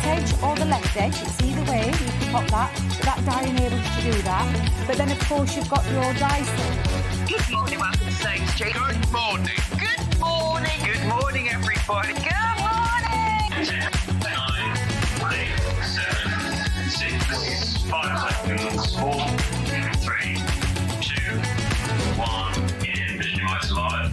right edge or the left edge. It's either way, you can pop that. But that die enables you to do that. But then, of course, you've got your dice. Good morning, welcome to SewingStreet's. Good morning. Good morning. Good morning, everybody. Good morning. 10, 9, 8, 7, 6, 5 seconds, 4, 3, 2, 1, in Visualize Live.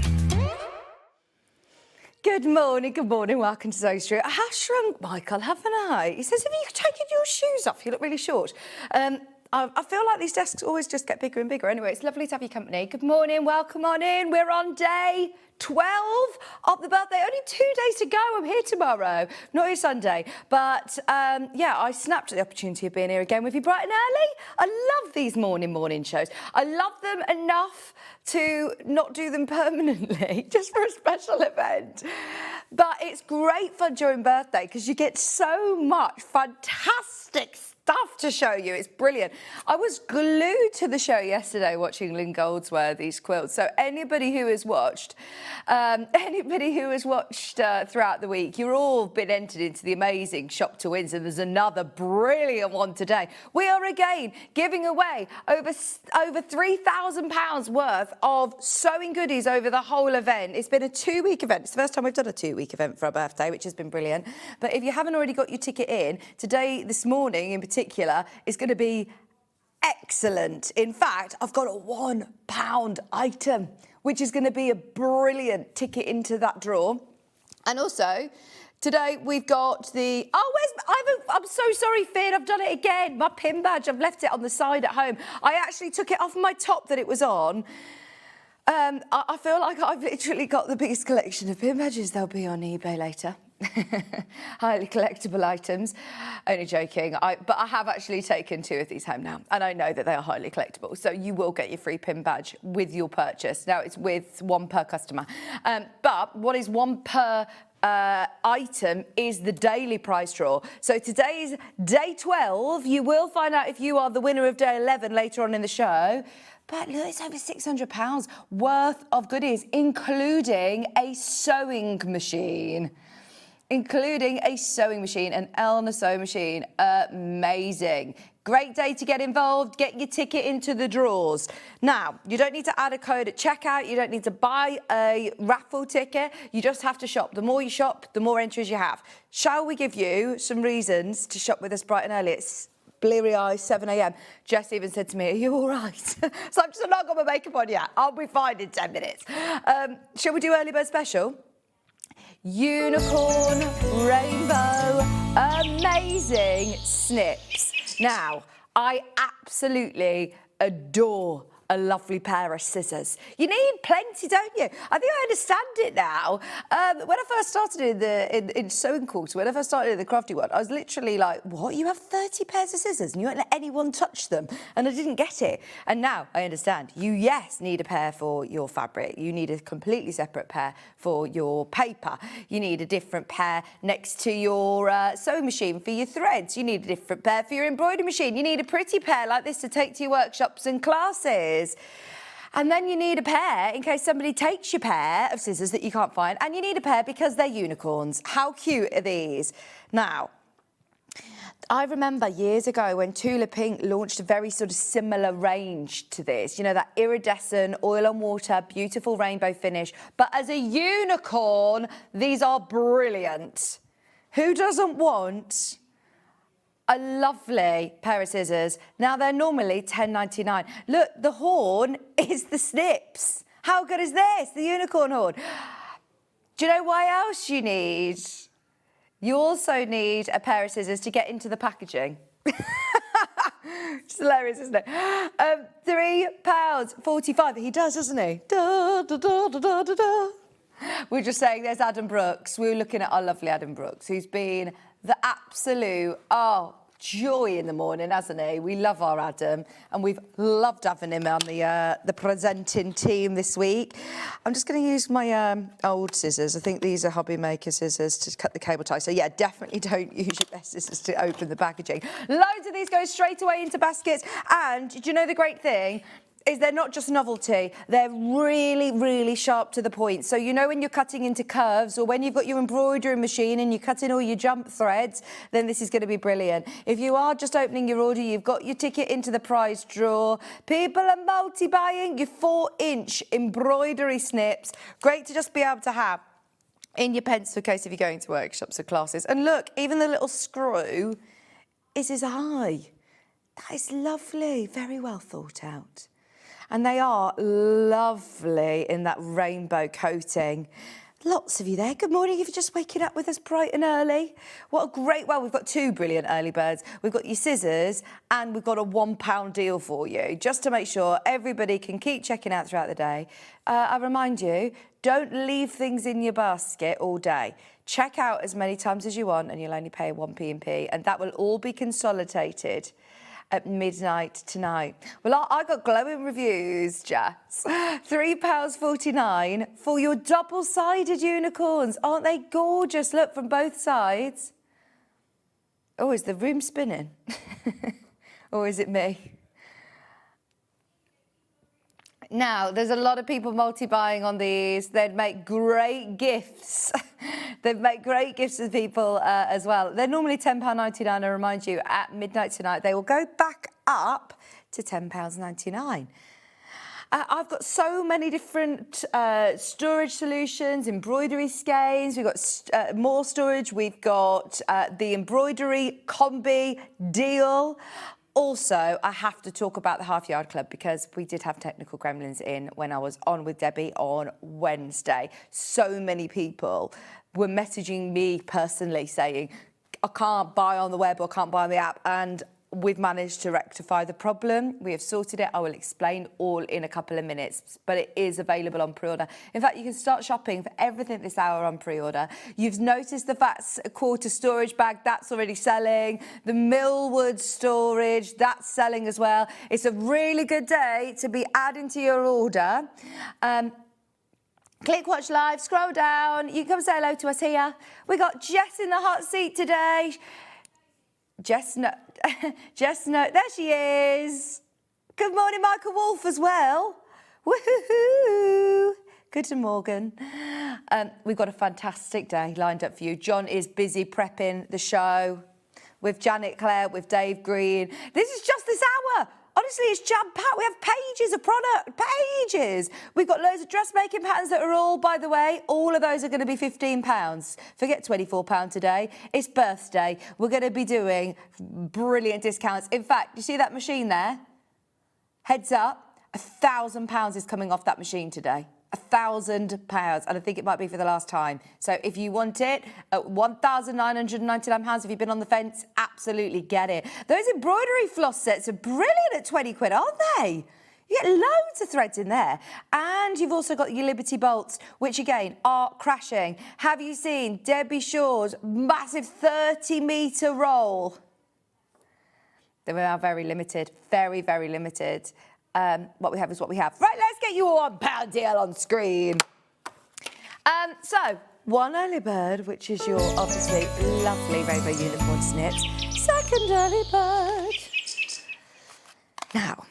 Good morning, welcome to Zoe Street. I have shrunk, Michael, haven't I? He says, have you taken your shoes off? You look really short. I feel like these desks always just get bigger and bigger. Anyway, it's lovely to have your company. Good morning, welcome on in. We're on day 12 of the birthday. Only 2 days to go. I'm here tomorrow, not here Sunday. But yeah, I snapped at the opportunity of being here again with you bright and early. I love these morning shows. I love them enough to not do them permanently, just for a special event. But it's great fun during birthday because you get so much fantastic stuff to show you. It's brilliant. I was glued to the show yesterday watching Lynn Goldsworthy's quilts. So anybody who has watched throughout the week, you're all been entered into the amazing Shop to Wins, and there's another brilliant one today. We are again giving away over £3,000 worth of sewing goodies over the whole event. It's been a 2-week event. It's the first time we've done a 2-week event for our birthday, which has been brilliant. But if you haven't already got your ticket in, today, this morning in particular, is going to be excellent. In fact, I've got a £1 item, which is going to be a brilliant ticket into that draw. And also, today we've got the... I'm so sorry, Finn, I've done it again. My pin badge, I've left it on the side at home. I actually took it off my top that it was on. I feel like I've literally got the biggest collection of pin badges. They'll be on eBay later. Highly collectible items. Only joking. But I have actually taken 2 of these home now, and I know that they are highly collectible. So you will get your free pin badge with your purchase. Now it's with 1 per customer. But what is 1 per item is the daily prize draw. So today's day 12. You will find out if you are the winner of day 11 later on in the show. But look, it's over £600 worth of goodies, including a sewing machine. An Elna sewing machine. Amazing. Great day to get involved. Get your ticket into the draws. Now, you don't need to add a code at checkout. You don't need to buy a raffle ticket. You just have to shop. The more you shop, the more entries you have. Shall we give you some reasons to shop with us bright and early? It's bleary eyes, 7 a.m. Jess even said to me, are you all right? So I've just not got my makeup on yet. I'll be fine in 10 minutes. Shall we do early bird special? Unicorn, rainbow, amazing snips. Now, I absolutely adore a lovely pair of scissors. You need plenty, don't you? I think I understand it now. When I first started in sewing course, when I first started in the crafty world, I was literally like, what? You have 30 pairs of scissors and you won't let anyone touch them? And I didn't get it. And now I understand. You, yes, need a pair for your fabric. You need a completely separate pair for your paper. You need a different pair next to your sewing machine for your threads. You need a different pair for your embroidery machine. You need a pretty pair like this to take to your workshops and classes. And then you need a pair in case somebody takes your pair of scissors that you can't find, and you need a pair because they're unicorns. How cute are these? Now, I remember years ago when Tula Pink launched a very sort of similar range to this, you know, that iridescent, oil on water, beautiful rainbow finish. But as a unicorn, these are brilliant. Who doesn't want a lovely pair of scissors? Now, they're normally £10.99. Look, the horn is the snips. How good is this? The unicorn horn. Do you know why else you need? You also need a pair of scissors to get into the packaging. It's hilarious, isn't it? £3.45. He does, doesn't he? Da, da, da, da, da, da. We're just saying there's Adam Brooks. We were looking at our lovely Adam Brooks, who's been the absolute, joy in the morning, hasn't he? We love our Adam, and we've loved having him on the presenting team this week. I'm just going to use my old scissors. I think these are Hobby Maker scissors to cut the cable tie. So, yeah, definitely don't use your best scissors to open the packaging. Loads of these go straight away into baskets. And do you know the great thing? is they're not just novelty, they're really, really sharp to the point. So you know when you're cutting into curves or when you've got your embroidery machine and you're cutting all your jump threads, then this is going to be brilliant. If you are just opening your order, you've got your ticket into the prize draw. People are multi-buying your 4-inch embroidery snips. Great to just be able to have in your pencil case if you're going to workshops or classes. And look, even the little screw is as high. That is lovely, very well thought out. And they are lovely in that rainbow coating. Lots of you there. Good morning if you're just waking up with us bright and early. What a great, well, we've got 2 brilliant early birds. We've got your scissors and we've got a £1 deal for you, just to make sure everybody can keep checking out throughout the day. I remind you, don't leave things in your basket all day. Check out as many times as you want and you'll only pay 1p&p, and that will all be consolidated at midnight tonight. Well, I got glowing reviews, Jess. £3.49 for your double-sided unicorns. Aren't they gorgeous? Look, from both sides. Oh, is the room spinning? Or is it me? Now, there's a lot of people multi-buying on these. They'd make great gifts. They'd make great gifts for people as well. They're normally £10.99, I remind you, at midnight tonight. They will go back up to £10.99. I've got so many different storage solutions, embroidery skeins. We've got more storage. We've got the embroidery combi deal. Also, I have to talk about the Half Yard Club because we did have technical gremlins in when I was on with Debbie on Wednesday. So many people were messaging me personally saying, I can't buy on the web or can't buy on the app, and we've managed to rectify the problem. We have sorted it. I will explain all in a couple of minutes, but it is available on pre-order. In fact, you can start shopping for everything this hour on pre-order. You've noticed the Fats quarter storage bag, that's already selling. The Millwood storage, that's selling as well. It's a really good day to be adding to your order. Click watch live, scroll down. You can come say hello to us here. We got Jess in the hot seat today. Jess, no, there she is. Good morning, Michael Wolf as well. Woohoo! Good morning. We've got a fantastic day lined up for you. John is busy prepping the show with Janet Clare, with Dave Green. This is just this hour. Honestly, it's jam-packed. We have pages of product, pages. We've got loads of dressmaking patterns that are all, by the way, all of those are going to be £15. Forget £24 today. It's birthday. We're going to be doing brilliant discounts. In fact, you see that machine there? Heads up, £1,000 is coming off that machine today. £1,000, and I think it might be for the last time. So if you want it at £1,999, if you've been on the fence, absolutely get it. Those embroidery floss sets are brilliant at 20 quid, aren't they? You get loads of threads in there. And you've also got your Liberty bolts, which again are crashing. Have you seen Debbie Shaw's massive 30-metre roll? They are very limited, very, very limited. What we have is what we have. Right, let's get you a £1 deal on screen. So, one early bird, which is your obviously lovely rainbow unicorn snips. Second early bird. Now,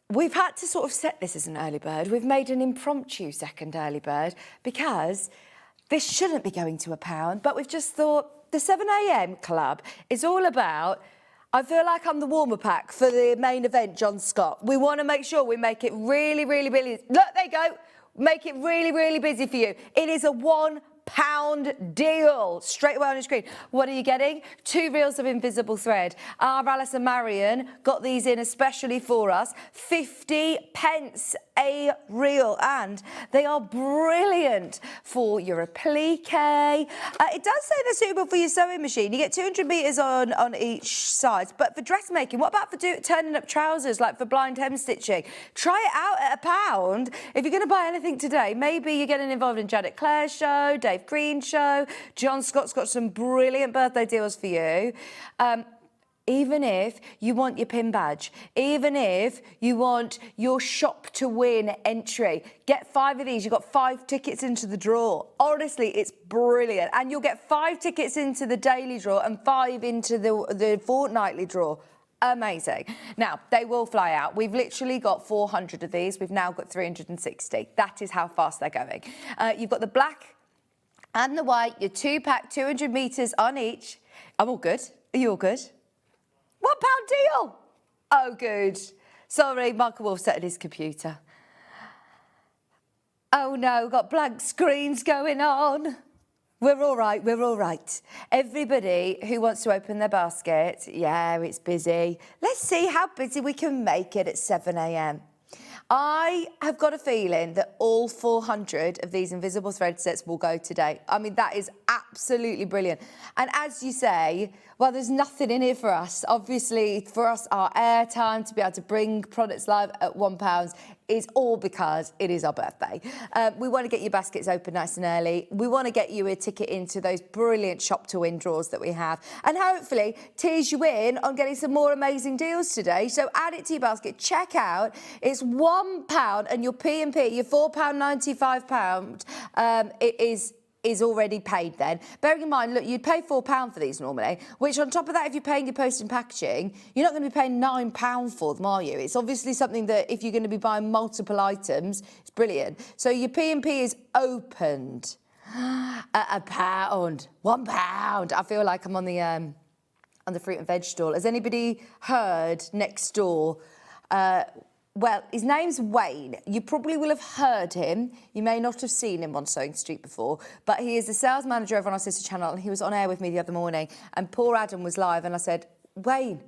we've had to sort of set this as an early bird. We've made an impromptu second early bird because this shouldn't be going to £1, but we've just thought the 7 a.m. club is all about, I feel like I'm the warmer pack for the main event, John Scott. We want to make sure we make it really, really busy. Look, there you go. Make it really, really busy for you. It is a £1 deal. Straight away on your screen. What are you getting? 2 reels of invisible thread. Our Alice and Marion got these in especially for us. 50p a reel, and they are brilliant for your applique. It does say they're suitable for your sewing machine. You get 200 metres on each side, but for dressmaking, what about for turning up trousers, like for blind hem stitching? Try it out at £1. If you're going to buy anything today, maybe you're getting involved in Janet Clare's show, Dave Green show. John Scott's got some brilliant birthday deals for you. Even if you want your pin badge, even if you want your shop to win entry, get 5 of these. You've got 5 tickets into the draw. Honestly, it's brilliant. And you'll get 5 tickets into the daily draw and 5 into the fortnightly draw. Amazing. Now, they will fly out. We've literally got 400 of these. We've now got 360. That is how fast they're going. You've got the black and the white, your 2-pack, 200 metres on each. I'm all good. Are you all good? £1 deal. Oh, good. Sorry, Michael Wolf set at his computer. Oh, no, got blank screens going on. We're all right, we're all right. Everybody who wants to open their basket, yeah, it's busy. Let's see how busy we can make it at 7 a.m. I have got a feeling that all 400 of these invisible thread sets will go today. I mean, that is absolutely brilliant. And as you say, well, there's nothing in here for us. Obviously, for us, our airtime to be able to bring products live at £1 is all because it is our birthday. We want to get your baskets open nice and early. We want to get you a ticket into those brilliant shop to win draws that we have, and hopefully tease you in on getting some more amazing deals today. So add it to your basket, check out. It's £1 and your P&P, your £4.95, it is already paid then. Bearing in mind, look, you'd pay £4 for these normally, which on top of that, if you're paying your post and packaging, you're not going to be paying £9 for them, are you? It's obviously something that if you're going to be buying multiple items, it's brilliant. So your P&P is opened at £1. £1. I feel like I'm on the fruit and veg stall. Has anybody heard next door? Well, his name's Wayne. You probably will have heard him. You may not have seen him on Sewing Street before, but he is the sales manager over on our sister channel, and he was on air with me the other morning, and poor Adam was live, and I said, Wayne,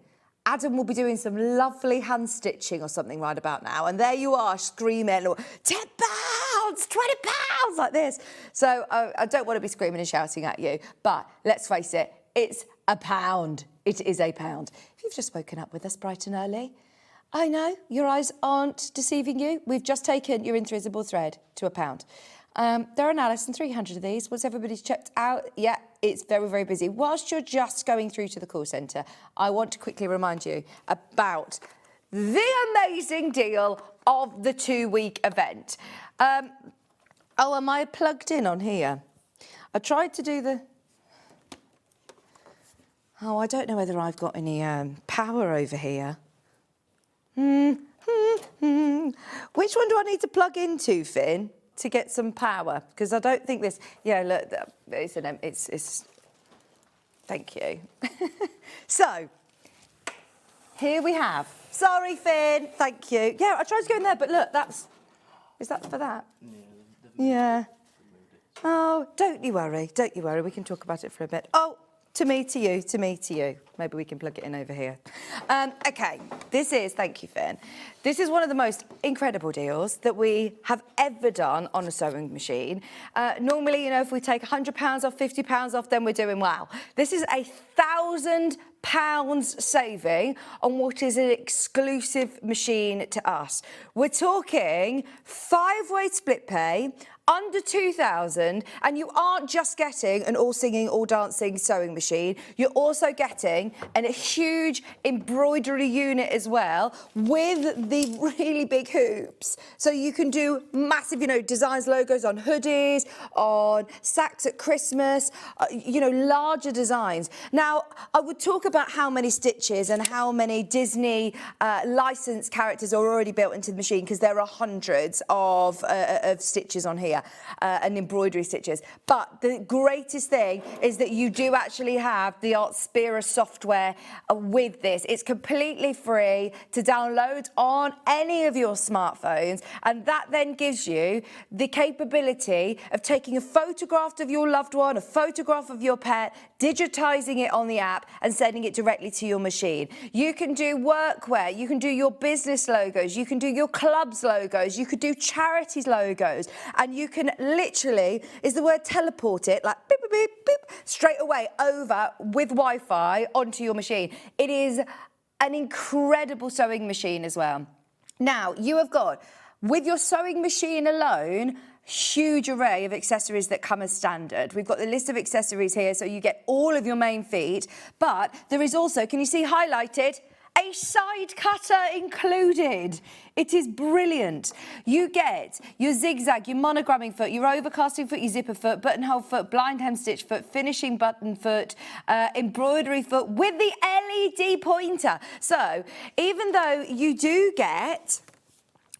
Adam will be doing some lovely hand stitching or something right about now, and there you are screaming, £10, £20, like this. So I don't want to be screaming and shouting at you, but let's face it, it's £1. It is £1. If you've just spoken up with us bright and early, I know, your eyes aren't deceiving you. We've just taken your invisible thread to £1. There are now less than 300 of these. Once everybody's checked out, yeah, it's very, very busy. Whilst you're just going through to the call centre, I want to quickly remind you about the amazing deal of the 2-week event. Oh, am I plugged in on here? I tried to do the... Oh, I don't know whether I've got any power over here. Which one do I need to plug into, Finn, to get some power? Because I don't think this... Yeah, look, it's... Thank you. So, here we have... Sorry, Finn, thank you. Yeah, I tried to go in there, but look, that's... Is that for that? Yeah. Oh, don't you worry, we can talk about it for a bit. Oh, to me, to you, to me, to you. Maybe we can plug it in over here. OK, thank you, Finn. This is one of the most incredible deals that we have ever done on a sewing machine. Normally, you know, if we take £100 off, £50 off, then we're doing well. This is £1,000 saving on what is an exclusive machine to us. We're talking 5-way split pay, under 2,000, and you aren't just getting an all-singing, all-dancing sewing machine, you're also getting a huge embroidery unit as well with the really big hoops. So you can do massive, you know, designs, logos on hoodies, on sacks at Christmas, you know, larger designs. Now, I would talk about how many stitches and how many Disney licensed characters are already built into the machine, because there are hundreds of stitches on here. And embroidery stitches. But the greatest thing is that you do actually have the Artspira software with this. It's completely free to download on any of your smartphones, and that then gives you the capability of taking a photograph of your loved one, a photograph of your pet, digitising it on the app and sending it directly to your machine. You can do workwear, you can do your business logos, you can do your club's logos, you could do charities logos, and you can literally, is the word teleport it, like beep, beep, beep, beep, straight away over with Wi-Fi onto your machine. It is an incredible sewing machine as well. Now, you have got, with your sewing machine alone, huge array of accessories that come as standard. We've got the list of accessories here, so you get all of your main feet, but there is also, can you see highlighted, a side cutter included. It is brilliant. You get your zigzag, your monogramming foot, your overcasting foot, your zipper foot, buttonhole foot, blind hem stitch foot, finishing button foot, embroidery foot with the LED pointer. So even though you do get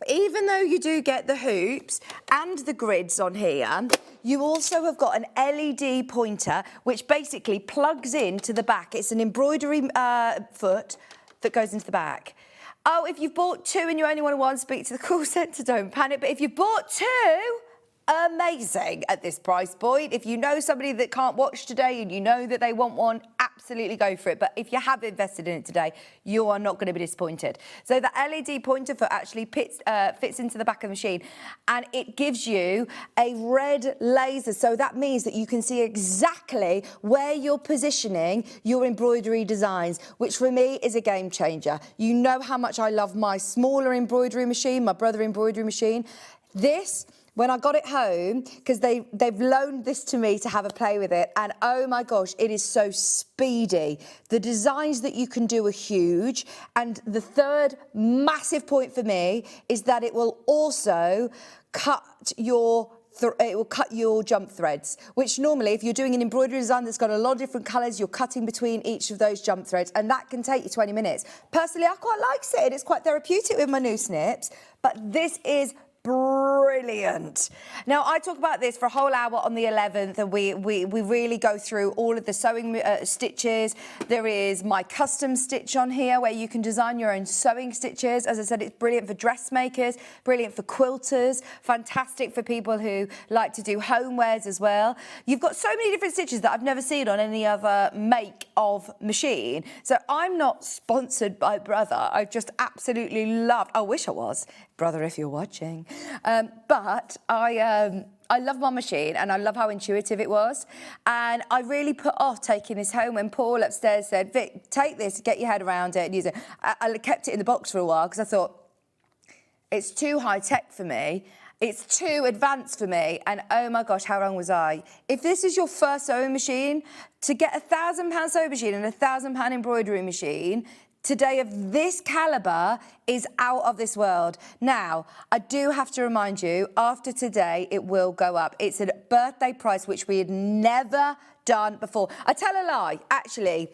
the hoops and the grids on here, you also have got an LED pointer which basically plugs into the back. It's an embroidery foot that goes into the back. Oh, if you've bought two and you only want one, speak to the call centre, don't panic. But if you've bought two, amazing at this price point. If you know somebody that can't watch today and you know that they want one, absolutely go for it. But if you have invested in it today, you are not going to be disappointed. So the LED pointer foot actually fits into the back of the machine, and it gives you a red laser. So that means that you can see exactly where you're positioning your embroidery designs, which for me is a game changer. You know how much I love my smaller embroidery machine, my brother embroidery machine. This, when I got it home, because they've loaned this to me to have a play with it, and oh my gosh, it is so speedy. The designs that you can do are huge, and the third massive point for me is that it will also cut your jump threads, which normally if you're doing an embroidery design that's got a lot of different colours, you're cutting between each of those jump threads, and that can take you 20 minutes. Personally, I quite like it. It's quite therapeutic with my new snips, but this is brilliant. Now, I talk about this for a whole hour on the 11th, and we really go through all of the sewing stitches. There is my custom stitch on here where you can design your own sewing stitches. As I said, it's brilliant for dressmakers, brilliant for quilters, fantastic for people who like to do homewares as well. You've got so many different stitches that I've never seen on any other make of machine. So I'm not sponsored by Brother. I just absolutely love, I wish I was. Brother, if you're watching. But I love my machine, and I love how intuitive it was. And I really put off taking this home when Paul upstairs said, Vic, take this, get your head around it and use it. I kept it in the box for a while because I thought, it's too high tech for me. It's too advanced for me. And oh my gosh, how wrong was I? If this is your first sewing machine, to get £1,000 sewing machine and £1,000 embroidery machine, today of this calibre is out of this world. Now, I do have to remind you, after today, it will go up. It's a birthday price, which we had never done before. I tell a lie, actually.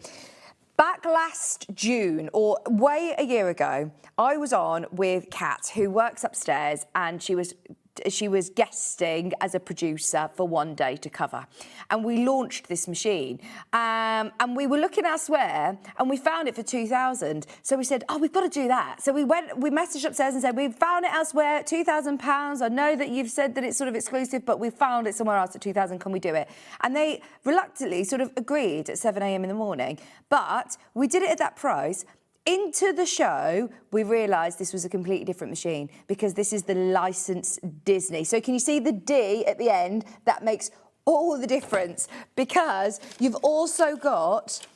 Back last June, or way a year ago, I was on with Kat, who works upstairs, and she was guesting as a producer for one day to cover. And we launched this machine. And we were looking elsewhere, and we found it for 2,000. So we said, oh, we've got to do that. So we messaged upstairs and said, we've found it elsewhere, £2,000. I know that you've said that it's sort of exclusive, but we found it somewhere else at 2,000. Can we do it? And they reluctantly sort of agreed at 7 a.m. in the morning. But we did it at that price. Into the show, we realised this was a completely different machine because this is the licensed Disney. So can you see the D at the end? That makes all the difference because you've also got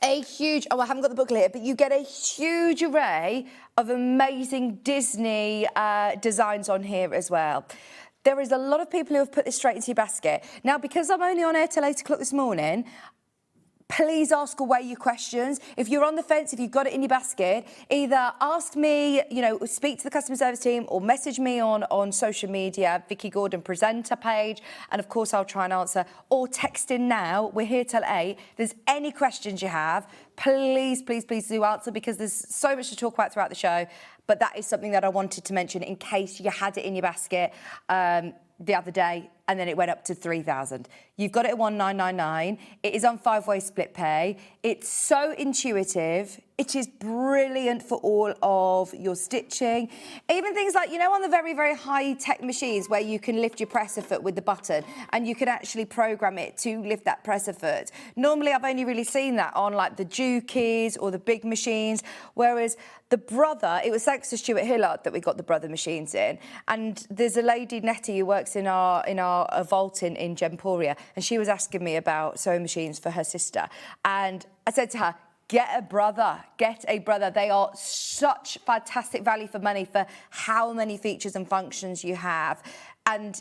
a huge, oh, I haven't got the booklet here, but you get a huge array of amazing Disney designs on here as well. There is a lot of people who have put this straight into your basket. Now, because I'm only on air till 8 o'clock this morning, please ask away your questions. If you're on the fence, if you've got it in your basket, either ask me, speak to the customer service team, or message me on social media, Vicky Gordon presenter page, and of course I'll try and answer, or text in now. We're here till 8. If there's any questions you have, please do answer, because there's so much to talk about throughout the show. But that is something that I wanted to mention in case you had it in your basket the other day, and then it went up to 3,000. You've got it at 1,999. It is on 5-way split pay. It's so intuitive. It is brilliant for all of your stitching. Even things like, on the very, very high-tech machines where you can lift your presser foot with the button and you can actually program it to lift that presser foot. Normally, I've only really seen that on like the Jukies or the big machines, whereas the Brother, it was thanks to Stuart Hillard that we got the Brother machines in. And there's a lady, Nettie, who works in our vault in Gemporia, and she was asking me about sewing machines for her sister. And I said to her, get a Brother. They are such fantastic value for money for how many features and functions you have. And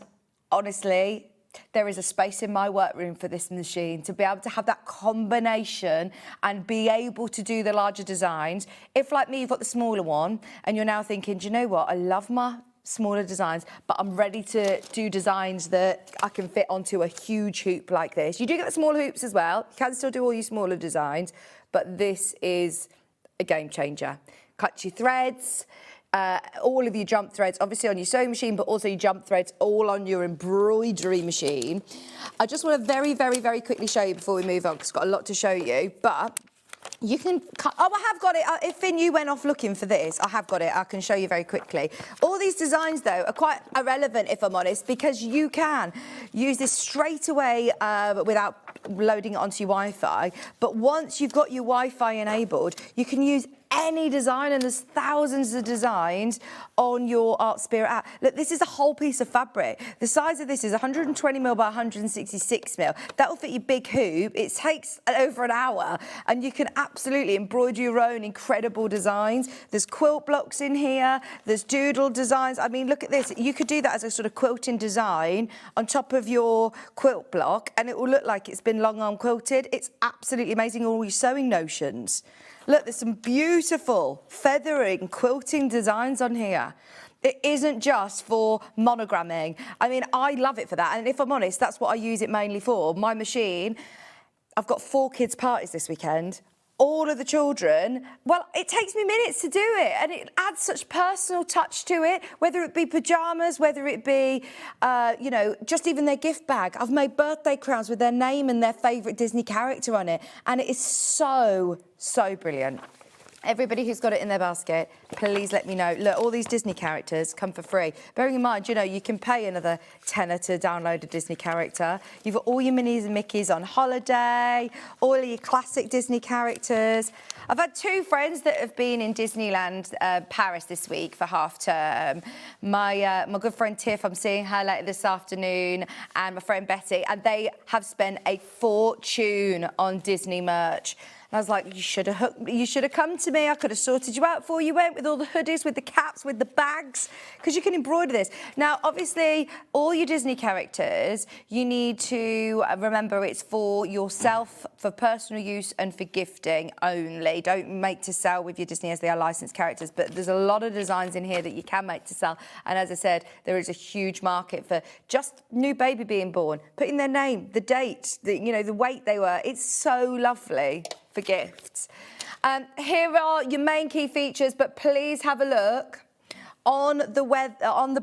honestly, there is a space in my workroom for this machine to be able to have that combination and be able to do the larger designs. If, like me, you've got the smaller one and you're now thinking, do you know what, I love my smaller designs, but I'm ready to do designs that I can fit onto a huge hoop like this. You do get the smaller hoops as well. You can still do all your smaller designs, but this is a game changer. Cut your threads, all of your jump threads, obviously on your sewing machine, but also your jump threads all on your embroidery machine. I just want to very, very, very quickly show you before we move on, because I've got a lot to show you, but you can cut. Oh, I have got it. If Finn, you went off looking for this, I have got it. I can show you very quickly. All these designs, though, are quite irrelevant, if I'm honest, because you can use this straight away without loading it onto your Wi-Fi. But once you've got your Wi-Fi enabled, you can use any design, and there's thousands of designs on your Art Spirit app. Look, this is a whole piece of fabric. The size of this is 120 mil by 166 mil. That will fit your big hoop. It takes over an hour, and you can absolutely embroider your own incredible designs. There's quilt blocks in here. There's doodle designs. I mean, look at this. You could do that as a sort of quilting design on top of your quilt block, and it will look like it's been long arm quilted. It's absolutely amazing. All your sewing notions. Look, there's some beautiful feathering, quilting designs on here. It isn't just for monogramming. I mean, I love it for that. And if I'm honest, that's what I use it mainly for. My machine, I've got 4 kids' parties this weekend. All of the children, well, it takes me minutes to do it, and it adds such personal touch to it, whether it be pyjamas, whether it be, you know, just even their gift bag. I've made birthday crowns with their name and their favourite Disney character on it, and it is so, so brilliant. Everybody who's got it in their basket, please let me know. Look, all these Disney characters come for free. Bearing in mind, you know, you can pay another tenner to download a Disney character. You've got all your Minnies and Mickeys on holiday, all of your classic Disney characters. I've had 2 friends that have been in Disneyland Paris this week for half term. My good friend Tiff, I'm seeing her later this afternoon, and my friend Betty, and they have spent a fortune on Disney merch. And I was like, you should have come to me. I could have sorted you out before you went, with all the hoodies, with the caps, with the bags, because you can embroider this. Now, obviously, all your Disney characters, you need to remember it's for yourself, for personal use and for gifting only. Don't make to sell with your Disney as they are licensed characters, but there's a lot of designs in here that you can make to sell. And as I said, there is a huge market for just new baby being born, putting their name, the date, you know, the weight they were. It's so lovely for gifts. Here are your main key features, but please have a look on the web, on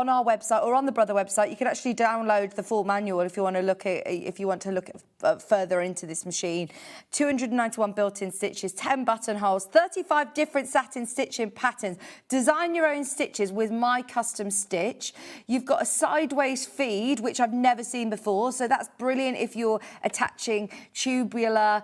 our website, or on the Brother website. You can actually download the full manual if you want to look at further into this machine. 291 built-in stitches, 10 buttonholes, 35 different satin stitching patterns. Design your own stitches with My Custom Stitch. You've got a sideways feed, which I've never seen before, so that's brilliant if you're attaching tubular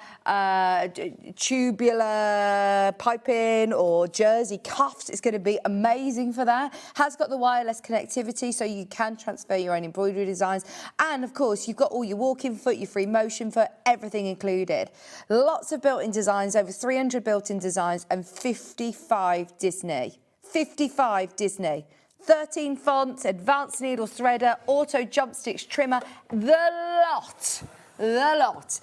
piping or jersey cuffs. It's going to be amazing for that. Has got the wireless connectivity, so you can transfer your own embroidery designs. And of course, you've got all your walking foot, your free motion foot, everything included. Lots of built-in designs, over 300 built-in designs, and 55 Disney. 55 Disney. 13 fonts, advanced needle threader, auto jump stitch trimmer, the lot.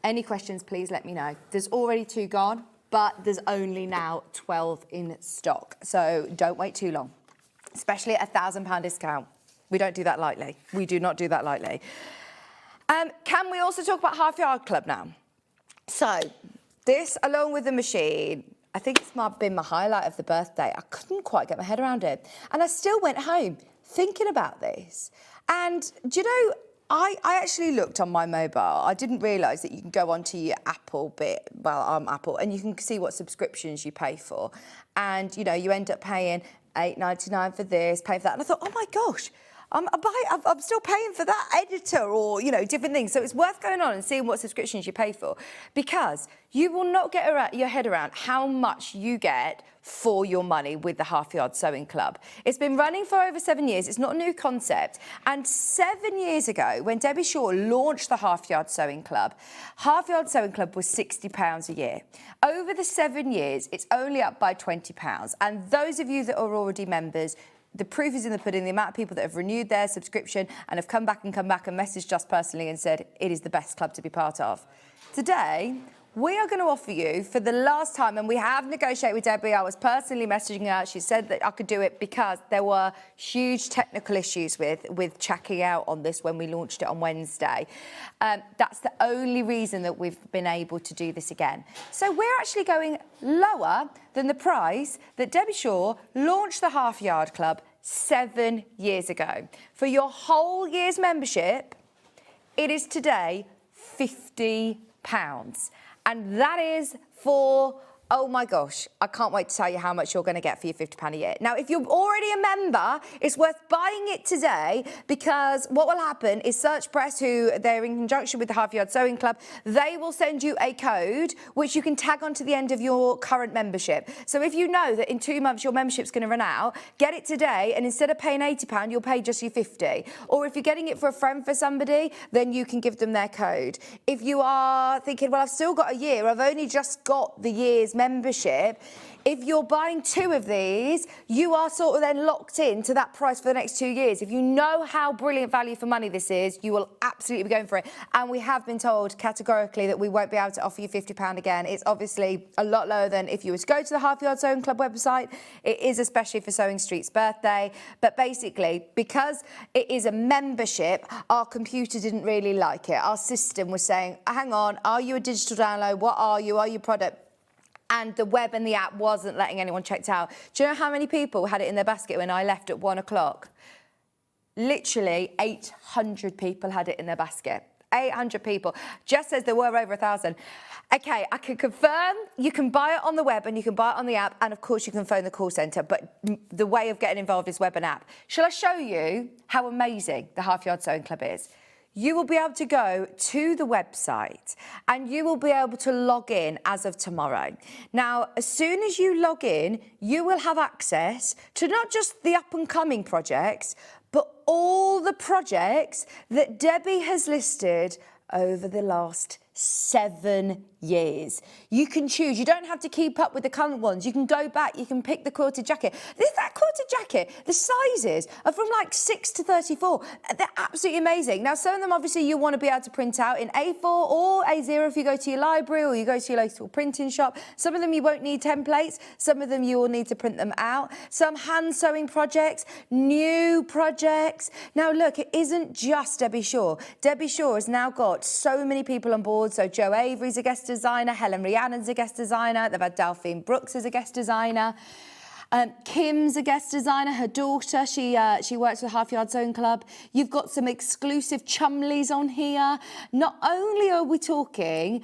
Any questions, please let me know. There's already 2 gone, but there's only now 12 in stock. So don't wait too long, especially at a £1,000 discount. We don't do that lightly. We do not do that lightly. Can we also talk about Half Yard Club now? So this, along with the machine, I think it's been my highlight of the birthday. I couldn't quite get my head around it. And I still went home thinking about this. And do you know, I actually looked on my mobile. I didn't realise that you can go onto your Apple bit, well, Apple, and you can see what subscriptions you pay for. And, you know, you end up paying $8.99 for this, paying for that. And I thought, oh my gosh, I'm still paying for that editor, or, you know, different things. So it's worth going on and seeing what subscriptions you pay for, because you will not get your head around how much you get for your money with the Half Yard Sewing Club. It's been running for over 7 years. It's not a new concept. And 7 years ago, when Debbie Shaw launched the Half Yard Sewing Club was £60 a year. Over the 7 years, it's only up by £20. And those of you that are already members, the proof is in the pudding. The amount of people that have renewed their subscription and have come back and messaged us personally and said it is the best club to be part of. Today, we are going to offer you for the last time, and we have negotiated with Debbie. I was personally messaging her. She said that I could do it because there were huge technical issues with checking out on this when we launched it on Wednesday. That's the only reason that we've been able to do this again. So we're actually going lower than the price that Debbie Shaw launched the Half Yard Club 7 years ago. For your whole year's membership, it is today £50. And that is for, oh my gosh, I can't wait to tell you how much you're going to get for your £50 a year. Now, if you're already a member, it's worth buying it today, because what will happen is Search Press, who they're in conjunction with the Half Yard Sewing Club, they will send you a code which you can tag onto the end of your current membership. So if you know that in 2 months your membership's going to run out, get it today, and instead of paying £80, you'll pay just your £50. Or if you're getting it for a friend, for somebody, then you can give them their code. If you are thinking, well, I've still got a year, I've only just got the year's membership, if you're buying 2 of these, you are sort of then locked in to that price for the next 2 years. If you know how brilliant value for money this is, you will absolutely be going for it. And we have been told categorically that we won't be able to offer you £50 again. It's obviously a lot lower than if you were to go to the Half Yard Sewing Club website. It is especially for SewingStreet's birthday. But basically, because it is a membership, our computer didn't really like it. Our system was saying, hang on, are you a digital download? What are you? Are you product? And the web and the app wasn't letting anyone check out. Do you know how many people had it in their basket when I left at 1 o'clock? Literally 800 people had it in their basket. 800 people. Jess says there were over 1,000. Okay, I can confirm you can buy it on the web and you can buy it on the app, and of course you can phone the call centre, but the way of getting involved is web and app. Shall I show you how amazing the Half Yard Sewing Club is? You will be able to go to the website and you will be able to log in as of tomorrow. Now, as soon as you log in, you will have access to not just the up-and-coming projects, but all the projects that Debbie has listed over the last 7 years. You can choose. You don't have to keep up with the current ones. You can go back. You can pick the quilted jacket. That quilted jacket, the sizes are from like 6 to 34. They're absolutely amazing. Now, some of them, obviously, you want to be able to print out in A4 or A0 if you go to your library or you go to your local printing shop. Some of them you won't need templates. Some of them you will need to print them out. Some hand sewing projects, new projects. Now, look, it isn't just Debbie Shaw. Debbie Shaw has now got so many people on board. So Joe Avery's a guest designer, Helen Rhiannon's a guest designer, they've had Delphine Brooks as a guest designer, Kim's a guest designer, her daughter, she works with Half Yard Sewing Club. You've got some exclusive Chumleys on here. Not only are we talking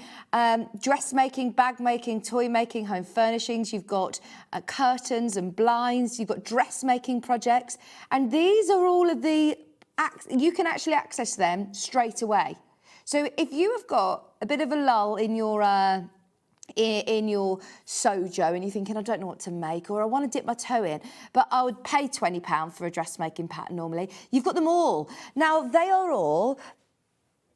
dressmaking, bag making, toy making, home furnishings, you've got curtains and blinds, you've got dressmaking projects, and these are all of the, you can actually access them straight away. So if you have got a bit of a lull in your sojo and you're thinking, I don't know what to make, or I want to dip my toe in, but I would pay £20 for a dressmaking pattern normally, you've got them all. Now, they are all,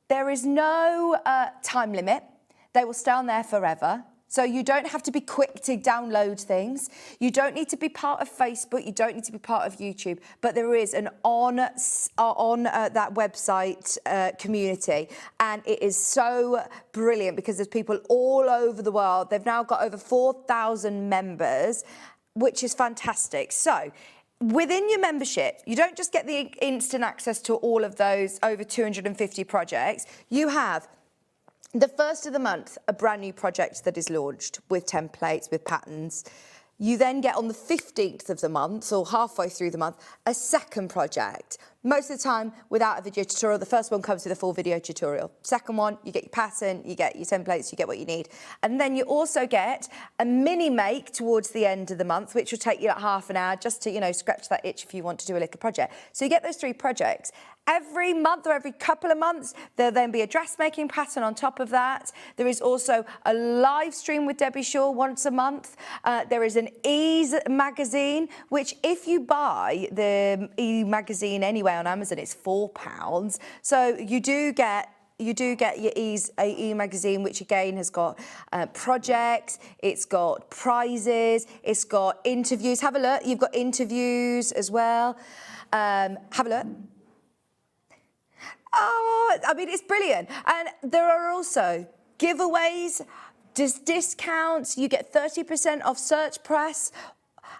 there is no time limit. They will stay on there forever. So you don't have to be quick to download things. You don't need to be part of Facebook. You don't need to be part of YouTube. But there is an on that website community. And it is so brilliant because there's people all over the world. They've now got over 4,000 members, which is fantastic. So within your membership, you don't just get the instant access to all of those over 250 projects. You have the first of the month, a brand new project that is launched with templates, with patterns. You then get on the 15th of the month, or halfway through the month, a second project. Most of the time without a video tutorial. The first one comes with a full video tutorial. Second one, you get your pattern, you get your templates, you get what you need. And then you also get a mini make towards the end of the month, which will take you like half an hour just to, you know, scratch that itch if you want to do a little project. So you get those 3 projects. Every month or every couple of months, there'll then be a dressmaking pattern on top of that. There is also a live stream with Debbie Shaw once a month. There is an e-magazine, which if you buy the e-magazine anyway on Amazon, it's £4. So you do get, you do get your e-magazine, which again has got projects, it's got prizes, it's got interviews. Have a look. You've got interviews as well. Have a look. Oh, I mean, it's brilliant. And there are also giveaways, discounts. You get 30% off Search Press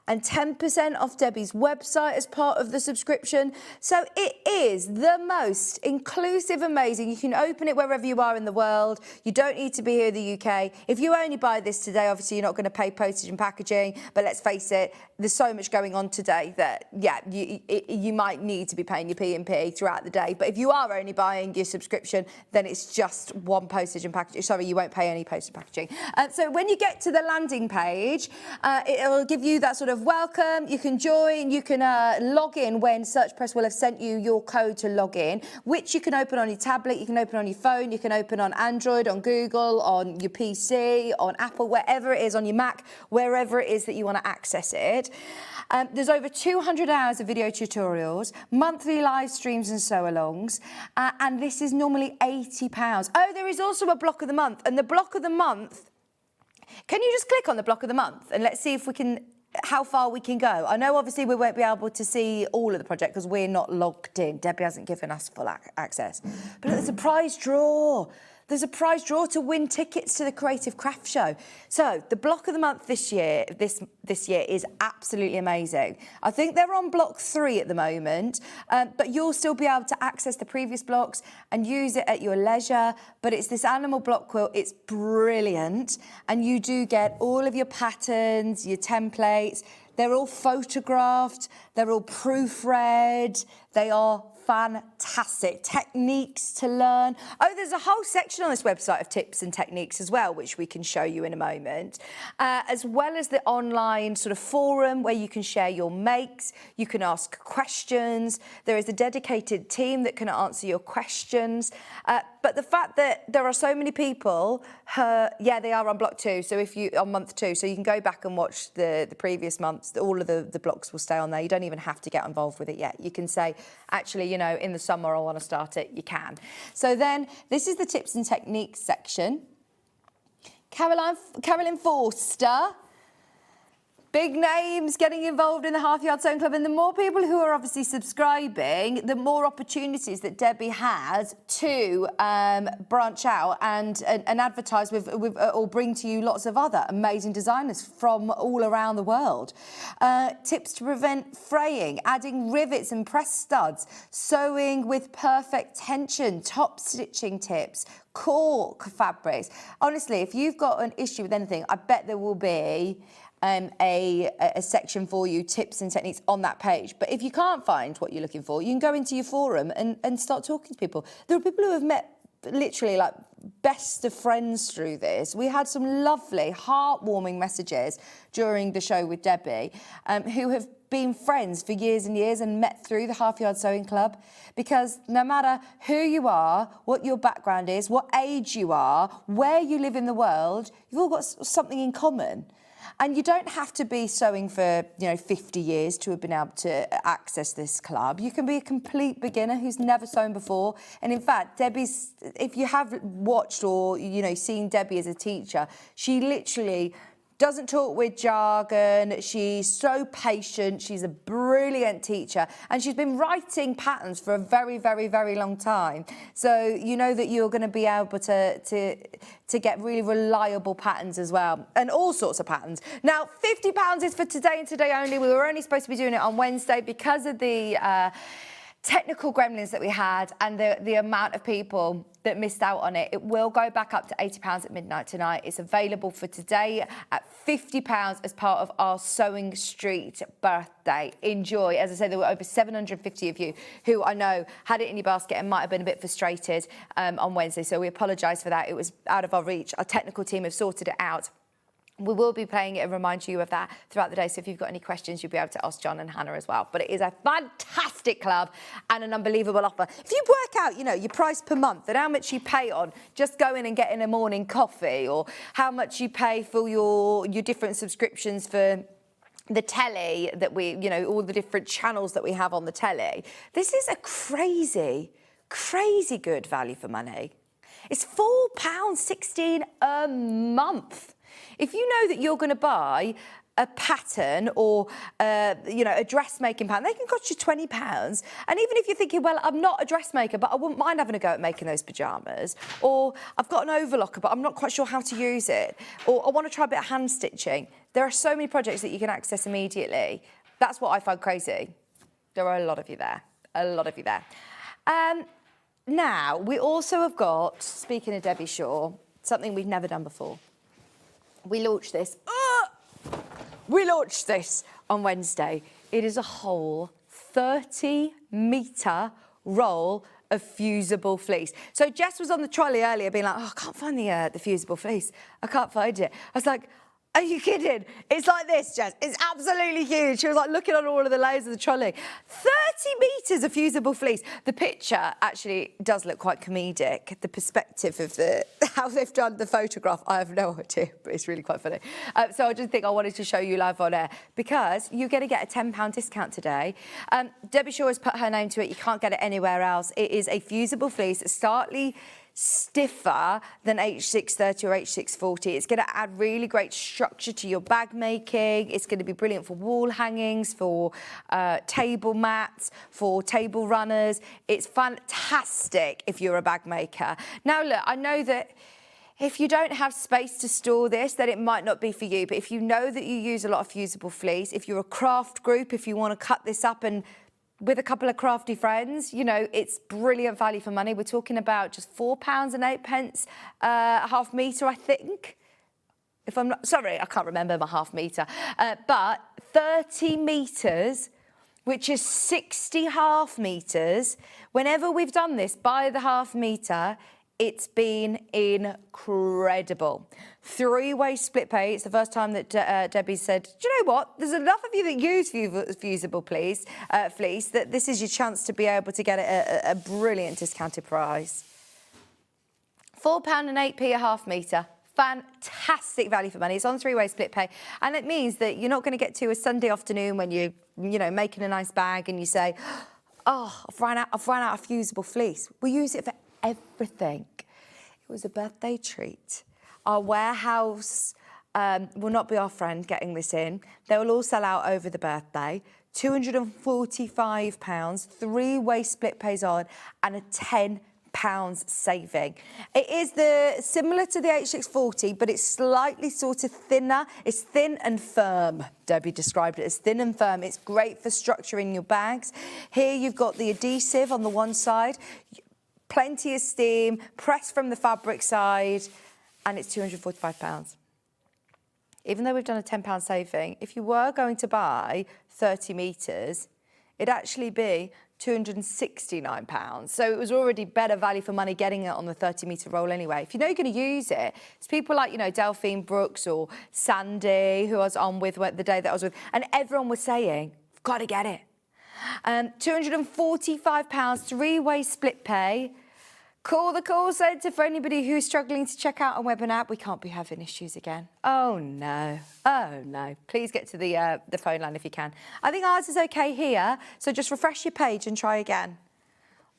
and 10% off Debbie's website as part of the subscription. So it is the most inclusive, amazing. You can open it wherever you are in the world. You don't need to be here in the UK. If you only buy this today, obviously you're not going to pay postage and packaging, but let's face it, there's so much going on today that, yeah, you might need to be paying your P&P throughout the day. But if you are only buying your subscription, then it's just one postage and packaging. Sorry, you won't pay any postage and packaging. So when you get to the landing page, it will give you that sort of welcome. You can join, you can log in when Search Press will have sent you your code to log in, which you can open on your tablet, you can open on your phone, you can open on Android, on Google, on your PC, on Apple, wherever it is, on your Mac, wherever it is that you want to access it. There's over 200 hours of video tutorials, monthly live streams and sew-alongs, and this is normally £80. Oh, there is also a block of the month, and the block of the month, can you just click on the block of the month and let's see if we can, how far we can go. I know obviously we won't be able to see all of the project because we're not logged in. Debbie hasn't given us full access. But there's a prize draw. There's a prize draw to win tickets to the Creative Craft Show. So the block of the month this year is absolutely amazing. I think they're on block 3 at the moment, but you'll still be able to access the previous blocks and use it at your leisure. But it's this animal block quilt. It's brilliant. And you do get all of your patterns, your templates. They're all photographed. They're all proofread. They are fantastic. Techniques to learn. Oh, there's a whole section on this website of tips and techniques as well, which we can show you in a moment, as well as the online sort of forum where you can share your makes, you can ask questions. There is a dedicated team that can answer your questions. But the fact that there are so many people, yeah, they are on block 2. So if you, on month 2, so you can go back and watch the previous months, all of the blocks will stay on there. You don't even have to get involved with it yet. You can say, actually, you know, in the summer I want to start it, you can. So then this is the tips and techniques section. Carolyn Forster. Big names getting involved in the Half Yard Sewing Club, and the more people who are obviously subscribing, the more opportunities that Debbie has to branch out and advertise with or bring to you lots of other amazing designers from all around the world. Tips to prevent fraying, adding rivets and press studs, sewing with perfect tension, top stitching tips, cork fabrics. Honestly, if you've got an issue with anything, I bet there will be a section for you, tips and techniques on that page. But if you can't find what you're looking for, you can go into your forum and start talking to people. There are people who have met literally like best of friends through this. We had some lovely, heartwarming messages during the show with Debbie who have been friends for years and years and met through the Half Yard Sewing Club, because no matter who you are, what your background is, what age you are, where you live in the world, you've all got something in common. And you don't have to be sewing for, 50 years to have been able to access this club. You can be a complete beginner who's never sewn before. And in fact, Debbie's, if you have watched or, seen Debbie as a teacher, she literally doesn't talk with jargon. She's so patient. She's a brilliant teacher. And she's been writing patterns for a very, very, very long time. So you know that you're going to be able to get really reliable patterns as well. And all sorts of patterns. Now, £50 is for today and today only. We were only supposed to be doing it on Wednesday because of the technical gremlins that we had and the amount of people that missed out on it. It will go back up to £80 at midnight tonight. It's available for today at £50 as part of our Sewing Street birthday. Enjoy. As I said, there were over 750 of you who I know had it in your basket and might have been a bit frustrated on Wednesday. So we apologise for that. It was out of our reach. Our technical team have sorted it out. We will be playing it and remind you of that throughout the day. So if you've got any questions, you'll be able to ask John and Hannah as well. But it is a fantastic club and an unbelievable offer. If you work out, your price per month and how much you pay on just going and getting a morning coffee, or how much you pay for your different subscriptions for the telly that we, all the different channels that we have on the telly. This is a crazy, crazy good value for money. It's £4.16 a month. If you know that you're going to buy a pattern or, a dressmaking pattern, they can cost you £20. And even if you're thinking, well, I'm not a dressmaker, but I wouldn't mind having a go at making those pyjamas, or I've got an overlocker, but I'm not quite sure how to use it, or I want to try a bit of hand stitching. There are so many projects that you can access immediately. That's what I find crazy. There are a lot of you there. A lot of you there. Now, we also have got, speaking of Debbie Shaw, something we've never done before. We launched this. We launched this on Wednesday. It is a whole 30-metre roll of fusible fleece. So Jess was on the trolley earlier being like, I can't find the fusible fleece. I can't find it. I was like, are you kidding? It's like this, Jess. It's absolutely huge. She was like looking on all of the layers of the trolley. 30 metres of fusible fleece. The picture actually does look quite comedic. The perspective of how they've done the photograph, I have no idea, but it's really quite funny. So I just think I wanted to show you live on air because you're going to get a £10 discount today. Debbie Shaw has put her name to it. You can't get it anywhere else. It is a fusible fleece. It's slightly stiffer than H630 or H640. It's going to add really great structure to your bag making. It's going to be brilliant for wall hangings, for table mats, for table runners. It's fantastic if you're a bag maker. Now look, I know that if you don't have space to store this, then it might not be for you. But if you know that you use a lot of fusible fleece, if you're a craft group, if you want to cut this up and with a couple of crafty friends, it's brilliant value for money. We're talking about just £4.08 a half metre, I think. If I'm not, sorry, I can't remember my half metre. But 30 metres, which is 60 half metres. Whenever we've done this by the half metre, it's been incredible. 3-way split pay. It's the first time that Debbie said, do you know what? There's enough of you that use fusible fleece that this is your chance to be able to get it at a brilliant discounted price. £4.08 a half metre. Fantastic value for money. It's on 3-way split pay. And it means that you're not going to get to a Sunday afternoon when you're, making a nice bag and you say, oh, I've run out of fusible fleece. We use it for everything. It was a birthday treat. Our warehouse will not be our friend getting this in. They will all sell out over the birthday. £245, 3-way split pays on, and a £10 saving. It is similar to the H640, but it's slightly sort of thinner. It's thin and firm. Debbie described it as thin and firm. It's great for structuring your bags. Here you've got the adhesive on the one side. Plenty of steam, pressed from the fabric side, and it's £245. Even though we've done a £10 saving, if you were going to buy 30 metres, it'd actually be £269. So it was already better value for money getting it on the 30-metre roll anyway. If you know you're going to use it, it's people like, Delphine Brooks or Sandy, who I was on with the day that I was with, and everyone was saying, I've got to get it. £245, 3-way split pay. Call the call centre for anybody who's struggling to check out a webinar. We can't be having issues again. Oh, no. Oh, no. Please get to the phone line if you can. I think ours is OK here, so just refresh your page and try again.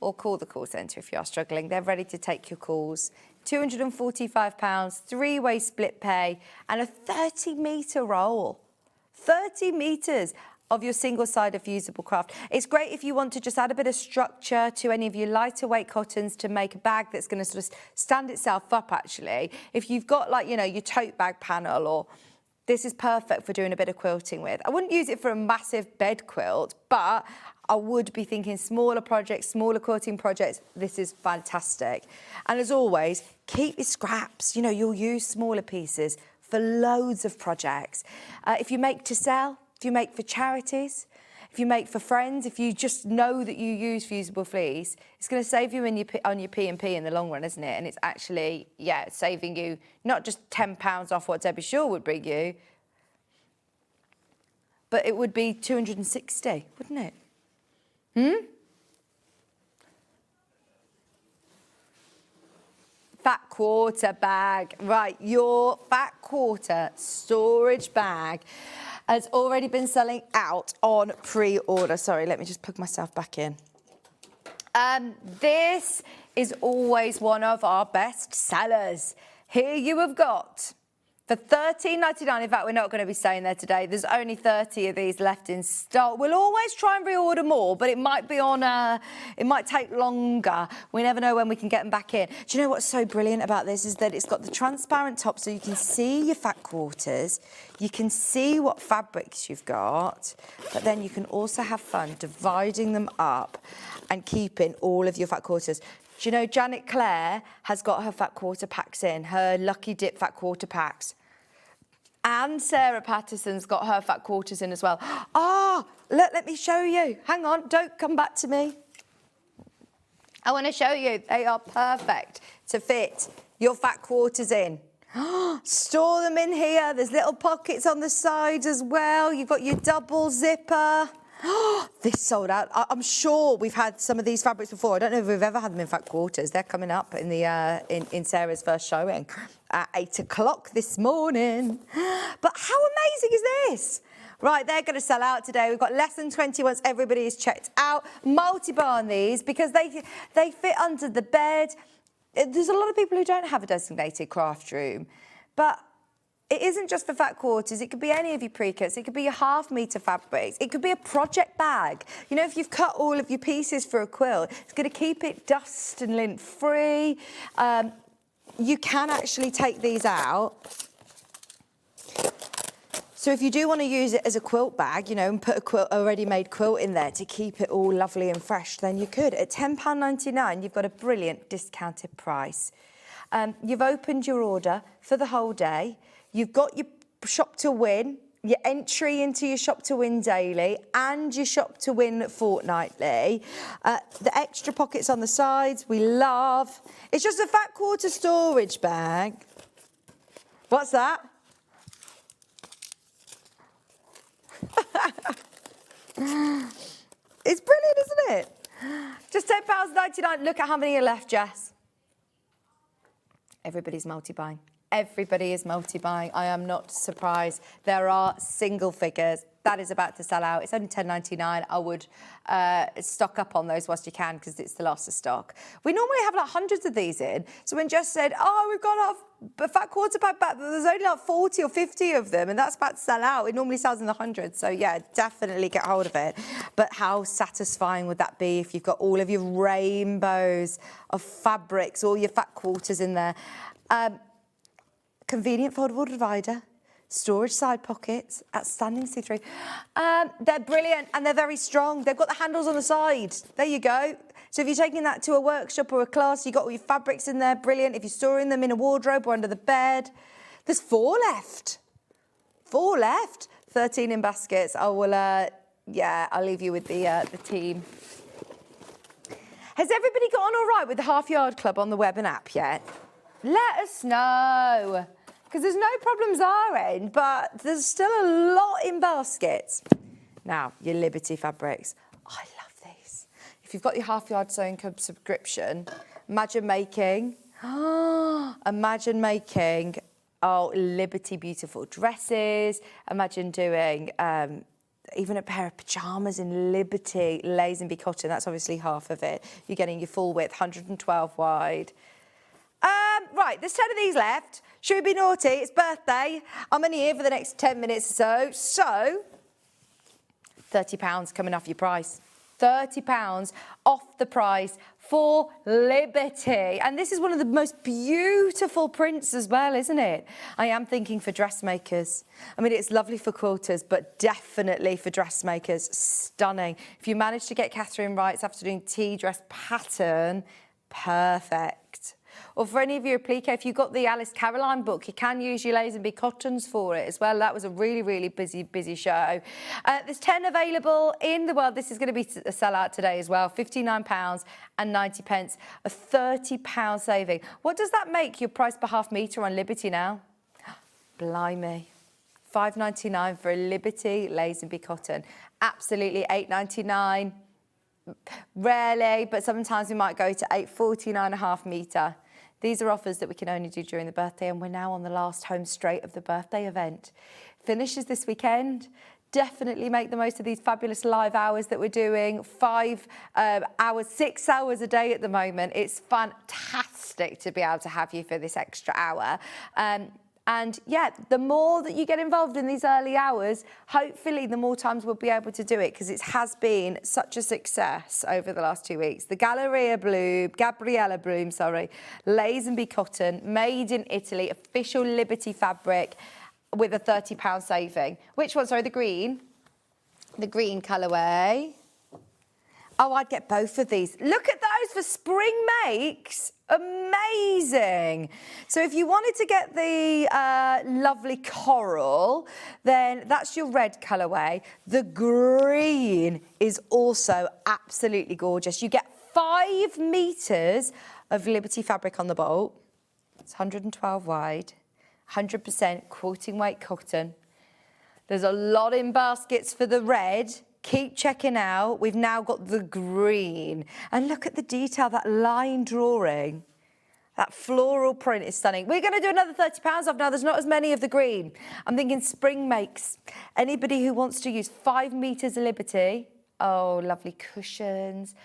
Or call the call centre if you are struggling. They're ready to take your calls. £245, 3-way split pay, and a 30-metre roll. 30 metres of your single-sided fusible craft. It's great if you want to just add a bit of structure to any of your lighter weight cottons to make a bag that's going to sort of stand itself up, actually. If you've got, your tote bag panel, or this is perfect for doing a bit of quilting with. I wouldn't use it for a massive bed quilt, but I would be thinking smaller projects, smaller quilting projects. This is fantastic. And as always, keep your scraps. You'll use smaller pieces for loads of projects. If you make to sell, if you make for charities, if you make for friends, if you just know that you use fusible fleece, it's going to save you on your P&P in the long run, isn't it? And it's actually, saving you not just £10 off what Debbie Shaw would bring you, but it would be 260, wouldn't it? Fat quarter bag. Right, your fat quarter storage bag has already been selling out on pre-order. Sorry, let me just plug myself back in. This is always one of our best sellers. Here you have got, for $13.99, in fact, we're not going to be staying there today. There's only 30 of these left in stock. We'll always try and reorder more, but it might be on it might take longer. We never know when we can get them back in. Do you know what's so brilliant about this is that it's got the transparent top so you can see your fat quarters, you can see what fabrics you've got, but then you can also have fun dividing them up and keeping all of your fat quarters. Do you know Janet Clare has got her fat quarter packs in, her Lucky Dip fat quarter packs. And Sarah Patterson's got her fat quarters in as well. Ah, look, let me show you. Hang on, don't come back to me. I want to show you. They are perfect to fit your fat quarters in. Store them in here. There's little pockets on the sides as well. You've got your double zipper. This sold out. I'm sure we've had some of these fabrics before. I don't know if we've ever had them in fat quarters. They're coming up in the in Sarah's first showing at 8 o'clock this morning. But how amazing is this? Right, they're going to sell out today. We've got less than 20 once everybody is checked out. Multi-bar on these because they fit under the bed. There's a lot of people who don't have a designated craft room, but it isn't just for fat quarters. It could be any of your pre-cuts. It could be your half-metre fabrics. It could be a project bag. You know, if you've cut all of your pieces for a quilt, it's going to keep it dust and lint free. You can actually take these out. So if you do want to use it as a quilt bag, you know, and put a ready-made quilt in there to keep it all lovely and fresh, then you could. At £10.99, you've got a brilliant discounted price. You've opened your order for the whole day. You've got your shop to win, your entry into your shop to win daily and your shop to win fortnightly. The extra pockets on the sides, we love. It's just a fat quarter storage bag. What's that? It's brilliant, isn't it? Just £10.99. Look at how many are left, Jess. Everybody's multi-buying. Everybody is multi-buying. I am not surprised. There are single figures. That is about to sell out. It's only £10.99. I would stock up on those whilst you can because it's the last of stock. We normally have like hundreds of these in. So when Jess said, oh, we've got a fat quarter pack back, but there's only like 40 or 50 of them and that's about to sell out. It normally sells in the hundreds. So yeah, definitely get hold of it. But how satisfying would that be if you've got all of your rainbows of fabrics, all your fat quarters in there? Convenient foldable divider, storage side pockets, outstanding see-through. They're brilliant and they're very strong. They've got the handles on the side. There you go. So if you're taking that to a workshop or a class, you've got all your fabrics in there, brilliant. If you're storing them in a wardrobe or under the bed, there's 4 left. 4 left. 13 in baskets. I will, yeah, I'll leave you with the team. Has everybody got on all right with the Half Yard Club on the web and app yet? Let us know, because there's no problems our end, but there's still a lot in baskets. Now, your Liberty fabrics. I love these. If you've got your Half Yard Sewing Club subscription, imagine making, oh, Liberty beautiful dresses. Imagine doing even a pair of pyjamas in Liberty Lazenby cotton. That's obviously half of it. You're getting your full width, 112 wide. Right, there's 10 of these left. Should we be naughty? It's birthday. I'm only here for the next 10 minutes or so. So, £30 coming off your price. £30 off the price for Liberty. And this is one of the most beautiful prints as well, isn't it? I am thinking for dressmakers. I mean, it's lovely for quilters, but definitely for dressmakers. Stunning. If you manage to get Catherine Wright's afternoon tea dress pattern, perfect. Or for any of you applique, if you've got the Alice Caroline book, you can use your Lazenby cottons for it as well. That was a really, really busy show. There's 10 available in the world. This is going to be a sellout today as well. £59.90, a £30 saving. What does that make your price per half metre on Liberty now? Blimey. £5.99 for a Liberty Lazenby cotton. Absolutely £8.99. Rarely, but sometimes we might go to £8.49 a half metre. These are offers that we can only do during the birthday, and we're now on the last home straight of the birthday event. Finishes this weekend. definitely make the most of these fabulous live hours that we're doing. 5 hours, 6 hours a day at the moment. It's fantastic to be able to have you for this extra hour. And yeah, the more that you get involved in these early hours, hopefully the more times we'll be able to do it, because it has been such a success over the last 2 weeks. The Gabriella Bloom, Lace and Bee cotton, made in Italy, official Liberty fabric with a £30 saving. Which one, sorry, the green? The green colourway. Oh, I'd get both of these. Look at those for spring makes. Amazing. So if you wanted to get the lovely coral, then that's your red colourway. The green is also absolutely gorgeous. You get 5 metres of Liberty fabric on the bolt. It's 112 wide, 100% quilting weight cotton. There's a lot in baskets for the red. Keep checking out. We've now got the green. And look at the detail, that line drawing. That floral print is stunning. We're going to do another £30 off now. There's not as many of the green. I'm thinking spring makes. Anybody who wants to use 5 metres of Liberty. Oh, lovely cushions.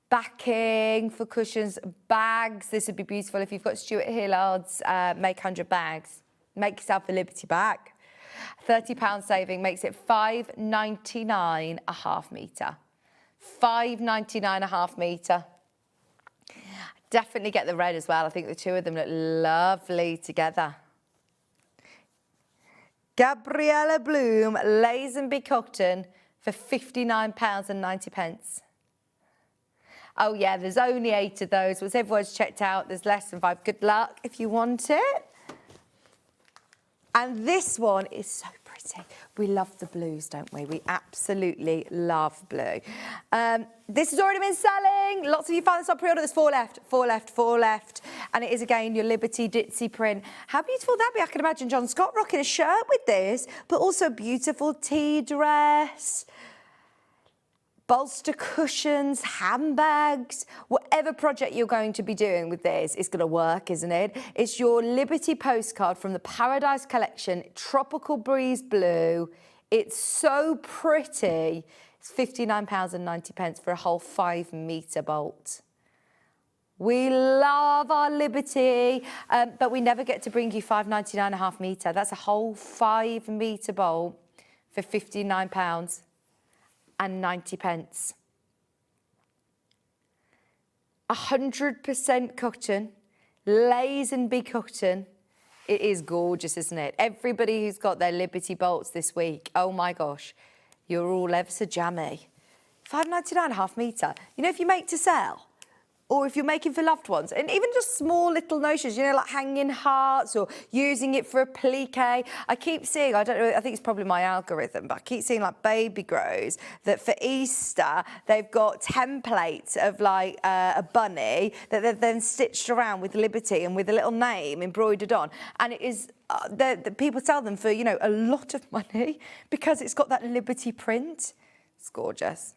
Backing for cushions. Bags. This would be beautiful if you've got Stuart Hillard's Make 100 bags. Make yourself a Liberty bag. £30 saving makes it £5.99 a half metre. £5.99 a half metre. Definitely get the red as well. I think the two of them look lovely together. Gabriella Bloom, Lace and Bee cotton for £59.90. Oh yeah, there's only 8 of those. Once everyone's checked out, there's less than 5. Good luck if you want it. And this one is so pretty. We love the blues, don't we? We absolutely love blue. This has already been selling. Lots of you found this on pre-order. There's 4 left, 4 left, 4 left. And it is, again, your Liberty Ditzy print. How beautiful would that be? I can imagine John Scott rocking a shirt with this, but also a beautiful tea dress. Bolster cushions, handbags, whatever project you're going to be doing with this is going to work, isn't it? It's your Liberty postcard from the Paradise collection, Tropical Breeze Blue. It's so pretty. It's £59.90 for a whole 5 metre bolt. We love our Liberty, but we never get to bring you £5.99 a half metre. That's a whole 5 metre bolt for £59.90. 100% cotton, Lace and Bee cotton. It is gorgeous, isn't it? Everybody who's got their Liberty bolts this week, oh my gosh, you're all ever so jammy. £5.99 a half metre. You know, if you make to sell, or if you're making for loved ones, and even just small little notions, you know, like hanging hearts or using it for a plique. I keep seeing, I don't know, I think it's probably my algorithm, but I keep seeing like Baby Grows that for Easter, they've got templates of like a bunny that they've then stitched around with Liberty and with a little name embroidered on. And it is, the people sell them for, you know, a lot of money because it's got that Liberty print. It's gorgeous.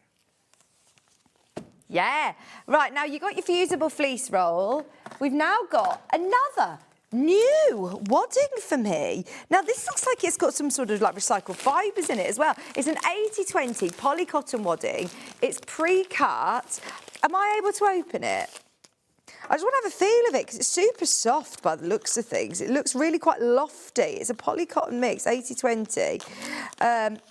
Yeah. Right, now you've got your fusible fleece roll. We've now got another new wadding for me. Now, this looks like it's got some sort of like recycled fibres in it as well. It's an 80/20 poly cotton wadding. It's pre-cut. Am I able to open it? I just want to have a feel of it because it's super soft by the looks of things. It looks really quite lofty. It's a poly cotton mix, 80/20,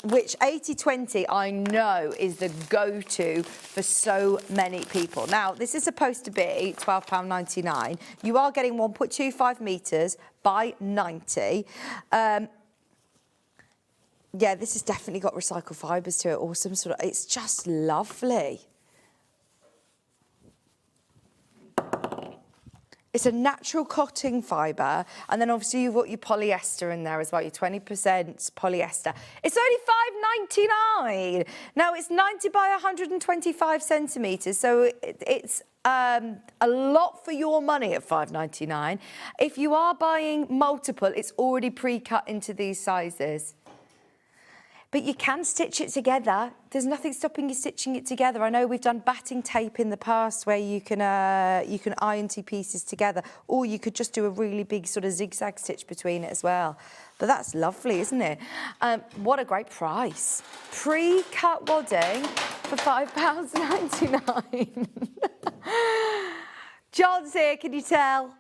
which 80/20 I know is the go-to for so many people. Now, this is supposed to be £12.99. You are getting 1.25 metres by 90. Yeah, this has definitely got recycled fibres to it or some sort of, it's just lovely. It's a natural cotton fibre, and then obviously you've got your polyester in there as well, your 20% polyester. It's only £5.99. Now, it's 90 by 125 centimetres, so it's a lot for your money at £5.99. If you are buying multiple, it's already pre-cut into these sizes. But you can stitch it together. There's nothing stopping you stitching it together. I know we've done batting tape in the past where you can iron two pieces together, or you could just do a really big sort of zigzag stitch between it as well. But that's lovely, isn't it? What a great price. Pre-cut wadding for £5.99. John's here, can you tell?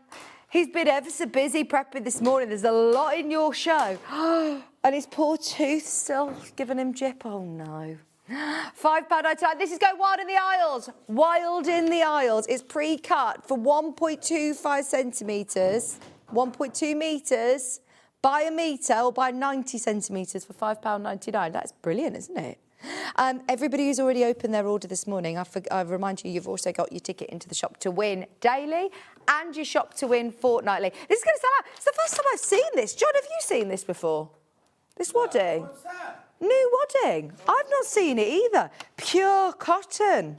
He's been ever so busy prepping this morning. There's a lot in your show. And his poor tooth still giving him jip. Oh, no. £5.99. This is Go Wild in the Aisles. Wild in the Aisles. It's pre-cut for 1.25 centimetres, 1.2 metres, by a metre or by 90 centimetres for £5.99. That's brilliant, isn't it? Everybody who's already opened their order this morning, I remind you, you've also got your ticket into the Shop to Win daily and your Shop to Win fortnightly. This is going to sell out. It's the first time I've seen this. John, have you seen this before? This wadding? What's that? New wadding. I've not seen it either. Pure cotton.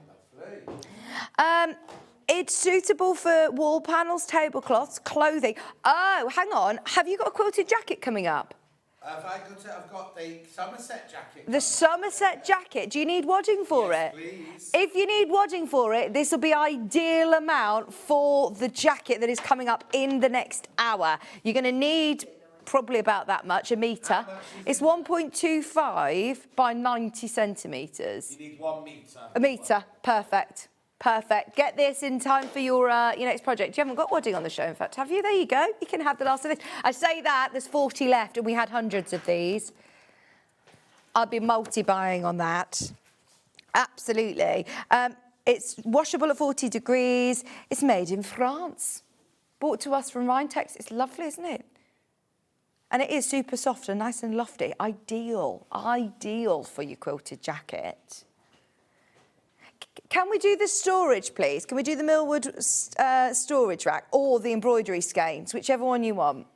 It's suitable for wall panels, tablecloths, clothing. Oh, hang on. Have you got a quilted jacket coming up? I've got the Somerset jacket. The Somerset jacket. Do you need wadding for it? Please. If you need wadding for it, this will be ideal amount for the jacket that is coming up in the next hour. You're going to need probably about that much, a metre. It's 1.25 by 90 centimetres. You need 1 metre. A metre, perfect. Perfect. Get this in time for your next project. You haven't got wadding on the show, in fact, have you? There you go. You can have the last of this. I say that, there's 40 left, and we had hundreds of these. I'd be multi-buying on that. Absolutely. It's washable at 40 degrees. It's made in France. Brought to us from Rhinetex. It's lovely, isn't it? And it is super soft and nice and lofty. Ideal for your quilted jacket. Can we do the storage, please? Can we do the Millwood storage rack or the embroidery skeins, whichever one you want?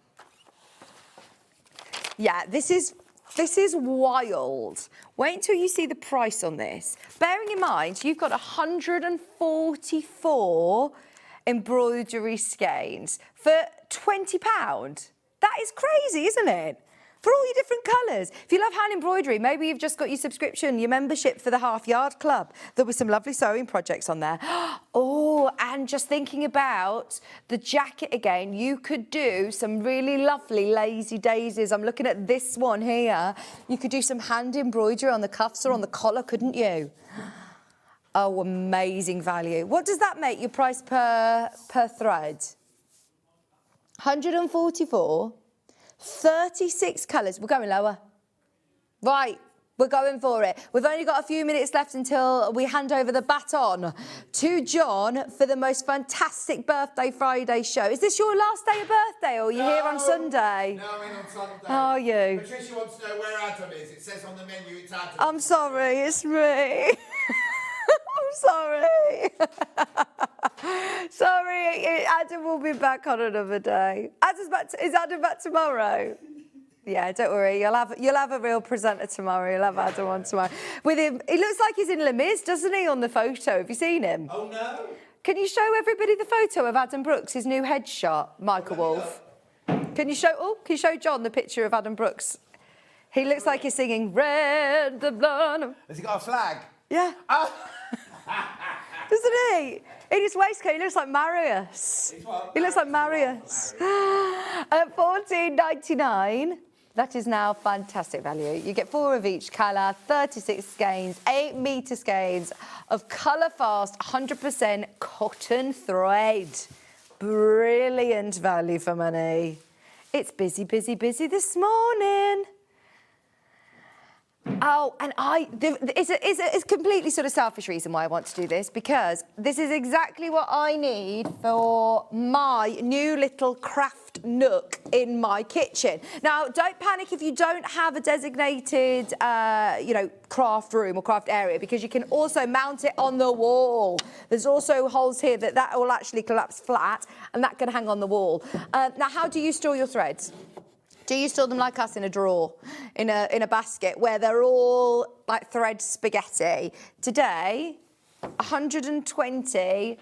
Yeah, this is wild. Wait until you see the price on this. Bearing in mind, you've got 144 embroidery skeins for £20. That is crazy, isn't it? For all your different colours. If you love hand embroidery, maybe you've just got your subscription, your membership for the Half Yard Club. There were some lovely sewing projects on there. Oh, and just thinking about the jacket again, you could do some really lovely lazy daisies. I'm looking at this one here. You could do some hand embroidery on the cuffs or on the collar, couldn't you? Oh, amazing value. What does that make your price per thread? 144. 36 colours. We're going lower. Right, we're going for it. We've only got a few minutes left until we hand over the baton to John for the most fantastic Birthday Friday show. Is this your last day of birthday, or are you here on Sunday? No, I'm in on Sunday. Are you? Patricia wants to know where Adam is. It says on the menu it's Adam. I'm sorry, it's me. I'm sorry. Sorry, Adam will be back on another day. Is Adam back tomorrow? Yeah, don't worry. You'll have a real presenter tomorrow. You'll have Adam on tomorrow. With him, he looks like he's in Les Mis, doesn't he, on the photo? Have you seen him? Oh, no. Can you show everybody the photo of Adam Brooks, his new headshot, Michael Wolff? Can you show John the picture of Adam Brooks? He looks like he's singing Red the Blood. Has he got a flag? Yeah. Doesn't he? In his waistcoat, he looks like Marius. He looks like Marius. At $14.99, that is now fantastic value. You get 4 of each colour, 36 skeins, 8 metre skeins of colour-fast, 100% cotton thread. Brilliant value for money. It's busy, busy, busy this morning. Oh, and it's a completely sort of selfish reason why I want to do this, because this is exactly what I need for my new little craft nook in my kitchen. Now, don't panic if you don't have a designated, craft room or craft area, because you can also mount it on the wall. There's also holes here that will actually collapse flat, and that can hang on the wall. Now, how do you store your threads? Do you store them like us in a drawer, in a basket, where they're all like thread spaghetti? Today, 120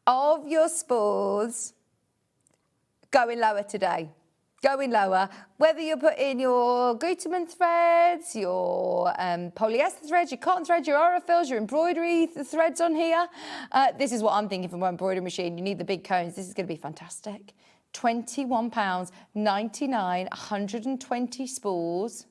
of your spools going lower today. Going lower, whether you're putting your Gutermann threads, your polyester threads, your cotton threads, your Aurifils, your embroidery threads on here. This is what I'm thinking for my embroidery machine. You need the big cones. This is going to be fantastic. £21.99, 120 spools.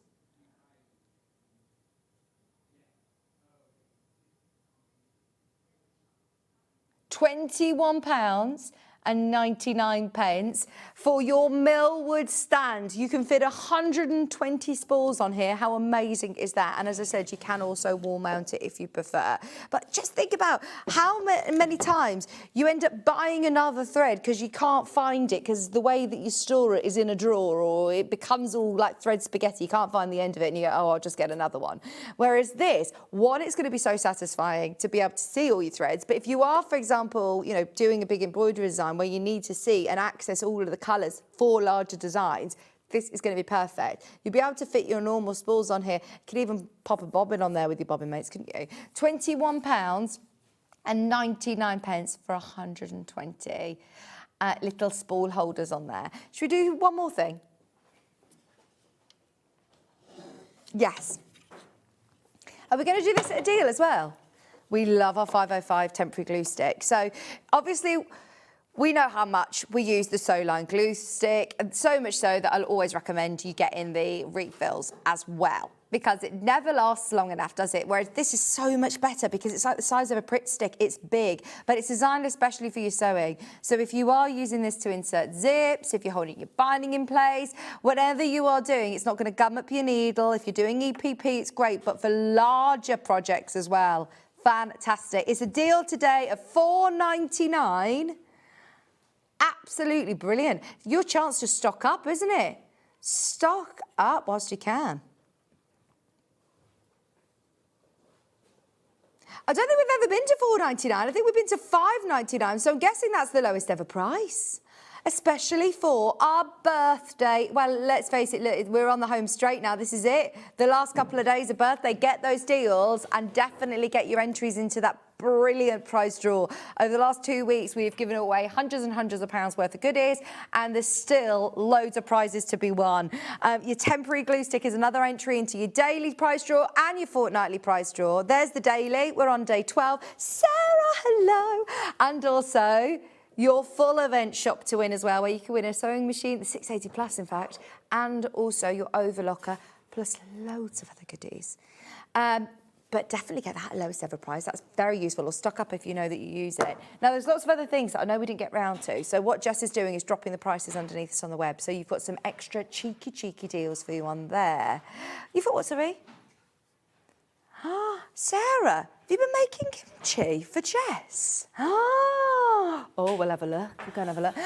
£21.99 for your Millwood stand. You can fit 120 spools on here. How amazing is that? And as I said, you can also wall mount it if you prefer. But just think about how many times you end up buying another thread because you can't find it because the way that you store it is in a drawer, or it becomes all like thread spaghetti. You can't find the end of it and you go, oh, I'll just get another one. Whereas this, one, it's going to be so satisfying to be able to see all your threads. But if you are, for example, you know, doing a big embroidery design where you need to see and access all of the colours for larger designs, this is going to be perfect. You'll be able to fit your normal spools on here. You could even pop a bobbin on there with your bobbin mates, couldn't you? £21.99 for 120 little spool holders on there. Should we do one more thing? Yes. Are we going to do this at a deal as well? We love our 505 temporary glue stick. So obviously, we know how much we use the Sewline glue stick, and so much so that I'll always recommend you get in the refills as well, because it never lasts long enough, does it? Whereas this is so much better because it's like the size of a Pritt stick. It's big, but it's designed especially for your sewing. So if you are using this to insert zips, if you're holding your binding in place, whatever you are doing, it's not going to gum up your needle. If you're doing EPP, it's great, but for larger projects as well, fantastic. It's a deal today of £4.99. Absolutely brilliant. Your chance to stock up, isn't it? Stock up whilst you can. I don't think we've ever been to £4.99. I think we've been to £5.99, so I'm guessing that's the lowest ever price. Especially for our birthday. Well, let's face it, look, we're on the home straight now. This is it. The last couple of days of birthday, get those deals and definitely get your entries into that brilliant prize draw. Over the last 2 weeks, we've given away hundreds and hundreds of pounds worth of goodies, and there's still loads of prizes to be won. Your temporary glue stick is another entry into your daily prize draw and your fortnightly prize draw. There's the daily. We're on day 12. Sarah, hello. And also your full event shop to win as well, where you can win a sewing machine, the 680 Plus, in fact, and also your overlocker, plus loads of other goodies. But definitely get that lowest ever price. That's very useful. Or stock up if you know that you use it. Now, there's lots of other things that I know we didn't get round to. So what Jess is doing is dropping the prices underneath us on the web. So you've got some extra cheeky deals for you on there. You thought what, sorry? Ah, Sarah, have you been making kimchi for Jess? Ah, oh, we'll have a look. We'll go and have a look.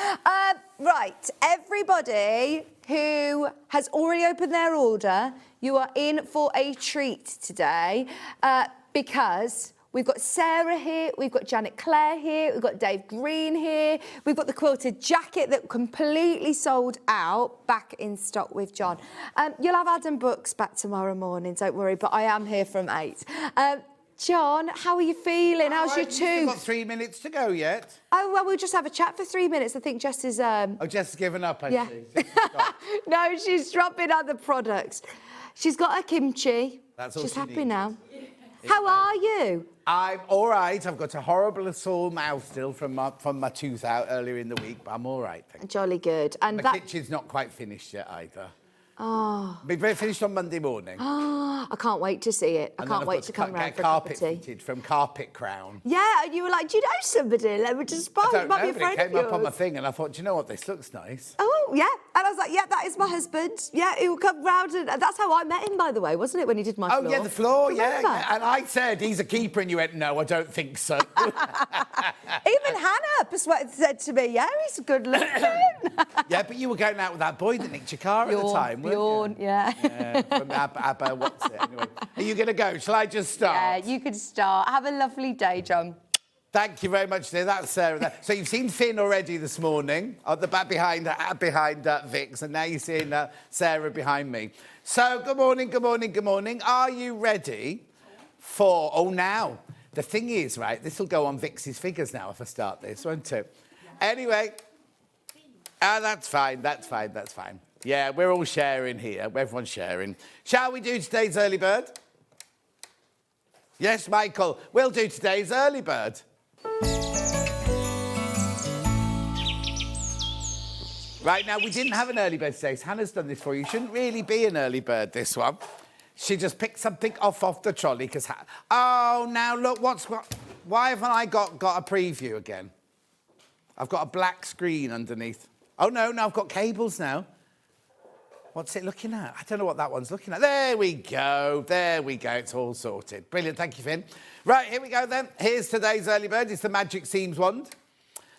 Right, everybody who has already opened their order, you are in for a treat today because we've got Sarah here, we've got Clare here, we've got Dave Green here, we've got the quilted jacket that completely sold out, back in stock with John. You'll have Adam Books back tomorrow morning, don't worry, but I am here from 8. John, how are you feeling? How's your tooth? You've got 3 minutes to go yet. Oh, well, we'll just have a chat for 3 minutes. I think Jess is... Oh, Jess has given up, I see. No, she's dropping other products. She's got her kimchi. That's all she's she happy needs. now. How are you? I'm all right. I've got a horrible sore mouth still from my tooth out earlier in the week, but I'm all right. Thank you. Jolly good. And My kitchen's not quite finished yet either. Oh. Be very finished on Monday morning. Oh, I can't wait to see it. I can't wait to come round for a cup of tea. Carpet fitted from Carpet Crown. Yeah, and you were like, do you know somebody? Let me just I spot. don't know, Might be a but it friend came of up on my yours. thing and I thought, do you know what, this looks nice. Oh, yeah. And I was like, yeah, that is my husband. Yeah, he will come round. And that's how I met him, by the way, wasn't it, when he did my floor? Oh, yeah, the floor, Remember? yeah. And I said, he's a keeper, and you went, no, I don't think so. Even Hannah said to me, yeah, he's good looking. Yeah, but you were going out with that boy that nicked your car at the time, weren't you? Yeah. Yeah, from Abba, what's it? Anyway, are you going to go? Shall I just start? Yeah, you could start. Have a lovely day, John. Thank you very much, dear. That's Sarah there. So you've seen Finn already this morning, at the back behind Vic's, and now you're seeing Sarah behind me. So, good morning. Are you ready for... Oh, now, the thing is, right, this will go on Vic's figures now if I start this, won't it? Yeah. Anyway, that's fine. Yeah, we're all sharing here. Everyone's sharing. Shall we do today's early bird? Yes, Michael. We'll do today's early bird. Right, now, we didn't have an early bird today, so Hannah's done this for you. Shouldn't really be an early bird, this one. She just picked something off the trolley, because... Oh, now, look, why haven't I got a preview again? I've got a black screen underneath. Oh, no, I've got cables now. What's it looking at? I don't know what that one's looking at. There we go. It's all sorted. Brilliant. Thank you, Finn. Right, here we go, then. Here's today's early bird. It's the Magic Seams wand.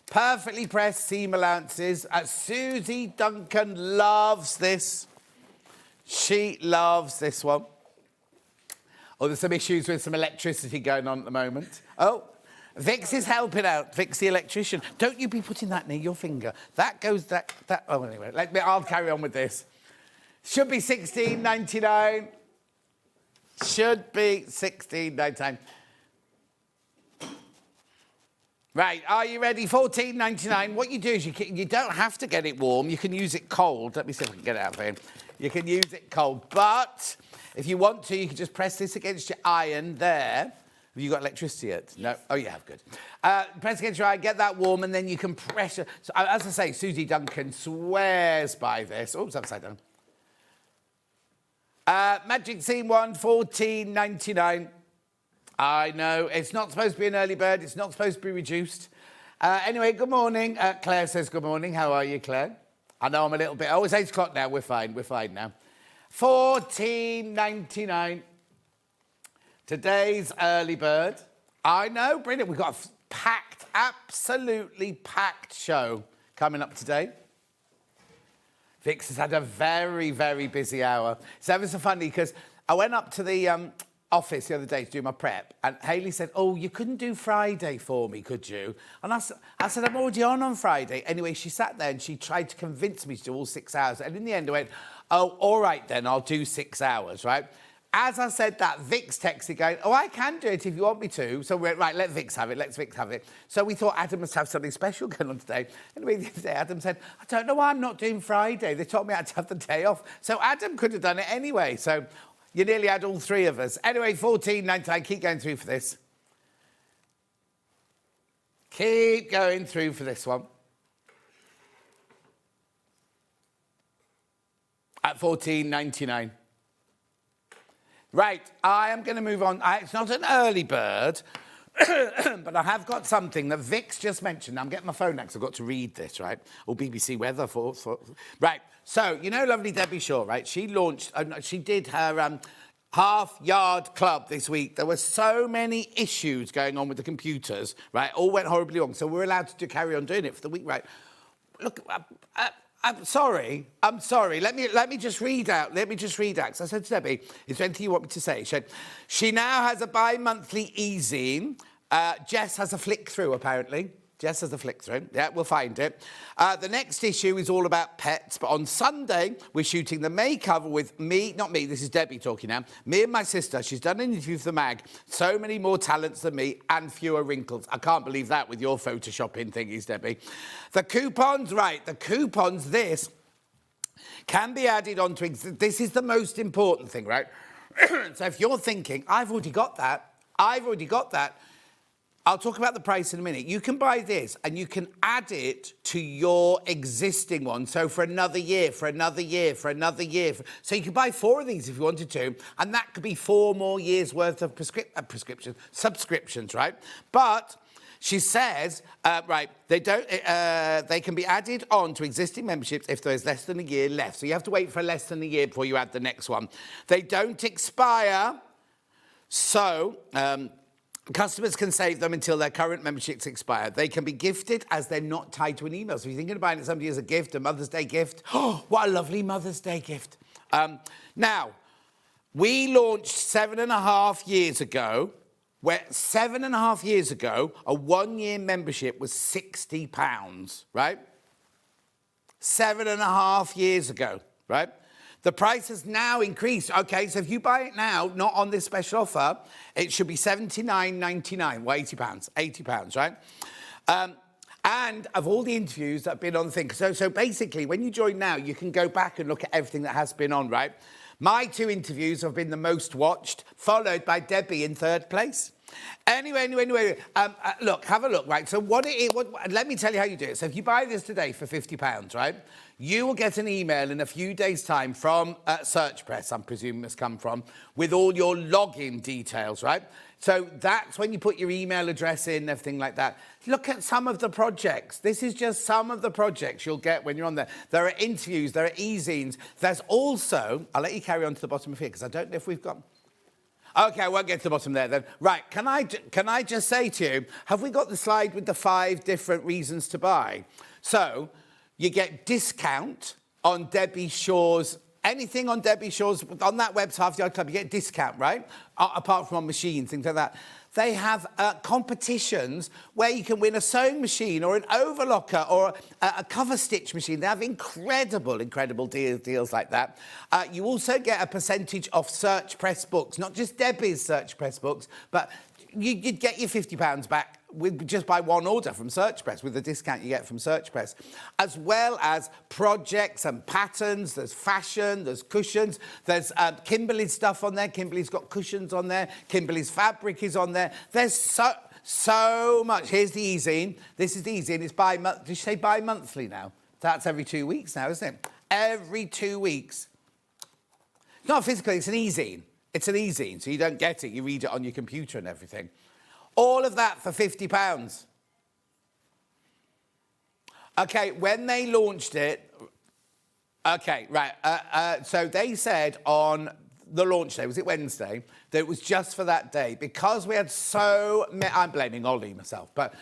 Perfectly pressed seam allowances. Susie Duncan loves this. She loves this one. Oh, there's some issues with some electricity going on at the moment. Oh, Vix is helping out. Vix, the electrician. Don't you be putting that near your finger. That goes... That. Oh, anyway, I'll carry on with this. Should be $16.99. Should be $16.99. Right, are you ready? $14.99. What you do is you don't have to get it warm. You can use it cold. Let me see if I can get it out of here. You can use it cold. But if you want to, you can just press this against your iron there. Have you got electricity yet? No? Oh, you have, good. Press against your iron, get that warm, and then you can pressure. So, as I say, Susie Duncan swears by this. Oops, upside down. Magic Seam one, $14.99. I know, it's not supposed to be an early bird. It's not supposed to be reduced. Anyway, good morning. Claire says good morning. How are you, Claire? I know I'm a little bit... Oh, it's 8 o'clock now. We're fine now. $14.99. Today's early bird. I know, brilliant. We've got a packed, absolutely packed show coming up today. Vix has had a very, very busy hour. It's ever so funny because I went up to the office the other day to do my prep, and Hayley said, oh, you couldn't do Friday for me, could you? And I said, I'm already on Friday. Anyway, she sat there and she tried to convince me to do all 6 hours. And in the end, I went, oh, all right then, I'll do 6 hours, right? As I said that, Vix texted going, oh, I can do it if you want me to. So we went, right, let Vix have it, let's Vix have it. So we thought Adam must have something special going on today. Anyway, the other day, Adam said, I don't know why I'm not doing Friday. They told me I had to have the day off. So Adam could have done it anyway. So you nearly had all three of us. Anyway, $14.99, keep going through for this. Keep going through for this one. At $14.99. Right, I am going to move on. It's not an early bird, but I have got something that Vix just mentioned. I'm getting my phone next. I've got to read this, right? Or BBC Weather for... Right, so, you know lovely Debbie Shaw, right? She launched... she did her half-yard club this week. There were so many issues going on with the computers, right? All went horribly wrong. So we're allowed to carry on doing it for the week, right? Look... I'm sorry. Let me just read out. Because I said to Debbie, is there anything you want me to say? She said, she now has a bi-monthly e-zine. Jess has a flick-through, apparently. Jess has a flick-through. Yeah, we'll find it. The next issue is all about pets. But on Sunday, we're shooting the May cover with me. Not me, this is Debbie talking now. Me and my sister. She's done an interview for the mag. So many more talents than me and fewer wrinkles. I can't believe that with your photoshopping thingies, Debbie. The coupons, right. The coupons, this can be added on to... This is the most important thing, right? So if you're thinking, I've already got that. I'll talk about the price in a minute. You can buy this and you can add it to your existing one. So for another year. So you can buy 4 of these if you wanted to. And that could be 4 more years worth of subscriptions, right? But she says, right, they can be added on to existing memberships if there's less than a year left. So you have to wait for less than a year before you add the next one. They don't expire. So... customers can save them until their current memberships expire. They can be gifted as they're not tied to an email. So if you're thinking of buying it somebody as a gift, a Mother's Day gift, oh, what a lovely Mother's Day gift. Now, we launched 7.5 years ago, where 7.5 years ago, a 1-year membership was £60, right? 7.5 years ago, right? The price has now increased. OK, so if you buy it now, not on this special offer, it should be £79.99, well, £80, right? And of all the interviews that have been on the thing, so basically, when you join now, you can go back and look at everything that has been on, right? My 2 interviews have been the most watched, followed by Debbie in 3rd place. Anyway, look, have a look, right? So let me tell you how you do it. So if you buy this today for £50, right, you will get an email in a few days' time from SearchPress, I'm presuming it's come from, with all your login details, right? So that's when you put your email address in, everything like that. Look at some of the projects. This is just some of the projects you'll get when you're on there. There are interviews, there are e-zines. There's also, I'll let you carry on to the bottom of here, because I don't know if we've got... OK, I won't get to the bottom there then. Right, can I just say to you, have we got the slide with the 5 different reasons to buy? So, you get discount on Debbie Shaw's, anything on Debbie Shaw's, on that website, Half Yard Club, you get discount, right? Apart from on machines, things like that. They have competitions where you can win a sewing machine or an overlocker or a cover stitch machine. They have incredible deals like that. You also get a percentage off SearchPress books, not just Debbie's SearchPress books, but you'd get your £50 back with just by one order from SearchPress, with the discount you get from SearchPress, as well as projects and patterns. There's fashion, there's cushions, there's Kimberly's stuff on there. Kimberly's got cushions on there. Kimberly's fabric is on there. There's so much. Here's the e-zine. This is the e-zine. It's did you say bi-monthly now? That's every 2 weeks now, isn't it? Every 2 weeks. It's not physically, it's an e-zine. It's an e-zine, so you don't get it. You read it on your computer and everything. All of that for £50. OK, when they launched it... OK, right. So they said on the launch day, was it Wednesday, that it was just for that day. Because we had so many... I'm blaming Ollie myself, but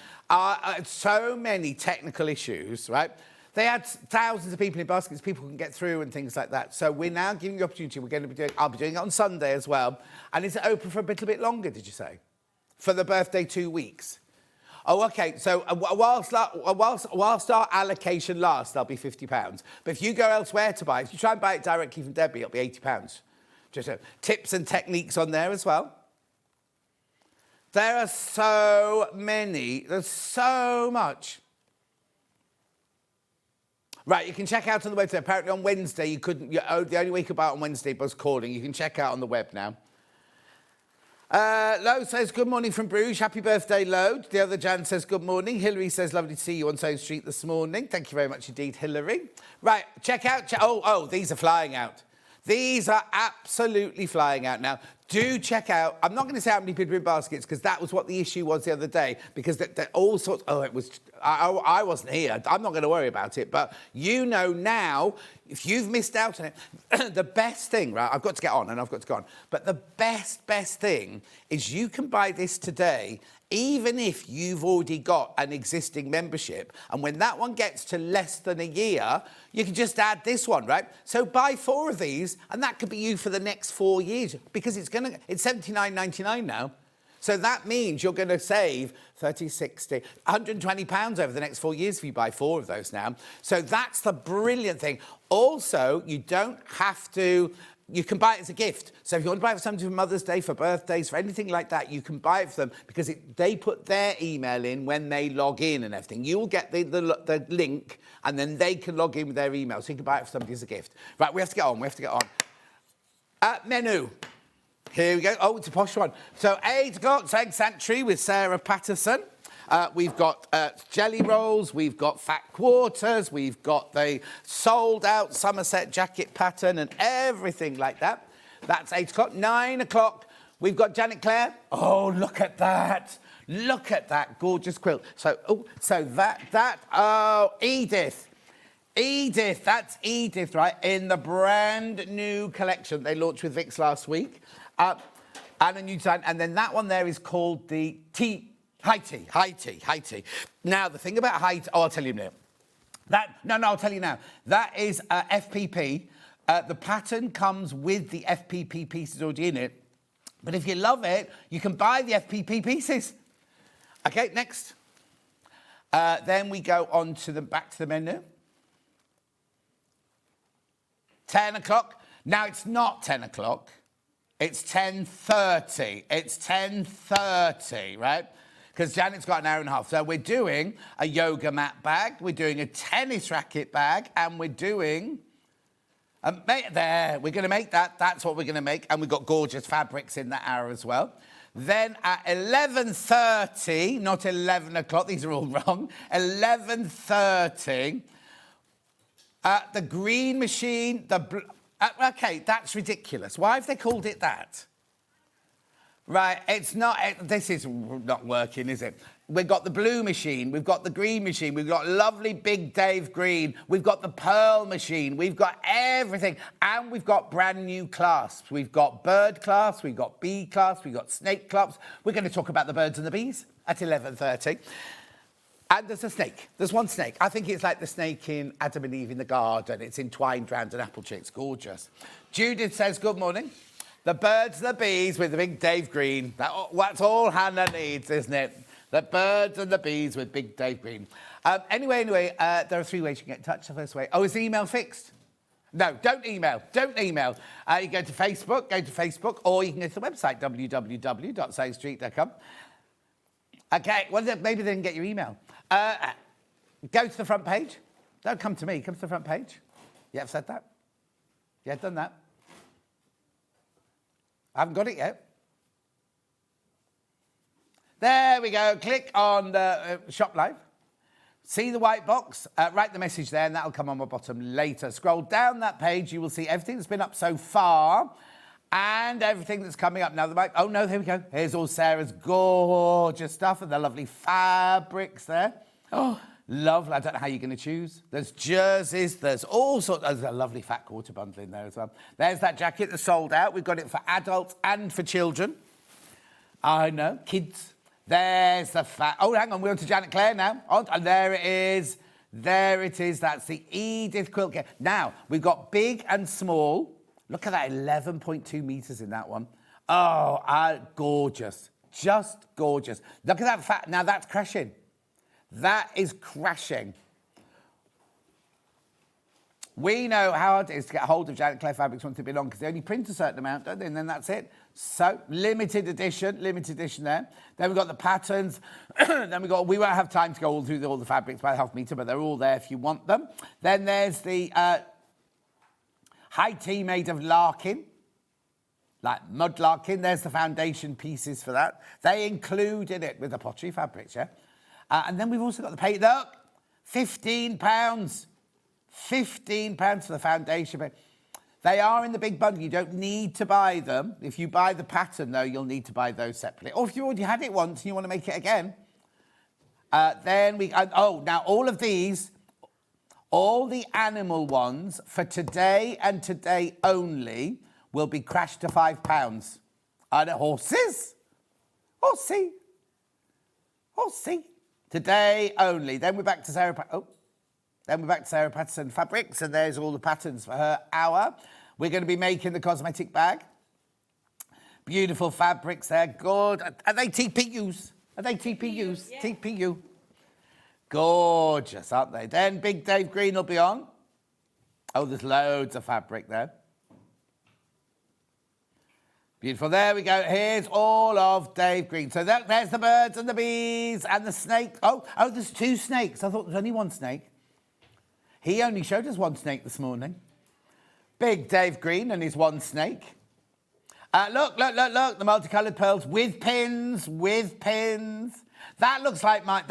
so many technical issues, right? They had thousands of people in baskets, people can get through and things like that. So we're now giving you the opportunity. We're going to be doing... I'll be doing it on Sunday as well. And is it open for a little bit longer, did you say? For the birthday 2 weeks. Oh, OK. So whilst our allocation lasts, there'll be £50. But if you go elsewhere to buy, if you try and buy it directly from Debbie, it'll be £80. Just tips and techniques on there as well. There are so many. There's so much. Right, you can check out on the website. Apparently on Wednesday you couldn't... the only way you could buy it on Wednesday was calling. You can check out on the web now. Lo says, good morning from Bruges. Happy birthday, Lo. The other Jan says, good morning. Hilary says, lovely to see you on Sewing Street this morning. Thank you very much indeed, Hilary. Right, check out... these are flying out. These are absolutely flying out now. Do check out... I'm not going to say how many people are in baskets, because that was what the issue was the other day, because they're all sorts... Oh, it was... I wasn't here. I'm not going to worry about it. But you know now, if you've missed out on it, the best thing, right, I've got to get on and I've got to go on. But the best thing is you can buy this today, even if you've already got an existing membership. And when that one gets to less than a year, you can just add this one, right? So buy 4 of these, and that could be you for the next 4 years, because it's £79.99 now. So that means you're going to save 30, 60, £120 over the next 4 years if you buy 4 of those now. So that's the brilliant thing. Also, you don't have to... You can buy it as a gift. So if you want to buy it for something for Mother's Day, for birthdays, for anything like that, you can buy it for them, because they put their email in when they log in and everything. You'll get the link, and then they can log in with their email. So you can buy it for somebody as a gift. Right, we have to get on. Menu. Here we go. Oh, it's a posh one. So 8 o'clock, Egg Sanctuary with Sarah Patterson. We've got jelly rolls, we've got fat quarters, we've got the sold-out Somerset jacket pattern and everything like that. That's 8 o'clock. 9 o'clock, we've got Janet Clare. Oh, look at that. Look at that gorgeous quilt. Edith, that's Edith, right, in the brand new collection they launched with Vicks last week. And a new design. And then that one there is called the High tea. Now, the thing about high tea... Oh, I'll tell you now. I'll tell you now. That is FPP. The pattern comes with the FPP pieces already in it. But if you love it, you can buy the FPP pieces. OK, next. Then we go on to back to the menu. 10 o'clock. Now, it's not 10 o'clock. It's 10:30. It's 10:30, right? because Janet's got an hour and a half. So we're doing a yoga mat bag, we're doing a tennis racket bag, and we're doing... there, we're going to make that. That's what we're going to make. And we've got gorgeous fabrics in that hour as well. Then at 11:30, not 11 o'clock, these are all wrong, 11:30, the green machine, okay, that's ridiculous. Why have they called it that? Right, it's not, this is not working, is it? We've got the blue machine, we've got the green machine, we've got lovely Big Dave Green, we've got the pearl machine, we've got everything, and we've got brand new clasps. We've got bird clasps, we've got bee clasps, we've got snake clasps. We're going to talk about the birds and the bees at 11:30. And there's a snake. There's one snake. I think it's like the snake in Adam and Eve in the garden. It's entwined round an apple tree. It's gorgeous. Judith says, good morning. The birds and the bees with the Big Dave Green. That's all Hannah needs, isn't it? The birds and the bees with Big Dave Green. Anyway, there are 3 ways you can get in touch. The first way. Oh, is the email fixed? No, don't email. Don't email. You go to Facebook, or you can go to the website, www.SewingStreet.com. Okay, well, maybe they didn't get your email. Go to the front page. Don't come to me. Come to the front page. Yeah, I've said that. Yeah, I've done that. I haven't got it yet. There we go. Click on the Shop Live. See the white box. Write the message there, and that'll come on my bottom later. Scroll down that page. You will see everything that's been up so far and everything that's coming up. Now, oh, no, here we go. Here's all Sarah's gorgeous stuff and the lovely fabrics there. Oh, lovely. I don't know how you're going to choose. There's jerseys. There's all sorts. There's a lovely fat quarter bundle in there as well. There's that jacket that's sold out. We've got it for adults and for children. I know. Kids. There's the fat... Oh, hang on. We're on to Janet Clare now. Oh, and there it is. There it is. That's the Edith Quilt. Now, we've got big and small. Look at that, 11.2 metres in that one. Oh, gorgeous. Just gorgeous. Look at that fat. Now, that's crashing. That is crashing. We know how hard it is to get hold of Janet Clare fabrics once they've been on, because they only print a certain amount, don't they? And then that's it. So, limited edition there. Then we've got the patterns. Then we won't have time to go all through all the fabrics by the half metre, but they're all there if you want them. Then there's the high tea made of larkin, like mud larkin. There's the foundation pieces for that. They included it with the pottery fabrics, yeah? And then we've also got the paint. Look, £15. £15 for the foundation. They are in the big bundle. You don't need to buy them. If you buy the pattern, though, you'll need to buy those separately. Or if you already had it once and you want to make it again. Then we... now all of these, all the animal ones for today and today only will be crashed to £5. And horses? Horsey. Today only. Then we're back to Sarah... Then we're back to Sarah Patterson Fabrics, and there's all the patterns for her hour. We're going to be making the cosmetic bag. Beautiful fabrics there. Good. Are they TPUs? Yeah. TPU. Gorgeous, aren't they? Then Big Dave Green will be on. Oh, there's loads of fabric there. Beautiful. There we go. Here's all of Dave Green. So there's the birds and the bees and the snake. Oh, there's 2 snakes. I thought there was only 1 snake. He only showed us 1 snake this morning. Big Dave Green and his 1 snake. Look, the multicoloured pearls with pins. That looks like what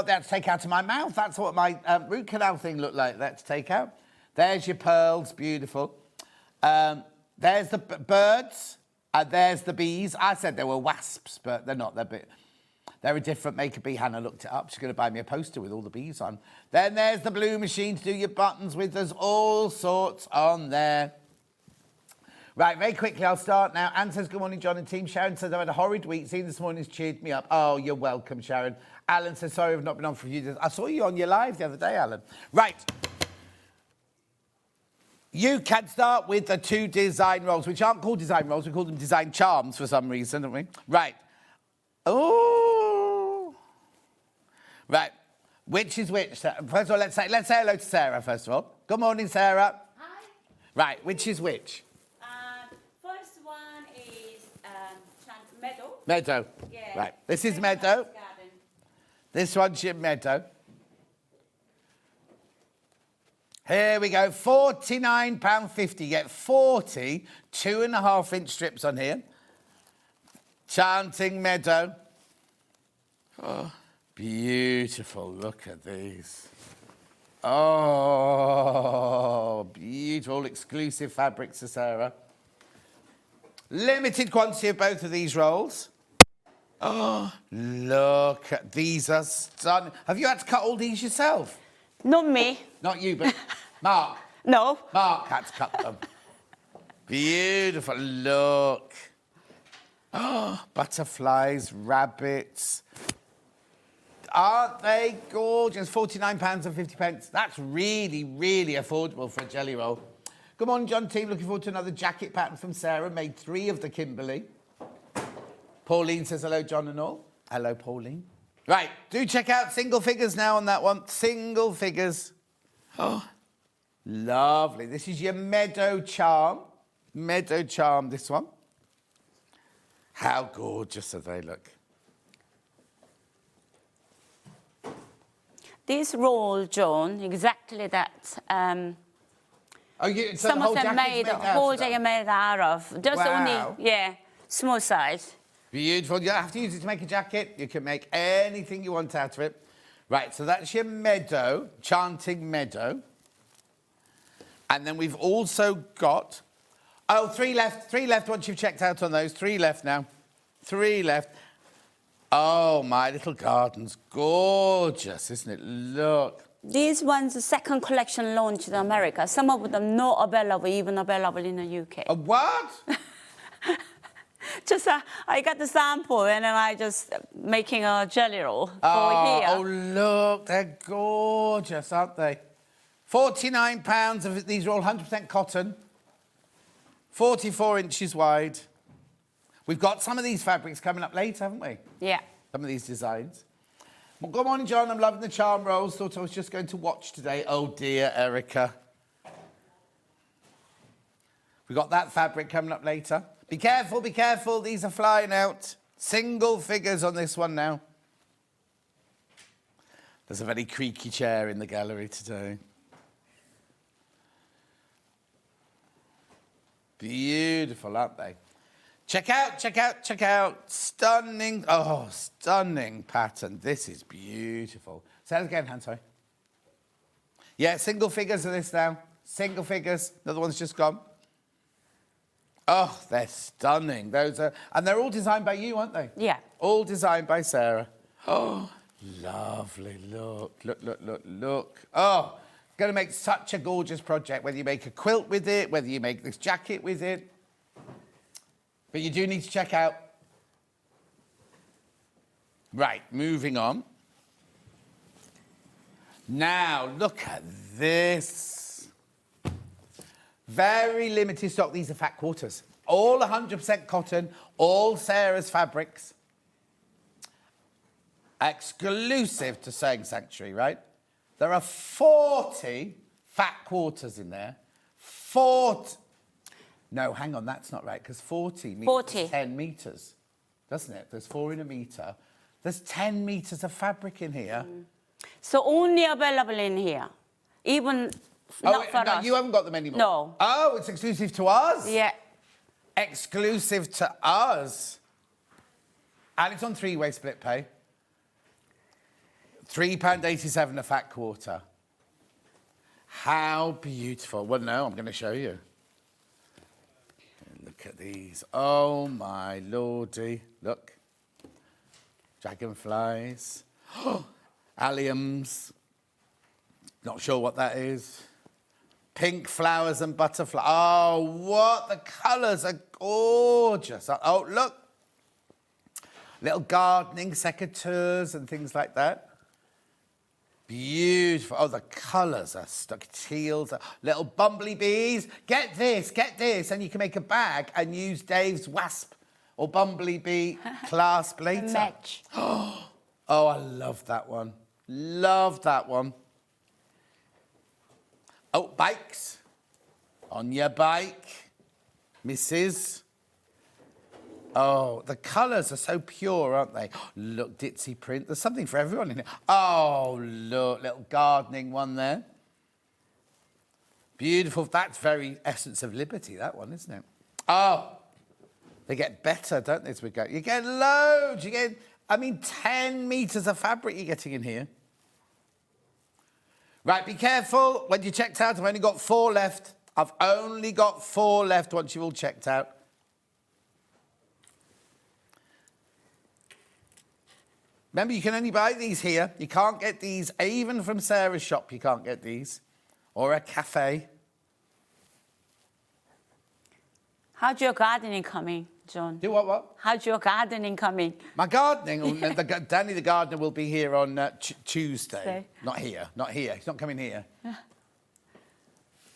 they had to take out of my mouth. That's what my root canal thing looked like. That's to take out. There's your pearls, beautiful. There's the birds. There's the bees. I said they were wasps, but they're not. They're a different maker bee. Hannah looked it up. She's going to buy me a poster with all the bees on. Then there's the blue machine to do your buttons with. There's all sorts on there. Right, very quickly, I'll start now. Anne says, good morning, John and team. Sharon says, I've had a horrid week. Seeing this morning's cheered me up. Oh, you're welcome, Sharon. Alan says, sorry, I've not been on for a few days. I saw you on your live the other day, Alan. Right. You can start with the 2 design rolls, which aren't called design rolls. We call them design charms for some reason, don't we? Right. Oh. Right. Which is which? First of all, let's say hello to Sarah, first of all. Good morning, Sarah. Hi. Right. Which is which? First one is Meadow. Meadow. Yeah. Right. This is Meadow. Garden. This one's your meadow. Here we go, £49.50. You get 40 2.5-inch strips on here. Chanting meadow. Oh, beautiful. Look at these. Oh, beautiful, exclusive fabrics to Sarah. Limited quantity of both of these rolls. Oh, look at these are stunning. Have you had to cut all these yourself? Not me. Not you, but Mark. No. Mark had to cut them. Beautiful, look. Oh, butterflies, rabbits. Aren't they gorgeous? £49.50. That's really, really affordable for a jelly roll. Good morning, John team. Looking forward to another jacket pattern from Sarah. Made 3 of the Kimberley. Pauline says hello, John and all. Hello, Pauline. Right, do check out single figures now on that one. Single figures. Oh, lovely. This is your Meadow Charm. Meadow Charm, this one. How gorgeous do they look? This roll, John, exactly that. Oh, so Some the whole of them jacket's made, out whole of that? jacket made out of. Just Wow. only, yeah, small size. Beautiful. You don't have to use it to make a jacket. You can make anything you want out of it. Right, so that's your meadow, chanting meadow. And then we've also got... Oh, 3 left. 3 left once you've checked out on those. 3 left now. 3 left. Oh, my little garden's gorgeous, isn't it? Look. These ones, the second collection launched in America. Some of them not available, even available in the UK. A what? Just, I got the sample and then I just making a jelly roll for here. Oh, look, they're gorgeous, aren't they? £49 of these are all 100% cotton. 44 inches wide. We've got some of these fabrics coming up later, haven't we? Yeah. Some of these designs. Well, good morning, John. I'm loving the charm rolls. Thought I was just going to watch today. Oh, dear, Erica. We got that fabric coming up later. Be careful, be careful. These are flying out. Single figures on this one now. There's a very creaky chair in the gallery today. Beautiful, aren't they? Check out, check out, check out. Stunning, oh, stunning pattern. This is beautiful. Say it again, Han, sorry. Yeah, single figures of this now. Single figures. Another one's just gone. Oh, they're stunning. Those are, and they're all designed by you, aren't they? Yeah. All designed by Sarah. Oh, lovely. Look, look, look, look, look. Oh, going to make such a gorgeous project, whether you make a quilt with it, whether you make this jacket with it. But you do need to check out. Right, moving on. Now, look at this. Very limited stock. These are fat quarters. All 100% cotton, all Sarah's fabrics. Exclusive to Sewing Sanctuary, right? There are 40 fat quarters in there. 40. No, hang on, that's not right, because 40 metres 10 metres, doesn't it? There's 4 in a metre. There's 10 metres of fabric in here. So only available in here. Even not for no, us. you haven't got them anymore? No. Oh, it's exclusive to us? Yeah. Exclusive to us. And it's on 3-way split pay. £3.87 a fat quarter. How beautiful. Well, no, I'm going to show you. Look at these. Oh, my lordy. Look. Dragonflies. Alliums. Not sure what that is. Pink flowers and butterflies. Oh, what? The colours are gorgeous. Oh, look. Little gardening secateurs and things like that. Beautiful. Oh, the colours are stuck. Teals, little bumblebees. Get this, and you can make a bag and use Dave's wasp or bumblebee clasp later. Match. Oh, I love that one. Love that one. Oh, bikes. On your bike, Mrs. Oh, the colours are so pure, aren't they? Look, ditzy print. There's something for everyone in it. Oh, look, little gardening one there. Beautiful. That's very essence of liberty, that one, isn't it? Oh, they get better, don't they, as we go? You get loads. You get, 10 metres of fabric you're getting in here. Right, be careful when you checked out. I've only got 4 left. I've only got 4 left once you've all checked out. Remember, you can only buy these here. You can't get these, even from Sarah's shop, you can't get these. Or a cafe. How's your gardening coming, John? Do what? How's your gardening coming? My gardening, Danny the gardener will be here on Tuesday. Tuesday. Not here. He's not coming here.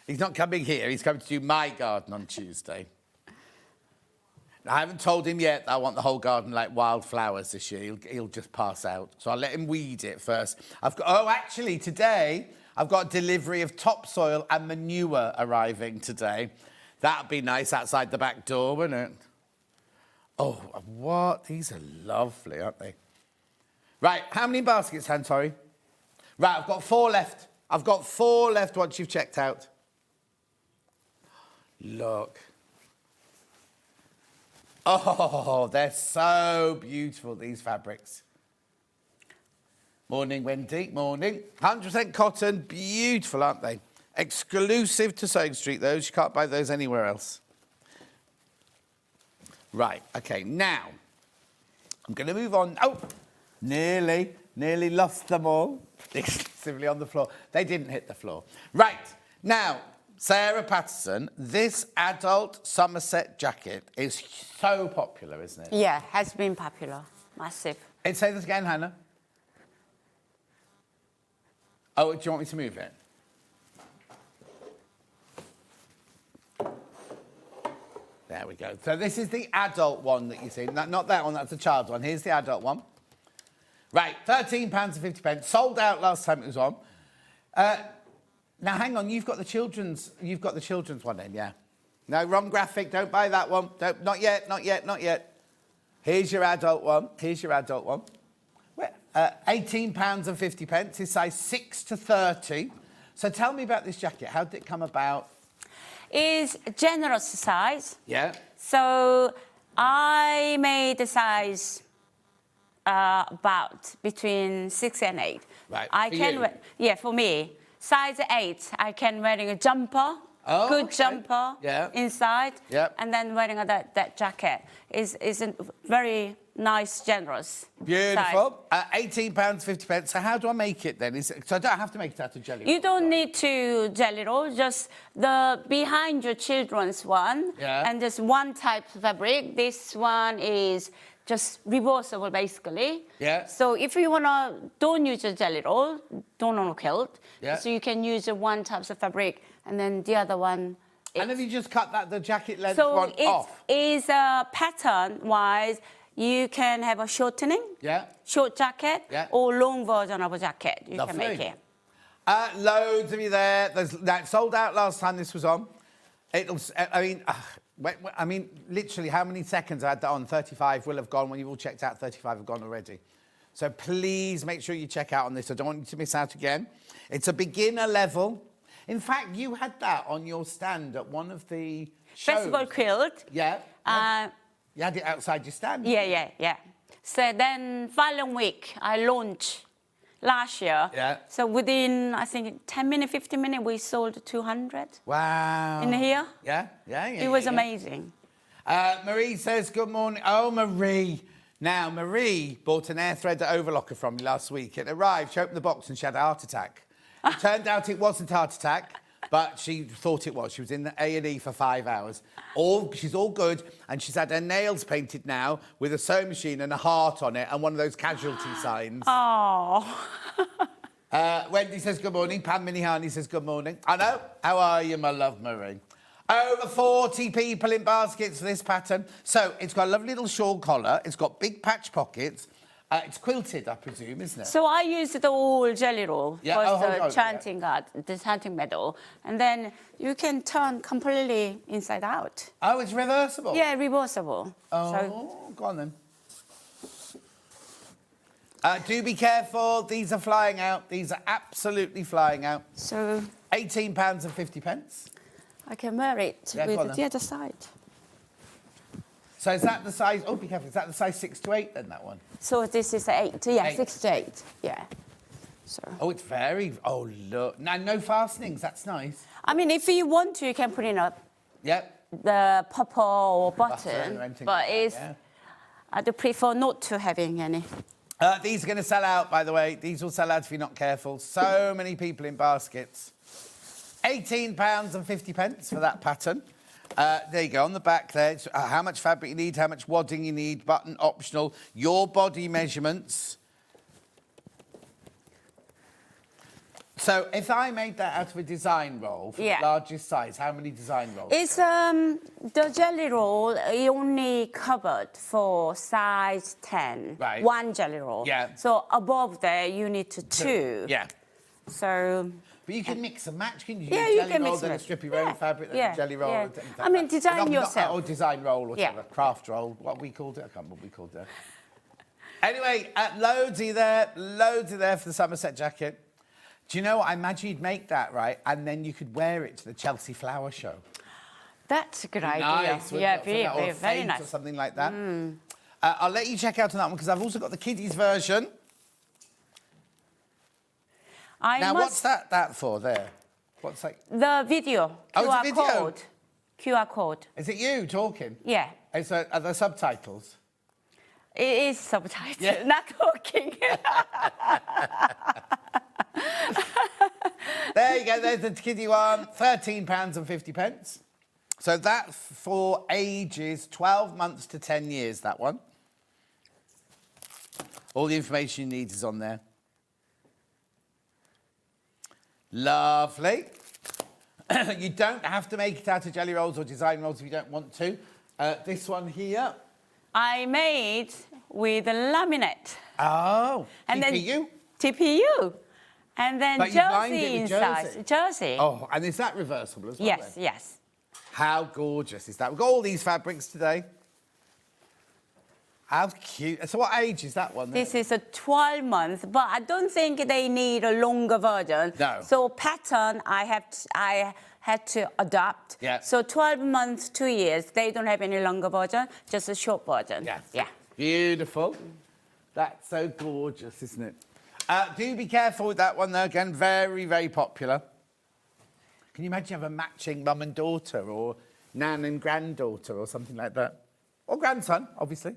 He's not coming here. He's coming to do my garden on Tuesday. I haven't told him yet that I want the whole garden like wildflowers this year. He'll just pass out. So I'll let him weed it first. Actually, today, I've got delivery of topsoil and manure arriving today. That'd be nice outside the back door, wouldn't it? Oh, what? These are lovely, aren't they? Right, how many baskets, Han, sorry? Right, I've got 4 left. I've got 4 left once you've checked out. Look. Oh, they're so beautiful, these fabrics. Morning, Wendy, morning. 100% cotton, beautiful, aren't they? Exclusive to Sewing Street, those. You can't buy those anywhere else. Right, OK, now, I'm going to move on. Oh, nearly lost them all. Exclusively on the floor. They didn't hit the floor. Right, now, Sarah Patterson, this adult Somerset jacket is so popular, isn't it? Yeah, has been popular. Massive. Hey, say this again, Hannah. Oh, do you want me to move it? There we go. So this is the adult one that you see. Not that one, that's the child's one. Here's the adult one. Right, £13.50. Sold out last time it was on. Now, hang on, you've got the children's one in, yeah. No, wrong graphic, don't buy that one. Not yet. Here's your adult one. £18.50 is size 6 to 30. So tell me about this jacket. How did it come about? It's generous size. Yeah. So I made the size about between 6 and 8. Right, for me. Size 8, I can wearing a jumper, jumper inside, and then wearing that jacket. Is a very nice, generous Beautiful. £18.50. So how do I make it then? So I don't have to make it out of jelly roll? You don't need to jelly roll, just the behind your children's one, and just one type of fabric. This one is just reversible, basically. Yeah. So if you don't use a jelly roll, don't on a quilt. Yeah. So you can use one type of fabric, and then the other one. And have you just cut the jacket length one off? So it is pattern-wise. You can have a shortening, short jacket, or long version of a jacket. You can make it. Loads of you there. That sold out last time this was on. Literally, how many seconds I had that on? 35 will have gone. When you've all checked out, 35 have gone already. So please make sure you check out on this. I don't want you to miss out again. It's a beginner level. In fact, you had that on your stand at one of the shows. Festival quilt. Yeah. You had it outside your stand. Yeah. So then following week, I launched last year. Yeah. So within, I think, 10 minutes, 15 minutes, we sold 200. Wow. In here. Yeah. It was amazing. Marie says, good morning. Oh, Marie. Now, Marie bought an air threader overlocker from me last week. It arrived, she opened the box and she had a heart attack. It turned out it wasn't a heart attack, but she thought it was. She was in the A&E for 5 hours. She's all good, and she's had her nails painted now with a sewing machine and a heart on it and one of those casualty signs. Oh. Wendy says good morning. Pam Minihani says good morning. I know. How are you, my love, Marie? Over 40 people in baskets for this pattern. So it's got a lovely little shawl collar. It's got big patch pockets. It's quilted, I presume, isn't it? So I used the old jelly roll Yeah, for hold the on, chanting art, the chanting medal, and then you can turn completely inside out. Oh, it's reversible? Yeah, reversible. Oh, So, go on then. Do be careful. These are flying out. These are absolutely flying out. so £18.50. I can wear it Yeah, go on with then. the other side. So is that the size? Oh, be careful. Is that the size 6 to 8 then? That one? So this is 8. Yeah, 8. 6 to 8. Yeah. So. Oh, it's very. Oh, look. Now, no fastenings. That's nice. I mean, if you want to, you can put in Yep. the popper or Button button, or anything but like that, it's, yeah. I do prefer not to having any. These are going to sell out, by the way. These will sell out if you're not careful. So many people in baskets. £18.50 for that pattern. There you go, on the back there. It's, how much fabric you need, how much wadding you need, button optional, your body measurements. So if I made that out of a design roll for the largest size, how many design rolls? It's the jelly roll only covered for size 10. Right. 1 jelly roll. Yeah. So above there you need 2. Yeah. So. But you can mix and match, can you? Yeah, Use you jelly can roll, mix then a and strippy match. roll fabric, then Yeah, a jelly roll. yeah. and things I like mean, that. design Not- yourself. Or design roll or Yeah. whatever, craft roll, what we called it. I can't remember what we called it. Anyway, loads of you there for the Somerset jacket. Do you know what? I imagine you'd make that, right? And then you could wear it to the Chelsea Flower Show. That's a good idea. Nice, Yeah, wouldn't it? Or very, a very fete nice. or something like that. I'll let you check out on that one because I've also got the kiddies version. Now, what's that for there? What's that? The video. Oh, it's a QR video. code. QR code. Is it you talking? Yeah. Are there subtitles? It is subtitled, Yeah. not talking. There you go, there's the kiddie one, £13.50. So that's for ages 12 months to 10 years, that one. All the information you need is on there. Lovely. You don't have to make it out of jelly rolls or design rolls if you don't want to. This one here. I made with a laminate. Oh, And then TPU? TPU. And then But you've lined jersey it with inside. jersey. Jersey. Oh, and is that reversible as well? Yes, then? yes. How gorgeous is that? We've got all these fabrics today. How cute. So what age is that one then? This is a 12 months, but I don't think they need a longer version. No. So pattern I had to adapt. Yeah. So 12 months, 2 years, they don't have any longer version, just a short version. Yeah. Yeah. Beautiful. That's so gorgeous, isn't it? Do be careful with that one, though. Again, very, very popular. Can you imagine you have a matching mum and daughter or nan and granddaughter or something like that? Or grandson, obviously.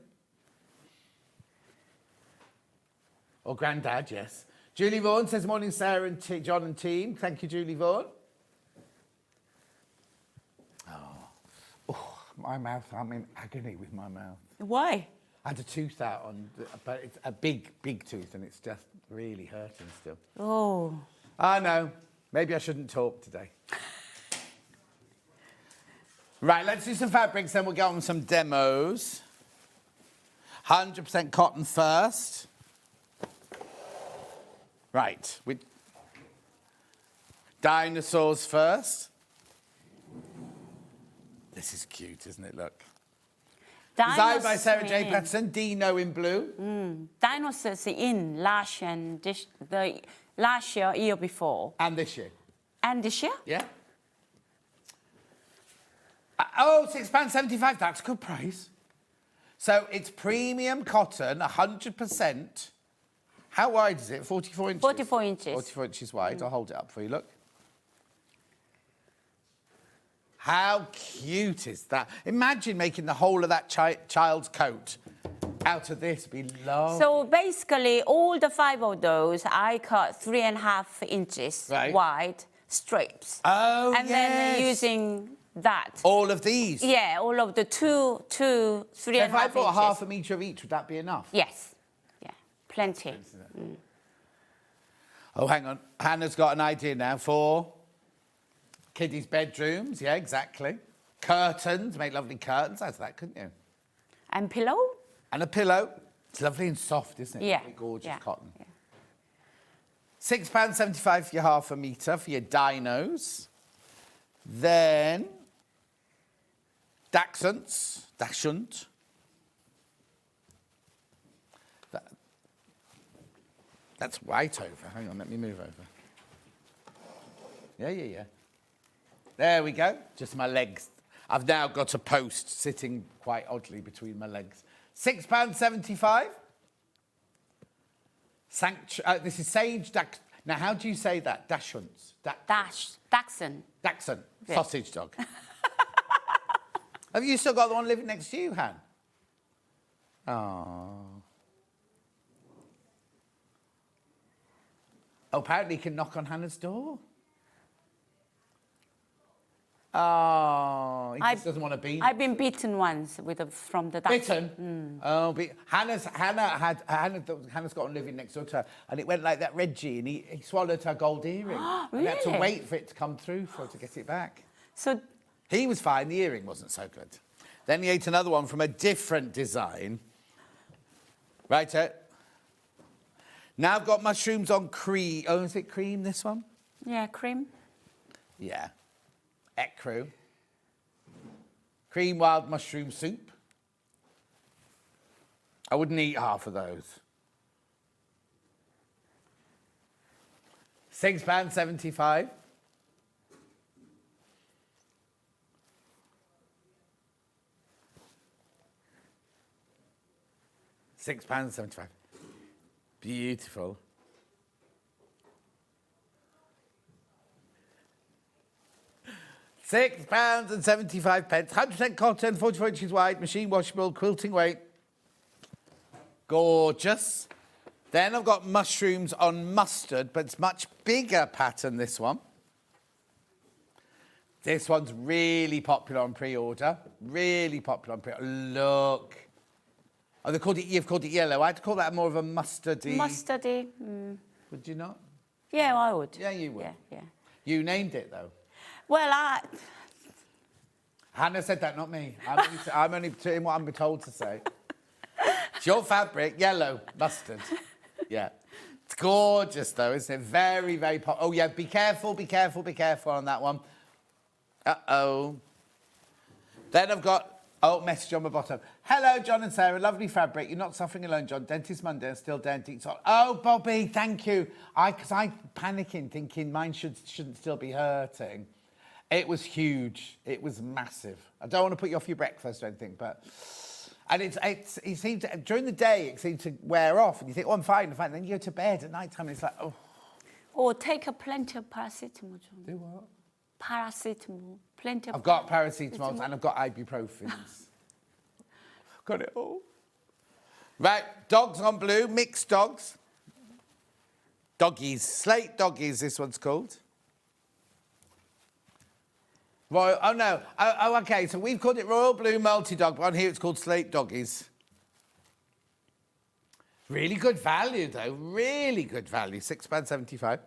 Or granddad, yes. Julie Vaughan says, morning, Sarah and John and team. Thank you, Julie Vaughan. Oh, my mouth. I'm in agony with my mouth. Why? I had a tooth out on, but it's a big, big tooth, and it's just really hurting still. Oh. I know. Maybe I shouldn't talk today. Right, let's do some fabrics, then we'll go on some demos. 100% cotton first. Right, with dinosaurs first. This is cute, isn't it? Look. Designed by Sarah J. Patterson, Dino in blue. Dinosaurs in last year, year before. And this year. And this year? Yeah. Oh, £6.75. That's a good price. So it's premium cotton, 100%. How wide is it? 44 inches? 44 inches. 44 inches wide. I'll hold it up for you. Look. How cute is that? Imagine making the whole of that child's coat out of this. It'd be lovely. So basically, all the 5 of those, I cut 3.5 inches wide strips. Oh, and then using that. All of these? Yeah, all of the 3.5 inches. So if I bought half a metre of each, would that be enough? Yes. Yeah, plenty. Oh, hang on. Hannah's got an idea now for kiddies' bedrooms. Yeah, exactly. Curtains. Make lovely curtains out of that, couldn't you? And pillow? And a pillow. It's lovely and soft, isn't it? Yeah. Really gorgeous Yeah. cotton. Yeah. £6.75 for your half a metre for your dinos. Then Dachshunds. That's right over. Hang on, let me move over. Yeah. There we go. Just my legs. I've now got a post sitting quite oddly between my legs. £6.75. This is Sage Now, how do you say that? Dachshunds. Dachshund. Dachshund. Yeah. Sausage dog. Have you still got the one living next to you, Han? Oh. Oh, apparently he can knock on Hannah's door. Oh, he just doesn't want to be. I've been bitten once from the dachshund. Bitten? Oh, Hannah's got one living next door to her, and it went like that, Reggie, and he swallowed her gold earring. Really? And they had to wait for it to come through for her to get it back. So He was fine, the earring wasn't so good. Then he ate another one from a different design. Right, now I've got mushrooms on cream. Oh, is it cream, this one? yeah, cream. Yeah. Ecru. Cream wild mushroom soup. I wouldn't eat half of those. £6.75. £6.75. Beautiful. £6.75. 100% cotton, 44 inches wide, machine washable, quilting weight. Gorgeous. Then I've got mushrooms on mustard, but it's much bigger pattern, this one. This one's really popular on pre-order. Really popular on pre-order. Look. Oh, you've called it yellow. I'd call that more of a mustardy. Mustardy. Would you not? Yeah, I would. Yeah, you would. Yeah. You named it, though. Well, Hannah said that, not me. I'm only doing what I'm told to say. It's your fabric, yellow, mustard. Yeah. It's gorgeous, though, isn't it? Very, very Oh, yeah, be careful on that one. Uh-oh. Then I've got... Oh, message on my bottom. Hello, John and Sarah. Lovely fabric. You're not suffering alone, John. Dentist Monday and still denting. Oh, Bobby, thank you. Because I'm panicking, thinking mine shouldn't still be hurting. It was huge. It was massive. I don't want to put you off your breakfast or anything, but... And it seemed to, during the day, it seemed to wear off. And you think, oh, I'm fine. Then you go to bed at night time and it's like, oh. Or take plenty of paracetamol, John. Do what? Paracetamol. Plenty of... I've got paracetamols and I've got ibuprofens. Got it all. Right, dogs on blue, mixed dogs. Doggies, slate doggies, this one's called. Royal, oh no, okay, so we've called it Royal Blue Multi-Dog, but on here it's called slate doggies. Really good value, though, really good value, £6.75.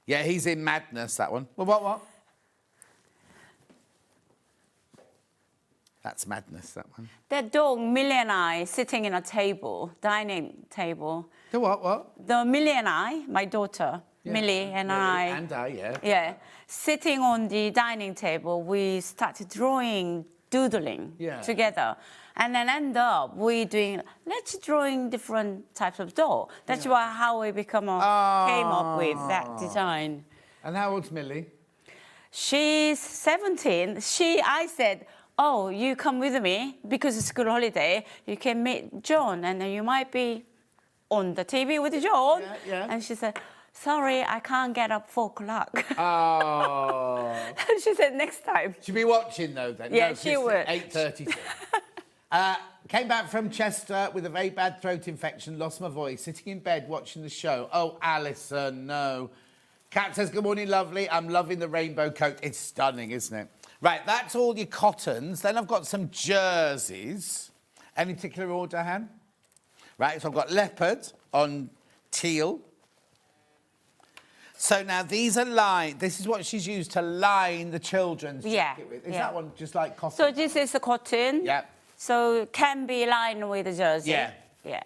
Yeah, he's in madness, that one. Well, what? That's madness, that one. That dog, Millie and I, sitting in a table, dining table. The what? The Millie and I, my daughter, yeah. Millie and I. And I, yeah. Yeah. Sitting on the dining table, we started doodling together. And then end up let's drawing different types of dog. That's how we came up with that design. And how old's Millie? She's 17. I said, oh, you come with me because it's school holiday. You can meet John and then you might be on the TV with John. Yeah. And she said, sorry, I can't get up 4 o'clock. Oh. She said, next time. She'll be watching, though, then. Yeah, she would. 8:32. Came back from Chester with a very bad throat infection, lost my voice, sitting in bed watching the show. Oh, Alison, no. Kat says, good morning, lovely. I'm loving the rainbow coat. It's stunning, isn't it? Right, that's all your cottons. Then I've got some jerseys. Any particular order, Han? Right, so I've got leopard on teal. So now these are lined. This is what she's used to line the children's jacket with. Is that one just like cotton? So this is the cotton. Yeah. So it can be lined with the jersey. Yeah. Yeah.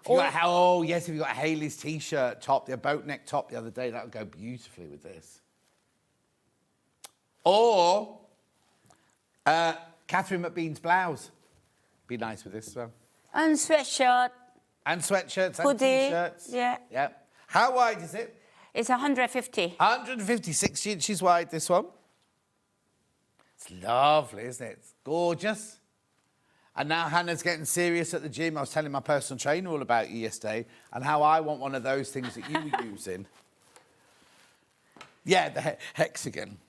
Oh, yes, if you got Hayley's T-shirt top, the boat neck top the other day, that would go beautifully with this. Or Catherine McBean's blouse. Be nice with this as well. And sweatshirt. And sweatshirts Hoodie, and T-shirts. yeah. Yeah. How wide is it? It's 150. 156 inches wide, this one. It's lovely, isn't it? It's gorgeous. And now Hannah's getting serious at the gym. I was telling my personal trainer all about you yesterday and how I want one of those things that you were using. Yeah, the hexagon.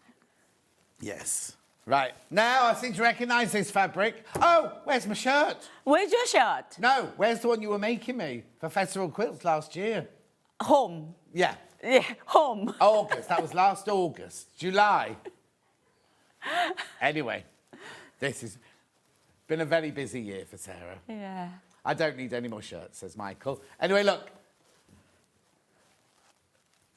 Yes. Right. Now I seem to recognise this fabric. Oh, where's my shirt? Where's your shirt? No, where's the one you were making me for Festival Quilts last year? Home. Yeah. Yeah, home. August. That was last August. July. Anyway, this has been a very busy year for Sarah. Yeah. I don't need any more shirts, says Michael. Anyway, look.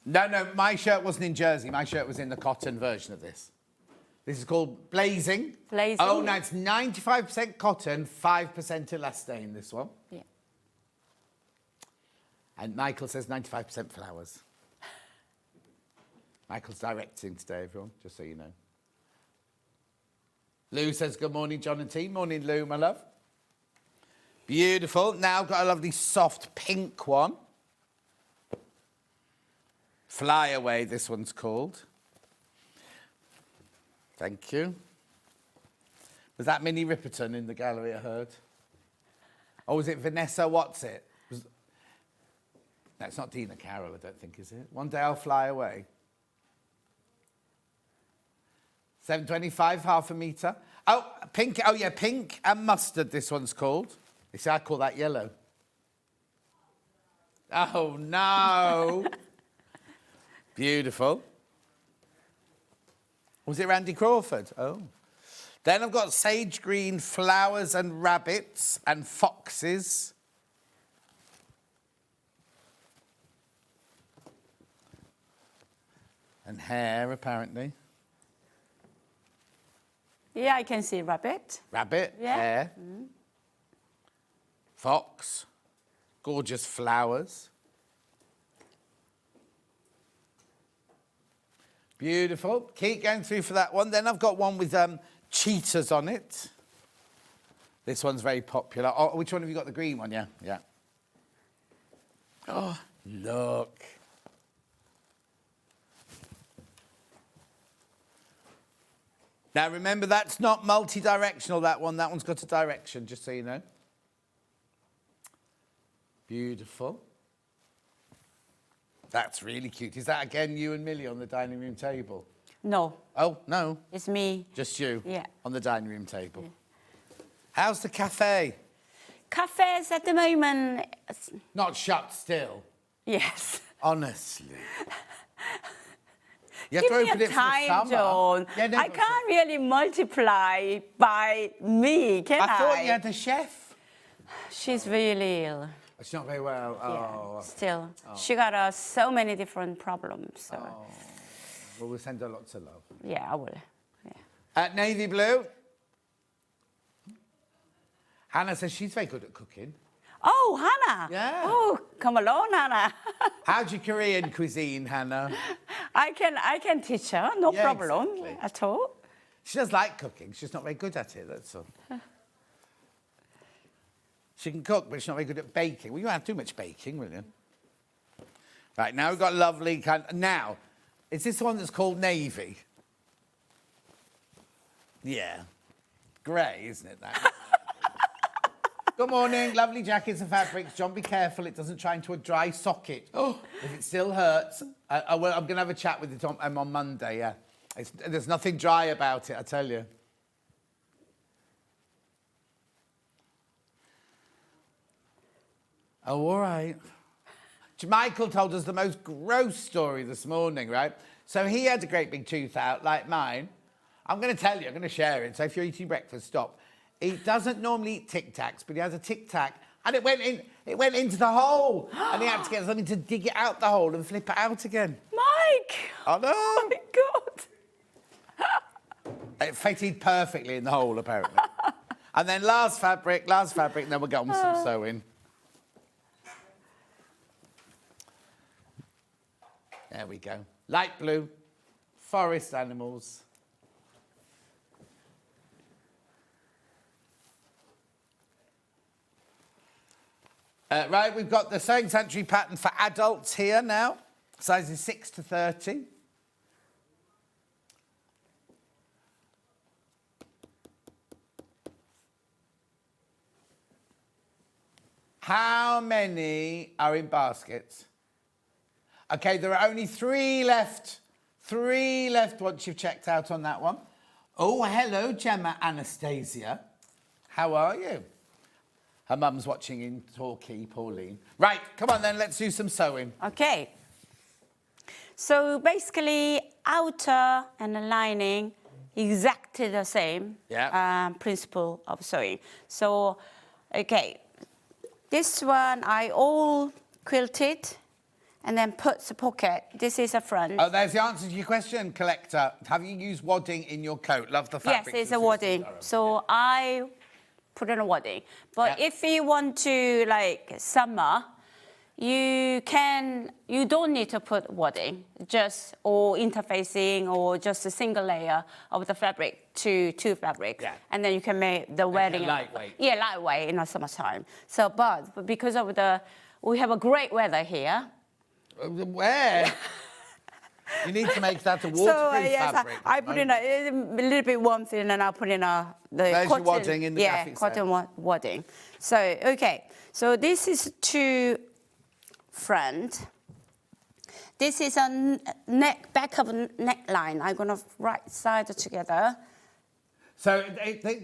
No, my shirt wasn't in jersey. My shirt was in the cotton version of this. This is called Blazing. Blazing. Oh, no, it's 95% cotton, 5% elastane, this one. Yeah. And Michael says 95% flowers. Michael's directing today, everyone, just so you know. Lou says, good morning, John and team. Morning, Lou, my love. Beautiful. Now got a lovely soft pink one. Fly Away, this one's called. Thank you. Was that Minnie Ripperton in the gallery, I heard? Or was it Vanessa What's It? No, it's not Dina Carroll, I don't think, is it? One Day I'll Fly Away. 7.25, half a metre. Oh, pink. Oh, yeah, pink and mustard, this one's called. You see, I call that yellow. Oh, no. Beautiful. Was it Randy Crawford? Oh. Then I've got sage green, flowers and rabbits and foxes. And hair, apparently. Yeah, I can see rabbit. Rabbit, Yeah. hair. Mm. Fox. Gorgeous flowers. Beautiful. Keep going through for that one. Then I've got one with cheetahs on it. This one's very popular. Oh, which one have you got? The green one, yeah? Yeah. Oh, look. Now, remember, that's not multi-directional, that one. That one's got a direction, just so you know. Beautiful. That's really cute. Is that, again, you and Millie on the dining room table? No. Oh, no. It's me. Just you? Yeah. On the dining room table. Yeah. How's the cafe? Cafes at the moment... Not shut still? Yes. Honestly. You have to open it time, for the summer. John. Yeah, no, I can't really multiply by me, can I? I thought you had a chef. She's really ill. She's not very well. Oh. Yeah, still. Oh. She got so many different problems. So. Oh. Well, we'll send her lots of love. Yeah, I will. Yeah. At navy blue. Hannah says she's very good at cooking. Oh, Hannah. Yeah. Oh, come along, Hannah. How's your Korean cuisine, Hannah? I can teach her, no problem exactly. at all. She does like cooking. She's just not very good at it, that's all. She can cook, but she's not very good at baking. Well, you won't have too much baking, will you? Right, now we've got lovely kind... Now, is this the one that's called navy? Yeah. Grey, isn't it, that? Good morning, lovely jackets and fabrics. John, be careful it doesn't try into a dry socket. Oh, if it still hurts, I'm going to have a chat with it on Monday, yeah. There's nothing dry about it, I tell you. Oh, all right. Michael told us the most gross story this morning, right? So he had a great big tooth out, like mine. I'm going to tell you, I'm going to share it. So if you're eating breakfast, stop. He doesn't normally eat Tic Tacs, but he has a Tic Tac, and it went into the hole, and he had to get something to dig it out the hole and flip it out again. Mike! Oh, no. Oh, my God. It fitted perfectly in the hole, apparently. And then last fabric, and then we'll get on with some sewing. There we go. Light blue, forest animals. Right, we've got the Sewing Sanctuary pattern for adults here now. Sizes 6 to 30. How many are in baskets? Okay, there are only 3 left. 3 left once you've checked out on that one. Oh, hello, Gemma Anastasia. How are you? Her mum's watching in Torquay, Pauline. Right, come on then, let's do some sewing. Okay. So basically, outer and the lining, exactly the same principle of sewing. So, okay, this one I all quilted and then put the pocket. This is a front. Oh, there's the answer to your question, collector. Have you used wadding in your coat? Love the fabric. Yes, it's a wadding. So I put in a wadding. But if you want to, like, summer, you don't need to put wadding, just or interfacing or just a single layer of the fabric to 2 fabrics. Yeah. And then you can make the wedding. Lightweight. Yeah, lightweight in the summertime. So, but because of we have a great weather here. Where? You need to make that a waterproof fabric. I put in a little bit warmth in, and I'll put in the There's cotton. your wadding in the graphics. Cotton wadding. So, okay. So this is to front. This is a back of a neckline. I'm going to right side together. So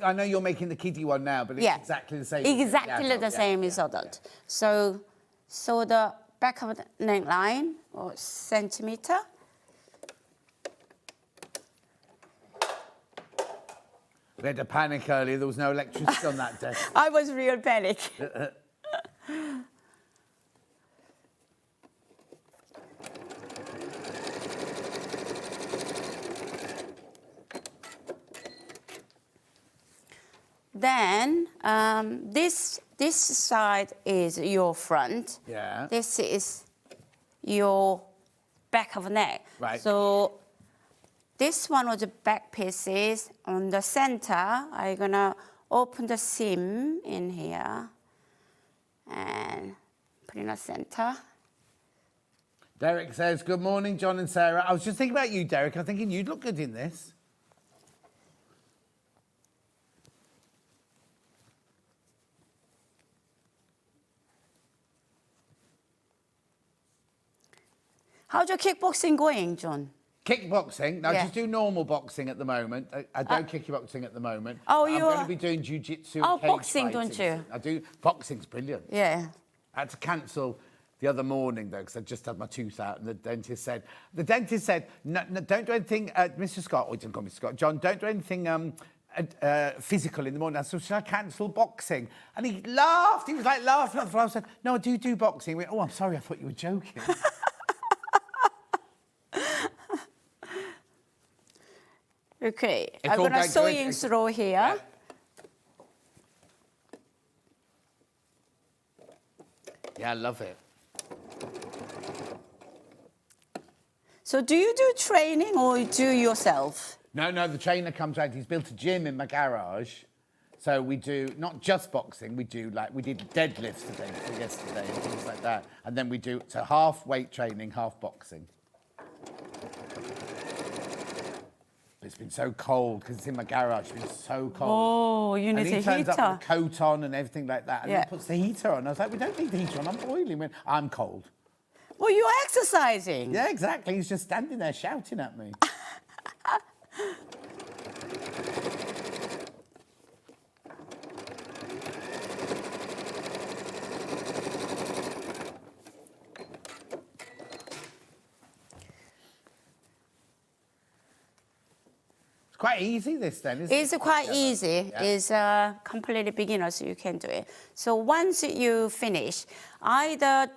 I know you're making the kiddie one now, but it's exactly the same. Exactly the same as adult. So the back of the neckline, or centimeter. We had a panic earlier. There was no electricity on that desk. I was real panic. Then this side is your front. Yeah. This is your back of the neck. Right. So this one was the back pieces. On the center, I'm gonna open the seam in here and put in the center. Derek says, good morning, John and Sarah. I was just thinking about you, Derek. I'm thinking you'd look good in this. How's your kickboxing going, John? Kickboxing? No, just do normal boxing at the moment. I don't kickboxing at the moment. Oh, I'm going to be doing jiu-jitsu. Oh, cage boxing, fighting. don't you? I do. Boxing's brilliant. Yeah. I had to cancel the other morning, though, because I just had my tooth out, and the dentist said, no, don't do anything, Mr. Scott, or he didn't call me Scott, John, don't do anything physical in the morning. I said, should I cancel boxing? And he laughed. He was like laughing at the floor. I said, no, I do boxing. He went, oh, I'm sorry, I thought you were joking. Okay, I'm going to sewing through here. Yeah, I love it. So do you do training or you do yourself? No, the trainer comes round. He's built a gym in my garage. So we do not just boxing, we do we did deadlifts yesterday and things like that. And then we do, so half weight training, half boxing. It's been so cold because it's in my garage. It's been so cold. Oh, you need a heater. And he turns up with a coat on and everything like that. And he puts the heater on. I was like, we don't need the heater on. I'm boiling. He went, I'm cold. Well, you're exercising. Yeah, exactly. He's just standing there shouting at me. Quite easy, this then, isn't it? It's quite easy. Yeah. It's completely beginner, so you can do it. So once you finish, either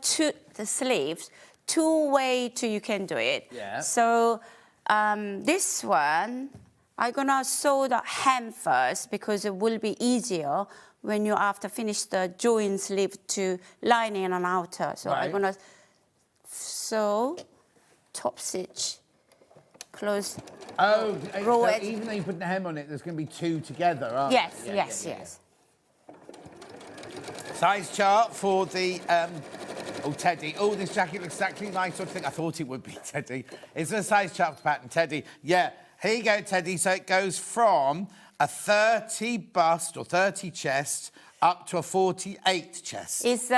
the sleeves, 2 ways you can do it. Yeah. So this one, I'm gonna sew the hem first because it will be easier when you after finish the join sleeve to lining and outer. So I'm gonna sew top stitch, close. Oh, roll so it. even though you put the hem on it, there's going to be two together, aren't Yes, there? yes. Size chart for the, oh, Teddy. Oh, this jacket looks exactly my sort of thing. I thought it would be, Teddy. It's a size chart for pattern, Teddy. Yeah, here you go, Teddy. So it goes from a 30 bust or 30 chest up to a 48 chest. It's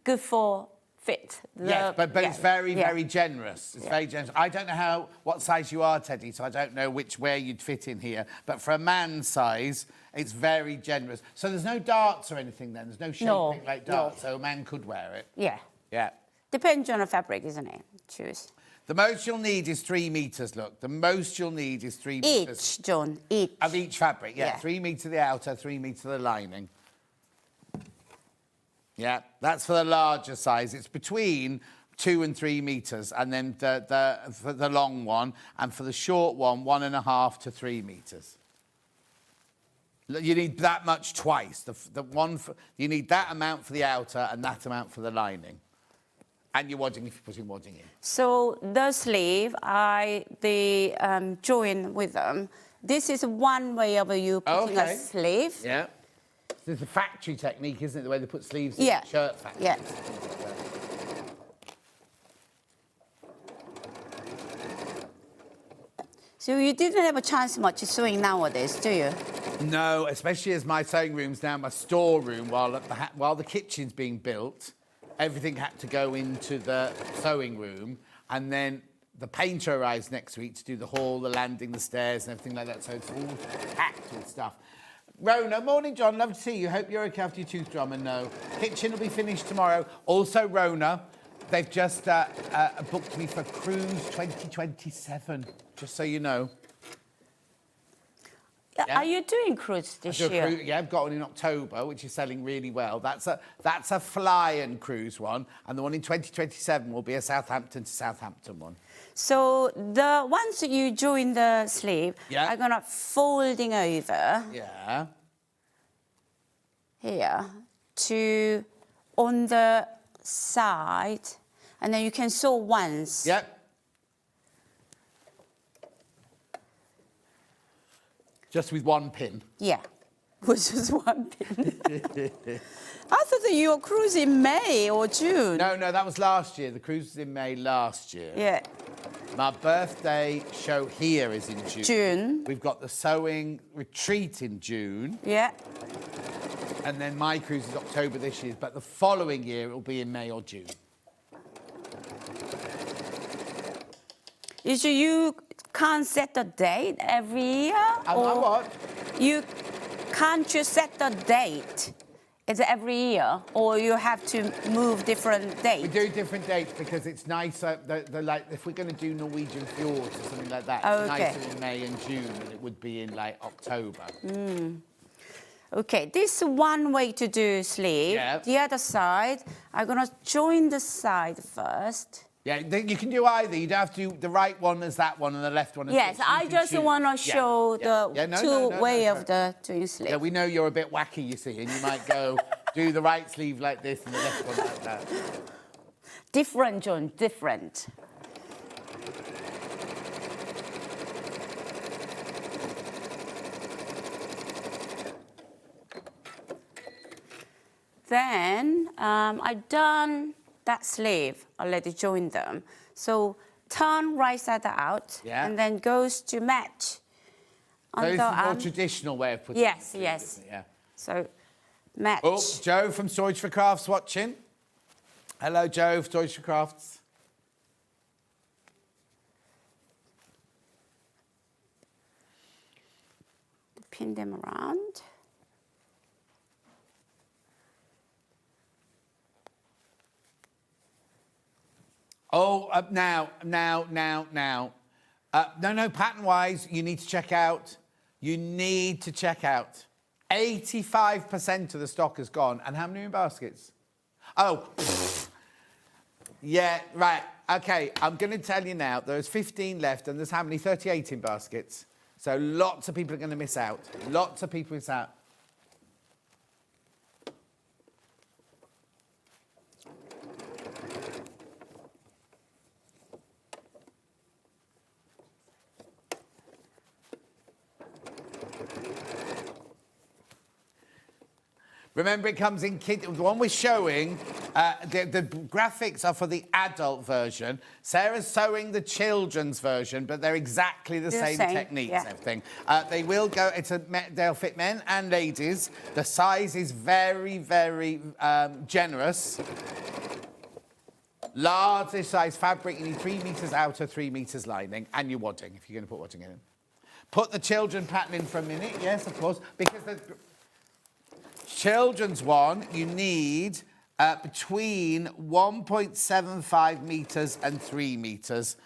good for fit. Yes, but it's very generous. It's very generous. I don't know what size you are, Teddy, so I don't know where you'd fit in here. But for a man's size, it's very generous. So there's no darts or anything then? There's no shaping like darts, so a man could wear it? Yeah. Yeah. Depends on the fabric, isn't it? Choose. The most you'll need is 3 metres, look. The most you'll need is 3 metres. Each, John, each. Of each fabric, yeah. Yeah. 3 metre the outer, 3 metre the lining. Yeah, that's for the larger size. It's between 2 and 3 metres, and then for the long one, and for the short one, 1.5 to 3 metres. You need that much twice. You need that amount for the outer and that amount for the lining. And your wadding if you're putting wadding in. So the sleeve, the join with them. This is one way of you putting a sleeve. Yeah. There's a factory technique, isn't it? The way they put sleeves in shirt factories. Yeah. So you didn't have a chance much of sewing nowadays, do you? No, especially as my sewing room's now my storeroom while the kitchen's being built. Everything had to go into the sewing room, and then the painter arrives next week to do the hall, the landing, the stairs, and everything like that. So it's all packed with stuff. Rona, morning, John. Love to see you. Hope you're okay after your tooth drama. No, kitchen will be finished tomorrow. Also, Rona, they've just booked me for Cruise 2027. Just so you know. Yeah. Are you doing cruise this year? Yeah, I've got one in October, which is selling really well. That's a fly and cruise one, and the one in 2027 will be a Southampton to Southampton one. So the ones that you join the sleeve are gonna folding over. Yeah. Here to on the side, and then you can sew once. Yep. Just with one pin? Yeah, with just one pin. I thought that you were cruising in May or June. No, that was last year. The cruise was in May last year. Yeah. My birthday show here is in June. We've got the sewing retreat in June. Yeah. And then my cruise is October this year, but the following year it will be in May or June. You can't set the date every year? Or what? Can't you set the date? Is it every year, or you have to move different dates? We do different dates because it's nicer. Like if we're going to do Norwegian fjords or something like that, it's nicer in May and June than it would be in like October. Okay, this is one way to do sleeve. Yeah. The other side, I'm gonna join the side first. Yeah, you can do either. You don't have to do the right one as that one and the left one as yes, I just want to show the two way of the doing sleeve. Yeah, we know you're a bit wacky, you see, and you might go do the right sleeve like this and the left one like that. Different, John, different. Then I've done that sleeve, already joined them. So turn right side out and then goes to match. So this is a more traditional way of putting it. Yes. Yeah. So match. Oh, Joe from Storage for Crafts watching. Hello, Joe, Storage for Crafts. Pin them around. Oh, now. No, pattern-wise, you need to check out. 85% of the stock has gone. And how many in baskets? Oh, yeah, right. OK, I'm going to tell you now, there's 15 left, and there's how many? 38 in baskets. So lots of people are going to miss out. Lots of people miss out. Remember, it comes in kid. The one we're showing, the graphics are for the adult version. Sarah's sewing the children's version, but they're exactly the same techniques, everything. They will go. They'll fit men and ladies. The size is very, very generous. Large size fabric. You need 3 meters outer, 3 meters lining, and your wadding if you're going to put wadding in. Put the children pattern in for a minute. Yes, of course, because the children's one, you need between 1.75 meters and 3 meters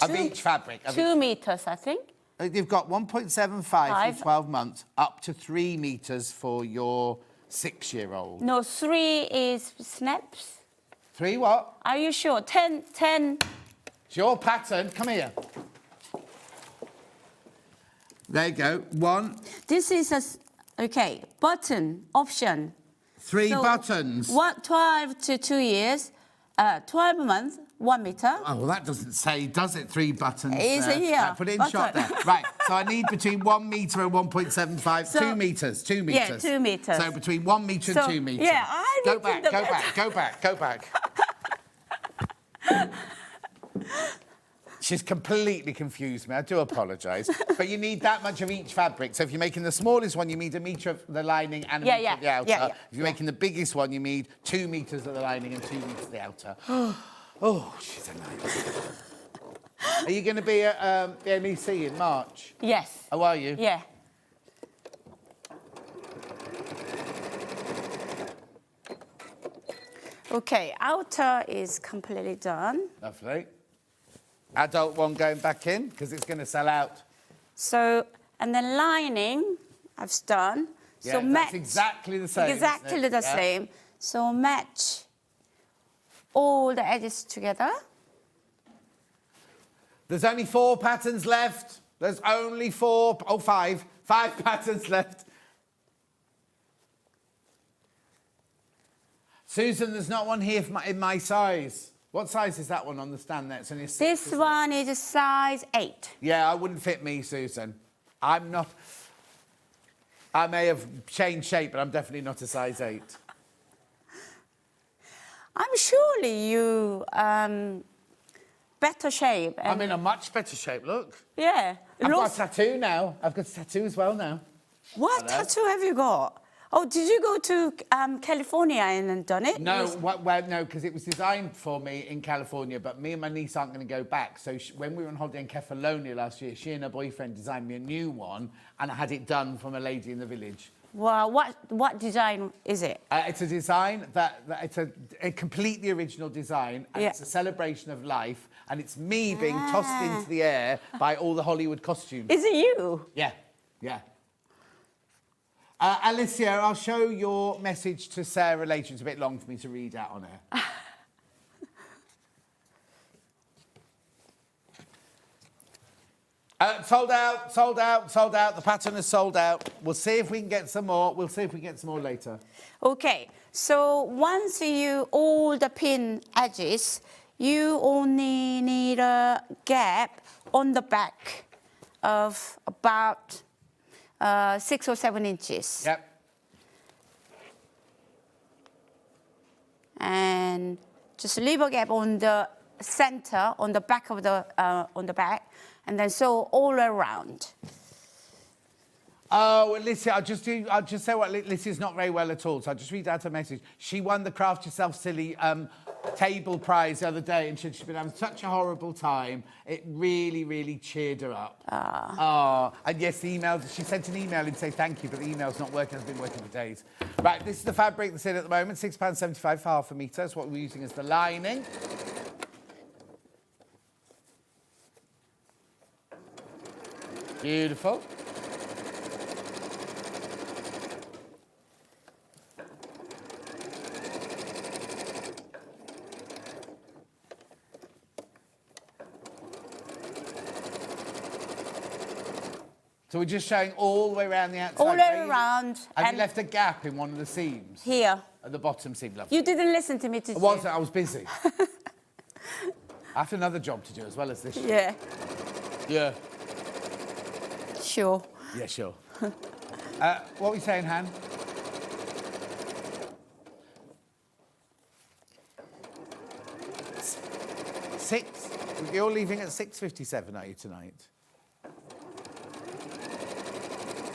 of each fabric. 2 meters, I think. You've got 1.75 for 12 months, up to 3 meters for your 6-year-old. No, 3 is snaps. 3 what? Are you sure? 10. It's your pattern. Come here. There you go. 1. This is a, okay, button option. 3 buttons. 12 to 2 years, 12 months, 1 meter. Oh, well, that doesn't say, does it? 3 buttons. It's here. Right, put it in shot there. Right, so I need between 1 meter and 1.75, So, 2 meters, 2 meters. Yeah, 2 meters. So between 1 meter and 2 meters. Yeah, I go need back, to go back, go back, go back. She's completely confused me. I do apologise. But you need that much of each fabric. So if you're making the smallest one, you need 1 meter of the lining and 1 meter of the outer. If you're making the biggest one, you need 2 meters of the lining and 2 meters of the outer. Oh, she's a nightmare. Are you going to be at the MEC in March? Yes. Oh, are you? Yeah. Okay, outer is completely done. Lovely. Adult one going back in, because it's going to sell out. So, and then lining, I've done. Yeah, so that's exactly the same. Exactly the same. So match all the edges together. There's only 4 patterns left. There's only 4, oh, 5 patterns left. Susan, there's not one here in my size. What size is that one on the stand there? It's only This one is a size 8. Yeah, I wouldn't fit me, Susan. I'm not... I may have changed shape, but I'm definitely not a size 8. I'm surely you better shape. I'm in a much better shape, look. Yeah. I've got a tattoo now. I've got a tattoo as well now. What tattoo have you got? Oh, did you go to California and done it? No, no, because it was designed for me in California, but me and my niece aren't going to go back. So when we were on holiday in Kefalonia last year, she and her boyfriend designed me a new one, and I had it done from a lady in the village. Well, what design is it? It's a design it's a completely original design, and it's a celebration of life, and it's me being tossed into the air by all the Hollywood costumes. Is it you? Yeah, yeah. Alicia, I'll show your message to Sarah later. It's a bit long for me to read out on air. Sold out, sold out, sold out. The pattern is sold out. We'll see if we can get some more. We'll see if we can get some more later. Okay, so once you all the pin edges, you only need a gap on the back of about 6 or 7 inches. Yep. And just leave a gap on the center, on the back of the and then sew all around. Oh, Alicia, I'll just say what Alicia's not very well at all, so I'll just read out her message. She won the Craft Yourself Silly table prize the other day, and she's been having such a horrible time. It really, really cheered her up. And yes, the email, she sent an email and say thank you, but the email's not working. It's been working for days. Right, this is the fabric that's in at the moment, £6.75 for half a metre. That's what we're using as the lining. Beautiful. So we're just showing all the way around the outside. All the way around. Have you left a gap in one of the seams? Here. At the bottom seam, lovely. You didn't listen to me, did you? I was busy. I have another job to do as well as this. Yeah. Yeah. Sure. Yeah, sure. What were you saying, Han? 6. You're leaving at 6:57, are you, tonight?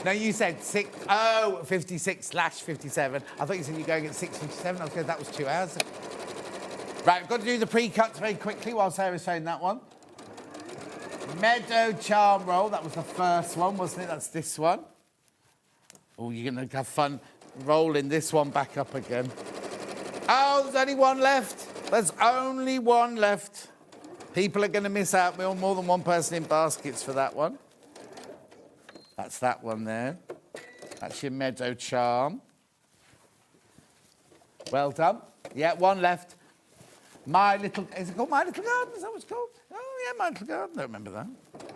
No, you said 56/57. I thought you said you're going at 6:57. I was going, that was 2 hours. Right, we've got to do the pre-cuts very quickly while Sarah's showing that one. Meadow charm roll, that was the first one, wasn't it? That's this one. Oh, you're going to have fun rolling this one back up again. Oh, there's only one left. There's only one left. People are going to miss out. More than one person in baskets for that one. That's that one there. That's your meadow charm. Well done. Yeah, one left. My Little... Is it called My Little Garden? Is that what it's called? Oh, yeah, My Little Garden. Don't remember that.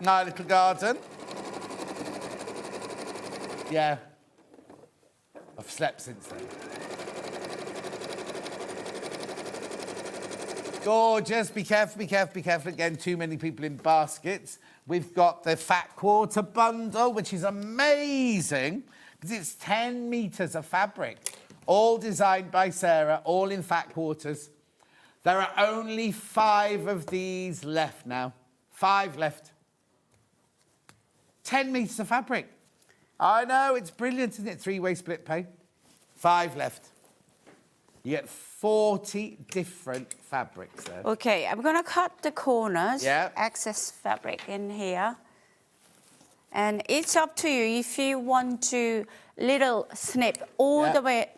My Little Garden. Yeah. I've slept since then. Gorgeous. Be careful, be careful, be careful. Again, too many people in baskets. We've got the fat quarter bundle, which is amazing because it's 10 metres of fabric, all designed by Sarah, all in fat quarters. There are only 5 of these left now. 5 left. 10 metres of fabric. I know, it's brilliant, isn't it? 3-way split pay. 5 left. You get 40 different fabrics there. Okay, I'm going to cut the corners. Yeah. Excess fabric in here. And it's up to you if you want to little snip all the way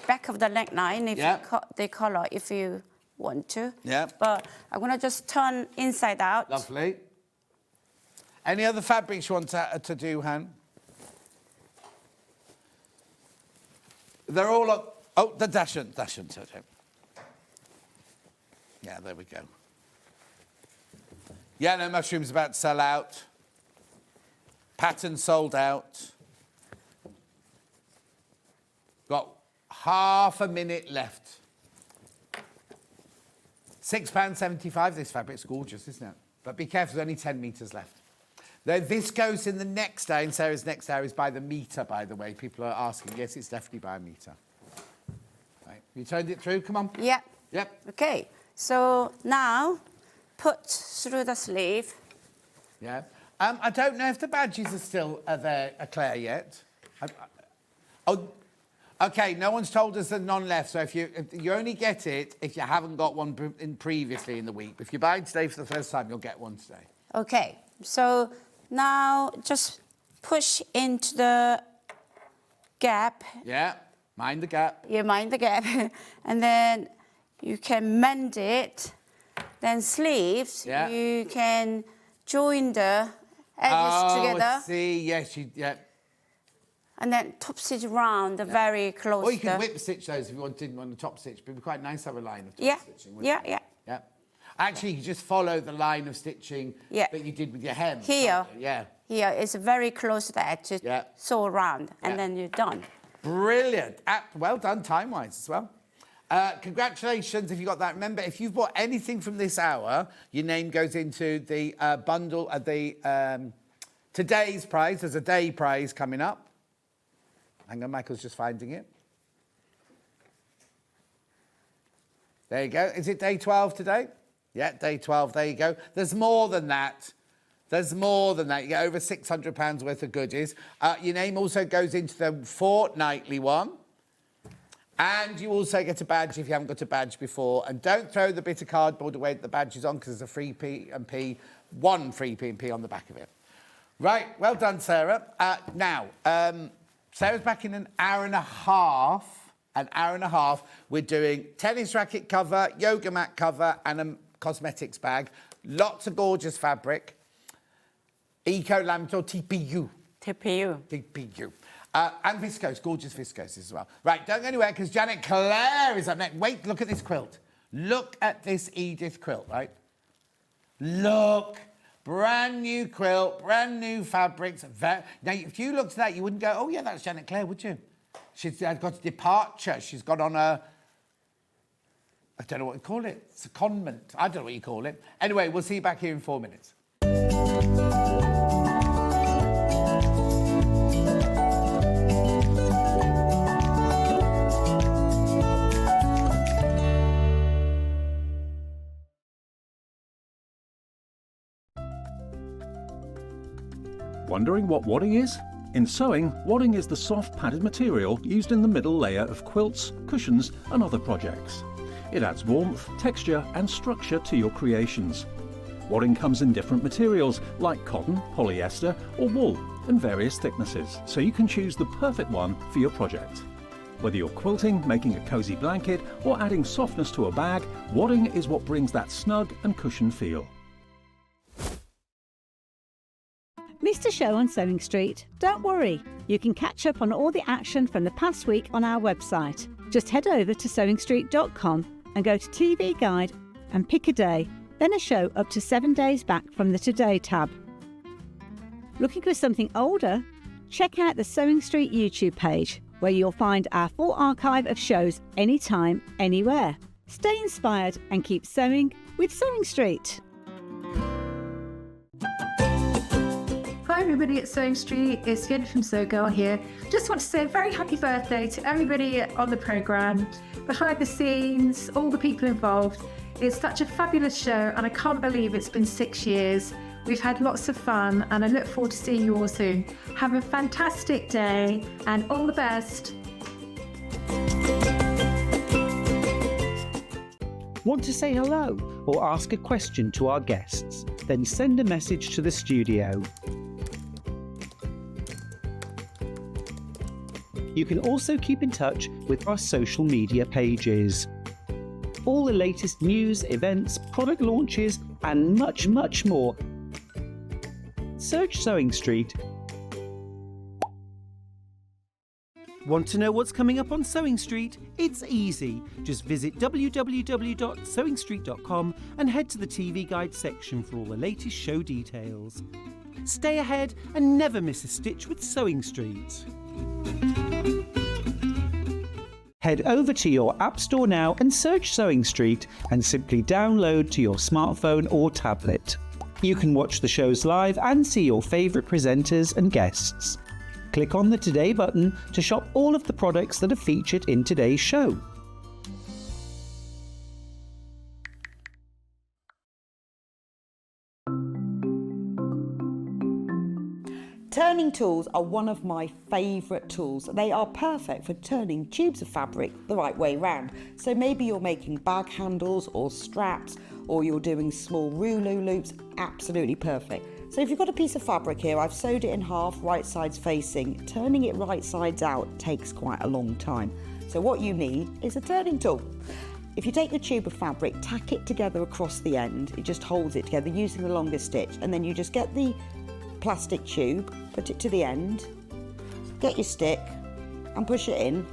back of the neckline if you cut the collar if you want to. Yeah. But I'm going to just turn inside out. Lovely. Any other fabrics you want to do, Han? They're all up. Oh, the Dashan. Yeah, there we go. Yeah, no, mushroom's about to sell out. Pattern sold out. Got half a minute left. £6.75, this fabric's gorgeous, isn't it? But be careful, there's only 10 metres left. Now, this goes in the next hour, and Sarah's next hour is by the metre, by the way. People are asking. Yes, it's definitely by a metre. Right, you turned it through, come on. Yeah. Yep. Okay, so now put through the sleeve. Yeah. I don't know if the badges are still there, Claire, yet. Oh, OK, no one's told us there's none left, so if you only get it if you haven't got one previously in the week. If you're buying today for the first time, you'll get one today. OK, so now just push into the gap. Yeah, mind the gap. You mind the gap. And then you can mend it. Then sleeves, you can join the edges together. Oh, I see, yes, yeah. And then top stitch round very close. Or you can whip stitch those if you didn't want the top stitch, but it'd be quite nice to have a line of top stitching. Yeah. Actually, you just follow the line of stitching that you did with your hem. Here. Yeah. Here is very close to the edge. Sew around, and then you're done. Brilliant. Well done time-wise as well. Congratulations if you got that. Remember, if you've bought anything from this hour, your name goes into the bundle of the today's prize. There's a day prize coming up. Hang on, Michael's just finding it. There you go. Is it day 12 today? Yeah, day 12. There you go. There's more than that. There's more than that. You get over £600 worth of goodies. Your name also goes into the fortnightly one. And you also get a badge if you haven't got a badge before. And don't throw the bit of cardboard away that the badge is on because there's a free P&P, one free P&P on the back of it. Right, well done, Sarah. Now, Sarah's back in an hour and a half. We're doing tennis racket cover, yoga mat cover, and a cosmetics bag. Lots of gorgeous fabric. Eco Laminate or TPU. TPU. And viscose, gorgeous viscose as well. Right, don't go anywhere because Janet Clare is up next. Wait, look at this quilt. Look at this Edith quilt, right? Look. Brand new quilt, brand new fabrics. Now, if you looked at that, you wouldn't go, oh, yeah, that's Janet Clare, would you? She's got a departure. She's got on a, I don't know what you call it. It's a convent. I don't know what you call it. Anyway, we'll see you back here in 4 minutes. Wondering what wadding is? In sewing, wadding is the soft padded material used in the middle layer of quilts, cushions and other projects. It adds warmth, texture and structure to your creations. Wadding comes in different materials like cotton, polyester or wool and various thicknesses, so you can choose the perfect one for your project. Whether you're quilting, making a cosy blanket or adding softness to a bag, wadding is what brings that snug and cushioned feel. Missed a show on Sewing Street? Don't worry, you can catch up on all the action from the past week on our website. Just head over to SewingStreet.com and go to TV Guide and pick a day, then a show up to 7 days back from the Today tab. Looking for something older? Check out the Sewing Street YouTube page, where you'll find our full archive of shows anytime, anywhere. Stay inspired and keep sewing with Sewing Street. Hi everybody at Sewing Street, it's Edith from Sew Girl here. Just want to say a very happy birthday to everybody on the programme, behind the scenes, all the people involved. It's such a fabulous show and I can't believe it's been 6 years. We've had lots of fun and I look forward to seeing you all soon. Have a fantastic day and all the best. Want to say hello or ask a question to our guests? Then send a message to the studio. You can also keep in touch with our social media pages. All the latest news, events, product launches, and much, much more. Search Sewing Street. Want to know what's coming up on Sewing Street? It's easy. Just visit www.sewingstreet.com and head to the TV Guide section for all the latest show details. Stay ahead and never miss a stitch with Sewing Street. Head over to your App Store now and search Sewing Street and simply download to your smartphone or tablet. You can watch the shows live and see your favourite presenters and guests. Click on the Today button to shop all of the products that are featured in today's show. Turning tools are one of my favourite tools. They are perfect for turning tubes of fabric the right way round. So maybe you're making bag handles or straps, or you're doing small rouleau loops, absolutely perfect. So if you've got a piece of fabric here, I've sewed it in half, right sides facing. Turning it right sides out takes quite a long time. So what you need is a turning tool. If you take the tube of fabric, tack it together across the end, it just holds it together using the longer stitch, and then you just get the plastic tube, put it to the end, get your stick and push it in,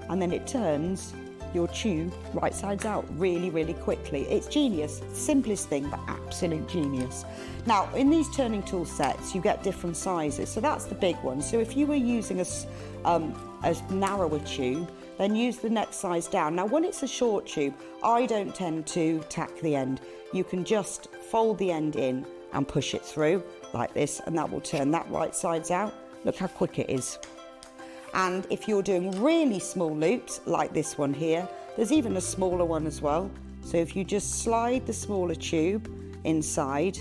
and then it turns your tube right sides out really, really quickly. It's genius, simplest thing, but absolute genius. Now, in these turning tool sets, you get different sizes. So that's the big one. So if you were using a narrower tube, then use the next size down. Now, when it's a short tube, I don't tend to tack the end. You can just fold the end in and push it through like this, and that will turn that right sides out. Look how quick it is. And if you're doing really small loops like this one here, there's even a smaller one as well. So if you just slide the smaller tube inside,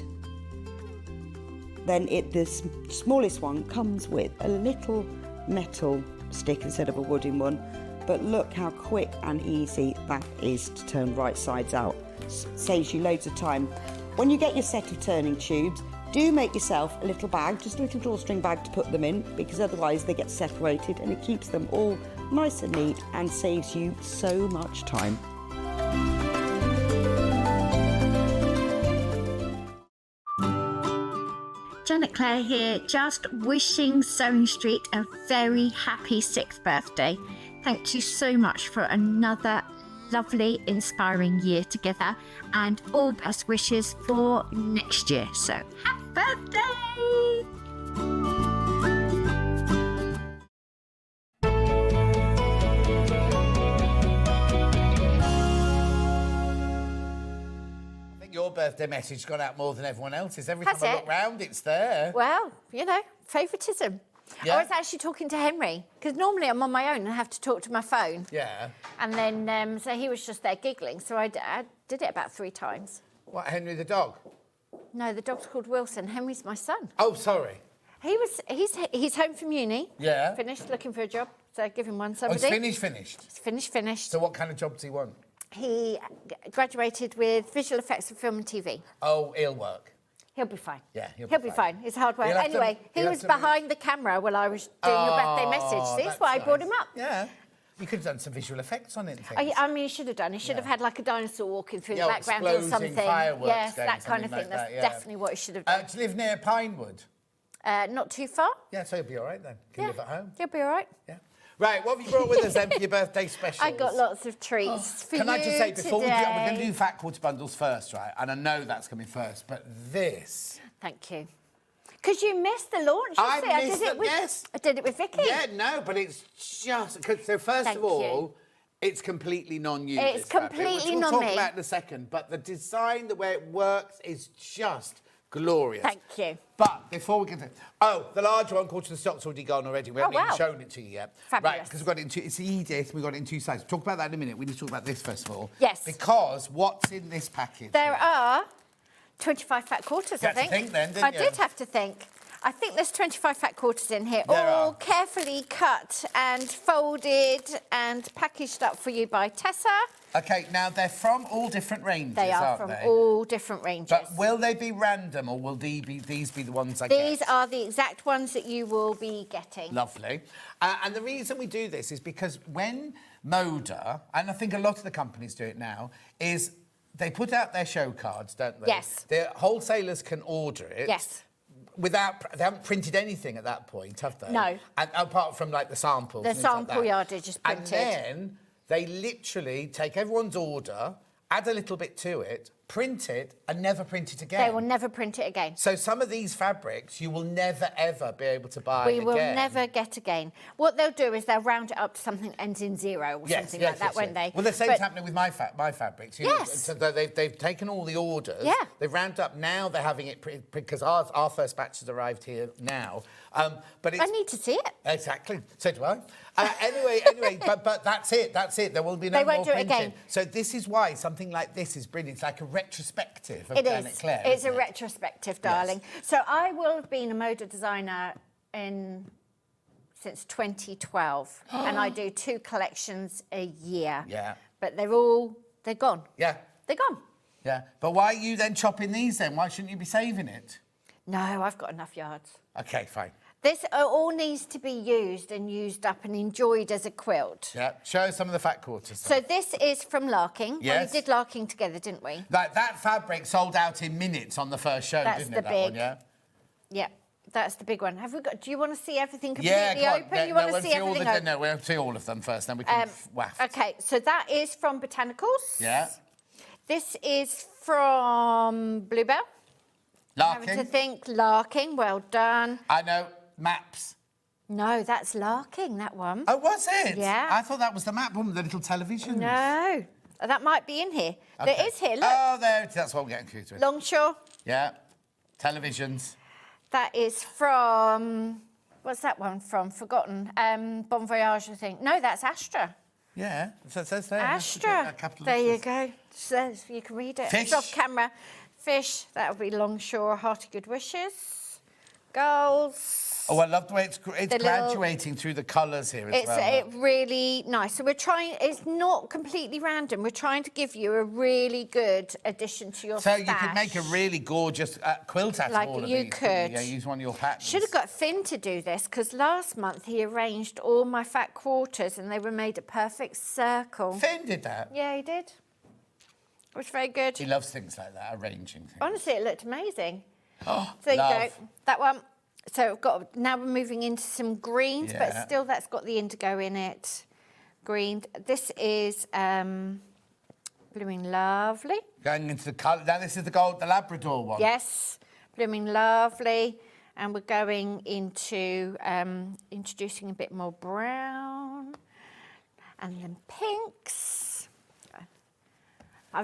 then the smallest one comes with a little metal stick instead of a wooden one. But look how quick and easy that is to turn right sides out. Saves you loads of time. When you get your set of turning tubes, do make yourself a little bag, just a little drawstring bag to put them in, because otherwise they get separated and it keeps them all nice and neat and saves you so much time. Janet Clare here, just wishing Sewing Street a very happy 6th birthday. Thank you so much for another lovely, inspiring year together, and all best wishes for next year. So, happy birthday! I think your birthday message has gone out more than everyone else's. Every time I look round, it's there. Well, you know, favouritism. Yeah. I was actually talking to Henry, because normally I'm on my own and I have to talk to my phone. Yeah. And then, so he was just there giggling, so I did it about 3 times. What, Henry the dog? No, the dog's called Wilson. Henry's my son. Oh, sorry. He's home from uni. Yeah. Finished looking for a job, so give him one. Oh, Somebody. he's finished? He's finished. So what kind of job does he want? He graduated with visual effects for film and TV. Oh, he'll work. He'll be fine. Yeah, he'll be fine. It's hard work. He'll have to- Anyway, he he'll was have to- behind the camera while I was doing your birthday message. See, that's why I brought him up. Yeah. You could have done some visual effects on it and things. I mean, he should have done. He should have had like a dinosaur walking through Yeah, the or background or exploding something. fireworks Yes, going, that kind something of thing. like That's that, yeah. definitely what he should have done. Do you live near Pinewood? Not too far. Yeah, so you'll be all right then. Can you live at home? He'll be all right. Yeah. Right, what have you brought with us then for your birthday special? I got lots of treats for you Can I just say, before we're going to today. do fat quarter bundles first, right? And I know that's coming first, but this... Thank you. Because you missed the launch, I see. missed it, yes. I did it with Vicky. Yeah, no, but it's just... So first Thank of all, you. it's completely non-you. It's this fabric, completely which we'll non-me. talk about in a second, but the design, the way it works is just glorious. Thank you. But before we get to... Oh, the large one, quarter of the stock's already gone already. We haven't wow. even shown it to you yet. Fabulous. Right, because we've got it in two... It's Edith, we've got it in two sizes. Talk about that in a minute. We need to talk about this first of all. Yes. Because what's in this package? There are 25 fat quarters, You I had to think. think then, didn't I you? did have to think. I think there's 25 fat quarters in here, There all are. carefully cut and folded and packed up for you by Tessa. OK, now they're from all different ranges, They are aren't from they? all different ranges. But will they be random or will these be the ones I get? These are the exact ones that you will be getting. Lovely. And the reason we do this is because when Moda, and I think a lot of the companies do it now, is they put out their show cards, don't they? Yes. The wholesalers can order it. Yes. They haven't printed anything at that point, have they? No. And apart from like the samples. The and things like sample that. yardage is printed. And then they literally take everyone's order, add a little bit to it, print it, and never print it again. They will never print it again. So some of these fabrics you will never ever be able to buy again. We will never get again. What they'll do is they'll round it up to something that ends in 0 or something like that, won't they? Well, the same's happening with my fabrics. You know, Yes. so they've taken all the orders. Yeah. They've rounded up. Now they're having it because our first batch has arrived here now. But it's, I need to see it. Exactly. So do I. Anyway, but that's it. That's it. There will be no They won't more do it printing. again. So this is why something like this is brilliant. It's like a retrospective of It Planet is. Clare. It's isn't a it? retrospective, darling. So I will have been a Moda designer since 2012, and I do 2 collections a year. Yeah. But they're gone. Yeah. They're gone. Yeah. But why are you then chopping these then? Why shouldn't you be saving it? No, I've got enough yards. Okay, fine. This all needs to be used and used up and enjoyed as a quilt. Yeah. Show us some of the fat quarters. So this is from Larking. Yes. Well, we did Larking together, didn't we? That fabric sold out in minutes on the first show, That's didn't the it? That one, big- yeah. Yeah, that's the big one. Have we got? Do you want to see everything completely Yeah, go on. open? Yeah, You want we'll to see all everything the, open? No, we'll see all of them first, then we can waft. Okay, so that is from Botanicals. Yeah. This is from Bluebell. Having to Larking. think, Larking, well done. I know. Maps. No, that's Larking, that one. Oh, was it? Yeah. I thought that was the map one with the little television. No, that might be in here. Okay. There is here, look. Oh, there it is. That's what I'm getting confused with. Longshore. Yeah. Televisions. That is from, what's that one from? Forgotten. Bon Voyage, I think. No, that's Astra. Yeah. So it says there. Astra. Capital There you letters. go. Says you can read it. Fish. It's off camera. Fish. That would be Longshore. Hearty good wishes. Gulls. Oh, I love the way it's The little- graduating through the colours here as well. It's really nice. So we're trying, it's not completely random. We're trying to give you a really good addition to your So stash. you could make a really gorgeous quilt out Like of all of you these. could. Yeah, use one of your patterns. Should have got Finn to do this because last month he arranged all my fat quarters and they were made a perfect circle. Finn did that. Yeah, he did. It was very good. He loves things like that, arranging things. Honestly, it looked amazing. Oh, There you love. go. That one. So we've got, now we're moving into some greens, but Yeah. still that's got the indigo in it. Green. This is blooming lovely. Going into the colour. Now this is the gold, the Labrador one. Yes, blooming lovely. And we're going into introducing a bit more brown and then pinks.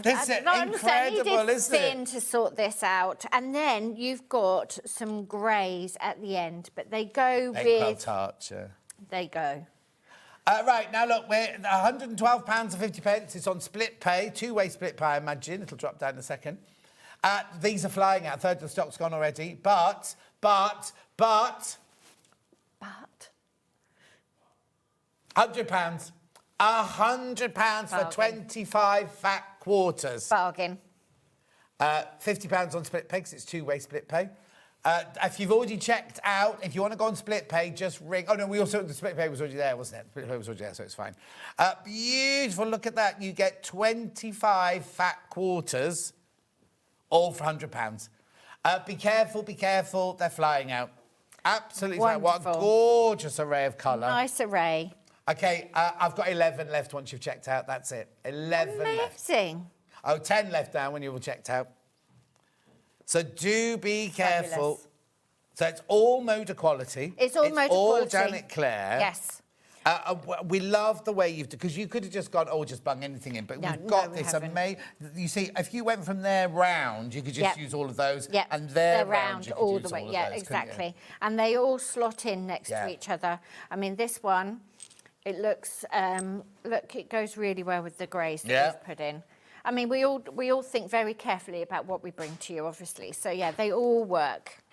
This is incredible, isn't it? Finn to sort this out. And then you've got some greys at the end, but they go Well with... tart, yeah. They go. Right, now look, we're £112.50. It's on split pay, two-way split pay, I imagine. It'll drop down in a second. These are flying out. A third of the stock's gone already. But... £100. £100 for 25 fat quarters. Bargain. £50 on split pay, because it's two-way split pay. If you've already checked out, if you want to go on split pay, just ring. Oh, no, the split pay was already there, wasn't it? Split pay was already there, so it's fine. Beautiful, look at that. You get 25 fat quarters, all for £100. Be careful, they're flying out. Absolutely flying. What a gorgeous array of colour. Nice array. OK, I've got 11 left once you've checked out. That's it. 11 left. Amazing. Oh, 10 left now when you've all checked out. So do be careful. Fabulous. So it's all motor quality. It's all motor quality. It's all Janet Clare. Yes. We love the way you've... Because you could have just gone, just bung anything in. But we've got this amazing... You see, if you went from there round, you could just use all of those. Yep. And there round you could all use the way. all of Yeah, those, exactly. And they all slot in next to each other. I mean, this one, it looks... look, it goes really well with the greys that we've put in. I mean, we all think very carefully about what we bring to you, obviously. So, yeah, they all work.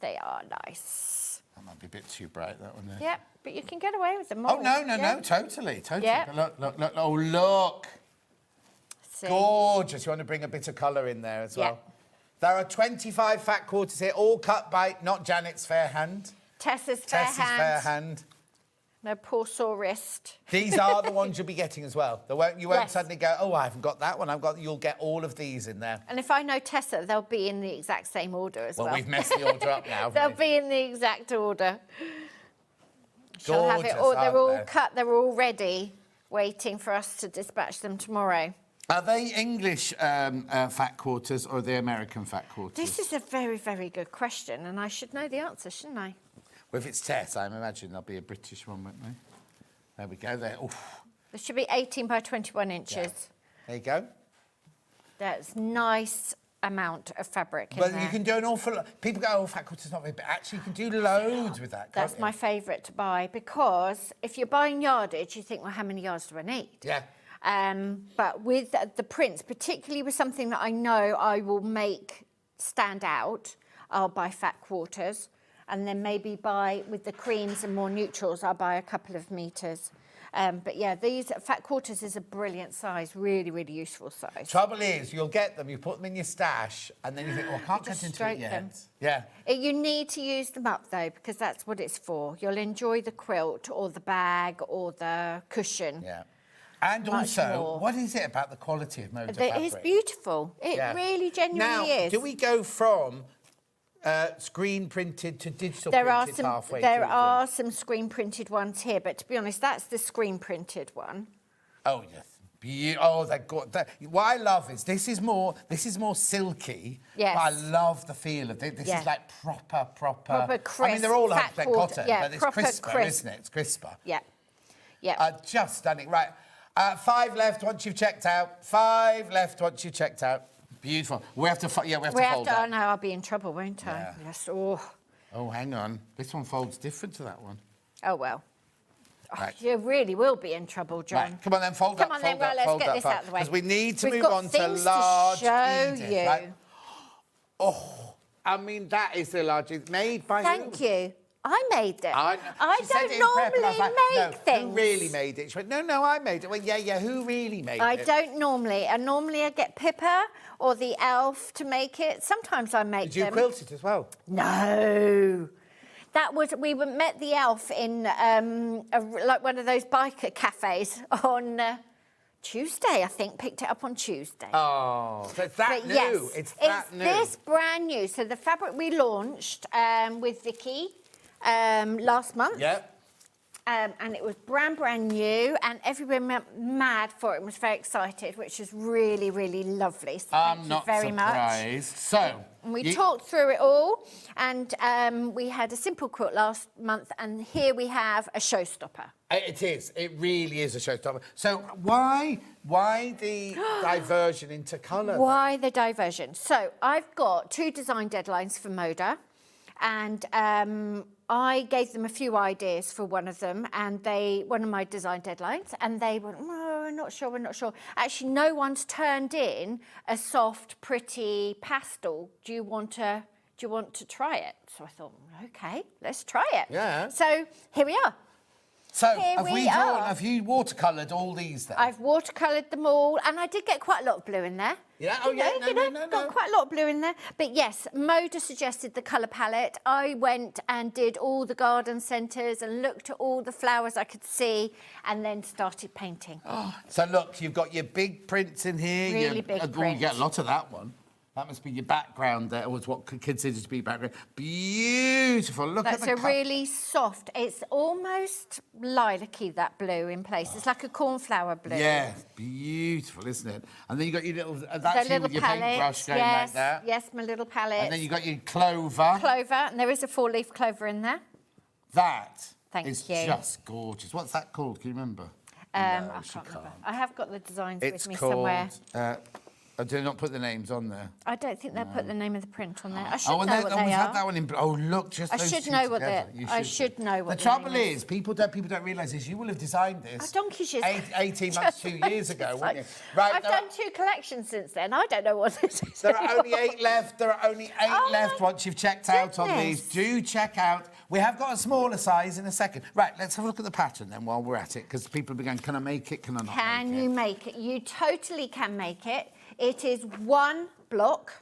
They are nice. That might be a bit too bright, that one there. Yeah, but you can get away with them all. Oh, no, totally. Yeah. But look. Oh, look. See? Gorgeous. You want to bring a bit of colour in there as well. There are 25 fat quarters here, all cut by, not Janet's fair hand. Tessa's fair hand. No poor sore wrist. These are the ones you'll be getting as well. You won't suddenly go, oh, I haven't got that one. You'll get all of these in there. And if I know Tessa, they'll be in the exact same order as well. Well, we've messed the order up now. They'll be in the exact order. She'll have it all. They're all cut. They're all ready, waiting for us to dispatch them tomorrow. Are they English fat quarters or the American fat quarters? This is a very, very good question, and I should know the answer, shouldn't I? Well, if it's Tess, I imagine there'll be a British one, won't there? There we go. There. Oof. There should be 18 by 21 inches. Yeah. There you go. That's nice amount of fabric in there. there. You can do an awful lot. People go, oh, fat quarter's not very big. Actually, you can do loads with that, That's my favourite to buy, because if you're buying yardage, you think, well, how many yards do I need? Yeah. But with the prints, particularly with something that I know I will make stand out, I'll buy fat quarters. And then maybe with the creams and more neutrals, I'll buy a couple of metres. But yeah, these fat quarters is a brilliant size, really, really useful size. Trouble is, you'll get them, you put them in your stash, and then you think, oh, I can't get into it yet. Them. Yeah. You need to use them up, though, because that's what it's for. You'll enjoy the quilt or the bag or the cushion. Yeah. And also, what is it about the quality of motor fabric? It is beautiful. It really genuinely is. Now, do we go from... screen printed to digital printed halfway There are some screen printed ones here, but to be honest, that's the screen printed one. Oh yes, they're good. What I love is this is more silky. Yes. But I love the feel of it. This is like proper crisp. I mean, they're all 100% cotton, but it's crisper, isn't it? It's crisper. Yeah, yeah. Just stunning. Right, 5 left once you've checked out. 5 left once you've checked out. Beautiful. We have to fold that. Oh, no, I'll be in trouble, won't I? Yeah. Yes. Oh, hang on. This one folds different to that one. Oh, well. Right. You really will be in trouble, John. Right. Come on, then, fold that. Come on, then, right, let's get this out of the way. Because we need to We've move on to large Edith, you. Right? Oh, I mean, that is the largest. Made by who? Thank you. I made it. I don't normally make things. Who really made it? She went, no, I made it. Well, yeah, who really made it? I don't normally. And normally I get Pippa or the elf to make it. Sometimes I make them. Did you quilt it as well? No. We met the elf in like one of those biker cafes on Tuesday, I think. Picked it up on Tuesday. Oh, so it's that new. Yes, it's that new. This brand new. So the fabric we launched with Vicky last month. Yeah. And it was brand new, and everyone went mad for it and was very excited, which is really, really lovely. So thank you very much. So we talked through it all, and we had a simple quilt last month, and here we have a showstopper. It is. It really is a showstopper. So why the diversion into colour? Why the diversion? So I've got 2 design deadlines for Moda. And I gave them a few ideas for one of them, and one of my design deadlines, and they went, oh, we're not sure. Actually, no one's turned in a soft, pretty pastel. Do you want to try it? So I thought, okay, let's try it. Yeah. So here we are. So have you watercoloured all these then? I've watercoloured them all, and I did get quite a lot of blue in there. Yeah, Got quite a lot of blue in there. But yes, Moda suggested the colour palette. I went and did all the garden centres and looked at all the flowers I could see, and then started painting. Oh, so look, you've got your big prints in here. Really big print. You get a lot of that one. That must be your background there, was what considered to be background. Beautiful. Look at the That's a really soft, it's almost lilac-y, that blue in place. It's like a cornflower blue. Yeah, beautiful, isn't it? And then you got your little, that's you with your paintbrush going like that. Yes, my little palette. And then you got your clover. Clover, and there is a 4-leaf clover in there. That is just gorgeous. What's that called? Can you remember? I can't remember. I have got the designs with me somewhere. I did not put the names on there. I don't think they'll put the name of the print on there. I should know what they we've are. had that one in. Oh, look, just I those should two know what together. I should know what the trouble is, people don't realise this. You will have designed this. Donkey's years. 18 months, 2 years ago, wouldn't you? Right. I've done 2 collections since then. I don't know what this is. There are only 8 left. There are only 8 left once you've checked out on these. Do check out. We have got a smaller size in a second. Right, let's have a look at the pattern then while we're at it, because people will be going, can I make it? Can I not make it? Can you make it? You totally can make it. It is 1 block.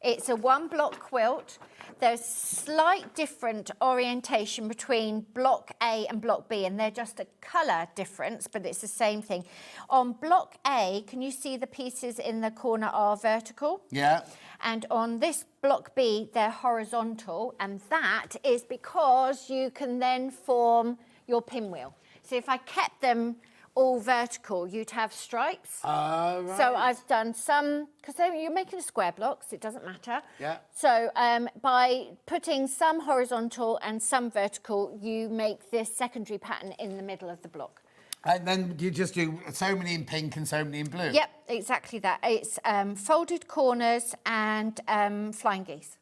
It's a 1-block quilt. There's slight different orientation between block A and block B, and they're just a colour difference, but it's the same thing. On block A, can you see the pieces in the corner are vertical? Yeah. And on this block B, they're horizontal, and that is because you can then form your pinwheel. So if I kept them all vertical, you'd have stripes. Right. So I've done some, because you're making a square block, so it doesn't matter. Yeah. So by putting some horizontal and some vertical, you make this secondary pattern in the middle of the block. And then you just do so many in pink and so many in blue? Yep, exactly that. It's folded corners and flying geese.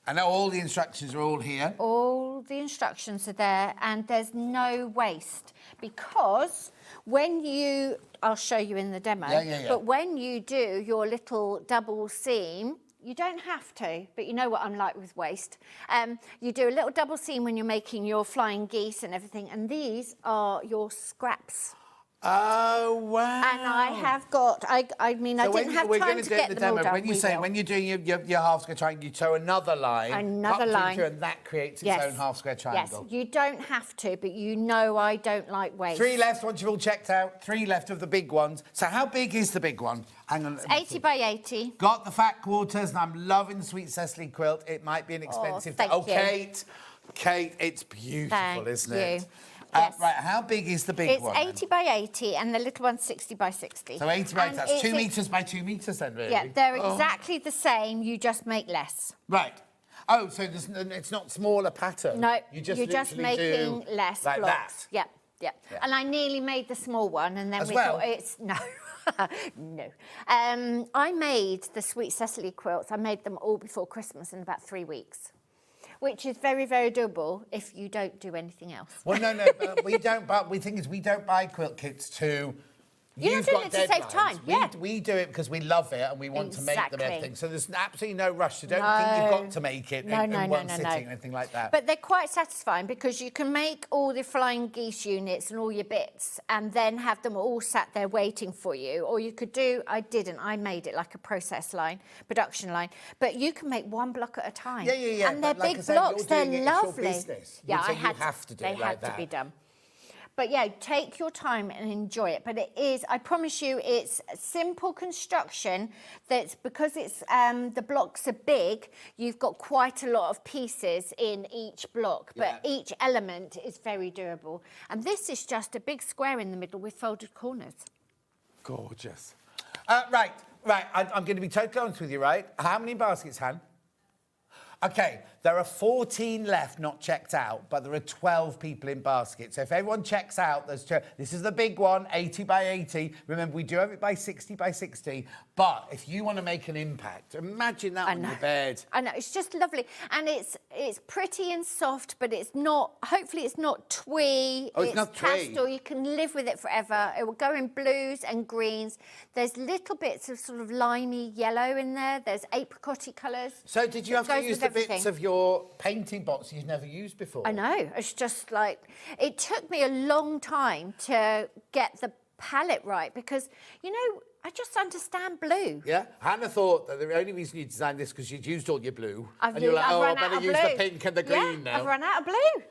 And all the instructions are all here? All the instructions are there, and there's no waste, because when you, I'll show you in the demo, but when you do your little double seam, you don't have to, but you know what I'm like with waste. You do a little double seam when you're making your flying geese and everything, and these are your scraps. Oh, wow. And I have got, I mean, so I didn't have time to get them all done. When you're doing your half square triangle, you sew another line. Another line. Through, and that creates its own half square triangle. Yes, you don't have to, but you know I don't like waste. 3 left once you've all checked out. 3 left of the big ones. So how big is the big one? Hang on. It's 80 by 80. Got the fat quarters, and I'm loving the Sweet Cecily quilt. It might be an expensive... thank you. Kate, it's beautiful, isn't it? Yes. Right, how big is the big one? It's 80 by 80, and the little one's 60 by 60. So 80 by 80, that's 2 metres by 2 metres then, really? Yeah, they're exactly the same, you just make less. Right. Oh, so it's not smaller pattern? No, you're just making less like blocks. That. Yeah. And I nearly made the small one, and then thought it's... No. No. I made the Sweet Cecily quilts, I made them all before Christmas in about 3 weeks. Which is very, very doable if you don't do anything else. Well, no, but we don't. But the thing is, we don't buy quilt kits to. You're doing it to save time. We do it because we love it and we want to make them everything. So there's absolutely no rush. So don't think you've got to make it in one sitting or anything like that. But they're quite satisfying because you can make all the flying geese units and all your bits and then have them all sat there waiting for you. Or you could do, I made it like a process line, production line. But you can make 1 block at a time. Yeah. And they're big blocks, they're lovely. Yeah, you have to do it like that. They had to be done. But yeah, take your time and enjoy it. But it is, I promise you, it's simple construction that's because it's the blocks are big, you've got quite a lot of pieces in each block, but each element is very durable. And this is just a big square in the middle with folded corners. Gorgeous. Right. I'm going to be totally honest with you, right? How many baskets, Han? Okay, there are 14 left not checked out, but there are 12 people in basket. So if everyone checks out, this is the big one, 80 by 80. Remember, we do have it by 60 by 60. But if you want to make an impact, imagine that on your bed. I know, it's just lovely. And it's pretty and soft, but it's not, hopefully it's not twee. Oh, it's not twee. Pastel. You can live with it forever. It will go in blues and greens. There's little bits of sort of limey yellow in there. There's apricot-y colours. So did you have to use the bits of your painting box you've never used before? I know. It's just like, it took me a long time to get the palette right because, you know, I just understand blue. Yeah? Hannah thought that the only reason you designed this because you'd used all your blue. I've You're like, run I out better of use blue. the pink and the green now. I've run out of blue.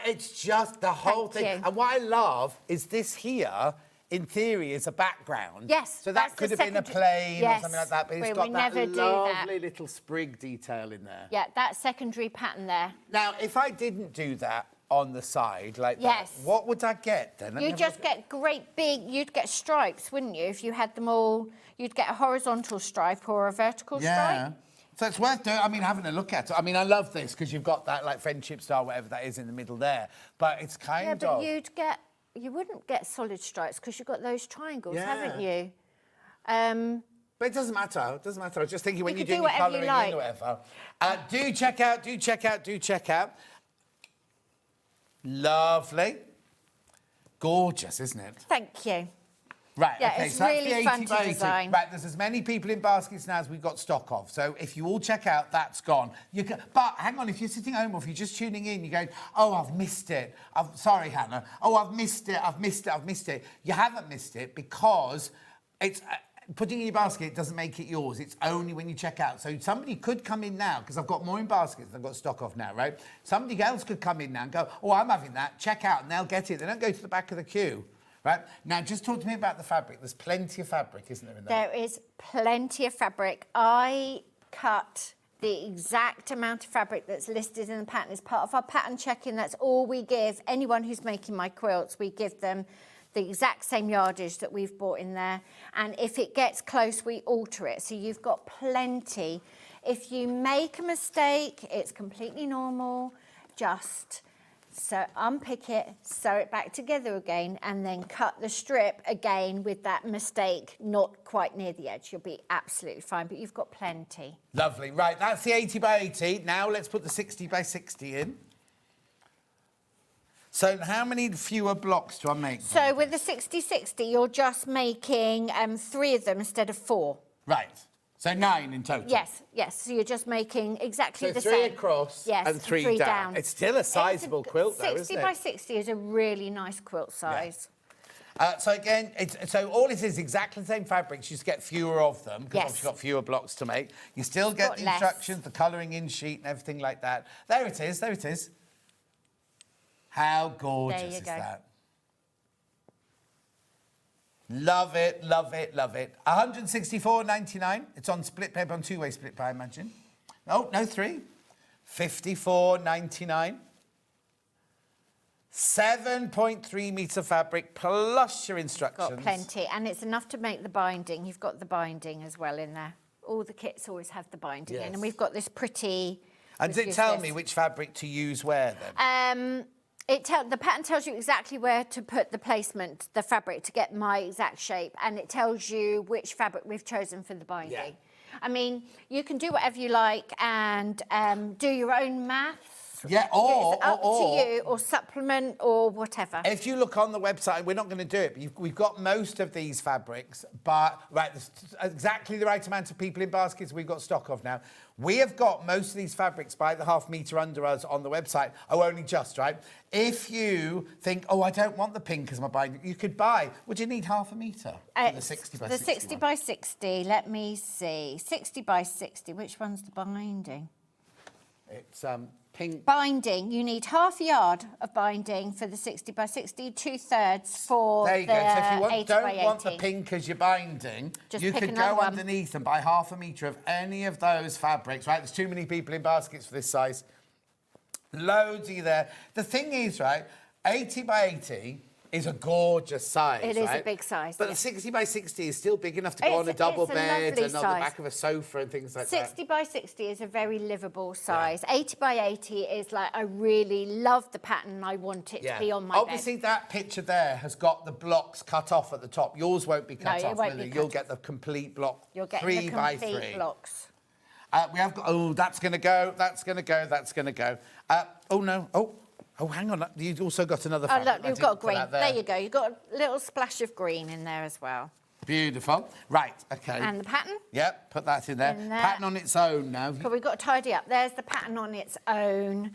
It's just the whole Thank thing. you. And what I love is this here, in theory, is a background. Yes, So that that's could the have been a second- plane or Yes, something like that, but it's we got that never do that. lovely little sprig detail in there. Yeah, that secondary pattern there. Now, if I didn't do that on the side like Yes. that, what would I get then? You just get great big, you'd get stripes, wouldn't you? If you had them all, you'd get a horizontal stripe or a vertical stripe. So it's worth doing, having a look at it. I love this because you've got that, like, friendship style, whatever that is in the middle there. But it's kind of... Yeah, but you wouldn't get solid stripes because you've got those triangles, Yeah. haven't you? But it doesn't matter. It doesn't matter. I was just thinking when You you're could doing do your whatever you colouring in or like. whatever. Do check out. Lovely. Gorgeous, isn't it? Thank you. Right, Yeah, okay, it's so that's really the 80 fun to by 80. design. Right, there's as many people in baskets now as we've got stock of. So if you all check out, that's gone. But hang on, if you're sitting home or if you're just tuning in, you're going, oh, I've missed it. Sorry, Hannah. Oh, I've missed it. You haven't missed it because it's... putting in your basket doesn't make it yours. It's only when you check out. So somebody could come in now, because I've got more in baskets than I've got stock of now, right? Somebody else could come in now and go, oh, I'm having that. Check out, and they'll get it. They don't go to the back of the queue, right? Now, just talk to me about the fabric. There's plenty of fabric, isn't there, in there? There is plenty of fabric. I cut the exact amount of fabric that's listed in the pattern as part of our pattern checking. That's all we give anyone who's making my quilts. We give them the exact same yardage that we've bought in there. And if it gets close, we alter it. So you've got plenty. If you make a mistake, it's completely normal. Just unpick it, sew it back together again, and then cut the strip again with that mistake not quite near the edge. You'll be absolutely fine, but you've got plenty. Lovely. Right, that's the 80 by 80. Now let's put the 60 by 60 in. So how many fewer blocks do I make? So with the 60-60, you're just making 3 of them instead of 4. Right. So 9 in total? Yes. So you're just making exactly the So same. 3 across and 3 3 down. It's still a sizable quilt, though, isn't it? 60 by 60 is a really nice quilt size. So again, so all it is exactly the same fabrics, you just get fewer of them, because Yes. you've got fewer blocks to make. You still get got the less. instructions, the colouring in sheet and everything like that. There it is. How gorgeous is that? Love it. 164.99. It's on split paper, on two-way split pay, I imagine. Oh, no, 3. 54.99. 7.3 metre fabric plus your instructions. Got plenty, and it's enough to make the binding. You've got the binding as well in there. All the kits always have the binding in, and we've got this pretty... And does it tell me which fabric to use where, then? The pattern tells you exactly where to put the placement, the fabric, to get my exact shape, and it tells you which fabric we've chosen for the binding. Yeah. I mean, you can do whatever you like and do your own maths. Yeah, it's up to you, or supplement, or whatever. If you look on the website, we're not going to do it, but we've got most of these fabrics, but, there's exactly the right amount of people in baskets we've got stock of now. We have got most of these fabrics by the half metre under us on the website. Oh, only just, right? If you think, oh, I don't want the pink as my binding, you could buy, would you need half a metre for the 60 by 60? The 60 by 60, let me see. 60 by 60, which one's the binding? It's pink. Binding, you need half a yard of binding for the 60 by 60, 2/3 for there you the go. So if you 80 don't by want the 80. pink as your binding, Just you pick could another go one. underneath and buy half a metre of any of those fabrics, right? There's too many people in baskets for this size. Loads of you there. The thing is, right, 80 by 80 is a gorgeous size. It is right? a big size. But yeah. 60 by 60 is still big enough to go on a double bed and on the back of a sofa and things like 60 by 60 is a very livable size. 80 by 80 is like, I really love the pattern. I want it to be on my Obviously, bed. that picture there has got the blocks cut off at the top. Yours won't be cut off, won't will be it? cut You'll off. get the complete block. You're getting 3 the by complete 3 blocks. We have got. Oh, that's going to go. That's going to go. That's going to go. Oh no. Oh, hang on. You've also got another. Oh, fabric. look, you've got put green. that There you go. You've got a little splash of green in there as well. Beautiful. Right. Okay. And the pattern? Yep. Put that in there. In there. Pattern on its own now. But we've got to tidy up. There's the pattern on its own.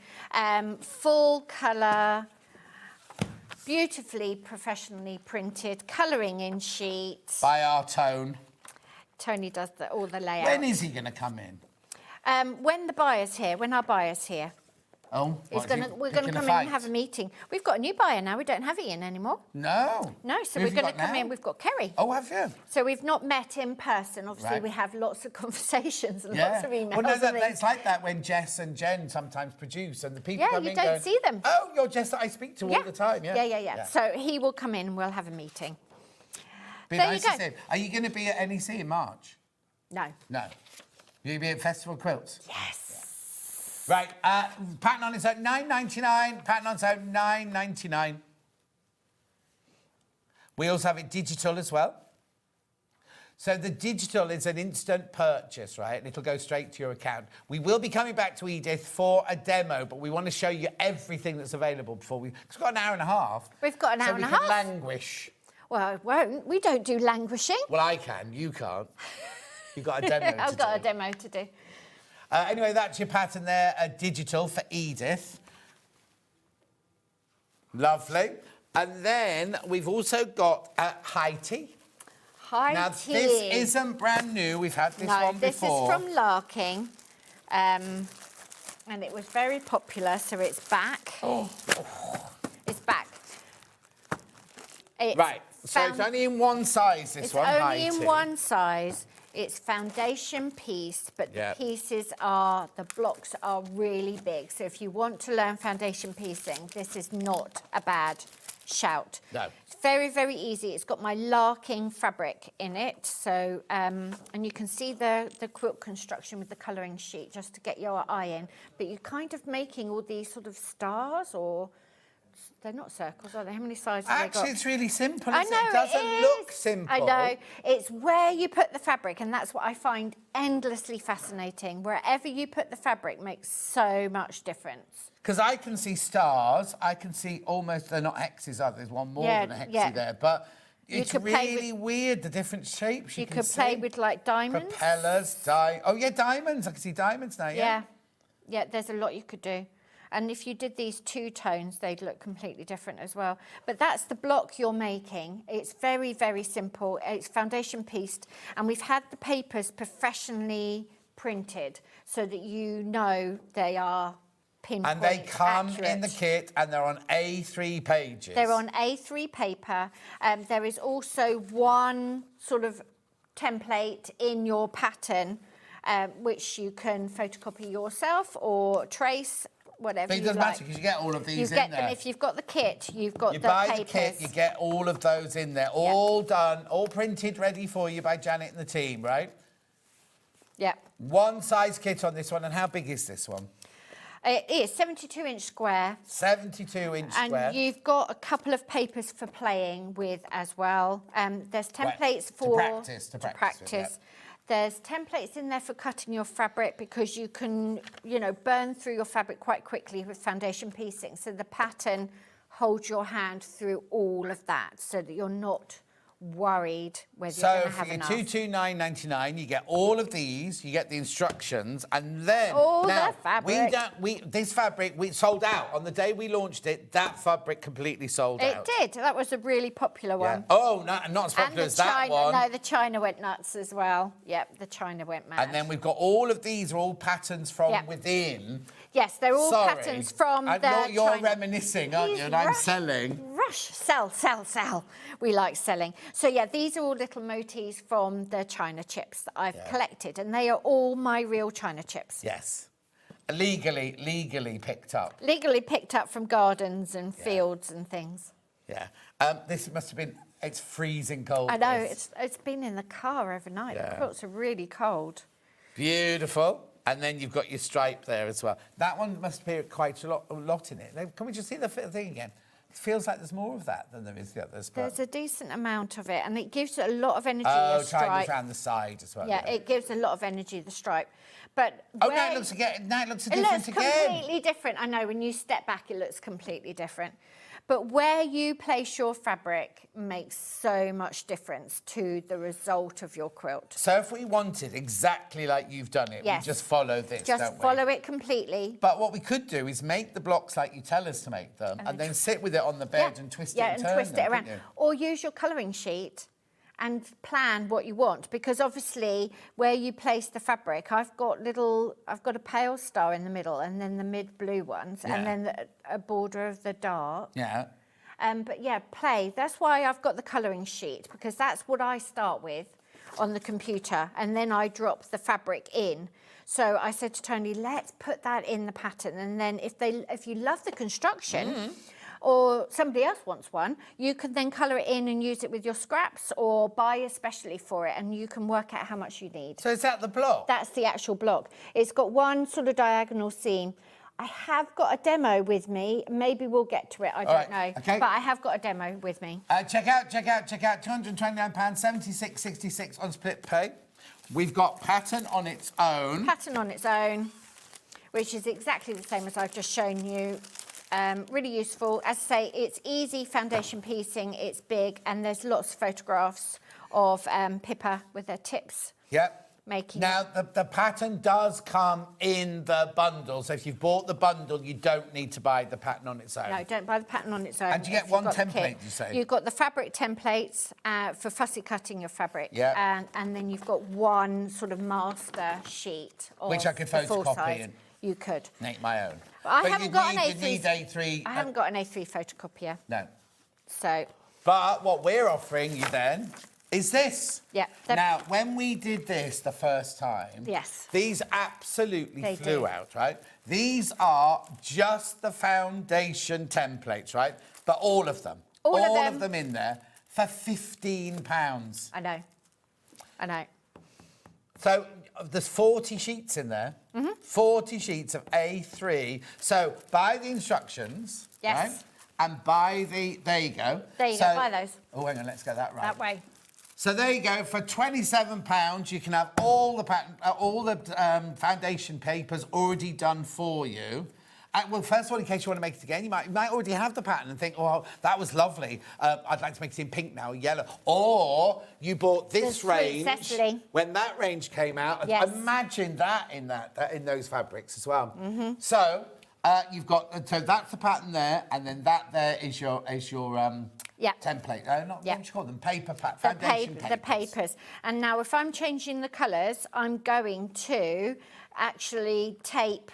Full colour, beautifully professionally printed, colouring in sheets. By our tone. Tony does all the layout. When is he going to come in? When the buyer's here, when our buyer's here. Oh, We're going to come in and have a meeting. We've got a new buyer now. We don't have Ian anymore. No. No, so Who we're have you going to got come now? in. We've got Kerry. Oh, have you? So we've not met in person. Obviously, Right. we have lots of conversations and lots of emails. Well, no, and things. it's like that when Jess and Jen sometimes produce and the people come you in don't going, see them. Oh, you're Jess that I speak to all the time. Yeah. So he will come in and we'll have a meeting. Be There nice you to go. see him. Are you going to be at NEC in March? No. No. You'll be at Festival Quilts? Yes. Right, pattern on its own, £9.99. Pattern on its own, £9.99. We also have it digital as well. So the digital is an instant purchase, right? And it'll go straight to your account. We will be coming back to Edith for a demo, but we want to show you everything that's available before we... Because we've got an hour and a half. We've got an hour and a So half. we can languish. Well, it won't. We don't do languishing. Well, I can. You can't. You've got a demo to I've got do. a demo to do. Anyway, that's your pattern there, digital for Edith. Lovely. And then we've also got high tea. High Now, tea. this isn't brand new. We've had this one before. This is from Larking. And it was very popular, so it's back. It's back. Right. So it's only in one size, this one, It's high only in tea. one size. It's foundation piece, but the pieces are, the blocks are really big. So if you want to learn foundation piecing, this is not a bad shout. No. It's very, very easy. It's got my Larking fabric in it. So, and you can see the quilt construction with the colouring sheet just to get your eye in. But you're kind of making all these sort of stars or... They're not circles, are they? How many sides have they got? Actually, it's really simple. I know, it doesn't look simple. I know. It's where you put the fabric, and that's what I find endlessly fascinating. Wherever you put the fabric makes so much difference. Because I can see stars. I can see almost, they're not hexes, are there? There's one more than a hexie there. But it's really weird, the different shapes you can see. You could play with, like, diamonds. Propellers, diamonds. I can see diamonds now, Yeah, there's a lot you could do. And if you did these two tones, they'd look completely different as well. But that's the block you're making. It's very, very simple. It's foundation pieced. And we've had the papers professionally printed so that you know they are pinpoint And they come accurate. in the kit and they're on A3 pages. They're on A3 paper. There is also one sort of template in your pattern which you can photocopy yourself or trace, whatever But it you doesn't like. matter because you get all of these You in get there. them if you've got the kit. You've got You the buy papers. the kit, you get all of those in there, all done, all printed, ready for you by Janet and the team, right? Yeah. One size kit on this one, and how big is this one? It is 72-inch square. 72-inch square. And you've got a couple of papers for playing with as well. There's templates for... To practice with, yeah. There's templates in there for cutting your fabric because you can, burn through your fabric quite quickly with foundation piecing. So the pattern holds your hand through all of that so that you're not worried whether you're going to have enough. So for your $229.99, you get all of these, you get the instructions, and then all now, the fabric. This fabric we sold out on the day we launched it. That fabric completely sold out. It did. That was a really popular one. Oh, not as popular as that one. No, the China went nuts as well. Yep, the China went mad. And then we've got all of these are all patterns from within. Yes, they're all patterns from the You're China. reminiscing, aren't you? And I'm selling. Sell. We like selling. So, yeah, these are all little motifs from the China chips that I've collected, and they are all my real China chips. Yes. Legally picked up. Legally picked up from gardens and fields and things. Yeah. This must have been... It's freezing cold. I know, it's been in the car overnight. Yeah. The quilts are really cold. Beautiful. And then you've got your stripe there as well. That one must be quite a lot in it. Can we just see the thing again? It feels like there's more of that than there is the others. But... There's a decent amount of it, and it gives a lot of energy, Oh, the stripe. trying to around the side as well. Yeah, it gives a lot of energy, the stripe. But Oh, now it looks different again. Completely different. I know, when you step back, it looks completely different. But where you place your fabric makes so much difference to the result of your quilt. So if we wanted exactly like you've done it, Yes. we just follow this, don't we? Just follow it completely. But what we could do is make the blocks like you tell us to make them and then sit with it on the bed and twist it and turn twist them, it around. couldn't you? Or use your colouring sheet and plan what you want, because obviously where you place the fabric, I've got a pale star in the middle and then the mid blue ones and then a border of the dark. Yeah. But yeah, play. That's why I've got the colouring sheet, because that's what I start with on the computer, and then I drop the fabric in. So I said to Tony, let's put that in the pattern, and then if you love the construction, or somebody else wants one, you can then colour it in and use it with your scraps, or buy especially for it, and you can work out how much you need. So is that the block? That's the actual block. It's got one sort of diagonal seam. I have got a demo with me. Maybe we'll get to it. I don't know. Okay. But I have got a demo with me. Check out. £229.76.66 on split pay. We've got pattern on its own. Pattern on its own, which is exactly the same as I've just shown you. Really useful. As I say, it's easy foundation piecing. It's big, and there's lots of photographs of Pippa with her tips. Yep. Making now, the pattern does come in the bundle. So if you've bought the bundle, you don't need to buy the pattern on its own. No, don't buy the pattern on its own. And you get one template, you say? You've got the fabric templates for fussy cutting your fabric. Yeah. And then you've got one sort of master sheet. Which I could photocopy and you could make my own. I haven't got an A3. You need A3. I haven't got an A3 photocopier. No. So. But what we're offering you then is this. Yeah. Now, when we did this the first time, yes, these absolutely flew out, right? These are just the foundation templates, right? But all of them. All of them in there for £15. I know. I know. So there's 40 sheets in there. 40 sheets of A3. So buy the instructions. Yes. Right? And buy the... There you go. There you go. Buy those. Oh, hang on. Let's get that right. That way. So there you go. For £27, you can have all the foundation papers already done for you. Well, first of all, in case you want to make it again, you might already have the pattern and think, oh, that was lovely. I'd like to make it in pink now, or yellow. Or you bought this range when that range came out. Yes. Imagine that in those fabrics as well. So you've got so that's the pattern there, and then that there is your template. What do you call them? Foundation papers. The papers. And now, if I'm changing the colours, I'm going to actually tape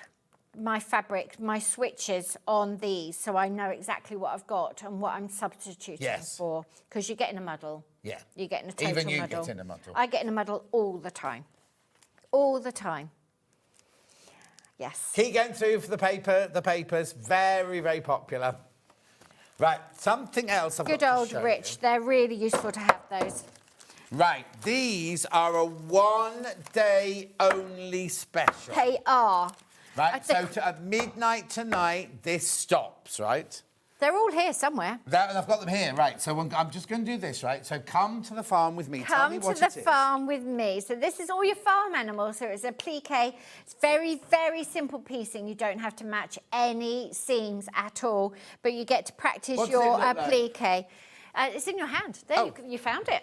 my fabric, my switches on these, so I know exactly what I've got and what I'm substituting for. Because you get in a muddle. Yeah. You get in a total muddle. Even you get in a muddle. I get in a muddle all the time. All the time. Yes. Keep going through for the papers. Very, very popular. Right, something else I've got to show you. Good old Rich. They're really useful to have those. Right, these are a one-day only special. They are. Right, so at midnight tonight, this stops, right? They're all here somewhere. And I've got them here, right. So I'm just going to do this, right? So come to the farm with me. Tell me what it is. Come to the farm with me. So this is all your farm animals. So it's a plique. It's very, very simple piecing. You don't have to match any seams at all, but you get to practice your applique. It's in your hand. There, you found it.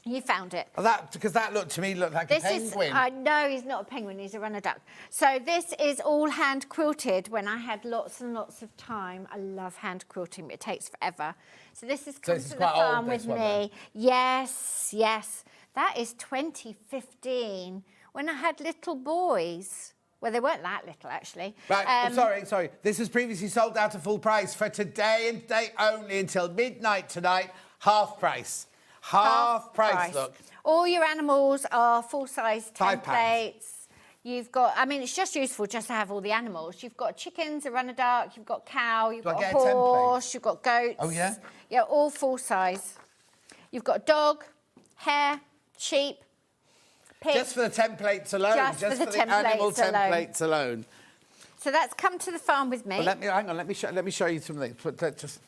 You found it. Because that looked like a penguin. No, he's not a penguin. He's a runner duck. So this is all hand quilted when I had lots and lots of time. I love hand quilting, but it takes forever. So this is come to the farm with me. Yes, yes. That is 2015 when I had little boys. Well, they weren't that little, actually. Right, sorry. This was previously sold out at full price. For today and today only until midnight tonight, half price. Half price, look. All your animals are full-size templates. You've got, I mean, it's just useful just to have all the animals. You've got chickens, a runner duck, you've got cow, you've got a horse, you've got goats. Oh, yeah? Yeah, all full size. You've got dog, hare, sheep, pig. Just for the templates alone. Just for the animal templates alone. templates alone. So that's come to the farm with me. Well, hang on, let me show you some of these. Just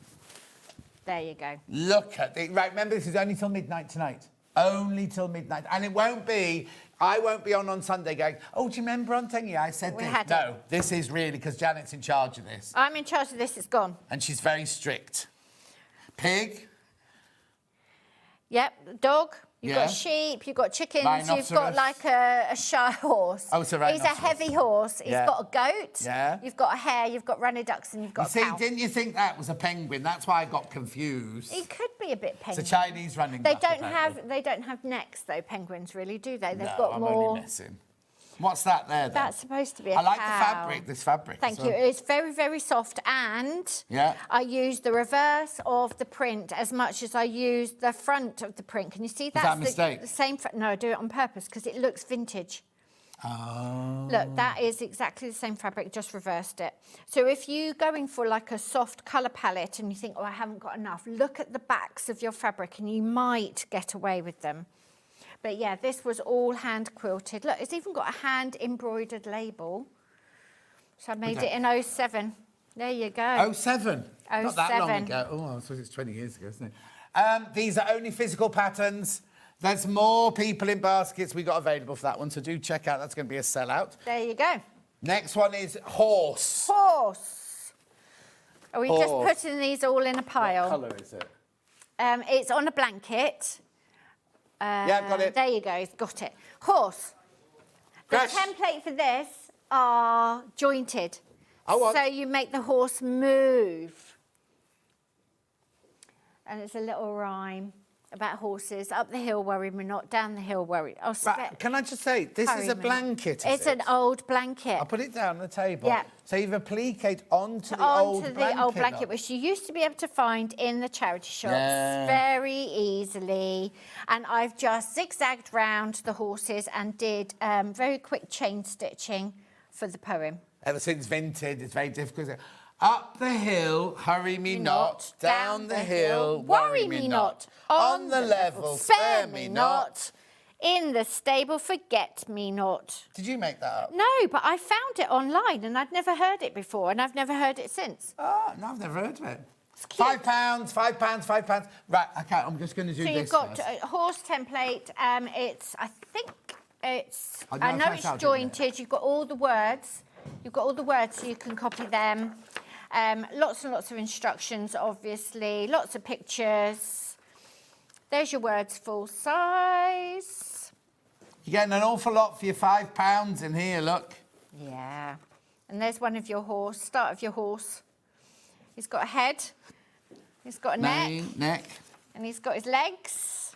there you go. look at it. Right, remember this is only till midnight tonight. Only till midnight. And it won't be, I won't be on Sunday going, oh, do you remember on thingy I said We this? had No, this is really because Janet's in charge of this. I'm in charge of this, it's gone. And she's very strict. Pig. Yep, dog. You've Yeah. got sheep, you've got chickens, you've Rhinoceros. got like a shy horse. Oh, it's a He's a rhinoceros. heavy horse. He's Yeah. got a goat. Yeah. You've got a hare, you've got runny ducks, and you've got You a see, cow. didn't you think that was a penguin? That's why I got confused. He could be a bit penguin. It's a Chinese running They duck, don't apparently. have. They don't have necks though. Penguins really, do they? They've No, got I'm more. only messing. What's that there, then? That's supposed to be a I like cow. the fabric, this fabric. Thank as you. well. It's very, very soft, and Yeah. I use the reverse of the print as much as I use the front of the print. Can you see that? that a mistake? The same. No, I do it on purpose because it looks vintage. Oh. Look, that is exactly the same fabric, just reversed it. So if you're going for like a soft colour palette and you think, oh, I haven't got enough, look at the backs of your fabric and you might get away with them. But yeah, this was all hand quilted. Look, it's even got a hand embroidered label. So I made it in 07. There you go. 07? Not that long ago. Oh, I suppose it's 20 years ago, isn't it? These are only physical patterns. There's more people in baskets we got available for that one, so do check out. That's going to be a sellout. There you go. Next one is horse. Horse. Are we just Horse. putting these all in a pile? What colour is it? It's on a blanket. Yeah, got it. There you go, it's got it. Horse. The Crash. template for this are jointed. Oh, what? So you make the horse move. And it's a little rhyme about horses. Up the hill, worry me not. Down the hill, worry. Oh, Right, can I just say, this hurry is a me. blanket, is It's it? an old blanket. I'll put it down on the table. Yeah. So you've appliqued onto the old Onto blanket. the old blanket, look. which you used to be able to find in the charity shops Yeah. very easily. And I've just zigzagged round the horses and did very quick chain stitching for the poem. Ever since vintage, it's very difficult. Up the hill, hurry me not. Down the hill, worry me not. On the level, spare me not. In the stable, forget me not. Did you make that up? No, but I found it online and I'd never heard it before and I've never heard it since. Oh, no, I've never heard of it. It's cute. £5, £5. Right, okay, I'm just going to do So this you've got first. a horse template. I think it's. Oh, I no, know it's it's out, isn't it? jointed. You've got all the words. You've got all the words, so you can copy them. Lots and lots of instructions, obviously. Lots of pictures. There's your words, full size. You're getting an awful lot for your £5 in here, look. Yeah. And there's one of your horse. Start of your horse. He's got a head. He's got a neck. And he's got his legs.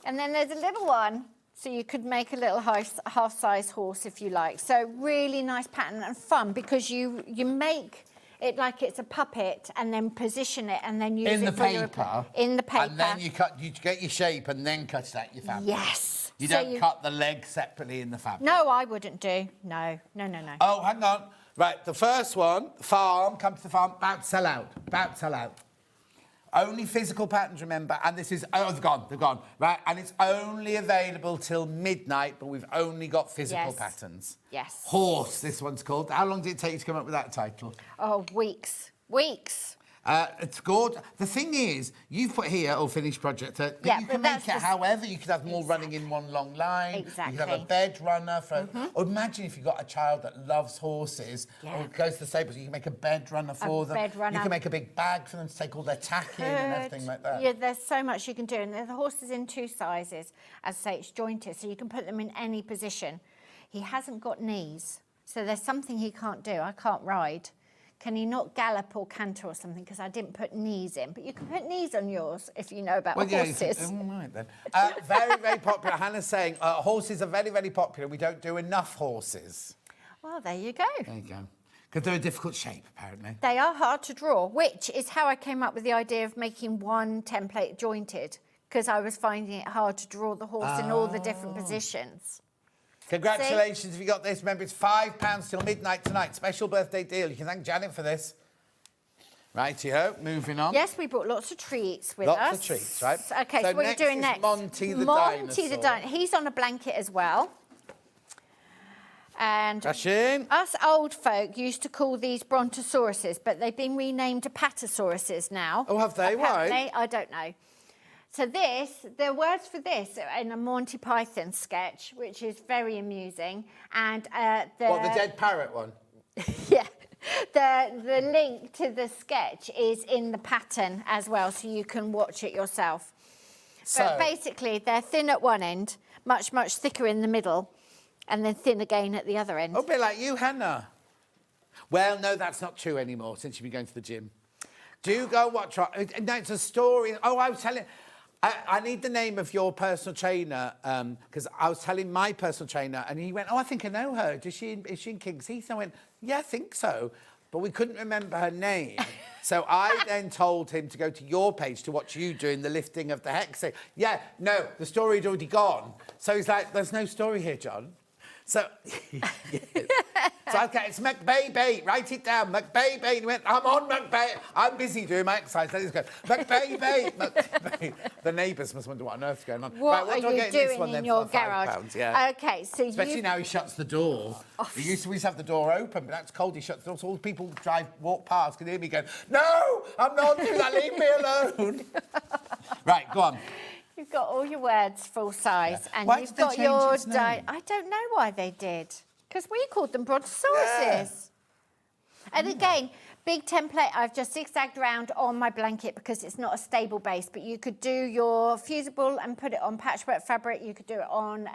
And then there's a little one. So you could make a little half-size horse if you like. So really nice pattern and fun because you make it like it's a puppet and then position it and then use In it the for your... paper. In the paper. And then you get your shape and then cut it out your fabric. Yes. You So don't cut the leg separately in the fabric. No, I wouldn't do. No. Oh, hang on. Right, the first one, farm, come to the farm, about to sell out. Only physical patterns, remember, and this is, they're gone, right? And it's only available till midnight, but we've only got physical patterns. Yes. Horse, this one's called. How long did it take you to come up with that title? Oh, weeks. It's good. The thing is, you've put here, finished project, but Yeah, you but can make that's it just- however. You could have more running in one long line. Exactly. You could have a bed runner. Or imagine if you've got a child that loves horses or goes to the stables, you can make a bed runner for them. bed runner. You can make a big bag for them to take all their tack in and everything like that. Yeah, there's so much you can do. And the horse is in two sizes. As I say, it's jointed, so you can put them in any position. He hasn't got knees, so there's something he can't do. I can't ride. Can he not gallop or canter or something? Because I didn't put knees in. But you can put knees on yours if you know about horses. All right, then. Very, very popular. Hannah's saying horses are very, very popular. We don't do enough horses. Well, there you go. There you go. Because they're a difficult shape, apparently. They are hard to draw, which is how I came up with the idea of making one template jointed, because I was finding it hard to draw the horse in all the different positions. Congratulations if you got this. Remember, it's £5 till midnight tonight. Special birthday deal. You can thank Janet for this. Righty-ho, moving on. Yes, we brought lots of treats with us. Lots of treats, right? OK, so what are you doing next? Monty the dinosaur. Monty the dinosaur. He's on a blanket as well. And Ashing. us old folk used to call these brontosauruses, but they've been renamed to pattersauruses now. Oh, have they? Apparently. Why? I don't know. So the words for this are in a Monty Python sketch, which is very amusing. And the dead parrot one? Yeah. The link to the sketch is in the pattern as well, so you can watch it yourself. So, but basically, they're thin at one end, much, much thicker in the middle, and then thin again at the other end. Oh, a bit like you, Hannah. Well, no, that's not true anymore since you've been going to the gym. Do you go watch... No, it's a story. Oh, I was telling... I need the name of your personal trainer, because I was telling my personal trainer, and he went, oh, I think I know her. Is she in King's Heath? And I went, yeah, I think so. But we couldn't remember her name. So I then told him to go to your page to watch you doing the lifting of the hex. Yeah, no, the story had already gone. So he's like, there's no story here, John. So, so okay, it's McBaby. Write it down, McBaby. And he went, I'm on McBaby. I'm busy doing my exercise. Then he's going, McBaby. The neighbours must wonder what on earth's going on. What right, are you doing in your garage? £5, yeah. Okay, so especially now he shuts the door. Oh. We used to have the door open, but that's cold. He shuts the door, so all the people walk past can hear me going, no, I'm not doing that. Leave me alone. Right, go on. You've got all your words full size, and why you've did they got change your. its name? I don't know why they did, because we called them brontosauruses. Yeah. And again, big template. I've just zigzagged around on my blanket because it's not a stable base. But you could do your fusible and put it on patchwork fabric. You could do it on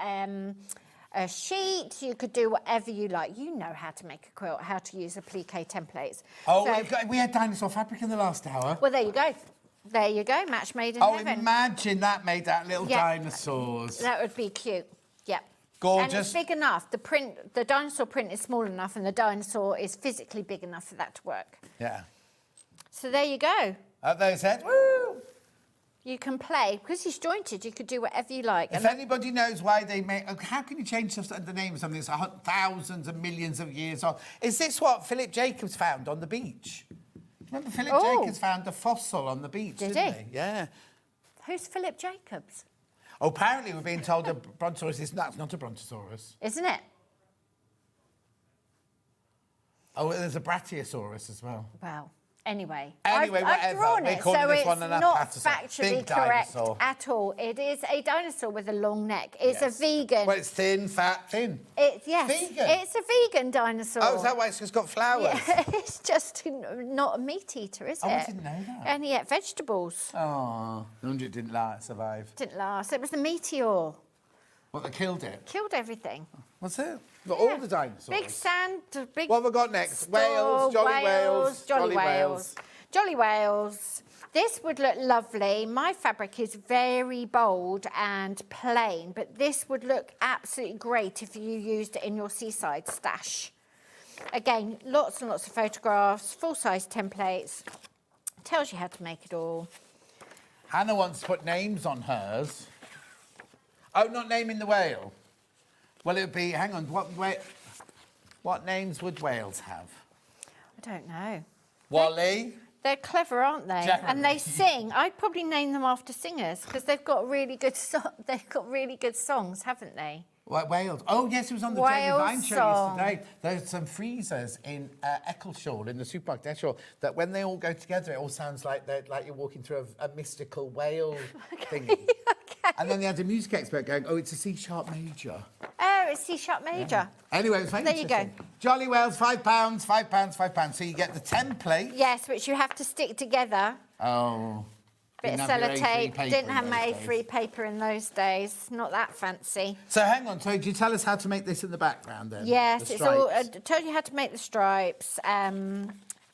a sheet. You could do whatever you like. You know how to make a quilt, how to use applique templates. Oh, so, we had dinosaur fabric in the last hour. Well, there you go. There you go, match made in heaven. Oh, imagine that made out little dinosaurs. That would be cute. Yeah. Gorgeous. And it's big enough. The dinosaur print is small enough, and the dinosaur is physically big enough for that to work. Yeah. So there you go. Have those heads? Woo! You can play. Because he's jointed, you could do whatever you like. If anybody knows why they make... How can you change the name of something that's thousands and millions of years old? Is this what Philip Jacobs found on the beach? Remember, Philip Jacobs found a fossil on the beach, didn't he? Yeah. Who's Philip Jacobs? Oh, apparently we're being told a brontosaurus is not a brontosaurus. Isn't it? Oh, there's a brachiosaurus as well. Well, anyway. Whatever. I've drawn We're it, calling so this it's one an not Patterson. factually Big correct dinosaur. at all. It is a dinosaur with a long neck. It's a vegan. Well, it's thin, fat, thin. Yes. Vegan. It's a vegan dinosaur. Oh, is that why it's just got flowers? Yeah, it's just not a meat eater, is it? Oh, I didn't know that. And he ate vegetables. Oh, no wonder it didn't survive. Didn't last. It was the meteor. What, they killed it? Killed everything. What's it? Got all the dinosaurs. Big sand, big... What have we got next? Store, Whales, jolly whales. Jolly whales. Jolly whales. This would look lovely. My fabric is very bold and plain, but this would look absolutely great if you used it in your seaside stash. Again, lots and lots of photographs, full-size templates. Tells you how to make it all. Hannah wants to put names on hers. Oh, not naming the whale. Well, it would be, hang on, what names would whales have? I don't know. Wally? They're clever, aren't they? Jeremy. And they sing. I'd probably name them after singers because they've got really good songs, haven't they? What, Wales? Oh, yes, it was on the Jamie Vine show yesterday. There's some freezers in Eccleshall, in the supermarket Eccleshall, that when they all go together, it all sounds like you're walking through a mystical whale thingy. Okay. And then they had a music expert going, oh, it's a C-sharp major. Oh, it's C-sharp major. Yeah. Anyway, it was very interesting. There you go. Jolly whales, £5, £5. So you get the template. Yes, which you have to stick together. Oh. Bit of sellotape. Didn't have my A3 paper in those days. Not that fancy. So hang on. So do you tell us how to make this in the background then? Yes, it's all. It tells you how to make the stripes.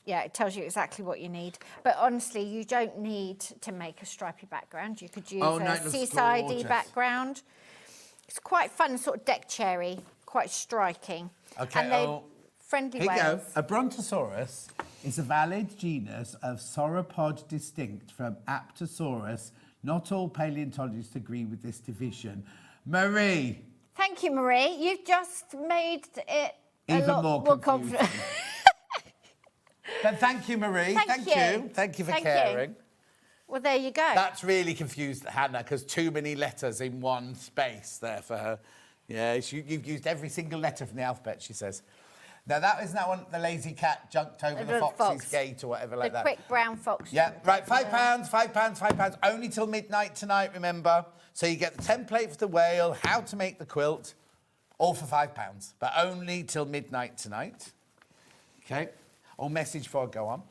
Yeah, it tells you exactly what you need. But honestly, you don't need to make a stripy background. You could use a seaside-y background. It's quite fun, sort of deck cherry, quite striking. Okay. And they're friendly here whales. you go. A brontosaurus is a valid genus of sauropod distinct from Apatosaurus. Not all paleontologists agree with this division. Marie, Thank you, Marie. You've just made it Even a lot more confident. confusing. But thank you, Marie. Thank you. Thank you for Thank caring. you. Well, there you go. That's really confused Hannah, because too many letters in one space there for her. Yeah, you've used every single letter from the alphabet, she says. Now, isn't that one the lazy cat jumped over the fox's gate or whatever like that? The quick brown fox. Yeah, right, £5, only till midnight tonight, remember. So you get the template for the whale, how to make the quilt, all for £5, but only till midnight tonight. Okay, or message before I go on.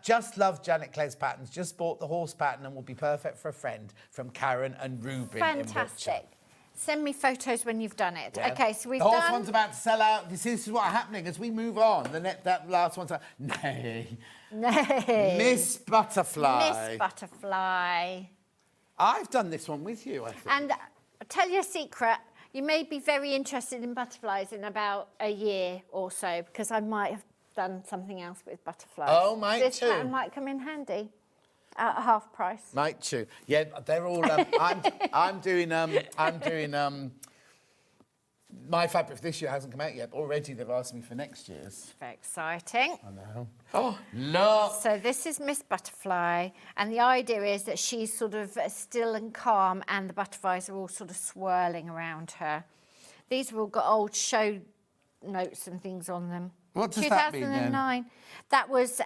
Just love Janet Clare's patterns. Just bought the horse pattern and will be perfect for a friend, from Karen and Ruben. Fantastic. Send me photos when you've done it. Yeah. Okay, so we've the done... The horse one's about to sell out. This is what's happening as we move on. That last one's... Nay. Miss Butterfly. Miss Butterfly. I've done this one with you, I think. And I'll tell you a secret. You may be very interested in butterflies in about a year or so, because I might have done something else with butterflies. Oh, might this too. pattern might come in handy at half price. Might too. Yeah, they're all. I'm doing. My fabric for this year hasn't come out yet, but already they've asked me for next year's. Very exciting. I know. Oh, look. So this is Miss Butterfly, and the idea is that she's sort of still and calm, and the butterflies are all sort of swirling around her. These have all got old show notes and things on them. What does that mean then? 2009. That was,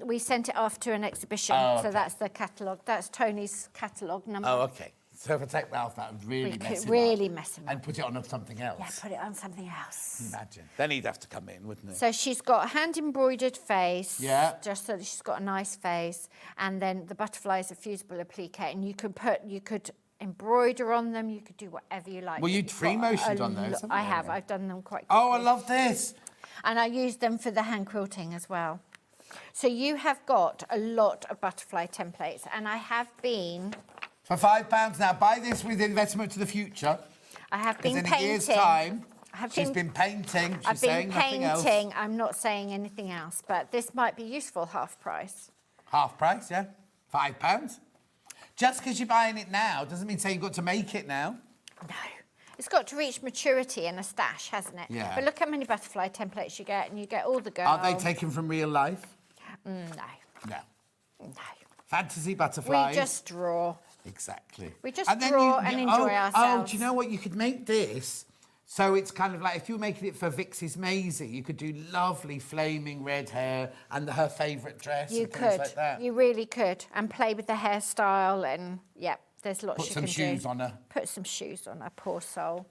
we sent it off to an exhibition, so that's the catalogue. That's Tony's catalogue number. Oh, okay. So if I take that off, that would really mess him up. And put it on something else. Yeah, put it on something else. Imagine. Then he'd have to come in, wouldn't he? So she's got a hand-embroidered face. Yeah. Just so that she's got a nice face. And then the butterflies are fusible applique. And you could embroider on them. You could do whatever you like. Well, you'd free motioned on those, I have. I've done them quite quickly. Oh, I love this. And I use them for the hand quilting as well. So you have got a lot of butterfly templates, and I have been... For £5 now, buy this with investment to the future. I have been painting. In a year's time, she's been painting. She's saying nothing else. I've been painting. I'm not saying anything else, but this might be useful half price. Half price, yeah. £5. Just because you're buying it now doesn't mean say you've got to make it now. No. It's got to reach maturity in a stash, hasn't it? Yeah. But look how many butterfly templates you get, and you get all the girls. Are they taken from real life? No. No. No. Fantasy butterflies. We just draw. Exactly. We just draw and enjoy ourselves. Oh, do you know what? You could make this. So it's kind of like, if you were making it for Vixie's Maisie, you could do lovely flaming red hair and her favourite dress. You and could. Things like that. You really could. And play with the hairstyle and, yeah, there's lots you can do. Put some shoes on her. Put some shoes on her, poor soul.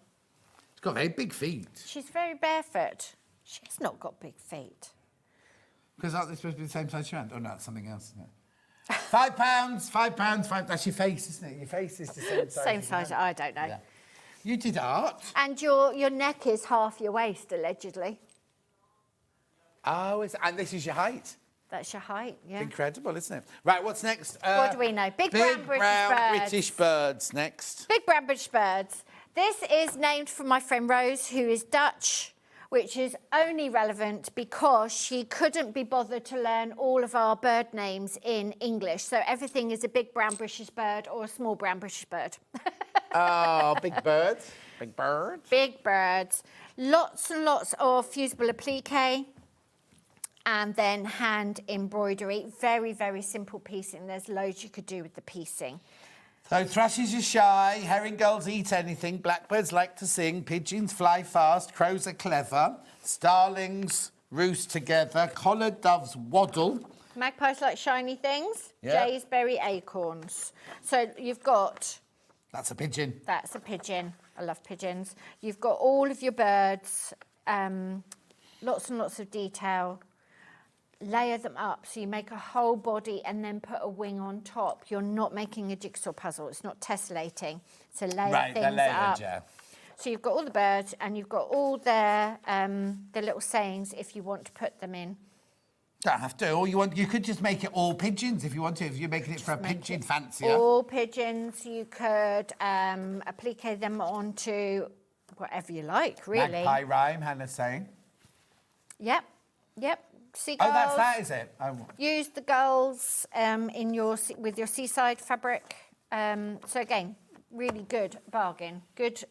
She's got very big feet. She's very barefoot. She's not got big feet. Because aren't they supposed to be the same size your hand? Oh, no, it's something else, isn't it? £5. That's your face, isn't it? Your face is the same size. Same size, I don't know. Yeah. You did art. And your neck is half your waist, allegedly. Oh, and this is your height? That's your height, yeah. It's incredible, isn't it? Right, what's next? What do we know? Big brown British birds next. Big brown British birds. This is named for my friend Rose, who is Dutch, which is only relevant because she couldn't be bothered to learn all of our bird names in English. So everything is a big brown British bird or a small brown British bird. Oh, big birds. Big birds. Big birds. Lots and lots of fusible applique and then hand embroidery. Very, very simple piecing. There's loads you could do with the piecing. So thrushes are shy, herring gulls eat anything, blackbirds like to sing, pigeons fly fast, crows are clever, starlings roost together, collared doves waddle. Magpies like shiny things, Yeah. jays bury acorns. So you've got... That's a pigeon. That's a pigeon. I love pigeons. You've got all of your birds, lots and lots of detail. Layer them up so you make a whole body and then put a wing on top. You're not making a jigsaw puzzle. It's not tessellating. So layer things up. Yeah. So you've got all the birds and you've got all their the little sayings if you want to put them in. Don't have to. Or you could just make it all pigeons if you want to. If you're making it for a pigeon fancier. All pigeons. You could applique them onto whatever you like, really. Magpie rhyme, Hannah's saying. Yep. Seagulls. Oh, that's that, is it? Oh. Use the gulls with your seaside fabric. So again, really good bargain. Good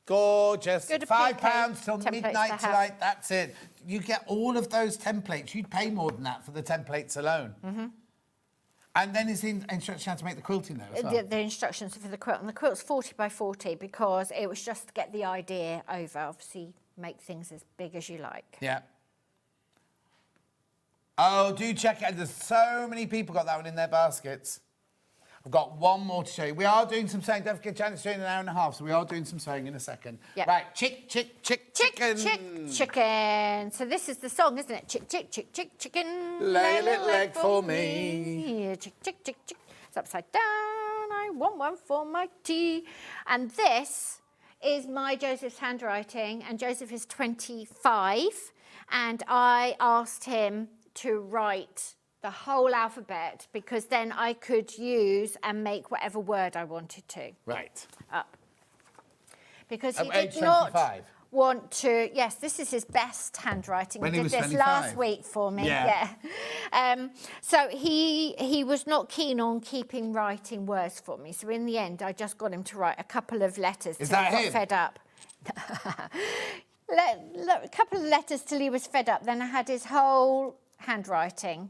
Gorgeous. Good £5 till templates midnight to have. tonight. That's it. You get all of those templates. You'd pay more than that for the templates alone. Mm-hmm. And then is the instruction how to make the quilting though as well? The instructions for the quilt. And the quilt's 40 by 40 because it was just to get the idea over. Obviously, make things as big as you like. Yeah. Oh, do check it out. There's so many people got that one in their baskets. I've got one more to show you. We are doing some sewing. Don't forget, Janet's doing an hour and a half, so we are doing some sewing in a second. Yep. Right, chicken. Chicken. So this is the song, isn't it? Chicken. Lay a little egg for me. Yeah, chick. It's upside down. I want one for my tea. And this is my Joseph's handwriting, and Joseph is 25, and I asked him to write the whole alphabet because then I could use and make whatever word I wanted to. Right. Up. Because he age did not 25? want to... Yes, this is his best handwriting. When he he did was this 25? last week for me. Yeah. So he was not keen on keeping writing words for me. So in the end, I just got him to write a couple of letters. Is till that he got him? fed up. A couple of letters till he was fed up. Then I had his whole handwriting,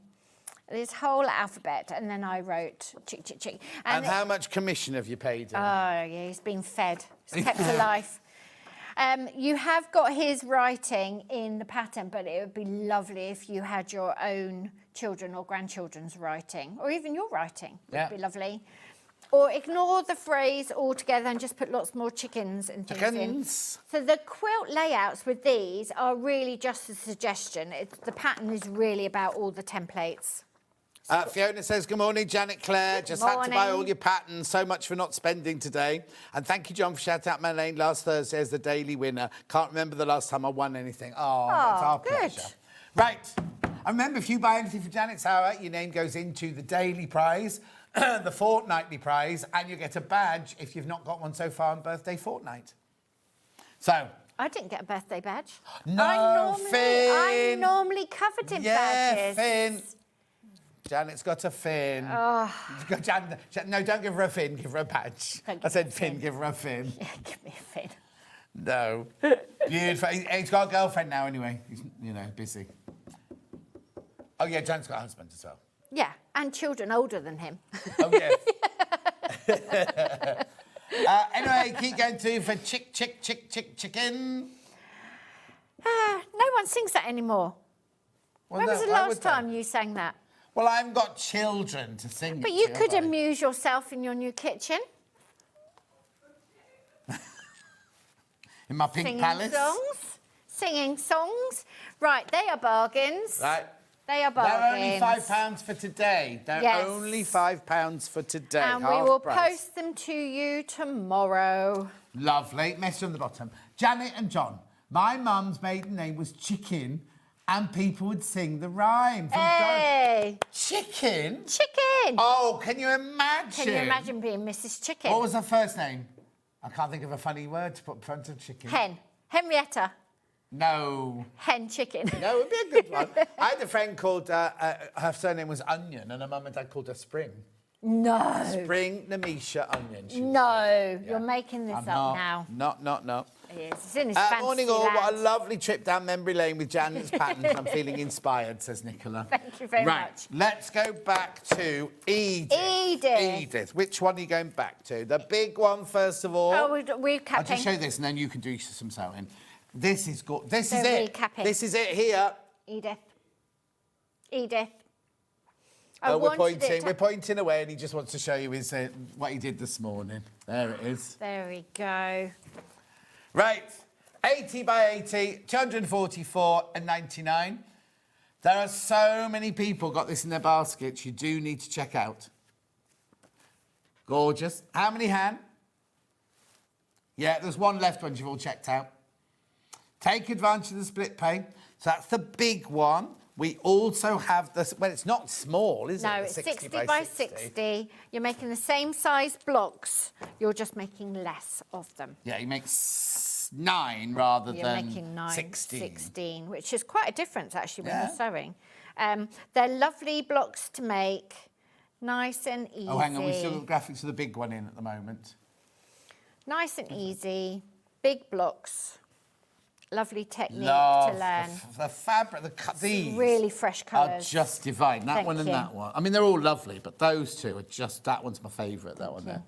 his whole alphabet, and then I wrote chick. And how much commission have you paid him? Oh, yeah, he's been fed. He's kept alive. You have got his writing in the pattern, but it would be lovely if you had your own children or grandchildren's writing, or even your writing. It would be lovely. Or ignore the phrase altogether and just put lots more chickens and things in. So the quilt layouts with these are really just a suggestion. The pattern is really about all the templates. Fiona says, good morning, Janet Clare. Just had to buy all your patterns. So much for not spending today. And thank you, John, for shouting out my name last Thursday as the daily winner. Can't remember the last time I won anything. Oh, it's our pleasure. Right. And remember, if you buy anything for Janet's Hour, your name goes into the daily prize, the fortnightly prize, and you get a badge if you've not got one so far on birthday fortnight. So... I didn't get a birthday badge. No, Finn. I'm normally covered in badges. Finn. Janet's got a fin. Oh. No, don't give her a fin, give her a badge. I said fin, give her a fin. Yeah, give me a fin. No. Beautiful. He's got a girlfriend now anyway. He's, busy. Oh, yeah, Janet's got a husband as well. Yeah, and children older than him. Oh, yes. Anyway, keep going through for chicken. No one sings that anymore. Well, when was the last time you sang that? Well, I haven't got children to sing But it you to, could have I? amuse yourself in your new kitchen. In my pink palace. Singing songs. Right, they are bargains. Right. They are bargains. They're only £5 for today. They're only £5 for today. And we will post them to you tomorrow. Lovely. Message on the bottom. Janet and John, my mum's maiden name was Chicken, and people would sing the rhyme. Hey! Chicken? Chicken! Oh, can you imagine? Can you imagine being Mrs. Chicken? What was her first name? I can't think of a funny word to put in front of chicken. Hen. Henrietta. No. Hen chicken. No, it would be a good one. I had a friend called, her surname was Onion, and her mum and dad called her Spring. No. Spring Namisha Onion. No, you're making this up now. No. It is. It's in his fancy morning all. land. What a lovely trip down memory lane with Janet's patterns. I'm feeling inspired, says Nicola. Thank you very much. Let's go back to Edith. Edith. Which one are you going back to? The big one, first of all. Oh, we're capping. I'll just show you this, and then you can do some sewing. This is good. This is They're it. recapping. This is it here. Edith. We're pointing away, and he just wants to show you his what he did this morning. There it is. There we go. Right, 80 by 80, 244.99. There are so many people got this in their baskets. You do need to check out. Gorgeous. How many, Han? Yeah, there's one left once you've all checked out. Take advantage of the split pay. So that's the big one. We also have this, well, it's not small, is it? No, it's 60 by 60. You're making the same size blocks. You're just making less of them. Yeah, you make 9 rather You're than making 9, 16. 16, which is quite a difference, actually, when you're sewing. They're lovely blocks to make, nice and easy. Oh, hang on, we've still got graphics of the big one in at the moment. Nice and easy. big blocks. Lovely technique Love to learn. the fabric, these really fresh colours. are just divine. That Thank one and you. that one. I mean, they're all lovely, but those two are just, that one's my favourite, that one there.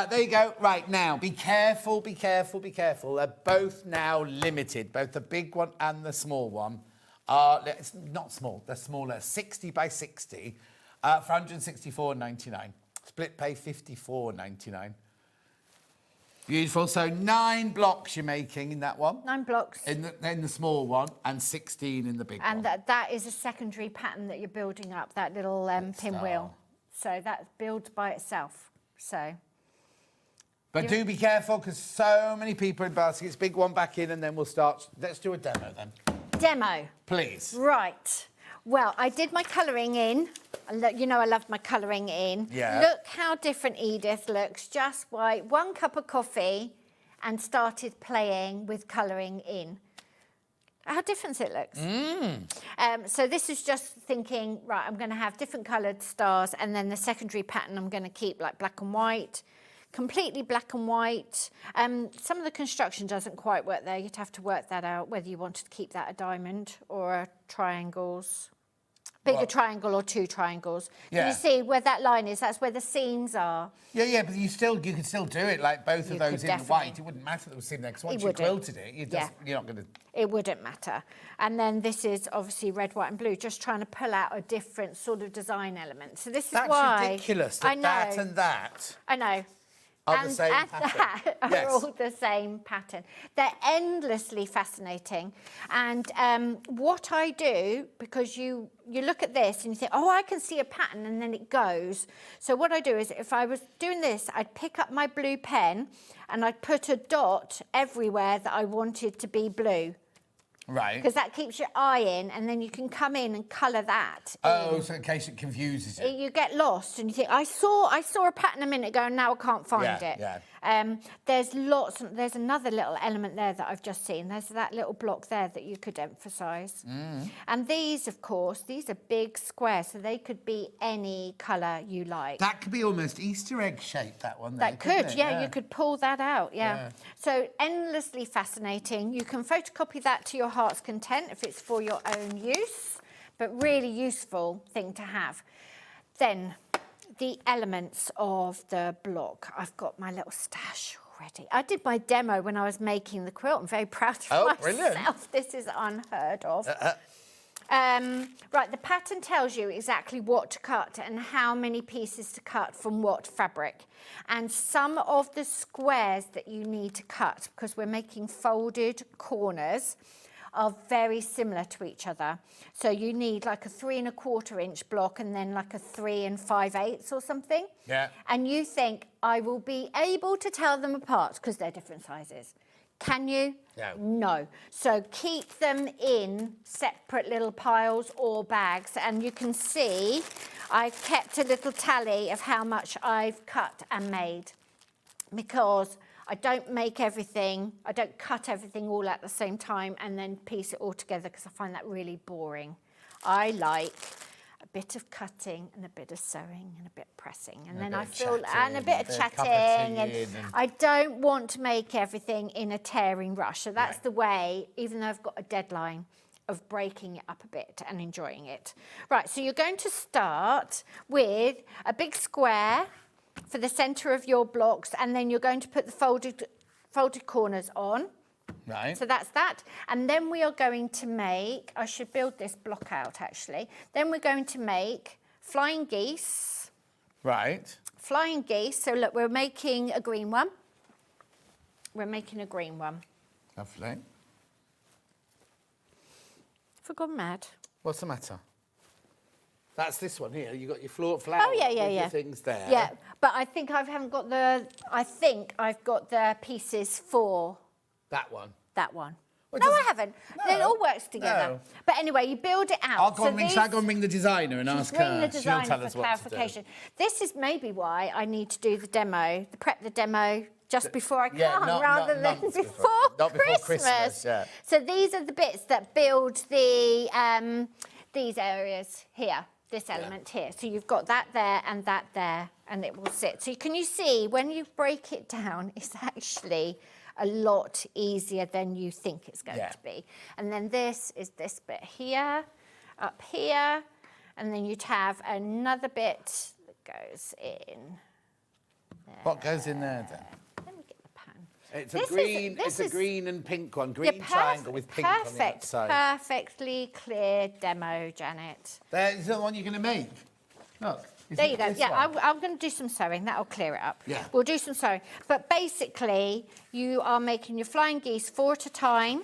There you go. Right, now, be careful, be careful, be careful. They're both now limited. Both the big one and the small one are, it's not small, they're smaller, 60 by 60 for £164.99. Split pay £54.99. Beautiful. So 9 blocks you're making in that one. 9 blocks. In the small one, and 16 in the big one. And that is a secondary pattern that you're building up, that little pinwheel. So that builds by itself. So. But do be careful, because so many people in baskets. Big one back in, and then we'll start. Let's do a demo then. Demo. Please. Right. Well, I did my colouring in. You know I loved my colouring in. Yeah. Look how different Edith looks just by 1 cup of coffee and started playing with colouring in. How different it looks. So this is just thinking, right, I'm going to have different coloured stars, and then the secondary pattern I'm going to keep like black and white, completely black and white. Some of the construction doesn't quite work there. You'd have to work that out, whether you wanted to keep that a diamond or a triangles. Bigger triangle or 2 triangles. Yeah. Can you see where that line is? That's where the seams are. Yeah, but you could still do it like both of those in the white. It wouldn't matter that it was seam there, because once you quilted it, you're not going to. It wouldn't matter. And then this is obviously red, white, and blue, just trying to pull out a different sort of design element. So this is why. That's ridiculous. That and that. I know. Are the same pattern. That are all the same pattern. They're endlessly fascinating. And what I do, because you look at this and you think, oh, I can see a pattern, and then it goes. So what I do is, if I was doing this, I'd pick up my blue pen and I'd put a dot everywhere that I wanted to be blue. Right. Because that keeps your eye in, and then you can come in and colour that. Oh, so in case it confuses you. You get lost and you think, I saw a pattern a minute ago and now I can't find it. Yeah. There's another little element there that I've just seen. There's that little block there that you could emphasise. And these, of course, these are big squares, so they could be any colour you like. That could be almost Easter egg shaped, that one. That could, yeah, you could pull that out, yeah. So endlessly fascinating. You can photocopy that to your heart's content if it's for your own use, but really useful thing to have. Then the elements of the block. I've got my little stash already. I did my demo when I was making the quilt. I'm very proud of myself. Brilliant. This is unheard of. Right, the pattern tells you exactly what to cut and how many pieces to cut from what fabric. And some of the squares that you need to cut, because we're making folded corners, are very similar to each other. So you need like a 3 1/4 inch block and then like a 3 5/8 or something. Yeah. And you think, I will be able to tell them apart because they're different sizes. Can you? No. No. So keep them in separate little piles or bags. And you can see I've kept a little tally of how much I've cut and made, because I don't make everything, I don't cut everything all at the same time and then piece it all together, because I find that really boring. I like a bit of cutting and a bit of sewing and a bit of pressing, and then I feel, and a bit of chatting, and I don't want to make everything in a tearing rush. So that's the way, even though I've got a deadline, of breaking it up a bit and enjoying it. Right, so you're going to start with a big square for the centre of your blocks, and then you're going to put the folded corners on. Right. So that's that. And then we are going to make, I should build this block out actually. Then we're going to make flying geese. Right. Flying geese. So look, we're making a green one. We're making a green one. Lovely. Have I gone mad? What's the matter? That's this one here. You got your flower yeah. things there. Yeah, but I think I've got the pieces for that one. That one. Well, no, I haven't. No. It all works together. No. But anyway, you build it out. Shall I go and ring the designer and ask her? Ring the designer She'll tell us for what clarification. to do. This is maybe why I need to do the demo, prep the demo just before I come, rather than before Christmas. Yeah. So these are the bits that build the these areas here. This element here. So you've got that there, and it will sit. So can you see when you break it down, it's actually a lot easier than you think it's going to be. And then this is this bit here, up here, and then you'd have another bit that goes in there. What goes in there then? Let me get the pan. It's a green and pink one, green triangle with pink on the outside. Perfectly clear demo, Janet. There's the one you're going to make. Look. There you go. Yeah, I'm going to do some sewing. That'll clear it up. Yeah. We'll do some sewing. But basically, you are making your flying geese 4 at a time.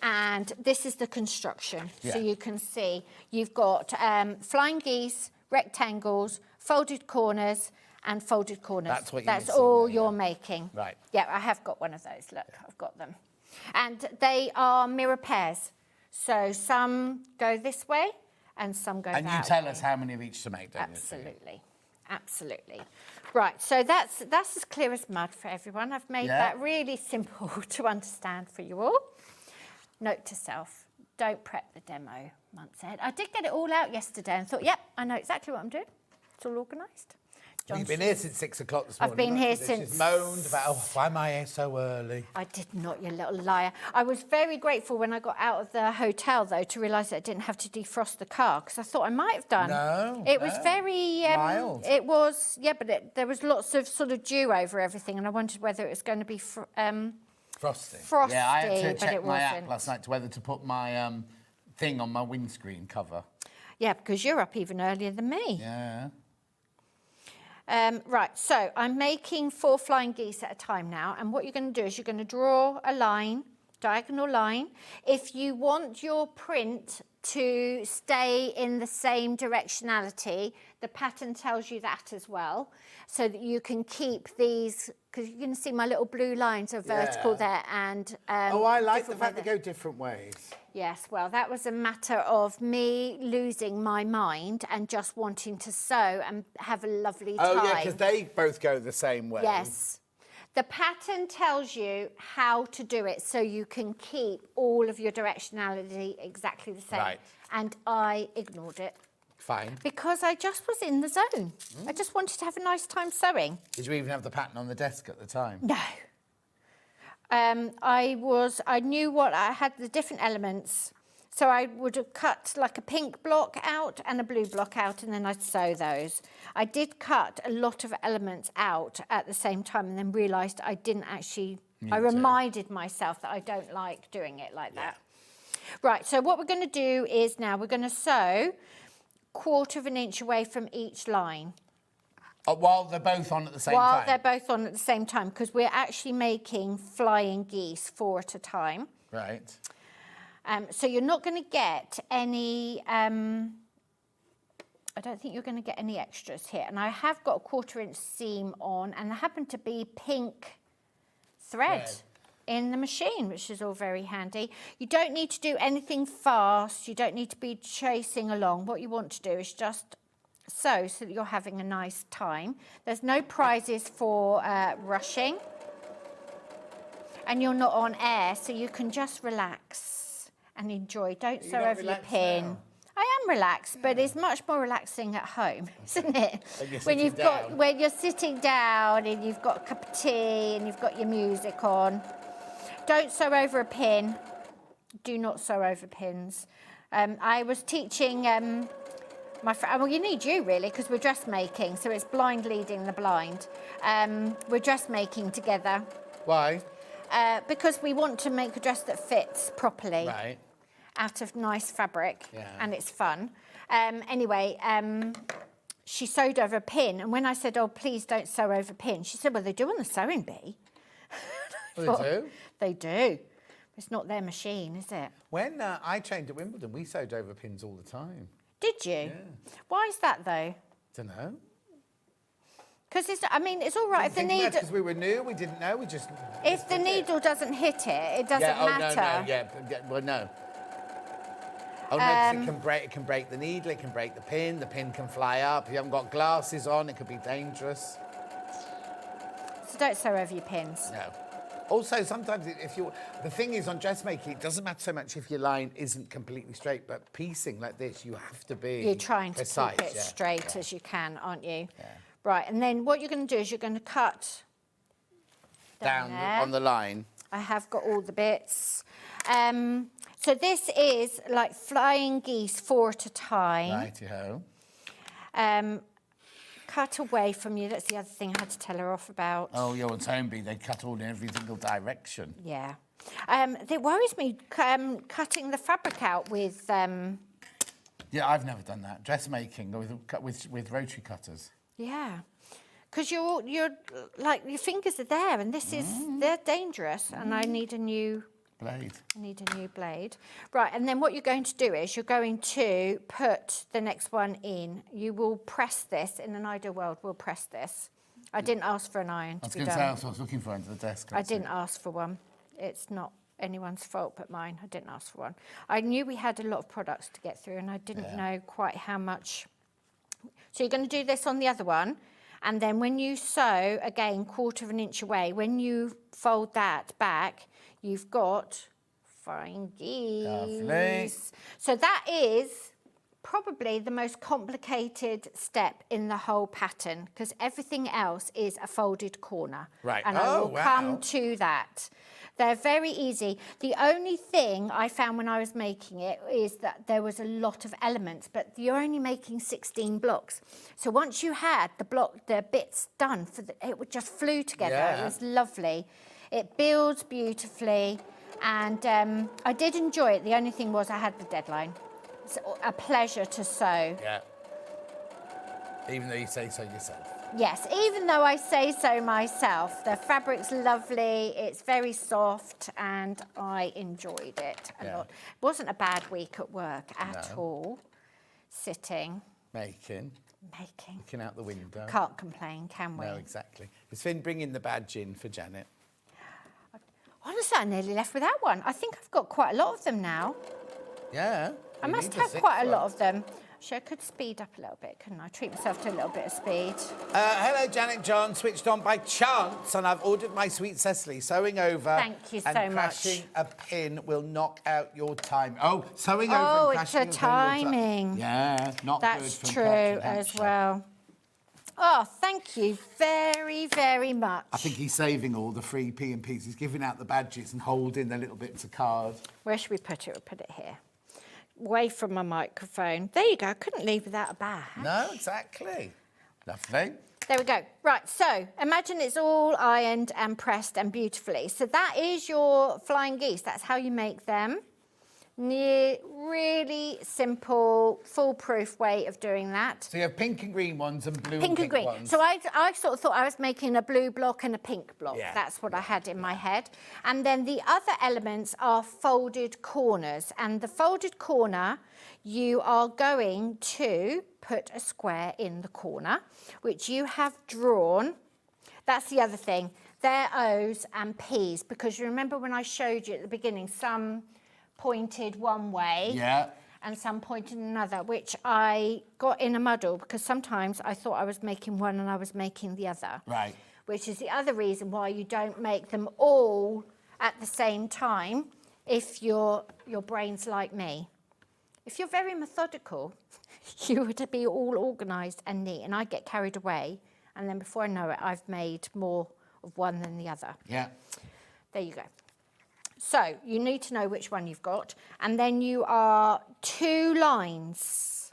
And this is the construction. So you can see you've got flying geese, rectangles, folded corners, and folded corners. That's what you're That's all you're making. Right. Yeah, I have got one of those. Look, I've got them. And they are mirror pairs. So some go this way and some go that way. And you tell us how many of each to make, don't you? Absolutely. Absolutely. Right, so that's as clear as mud for everyone. I've made that really simple to understand for you all. Note to self, don't prep the demo months ahead. I did get it all out yesterday and thought, yep, I know exactly what I'm doing. It's all organised. You've been here since 6 o'clock this morning. I've been here since... She's moaned about, why am I here so early? I did not, you little liar. I was very grateful when I got out of the hotel, though, to realise that I didn't have to defrost the car, because I thought I might have done. No, It was very... mild. It was, yeah, but there was lots of sort of dew over everything, and I wondered whether it was going to be... Frosty. Frosty, yeah, I had to but check it my app wasn't. last night to whether to put my thing on my windscreen cover. Yeah, because you're up even earlier than me. Yeah. Right, so I'm making 4 flying geese at a time now, and what you're going to do is you're going to draw a line, diagonal line. If you want your print to stay in the same directionality, the pattern tells you that as well, so that you can keep these, because you can see my little blue lines are vertical there, and oh, I like the fact they go different ways. Yes, well, that was a matter of me losing my mind and just wanting to sew and have a lovely time. Oh, yeah, because they both go the same way. Yes. The pattern tells you how to do it so you can keep all of your directionality exactly the same. Right. And I ignored it. Fine. Because I just was in the zone. I just wanted to have a nice time sewing. Did you even have the pattern on the desk at the time? No. I knew what I had, the different elements. So I would have cut like a pink block out and a blue block out, and then I'd sew those. I did cut a lot of elements out at the same time and then realised I didn't actually... I reminded myself that I don't like doing it like that. Right, so what we're going to do is now we're going to sew 1/4 of an inch away from each line. While they're both on at the same time? While they're both on at the same time, because we're actually making flying geese 4 at a time. Right. So you're not going to get any... I don't think you're going to get any extras here. And I have got a 1/4 inch seam on, and there happened to be pink thread in the machine, which is all very handy. You don't need to do anything fast. You don't need to be chasing along. What you want to do is just sew so that you're having a nice time. There's no prizes for rushing. And you're not on air, so you can just relax and enjoy. Don't sew over your pin. Now. I am relaxed, but it's much more relaxing at home, isn't it? When you're sitting down and you've got a cup of tea and you've got your music on. Don't sew over a pin. Do not sew over pins. I was teaching my friend. Well, you need you really, because we're dressmaking, so it's blind leading the blind. We're dressmaking together. Why? Because we want to make a dress that fits properly. Right. Out of nice fabric, and it's fun. Anyway, she sewed over a pin, and when I said, oh, please don't sew over a pin, she said, well, they do on the sewing bee. Well, they do? They do. It's not their machine, is it? When I trained at Wimbledon, we sewed over pins all the time. Did you? Yeah. Why is that, though? Don't know. Because it's all right if the needle... Because we were new, we didn't know, we just... If the needle doesn't hit it, it doesn't matter. Well, no. Oh, no, because it can break the needle, it can break the pin can fly up. If you haven't got glasses on, it could be dangerous. So don't sew over your pins. No. Also, sometimes the thing is on dressmaking, it doesn't matter so much if your line isn't completely straight, but piecing like this, you have to be You're trying precise, to keep it straight as you can, aren't you? Yeah. Right, and then what you're going to do is you're going to cut down there. on the line. I have got all the bits. So this is like flying geese 4 at a time. Righty-ho. Cut away from you. That's the other thing I had to tell her off about. Oh, you're on Toynbee. They cut all in every single direction. Yeah. It worries me cutting the fabric out with... Yeah, I've never done that. Dressmaking with rotary cutters. Yeah. Because you're like, your fingers are there and this is... They're dangerous and I need a new... Blade. I need a new blade. Right, and then what you're going to do is you're going to put the next one in. You will press this. In an ideal world, we'll press this. I didn't ask for an iron to be done. I was going to say, that's what I was looking for under the desk. I didn't ask for one. It's not anyone's fault but mine. I didn't ask for one. I knew we had a lot of products to get through and I didn't know quite how much. So you're going to do this on the other one. And then when you sew, again, 1/4 inch away, when you fold that back, you've got flying geese. Lovely. So that is probably the most complicated step in the whole pattern because everything else is a folded corner. Right. And I will come to that. They're very easy. The only thing I found when I was making it is that there was a lot of elements, but you're only making 16 blocks. So once you had the bits done, it would just flew together. Yeah. It was lovely. It builds beautifully, and I did enjoy it. The only thing was I had the deadline. It's a pleasure to sew. Yeah. Even though you say so yourself. Yes, even though I say so myself. The fabric's lovely, it's very soft, and I enjoyed it a lot. It wasn't a bad week at work at all. Sitting. Making. Looking out the window. Can't complain, can we? No, exactly. Is Finn bringing the badge in for Janet? Honestly, I nearly left without one. I think I've got quite a lot of them now. Yeah. I must have quite a lot of them. Actually, I could speed up a little bit, couldn't I? Treat myself to a little bit of speed. Hello, Janet John. Switched on by chance, and I've ordered my sweet Cecily. Sewing over. Thank you so and much. crashing a pin will knock out your time. Oh, sewing over and crashing a pin. Oh, it's a timing. Yeah, not good. That's true as well. Oh, thank you very, very much. I think he's saving all the free P&Ps. He's giving out the badges and holding the little bits of card. Where should we put it? We'll put it here. Away from my microphone. There you go. I couldn't leave without a bag. No, exactly. Lovely. There we go. Right, so imagine it's all ironed and pressed and beautifully. So that is your flying geese. That's how you make them. Really simple, foolproof way of doing that. So you have pink and green ones and blue pink and green ones. So I sort of thought I was making a blue block and a pink block. Yeah. That's what I had in my head. And then the other elements are folded corners. And the folded corner, you are going to put a square in the corner, which you have drawn. That's the other thing. They're O's and P's, because you remember when I showed you at the beginning, some pointed one way and some pointed another, which I got in a muddle because sometimes I thought I was making one and I was making the other. Right. Which is the other reason why you don't make them all at the same time if your brain's like me. If you're very methodical, you would be all organised and neat, and I get carried away, and then before I know it, I've made more of one than the other. Yeah. There you go. So you need to know which one you've got, and then you are 2 lines.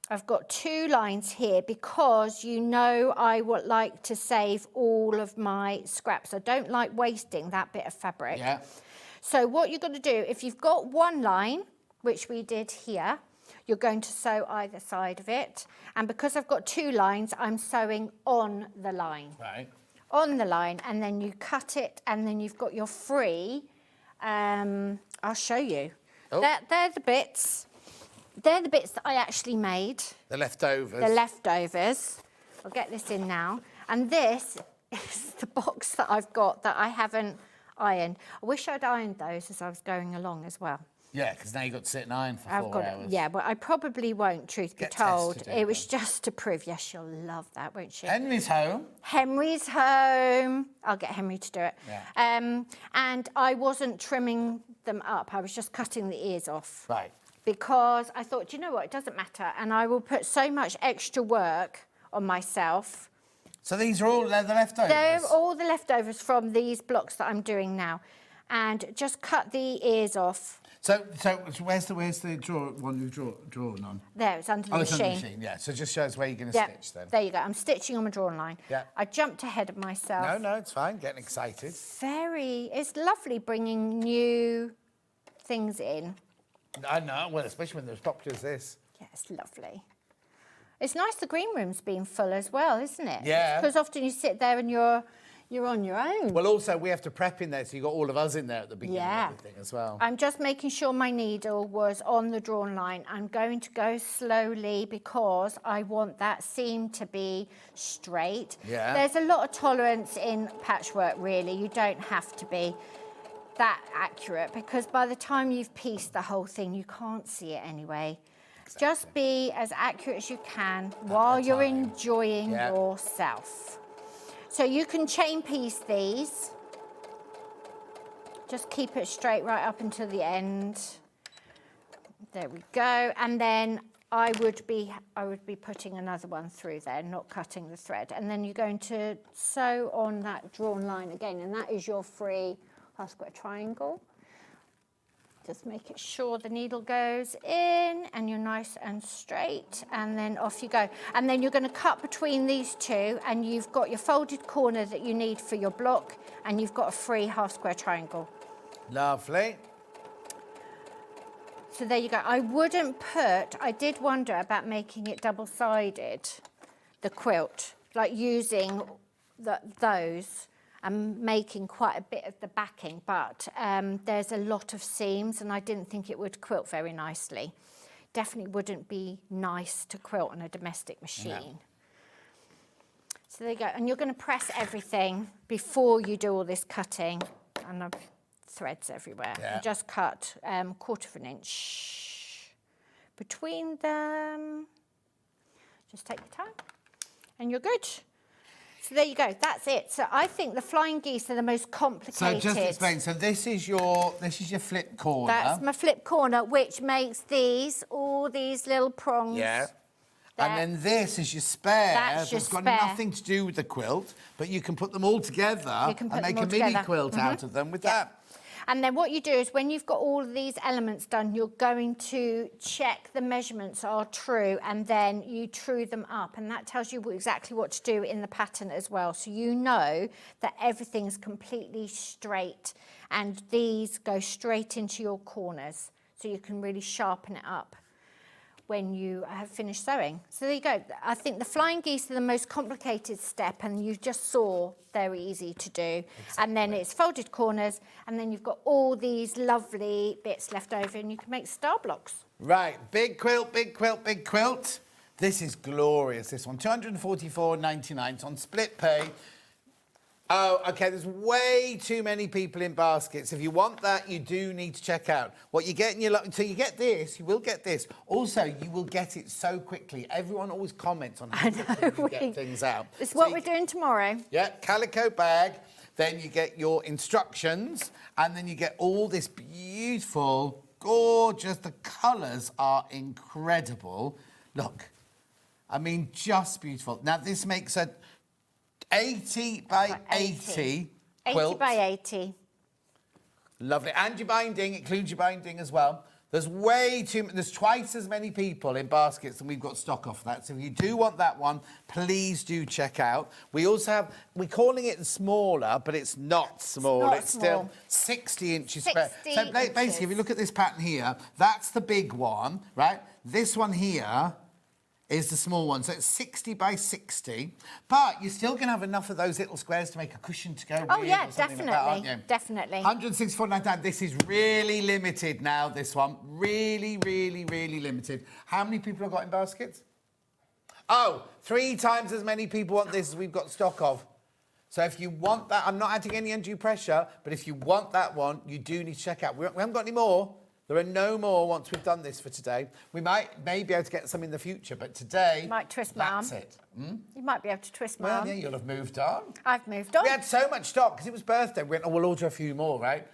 I've got 2 lines here because you know I would like to save all of my scraps. I don't like wasting that bit of fabric. Yeah. So what you're going to do, if you've got 1 line, which we did here, you're going to sew either side of it. And because I've got 2 lines, I'm sewing on the line. Right. On the line, and then you cut it, and then you've got your free. I'll show you. Oh. They're the bits. They're the bits that I actually made. The leftovers. The leftovers. I'll get this in now. And this is the box that I've got that I haven't ironed. I wish I'd ironed those as I was going along as well. Yeah, because now you've got to sit and iron for 4 hours. Yeah, but I probably won't, truth be Get Tess told. to do It was just to prove. Yes, she'll love that, won't she? Henry's home. Henry's home. I'll get Henry to do it. Yeah. And I wasn't trimming them up. I was just cutting the ears off. Right. Because I thought, you know what, it doesn't matter. And I will put so much extra work on myself So these are all the leftovers? They're all the leftovers from these blocks that I'm doing now. And just cut the ears off. So where's the one you've drawn on? There, it's under the machine. It's under the machine, yeah. So just show us where you're going to stitch then. There you go. I'm stitching on my drawing line. Yeah. I jumped ahead of myself. No, it's fine. Getting excited. It's lovely bringing new things in. I know, well, especially when they're as popular as this. Yeah, it's lovely. It's nice the green room's been full as well, isn't it? Yeah. Because often you sit there and you're on your own. Well, also, we have to prep in there, so you've got all of us in there at the beginning of everything as well. I'm just making sure my needle was on the drawn line. I'm going to go slowly because I want that seam to be straight. Yeah. There's a lot of tolerance in patchwork, really. You don't have to be that accurate because by the time you've pieced the whole thing, you can't see it anyway. Exactly. Just be as accurate as you can while you're enjoying yourself. So you can chain piece these. Just keep it straight right up until the end. There we go. And then I would be putting another one through there, not cutting the thread. And then you're going to sew on that drawn line again, and that is your free half square triangle. Just making sure the needle goes in and you're nice and straight, and then off you go. And then you're going to cut between these two, and you've got your folded corner that you need for your block, and you've got a free half square triangle. Lovely. So there you go. I did wonder about making it double-sided, the quilt, like using those. I'm making quite a bit of the backing, but there's a lot of seams and I didn't think it would quilt very nicely. Definitely wouldn't be nice to quilt on a domestic machine. No. So there you go. And you're going to press everything before you do all this cutting. And I've threads everywhere. Yeah. And just cut 1/4 of an inch between them. Just take your time and you're good. So there you go, that's it. So I think the flying geese are the most complicated. So just explain, so this is your flip corner. That's my flip corner, which makes all these little prongs. Yeah. There. And then this is your spare. That's got nothing to do with the quilt, but you can put them all together and make a mini quilt out of them with that. And then what you do is when you've got all of these elements done, you're going to check the measurements are true, and then you true them up. And that tells you exactly what to do in the pattern as well. So you know that everything's completely straight, and these go straight into your corners. So you can really sharpen it up when you have finished sewing. So there you go. I think the flying geese are the most complicated step, and you just saw they're easy to do. Exactly. And then it's folded corners, and then you've got all these lovely bits left over, and you can make star blocks. Right, big quilt, big quilt, big quilt. This is glorious, this one. £244.99. It's on split pay. Oh, OK, there's way too many people in baskets. If you want that, you do need to check out what you get in your... So you get this, you will get this. Also, you will get it so quickly. Everyone always comments on how quickly you get things out. It's what we're doing tomorrow. Yeah, calico bag. Then you get your instructions, and then you get all this beautiful, gorgeous... The colours are incredible. Look, I mean, just beautiful. Now, this makes a... 80 by 80 quilt. 80 by 80. Lovely. And your binding, includes your binding as well. There's twice as many people in baskets than we've got stock of that. So if you do want that one, please do check out. We also have, we're calling it smaller, but it's not small. It's still 60 inches square. So basically, if you look at this pattern here, that's the big one, right? This one here is the small one, so it's 60 by 60, but you're still going to have enough of those little squares to make a cushion to go with. Oh yeah, definitely, like that, aren't you? Definitely. 164.99. This is really limited now. This one, really, really, really limited. How many people have got in baskets? Oh, 3 times as many people want this as we've got stock of. So if you want that, I'm not adding any undue pressure, but if you want that one, you do need to check out. We haven't got any more. There are no more once we've done this for today. We may be able to get some in the future, but today, you might twist my arm. That's it. You might be able to twist my arm. Well, yeah, you'll have moved on. I've moved on. We had so much stock because it was birthday. We went, oh, we'll order a few more, right?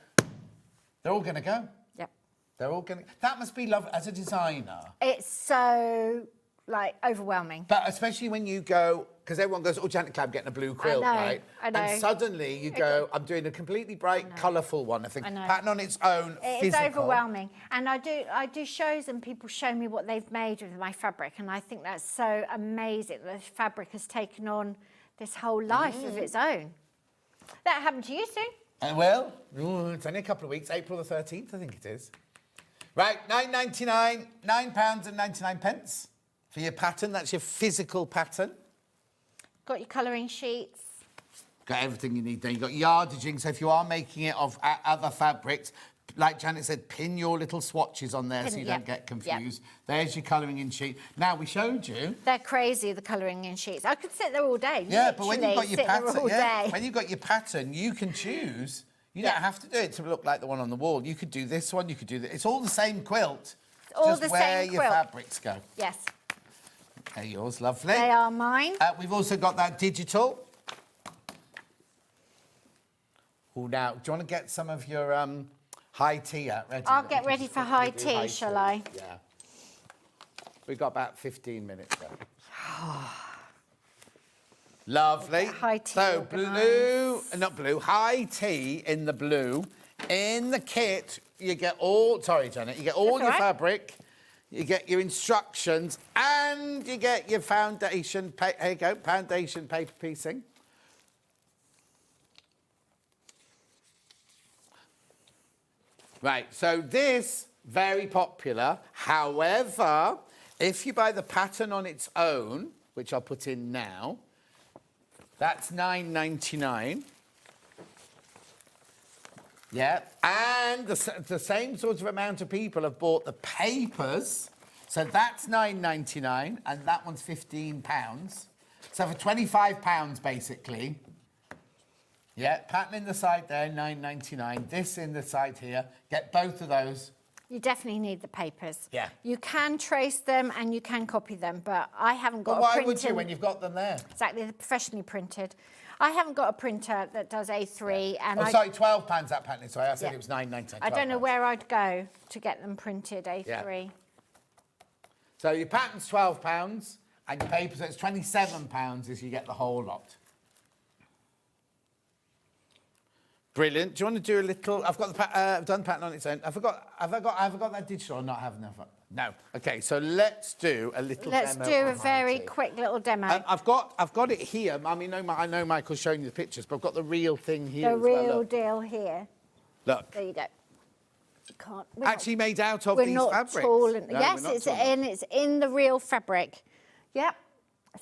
They're all going to go. Yep. They're all going to... That must be lovely as a designer. It's so, like, overwhelming. But especially when you go because everyone goes, oh, Janet Clare, I'm getting a blue quilt, right? I know. And suddenly you go, I'm doing a completely bright, colourful one. I think pattern on its own, It's overwhelming. And I do shows and people show me what they've made with my fabric, and I think that's so amazing. The fabric has taken on this whole life of its own. That happened to you soon. Well, it's only a couple of weeks. April the 13th, I think it is. Right, £9.99, £9.99 for your pattern. That's your physical pattern. Got your colouring sheets. Got everything you need there. You've got yardaging, so if you are making it of other fabrics, like Janet said, pin your little swatches on there so you don't get confused. There's your colouring in sheet. Now, we showed you. They're crazy, the colouring in sheets. I could sit there all day. Yeah, but when you've got your pattern, when you've got your pattern, you can choose. You don't have to do it to look like the one on the wall. You could do this one, you could do that. It's all the same quilt. Just where your fabrics go. Yes. They're yours, lovely. They are mine. We've also got that digital. Oh, now, do you want to get some of your high tea out ready? I'll get ready for high tea, shall I? Yeah. We've got about 15 minutes left. Lovely. High tea. So high tea in the blue. In the kit, you get all, sorry, Janet, you get all your fabric, you get your instructions, and you get your foundation, here you go, foundation paper piecing. Right, so this, very popular. However, if you buy the pattern on its own, which I'll put in now, that's £9.99. Yeah, and the same sort of amount of people have bought the papers. So that's £9.99, and that one's £15. So for £25, basically. Yeah, pattern in the side there, £9.99. This in the side here. Get both of those. You definitely need the papers. Yeah. You can trace them and you can copy them, but I haven't got a printer. Why would you when you've got them there? Exactly, they're professionally printed. I haven't got a printer that does A3. And sorry, £12 that pattern. Sorry, I said it was £9.99. I don't know where I'd go to get them printed A3. Yeah. So your pattern's £12 and your papers, it's £27 as you get the whole lot. Brilliant. Do you want to do a little? I've got the I've done the pattern on its own. Have I got that digital or not? Haven't I? No. Okay. So let's do a little. Let's demo do a very quick little demo. I've got it here. I mean, I know Michael's showing you the pictures, but I've got the real thing here. The real deal here. Look. There you go. Actually made out of these fabrics. Yes, it's in the real fabric. Yep.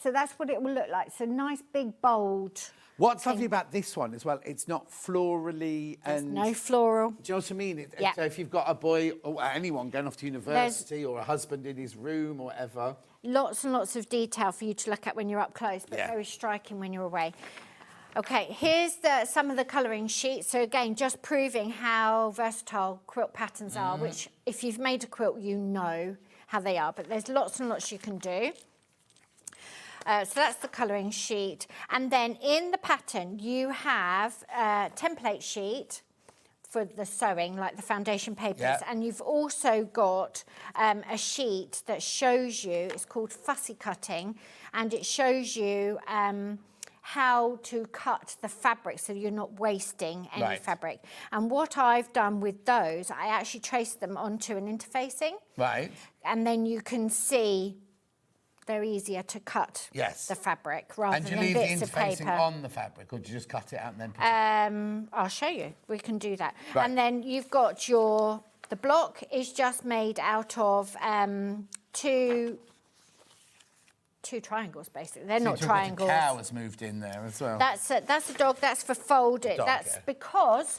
So that's what it will look like. So nice, big, bold. What's lovely about this one as well, it's not florally and... There's no floral. Do you know what I mean? So if you've got a boy or anyone going off to university or a husband in his room or whatever... Lots and lots of detail for you to look at when you're up close, but very striking when you're away. OK, here's some of the colouring sheets. So again, just proving how versatile quilt patterns are, which if you've made a quilt, you know how they are. But there's lots and lots you can do. So that's the colouring sheet. And then in the pattern, you have a template sheet for the sewing, like the foundation papers. Yeah. And you've also got a sheet that shows you, it's called fussy cutting, and it shows you how to cut the fabric so you're not wasting any fabric. And what I've done with those, I actually traced them onto an interfacing. Right. And then you can see they're easier to cut the fabric rather than bits of paper. And do you leave the interfacing on the fabric, or do you just cut it out and then put it? I'll show you. We can do that. Right. And then you've got the block is just made out of two triangles, basically. They're not triangles. A cow has moved in there as well. That's a dog. That's for folded. That's because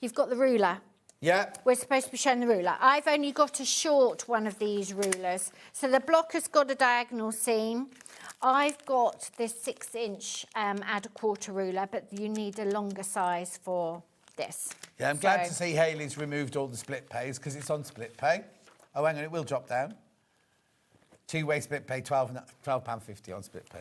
you've got the ruler. Yeah. We're supposed to be showing the ruler. I've only got a short one of these rulers. So the block has got a diagonal seam. I've got this 6-inch add a quarter ruler, but you need a longer size for this. Yeah, I'm glad to see Hayley's removed all the split pays because it's on split pay. Oh, hang on, it will drop down. Two-way split pay, £12.50 on split pay.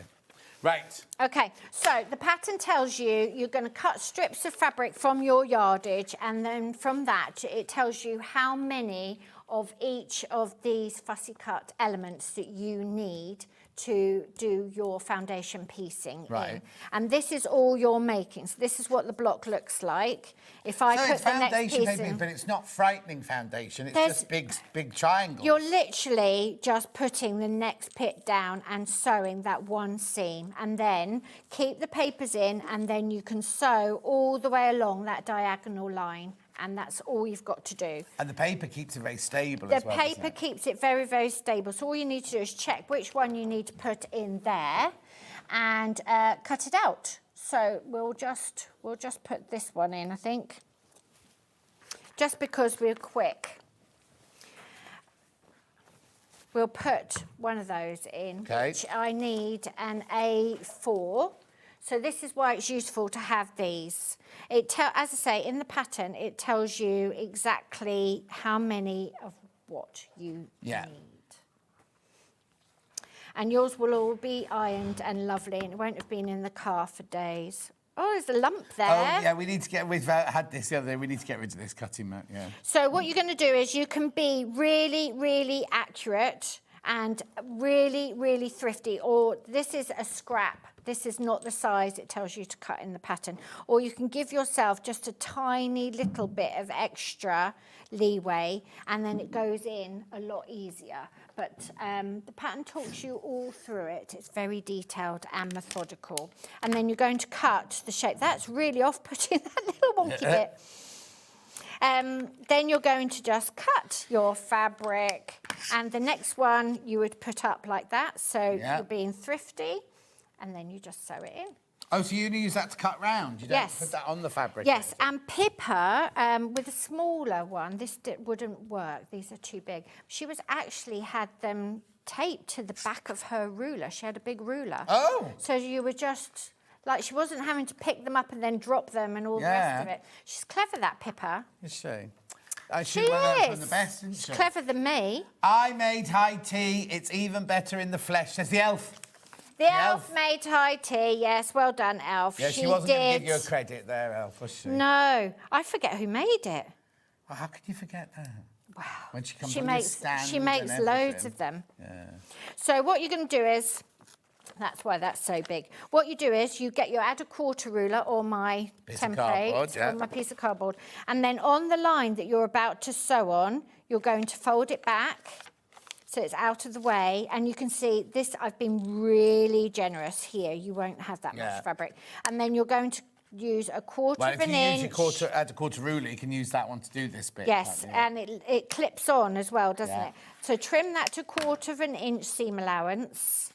Right. OK, so the pattern tells you you're going to cut strips of fabric from your yardage, and then from that it tells you how many of each of these fussy cut elements that you need to do your foundation piecing in. And this is all you're making. So this is what the block looks like. If I put the next piece in, but it's not frightening foundation. It's just big triangles. You're literally just putting the next bit down and sewing that one seam, and then keep the papers in, and then you can sew all the way along that diagonal line. And that's all you've got to do. And the paper keeps it very stable as well. The paper keeps it very, very stable. So all you need to do is check which one you need to put in there and cut it out. So we'll just put this one in, I think, just because we're quick. We'll put one of those in, which I need an A4. So this is why it's useful to have these. As I say, in the pattern, it tells you exactly how many of what you need. And yours will all be ironed and lovely, and it won't have been in the car for days. Oh, there's a lump there. Oh, yeah, we've had this the other day. We need to get rid of this cutting mat, So what you're going to do is you can be really, really accurate and really, really thrifty, or this is a scrap. This is not the size it tells you to cut in the pattern. Or you can give yourself just a tiny little bit of extra leeway, and then it goes in a lot easier. But the pattern talks you all through it. It's very detailed and methodical. And then you're going to cut the shape. That's really off-putting, that little wonky bit. Then you're going to just cut your fabric, and the next one you would put up like that. So you're being thrifty. And then you just sew it in. Oh, so you use that to cut round? You don't put that on the fabric? Yes, and Pippa, with a smaller one, this wouldn't work. These are too big. She had them taped to the back of her ruler. She had a big ruler. Oh! So you were just, like, she wasn't having to pick them up and then drop them and all the rest of it. She's clever, that Pippa. Is she? She is. From the best, isn't she? She's clever than me. I made high tea. It's even better in the flesh, says the elf. The elf made high tea, yes. Well done, Elf. Yeah, she wasn't going to give you a credit there, Elf, was she? No. I forget who made it. Well, how could you forget that? Wow. When she comes on the stand. She makes loads of them. Yeah. So what you're going to do is, that's why that's so big. What you do is you add a quarter ruler or my template, or my piece of cardboard, and then on the line that you're about to sew on, you're going to fold it back so it's out of the way, and you can see this, I've been really generous here. You won't have that much fabric. And then you're going to use a quarter of an inch. If you add a quarter ruler, you can use that one to do this bit. Yes, and it clips on as well, doesn't it? So trim that to 1/4 of an inch seam allowance.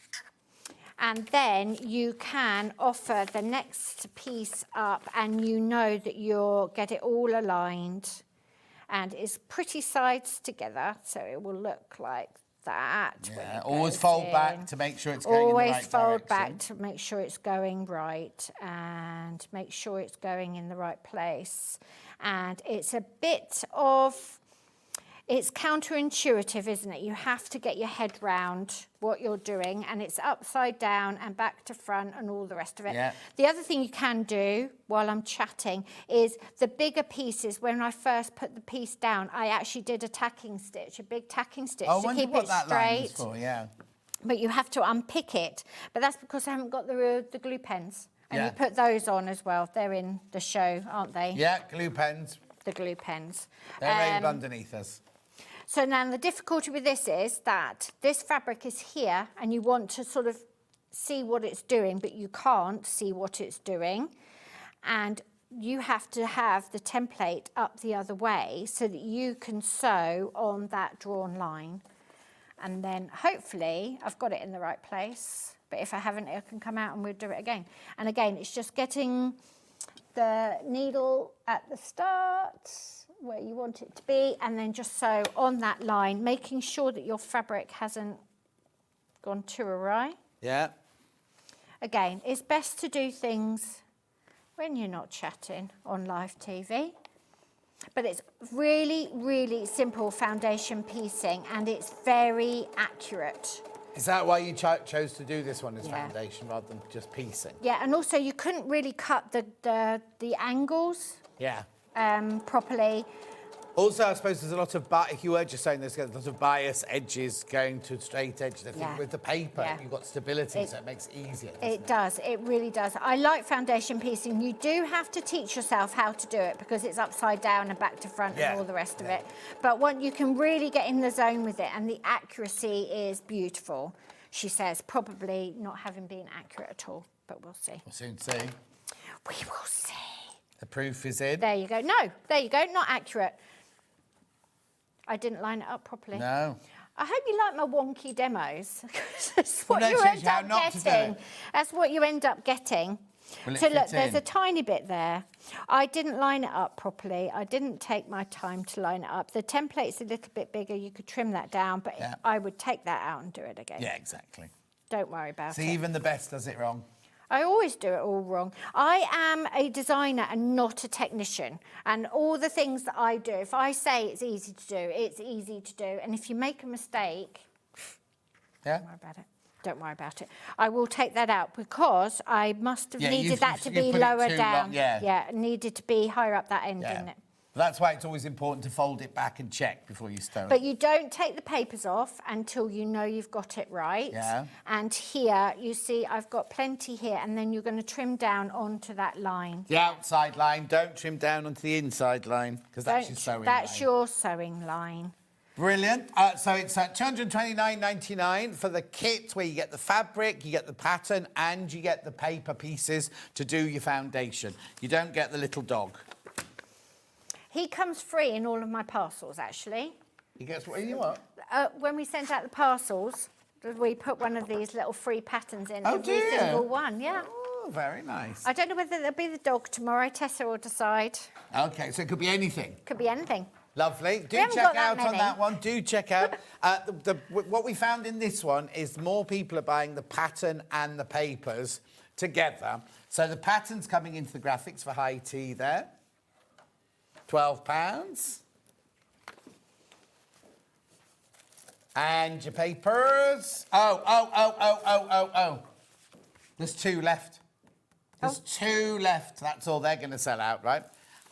And then you can offer the next piece up, and you know that you'll get it all aligned. And it's pretty sides together, so it will look like that. Yeah, always fold back to make sure it's going in the right direction. Always fold back to make sure it's going right, and make sure it's going in the right place. And it's a bit of, it's counterintuitive, isn't it? You have to get your head round what you're doing, and it's upside down and back to front and all the rest of it. Yeah. The other thing you can do while I'm chatting is the bigger pieces. When I first put the piece down, I actually did a tacking stitch, a big tacking stitch to keep it straight. For, yeah. But you have to unpick it. But that's because I haven't got the glue pens. And you put those on as well. They're in the show, aren't they? Yeah, glue pens. The glue pens. They're labelled underneath us. So now the difficulty with this is that this fabric is here, and you want to sort of see what it's doing, but you can't see what it's doing. And you have to have the template up the other way so that you can sew on that drawn line. And then hopefully I've got it in the right place. But if I haven't, it can come out and we'll do it again. And again, it's just getting the needle at the start where you want it to be, and then just sew on that line, making sure that your fabric hasn't gone too awry. Yeah. Again, it's best to do things when you're not chatting on live TV. But it's really, really simple foundation piecing, and it's very accurate. Is that why you chose to do this one as foundation rather than just piecing? Yeah, and also you couldn't really cut the angles properly Also, I suppose there's a lot of, if you were just saying there's a lot of bias edges going to straight edges. I think with the paper, you've got stability, so it makes it easier. It does, it really does. I like foundation piecing. You do have to teach yourself how to do it because it's upside down and back to front and all the rest of it. But you can really get in the zone with it, and the accuracy is beautiful, she says, probably not having been accurate at all, but we'll see. We'll soon see. We will see. The proof is in. There you go. No, there you go, not accurate. I didn't line it up properly. No. I hope you like my wonky demos. That's what you end up getting. That's what you end up getting. So look, there's a tiny bit there. I didn't line it up properly. I didn't take my time to line it up. The template's a little bit bigger. You could trim that down, but I would take that out and do it again. Yeah, exactly. Don't worry about it. See, even the best does it wrong. I always do it all wrong. I am a designer and not a technician. And all the things that I do, if I say it's easy to do, it's easy to do. And if you make a mistake, don't worry about it. Don't worry about it. I will take that out because I must have needed that to be lower down. Yeah, it needed to be higher up that end, didn't it? That's why it's always important to fold it back and check before you sew it. But you don't take the papers off until you know you've got it right. Yeah. And here, you see, I've got plenty here, and then you're going to trim down onto that line. The outside line, don't trim down onto the inside line, because that's your sewing line. That's your sewing line. Brilliant. So it's at £229.99 for the kit where you get the fabric, you get the pattern, and you get the paper pieces to do your foundation. You don't get the little dog. He comes free in all of my parcels, actually. He gets what you want? When we sent out the parcels, we put one of these little free patterns in every single one, Oh, very nice. I don't know whether there'll be the dog tomorrow. Tessa will decide. OK, so it could be anything. Could be anything. Lovely. Do check out on that one. Do check out. What we found in this one is more people are buying the pattern and the papers together. So the pattern's coming into the graphics for high tea there. £12. And your papers. Oh. There's 2 left. There's 2 left. That's all they're going to sell out, right?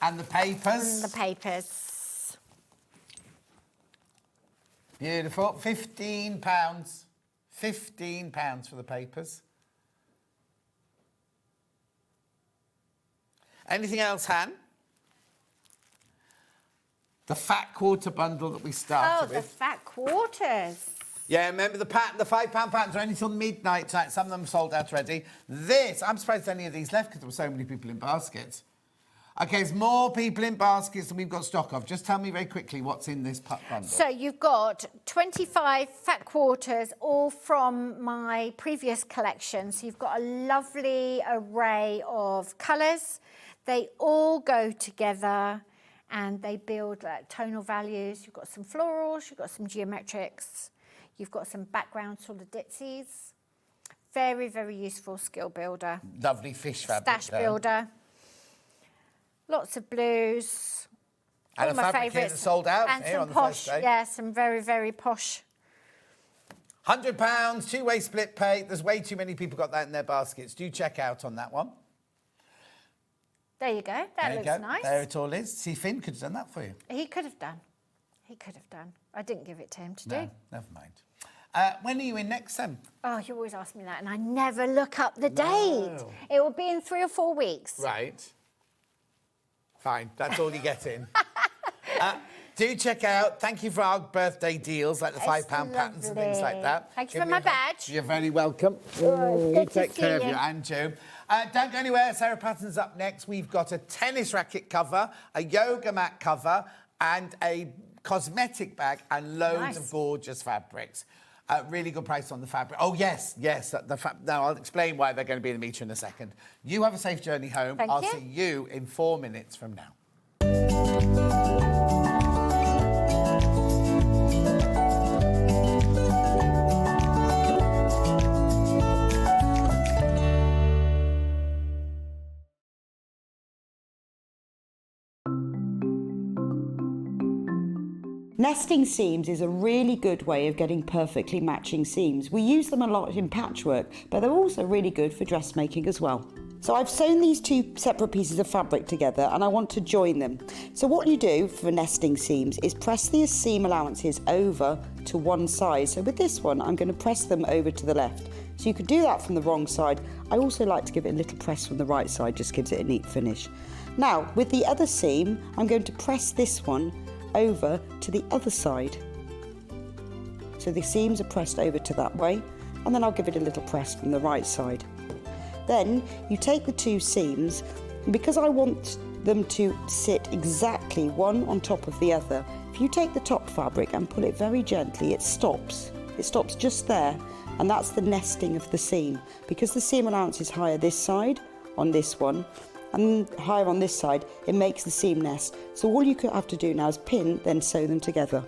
And the papers. And the papers. Beautiful. £15. £15 for the papers. Anything else, Han? The fat quarter bundle that we started with. Oh, the fat quarters. Yeah, remember the £5 patterns are only till midnight tonight. Some of them sold out already. This, I'm surprised there's any of these left because there were so many people in baskets. OK, there's more people in baskets than we've got stock of. Just tell me very quickly what's in this bundle. So you've got 25 fat quarters, all from my previous collection. So you've got a lovely array of colours. They all go together and they build tonal values. You've got some florals, you've got some geometrics, you've got some background sort of ditsies. Very, very useful skill builder. Lovely fish fabric. Stash builder. Lots of blues. And all my favourites. That's sold out and here some on the posh, first day. yeah, some very, very posh. £100, two-way split pay. There's way too many people got that in their baskets. Do check out on that one. There you go. That looks nice. There it all is. See, Finn could have done that for you. He could have done. He could have done. I didn't give it to him to do. Never mind. When are you in next, then? Oh, you always ask me that, and I never look up the date. It will be in 3 or 4 weeks. Right. Fine. That's all you get in. Do check out. Thank you for our birthday deals, like the £5 patterns and things like that. Thank you for my badge. You're very welcome. Good Take to care see of you. you, and Joe. Don't go anywhere. Sarah Patterson's up next. We've got a tennis racket cover, a yoga mat cover, and a cosmetic bag, and loads of gorgeous fabrics. Really good price on the fabric. Oh, yes. Now, I'll explain why they're going to be in the meter in a second. You have a safe journey home. I'll see you in 4 minutes from now. Nesting seams is a really good way of getting perfectly matching seams. We use them a lot in patchwork, but they're also really good for dressmaking as well. So I've sewn these two separate pieces of fabric together and I want to join them. So what you do for nesting seams is press the seam allowances over to one side. So with this one, I'm going to press them over to the left. So you could do that from the wrong side. I also like to give it a little press from the right side, just gives it a neat finish. Now, with the other seam, I'm going to press this one over to the other side. So the seams are pressed over to that way, and then I'll give it a little press from the right side. Then you take the two seams, and because I want them to sit exactly one on top of the other, if you take the top fabric and pull it very gently, it stops. It stops just there, and that's the nesting of the seam. Because the seam allowance is higher this side on this one, and higher on this side, it makes the seam nest. So all you have to do now is pin, then sew them together.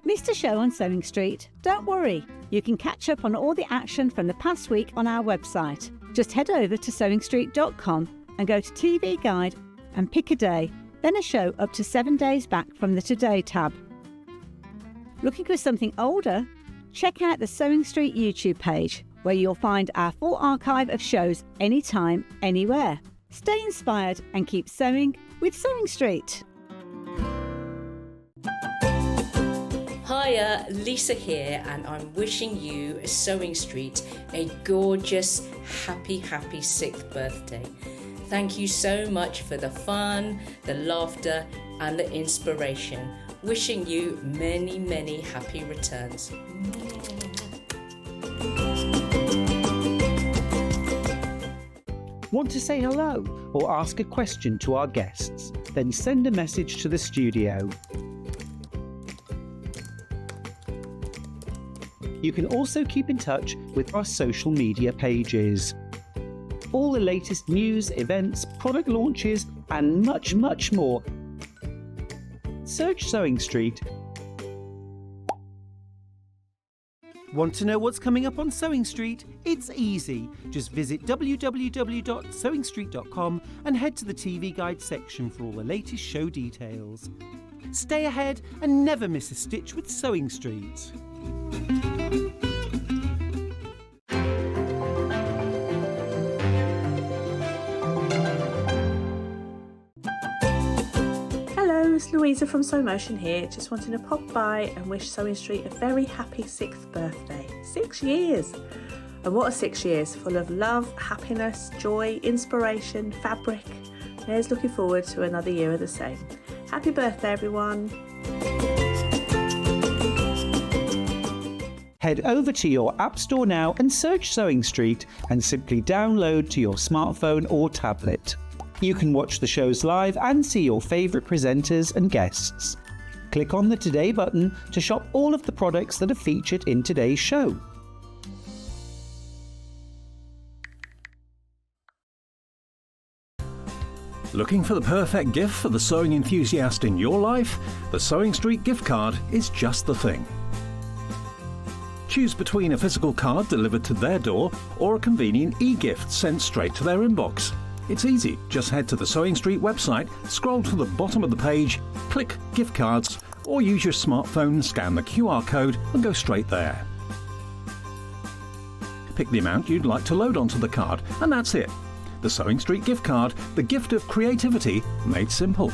Missed a show on Sewing Street? Don't worry, you can catch up on all the action from the past week on our website. Just head over to SewingStreet.com and go to TV Guide and pick a day, then a show up to 7 days back from the Today tab. Looking for something older? Check out the Sewing Street YouTube page, where you'll find our full archive of shows anytime, anywhere. Stay inspired and keep sewing with Sewing Street. Hiya, Lisa here, and I'm wishing you, Sewing Street, a gorgeous, happy 6th birthday. Thank you so much for the fun, the laughter, and the inspiration. Wishing you many, many happy returns. Want to say hello or ask a question to our guests? Then send a message to the studio. You can also keep in touch with our social media pages. All the latest news, events, product launches, and much, much more. Search Sewing Street. Want to know what's coming up on Sewing Street? It's easy. Just visit www.sewingstreet.com and head to the TV Guide section for all the latest show details. Stay ahead and never miss a stitch with Sewing Street. It's Louisa from Sew Motion here, just wanting to pop by and wish Sewing Street a very happy 6th birthday. 6 years! And what are 6 years? Full of love, happiness, joy, inspiration, fabric. Here's looking forward to another year of the same. Happy birthday, everyone! Head over to your App Store now and search Sewing Street and simply download to your smartphone or tablet. You can watch the shows live and see your favourite presenters and guests. Click on the Today button to shop all of the products that are featured in today's show. Looking for the perfect gift for the sewing enthusiast in your life? The Sewing Street gift card is just the thing. Choose between a physical card delivered to their door or a convenient e-gift sent straight to their inbox. It's easy. Just head to the Sewing Street website, scroll to the bottom of the page, click Gift Cards, or use your smartphone, scan the QR code and go straight there. Pick the amount you'd like to load onto the card, and that's it. The Sewing Street gift card, the gift of creativity made simple.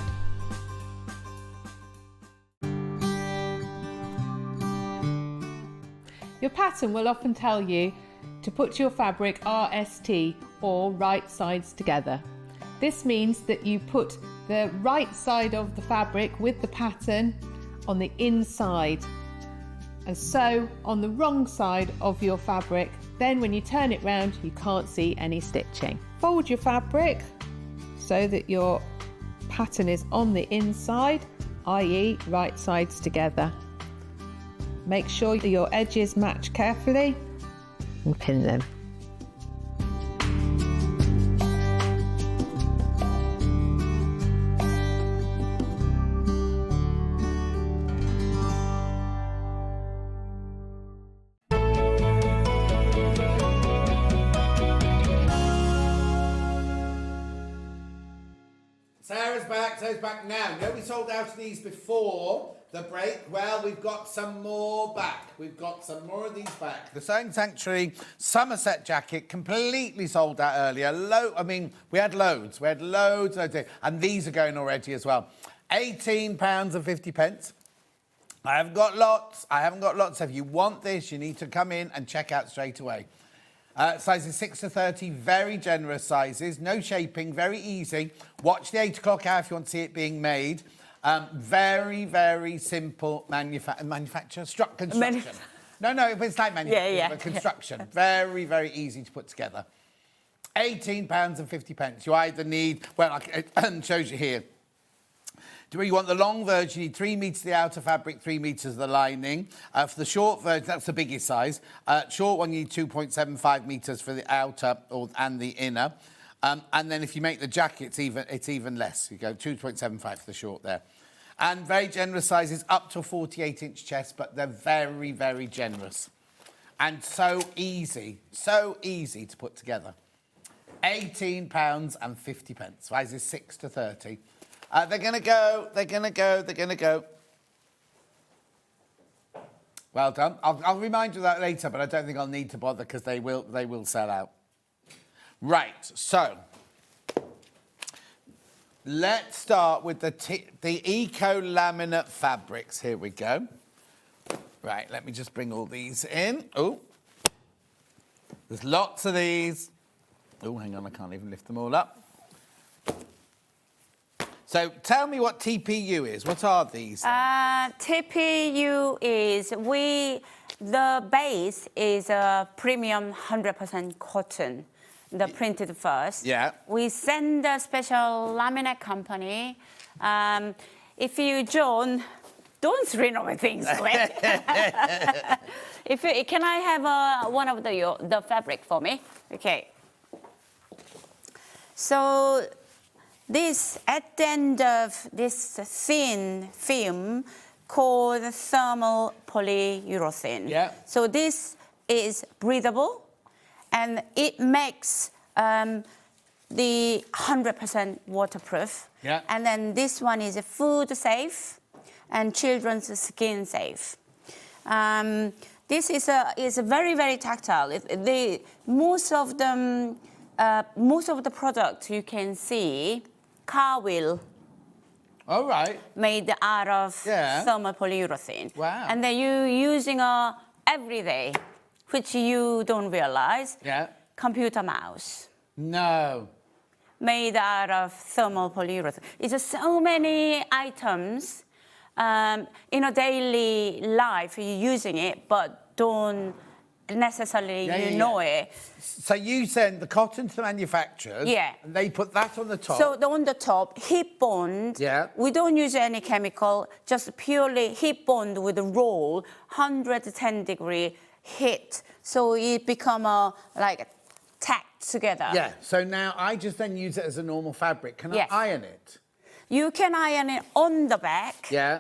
Your pattern will often tell you to put your fabric RST or right sides together. This means that you put the right side of the fabric with the pattern on the inside and sew on the wrong side of your fabric. Then when you turn it round, you can't see any stitching. Fold your fabric so that your pattern is on the inside, i.e. right sides together. Make sure your edges match carefully and pin them. Sarah's back now. You know we sold out of these before The break? Well, we've got some more back. We've got some more of these back. The Sewing Sanctuary Somerset jacket completely sold out earlier. We had loads. And these are going already as well. £18.50. I haven't got lots. If you want this, you need to come in and check out straight away. Sizes 6 to 30, very generous sizes. No shaping, very easy. Watch the 8 o'clock hour if you want to see it being made. Very, very simple construction. No, it's like manufacturing, but construction. Very, very easy to put together. £18.50. You either need, it shows you here. Do you want the long version? You need 3 metres the outer fabric, 3 metres the lining. For the short version, that's the biggest size. Short one, you need 2.75 metres for the outer and the inner. And then if you make the jacket, it's even less. You go 2.75 for the short there. And very generous sizes, up to a 48-inch chest, but they're very, very generous. And so easy to put together. £18.50. Sizes 6 to 30. They're going to go. Well done. I'll remind you of that later, but I don't think I'll need to bother because they will sell out. Right, so let's start with the eco laminate fabrics. Here we go. Right, let me just bring all these in. Oh, there's lots of these. Oh, hang on, I can't even lift them all up. So tell me what TPU is. What are these? TPU is the base is a premium 100% cotton, the printed first. Yeah. We send a special laminate company. If you don't renovate things quick. Can I have one of the fabric for me? Okay. So. This, at the end of this thin film called thermal polyurethane. Yeah. So this is breathable and it makes the 100% waterproof. Yeah. And then this one is food safe and children's skin safe. This is very, very tactile. Most of the products you can see car wheel. All right. Made out of thermal polyurethane. Wow. And then you're using every day, which you don't realize. Yeah. Computer mouse. No. Made out of thermal polyurethane. It's so many items in a daily life you're using it, but don't necessarily know it. So you send the cotton to the manufacturers. Yeah. And they put that on the top. So on the top, heat bond. Yeah. We don't use any chemical, just purely heat bond with a roll, 110 degree heat. So it become like tacked together. Yeah. So now I just then use it as a normal fabric. Can I iron it? You can iron it on the back. Yeah.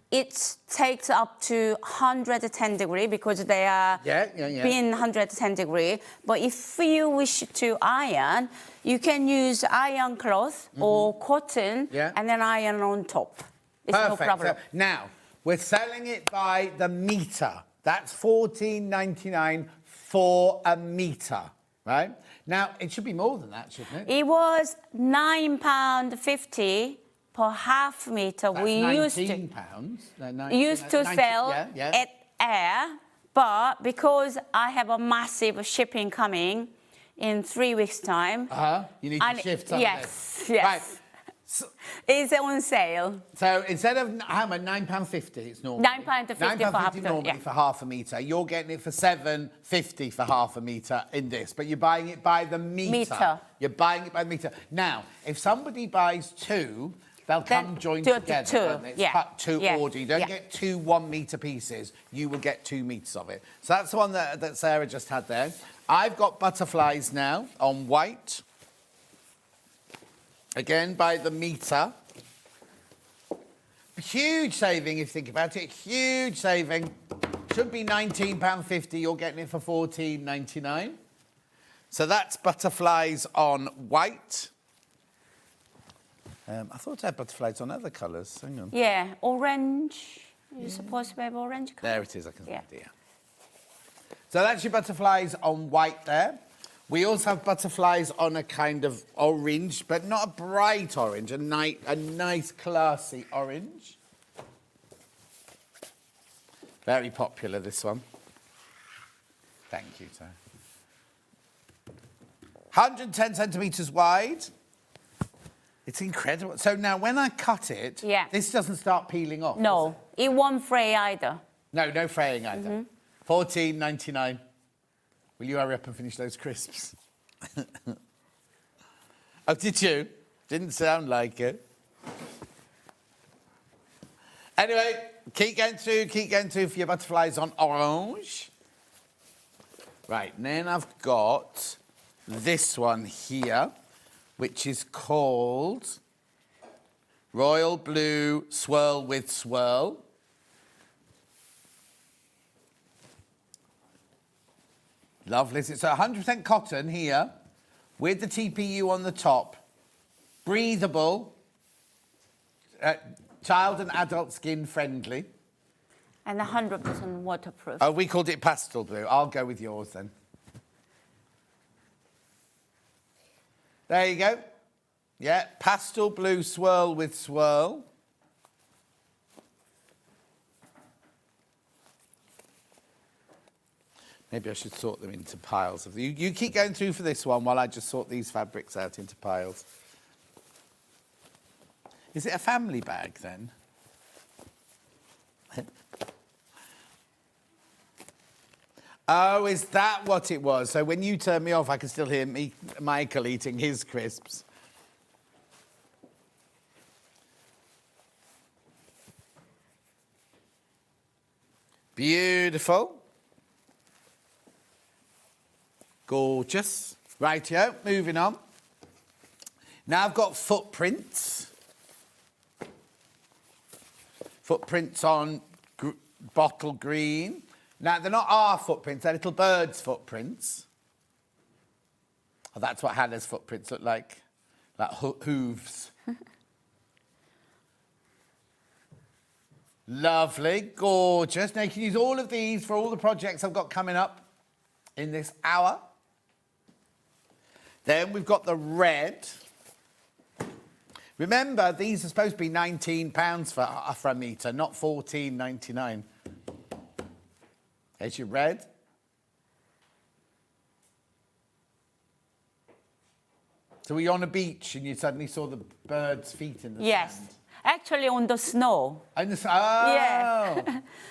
It takes up to 110 degrees because they are being 110 degrees. But if you wish to iron, you can use iron cloth or cotton and then iron on top. It's no problem. So now, we're selling it by the metre. That's $14.99 for a metre, right? Now, it should be more than that, shouldn't it? It was £9.50 per half metre. That's we used to sell at Air, but because I have a massive shipping coming in 3 weeks' time. You need to shift some of this. Yes. Right. So, it's on sale. So instead of how much, £9.50 it's normally. £9.50 for half a normally for half a metre. You're getting it for $7.50 for half a metre in this, but you're buying it by the metre. You're buying it by the metre. Now, if somebody buys two, they'll come joined together. It's cut to order. You don't get two 1 metre pieces. You will get 2 metres of it. So that's the one that Sarah just had there. I've got butterflies now on white. Again, by the metre. Huge saving if you think about it. Huge saving. Should be £19.50. You're getting it for $14.99. So that's butterflies on white. I thought I had butterflies on other colours. Hang on. Yeah, orange. You're supposed to have orange colour. There it is, I can see it, yeah. So that's your butterflies on white there. We also have butterflies on a kind of orange, but not a bright orange, a nice classy orange. Very popular, this one. Thank you, sir. 110 centimetres wide. It's incredible. So now when I cut it, this doesn't start peeling off. No, it won't fray either. No, no fraying either. $14.99. Will you hurry up and finish those crisps? Oh, did you? Didn't sound like it. Anyway, keep going through for your butterflies on orange. Right, and then I've got this one here, which is called Royal Blue Swirl with Swirl. Lovely. It's 100% cotton here with the TPU on the top. Breathable. Child and adult skin friendly. And 100% waterproof. Oh, we called it pastel blue. I'll go with yours then. There you go. Yeah, pastel blue swirl with swirl. Maybe I should sort them into piles. You keep going through for this one while I just sort these fabrics out into piles. Is it a family bag then? Oh, is that what it was? So when you turn me off, I can still hear Michael eating his crisps. Beautiful. Gorgeous. Rightio, moving on. Now I've got footprints. Footprints on bottle green. Now, they're not our footprints, they're little birds' footprints. Oh, that's what Hannah's footprints look like hooves. Lovely, gorgeous. Now, you can use all of these for all the projects I've got coming up in this hour. Then we've got the red. Remember, these are supposed to be £19 for a metre, not $14.99. There's your red. So were you on a beach and you suddenly saw the bird's feet in the sand? Actually on the snow. On the oh.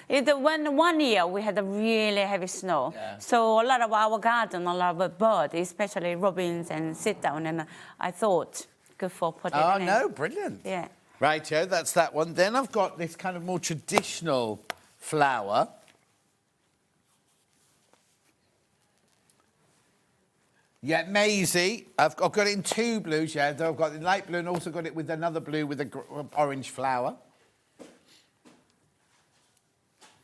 Yeah. When one year we had a really heavy snow. Yeah. So a lot of our garden, a lot of birds, especially robins, and sit down, and I thought, good for putting it in. Oh, no, brilliant. Yeah. Rightio, that's that one. Then I've got this kind of more traditional flower. Yeah, Maisie. I've got it in two blues, yeah. So I've got the light blue and also got it with another blue with an orange flower.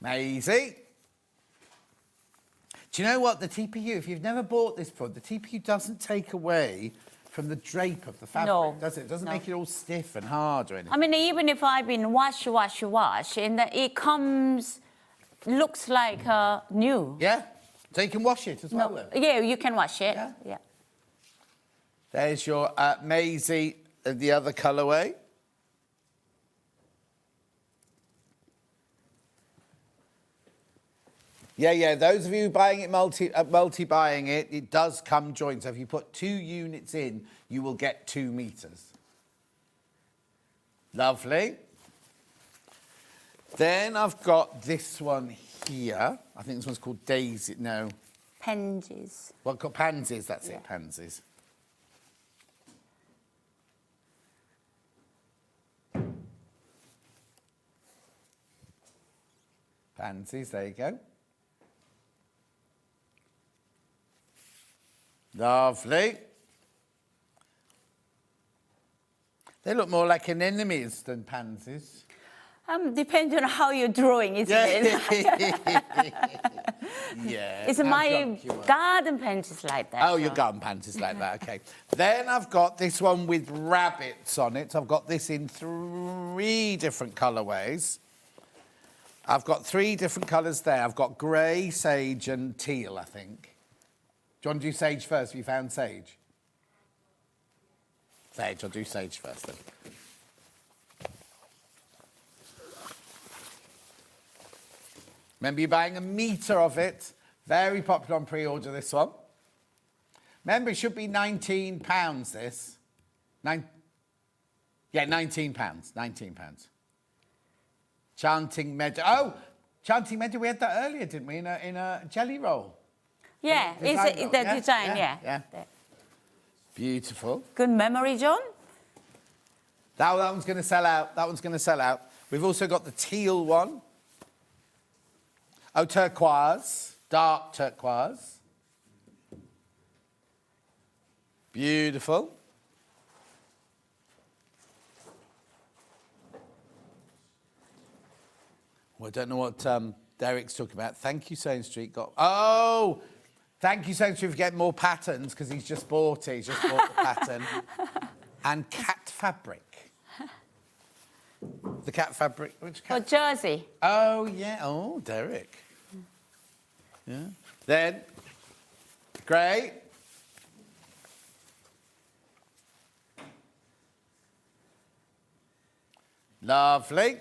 Maisie. Do you know what? The TPU, if you've never bought this before, the TPU doesn't take away from the drape of the fabric, does it? It doesn't make it all stiff and hard or anything. I mean, even if I've been wash, and it comes, looks like new. Yeah. So you can wash it as well, then? Yeah, you can wash it. Yeah. There's your Maisie, the other colourway. Yeah, those of you buying it, multi-buying it, it does come joined. So if you put 2 units in, you will get 2 metres. Lovely. Then I've got this one here. I think this one's called Daisy. No. Pansies. Well, called pansies. That's it. Pansies. Pansies. There you go. Lovely. They look more like anemones than pansies. Depends on how you're drawing, isn't it? Yeah. It's my garden pants is like that. Oh, your garden pants is like that, okay. Then I've got this one with rabbits on it. I've got this in 3 different colourways. I've got 3 different colours there. I've got grey, sage and teal, I think. Do you want to do sage first? Have you found sage? Sage, I'll do sage first then. Remember, you're buying a metre of it. Very popular on pre-order, this one. Remember, it should be £19, this. Yeah, £19, £19. Chanting Meadow. Oh, Chanting Meadow, we had that earlier, didn't we, in a jelly roll? Yeah, it's the design, yeah. Beautiful. Good memory, John. That one's going to sell out. That one's going to sell out. We've also got the teal one. Oh, turquoise. Dark turquoise. Beautiful. Well, I don't know what Derek's talking about. Thank you, Sewing Street. Oh! Thank you, Sewing Street, for getting more patterns, because he's just bought it. He's just bought the pattern. And cat fabric. The cat fabric. Which cat? For Jersey. Oh, yeah. Oh, Derek. Yeah. Then, grey. Lovely.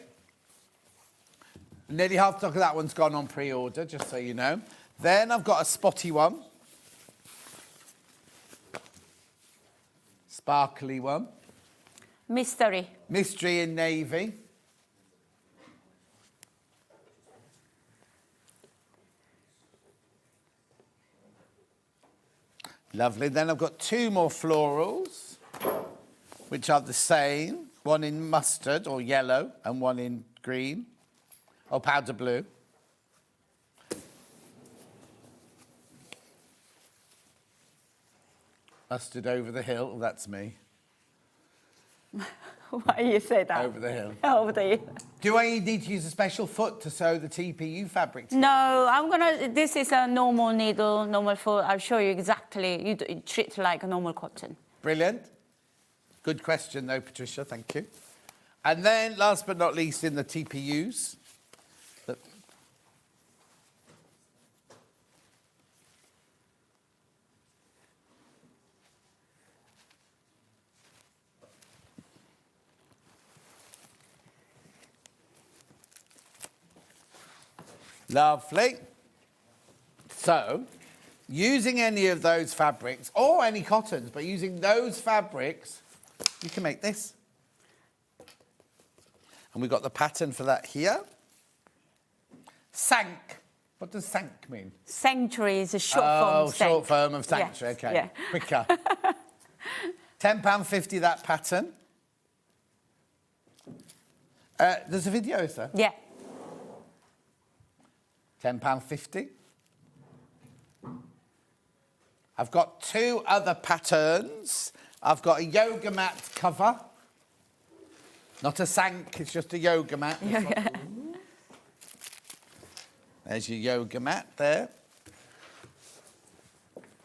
Nearly half the stock of that one's gone on pre-order, just so you know. Then I've got a spotty one. Sparkly one. Mystery. Mystery in navy. Lovely. Then I've got 2 more florals, which are the same. One in mustard or yellow and one in green. Or powder blue. Mustard over the hill. Oh, that's me. Why you say that? Over the hill. Over the hill. Do I need to use a special foot to sew the TPU fabric together? No, this is a normal needle, normal foot. I'll show you exactly. You treat it like a normal cotton. Brilliant. Good question, though, Patricia. Thank you. And then, last but not least, in the TPUs. Lovely. So, using any of those fabrics, or any cottons, but using those fabrics, you can make this. And we've got the pattern for that here. Sank. What does sank mean? Sanctuary is a short form of short form of sanctuary, yes. OK. Yeah. Quicker. £10.50 that pattern. There's a video, is there? Yeah. £10.50. I've got 2 other patterns. I've got a yoga mat cover. Not a sank, it's just a yoga mat. Yeah. There's your yoga mat there.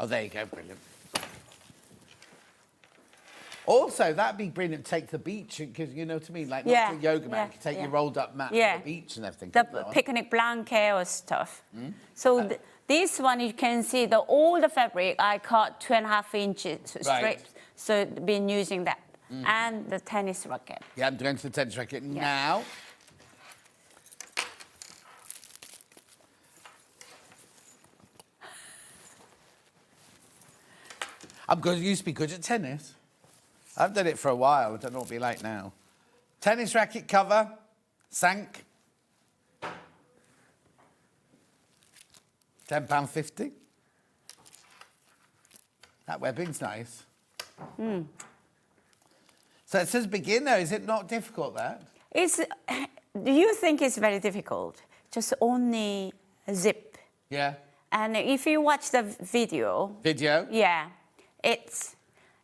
Oh, there you go, brilliant. Also, that'd be brilliant to take to the beach, because you know what I mean? Like, not a yoga mat, you can take your rolled up mat to the beach and everything. The picnic blanket or stuff. So this one, you can see all the fabric, I cut 2.5 inches strips. So been using that. And the tennis racket. Yeah, I'm going to the tennis racket now. Used to be good at tennis. I've done it for a while. I don't know what it'll be like now. Tennis racket cover, sank. £10.50. That webbing's nice. So it says beginner. Is it not difficult, that? You think it's very difficult. Just only zip. Yeah. And if you watch the video... Video? Yeah. It's...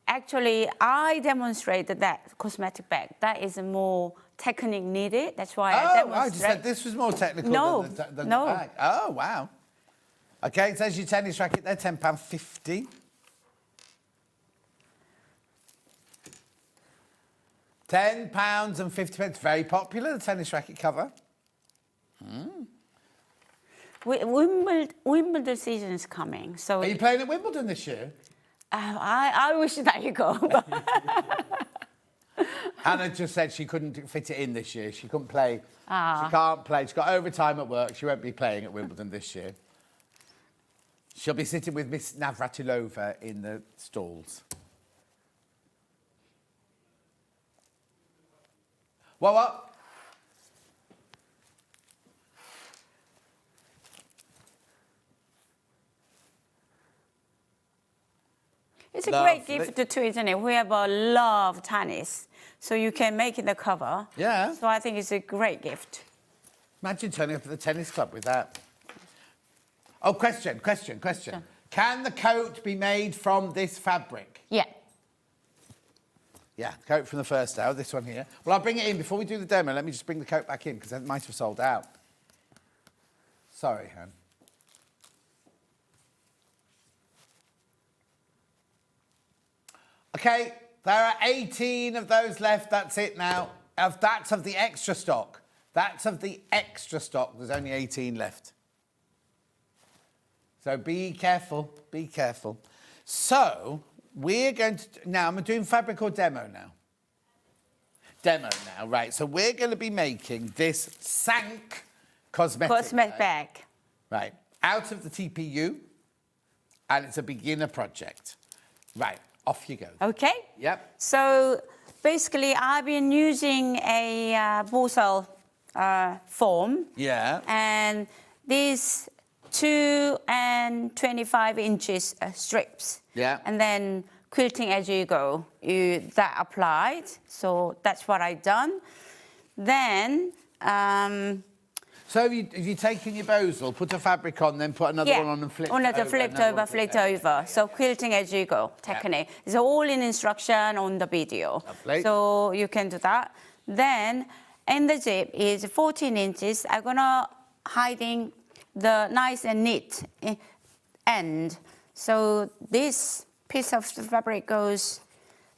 Actually, I demonstrated that cosmetic bag. That is more technique needed. That's why I I demonstrate. just said this was more technical than the bag. Oh, wow. OK, it says your tennis racket there, £10.50. £10.50. Very popular, the tennis racket cover. Wimbledon season is coming. So are you playing at Wimbledon this year? I wish that you go. Hannah just said she couldn't fit it in this year. She couldn't play. She can't play. She's got overtime at work. She won't be playing at Wimbledon this year. She'll be sitting with Miss Navratilova in the stalls. What? It's a great gift too, isn't it? We have a love tennis, so you can make it the cover. Yeah. So I think it's a great gift. Imagine turning up at the tennis club with that. Oh, question. Sure. Can the coat be made from this fabric? Yeah. Yeah, coat from the first hour, this one here. Well, I'll bring it in. Before we do the demo, let me just bring the coat back in, because it might have sold out. Sorry, Han. OK, there are 18 of those left. That's it now. That's of the extra stock. That's of the extra stock. There's only 18 left. So be careful. Be careful. So we're going to... Now, am I doing fabric or demo now? Demo now, right. So we're going to be making this Sank cosmetic bag. Right. Out of the TPU. And it's a beginner project. Right. Off you go. Okay. Yep. So basically, I've been using a bosal foam. Yeah. And these 2 and 25 inches strips. Yeah. And then quilting as you go. That applied. So that's what I've done. Then. So have you taken your bosal, put a fabric on, then put another one on and flipped over? Flipped over. So quilting as you go technique. It's all in instruction on the video. Lovely. So you can do that. Then in the zip is 14 inches. I'm gonna hiding the nice and neat end. So this piece of fabric goes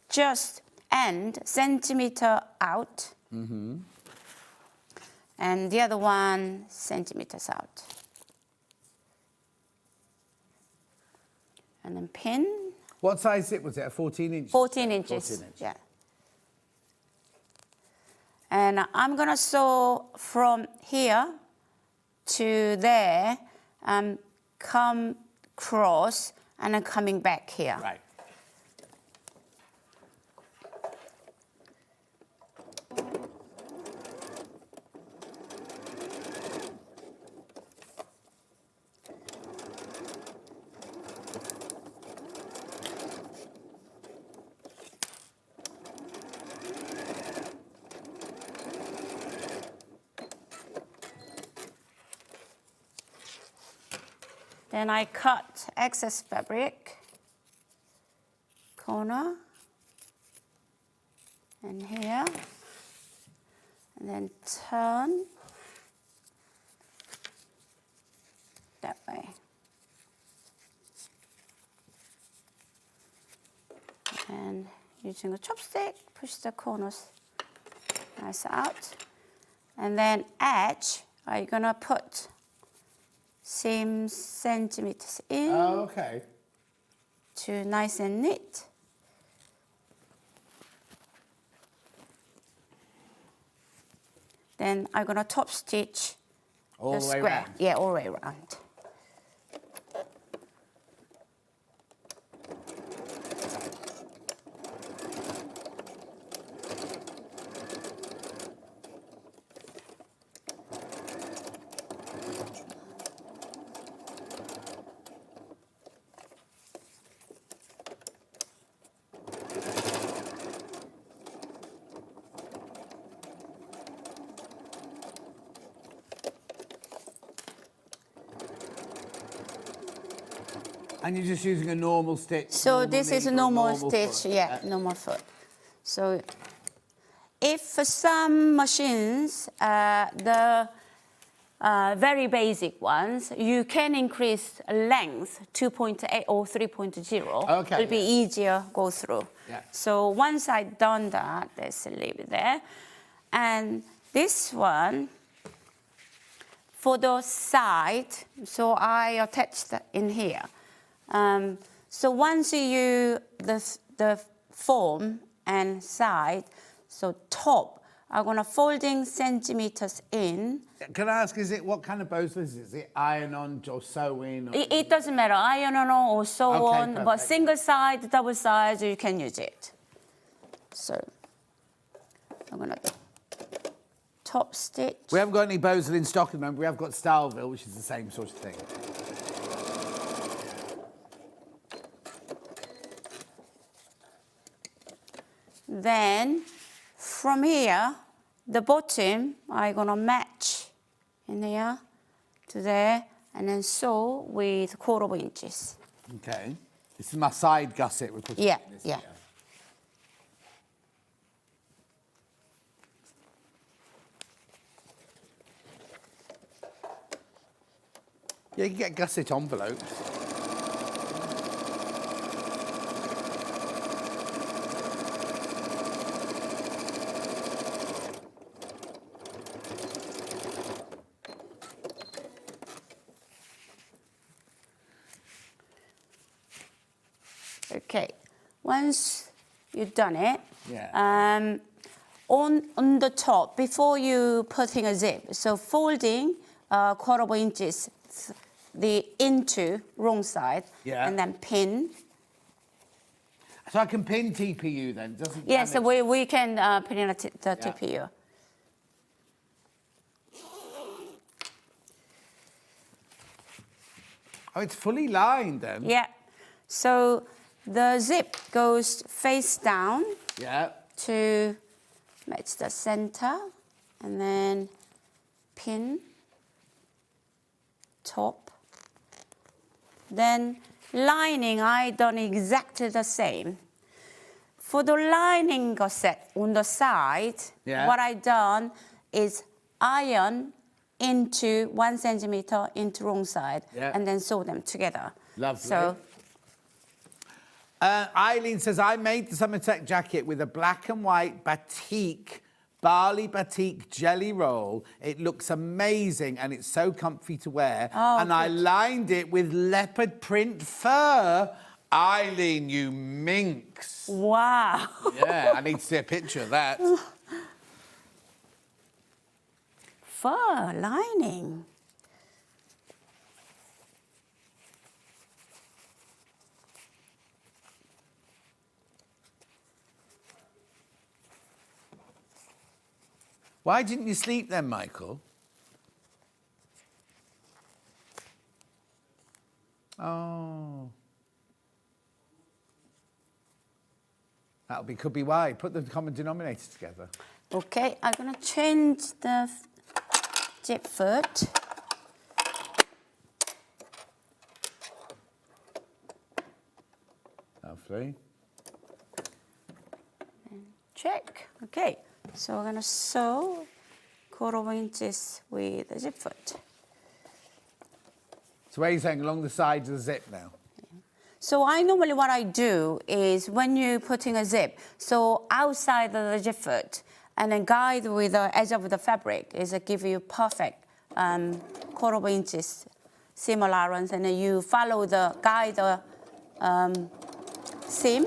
just end centimeter out. Mm-hmm. And the other 1 centimeters out. And then pin. What size zip was it? A 14 inch? 14 inches. 14 inch. Yeah. And I'm gonna sew from here to there, come across, and then coming back here. Right. Then I cut excess fabric, corner, and here, and then turn that way. And using a chopstick, push the corners nice out. And then edge, I'm gonna put same centimeters in. Oh, okay. To nice and neat. Then I'm gonna top stitch all the way square. around. Yeah, all the way around. And you're just using a normal stitch? So this is a normal stitch, foot. yeah, normal foot. So if for some machines, the very basic ones, you can increase length 2.8 or 3.0. Okay. It'll be easier go through. Yeah. So once I've done that, let's leave it there. And this one, for the side, so I attached that in here. So once you the form and side, so top, I'm gonna folding centimeters in. Can I ask, what kind of bows is it? Is it iron-on or sew-in? It doesn't matter, iron-on or sew on, perfect. but single side, double side, you can use it. So I'm gonna top stitch. We haven't got any bows in stock, remember. We have got Styleville, which is the same sort of thing. Then from here, the bottom, I'm gonna match in here to there, and then sew with 1/4 inches. Okay. This is my side gusset we're putting Yeah, in this yeah. here. Yeah, you can get gusset envelopes. Okay, once you've done it, Yeah. on the top, before you putting a zip, so folding 1/4 inches into wrong side, Yeah. and then pin. So I can pin TPU then, doesn't Yes, so damage- we can pin in the TPU. Oh, it's fully lined then? Yeah, so the zip goes face down Yeah. to match the center, and then pin, top. Then lining, I done exactly the same. For the lining gusset on the side, Yeah. what I done is iron into 1 centimeter into wrong side, Yeah. and then sew them together. Lovely. So Eileen says, I made the Summertech jacket with a black and white batik, Bali batik jelly roll. It looks amazing and it's so comfy to wear. Oh, and I good. lined it with leopard print fur. Eileen, you minx. wow. Yeah, I need to see a picture of that. Fur lining. Why didn't you sleep then, Michael? Oh. Could be why. Put the common denominator together. Okay, I'm gonna change the zip foot. Lovely. Check. Okay, so we're gonna sew 1/4 inches with the zip foot. So where are you saying? Along the sides of the zip now? So what I do is when you're putting a zip, so outside of the zip foot, and then guide with the edge of the fabric is give you perfect 1/4 inches seam allowance, and then you follow the guide seam.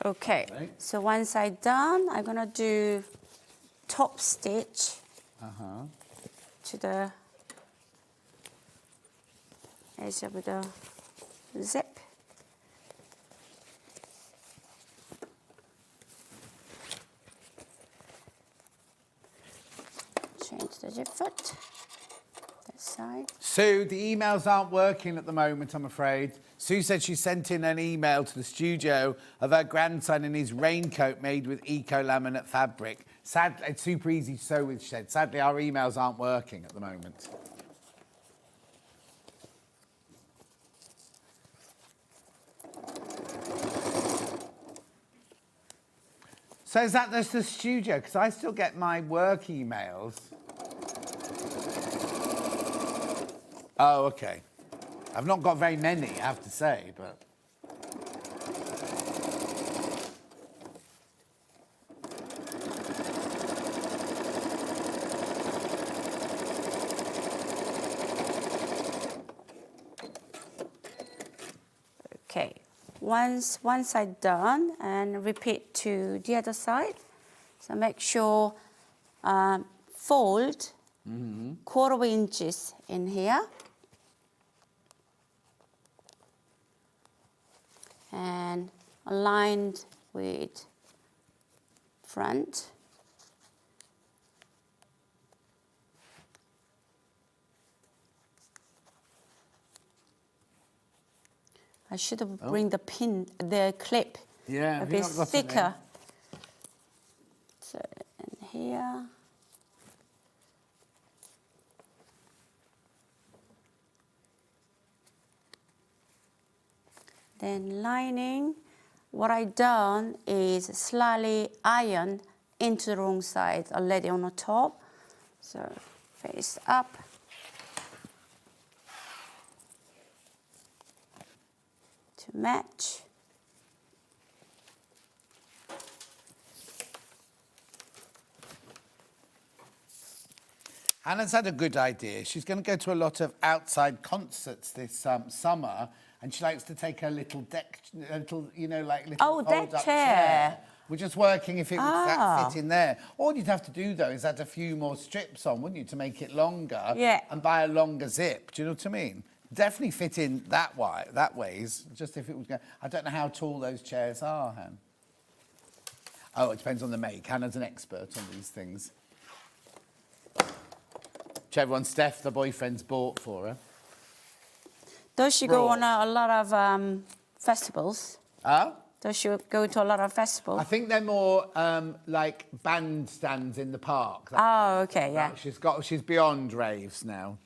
Okay, so once I'm done, I'm gonna do top stitch to the edge of the zip. Change the zip foot, this side. Sue, the emails aren't working at the moment, I'm afraid. Sue said she sent in an email to the studio of her grandson in his raincoat made with eco-laminate fabric. Sadly, it's super easy to sew with, she said. Sadly, our emails aren't working at the moment. So is that just the studio? Because I still get my work emails. Oh, okay. I've not got very many, I have to say, but... Okay, once I'm done, and repeat to the other side. So make sure fold 1/4 inches in here. And aligned with front. I should have bring the pin, the clip a bit thicker. So in here. Then lining, what I done is slightly iron into the wrong side already on the top. So face up. To match. Hannah's had a good idea. She's going to go to a lot of outside concerts this summer, and she likes to take her little deck, you know, like little fold-up chair. We're just working if it would fit in there. All you'd have to do, though, is add a few more strips on, wouldn't you, to make it longer? Yeah. And buy a longer zip. Do you know what I mean? Definitely fit in that ways. Just if it was going. I don't know how tall those chairs are, Han. Oh, it depends on the make. Hannah's an expert on these things. Whichever one Steph, the boyfriend's, bought for her. Does she go on a lot of festivals? Does she go to a lot of festivals? I think they're more like bandstands in the park. Oh, okay, yeah. She's beyond raves now.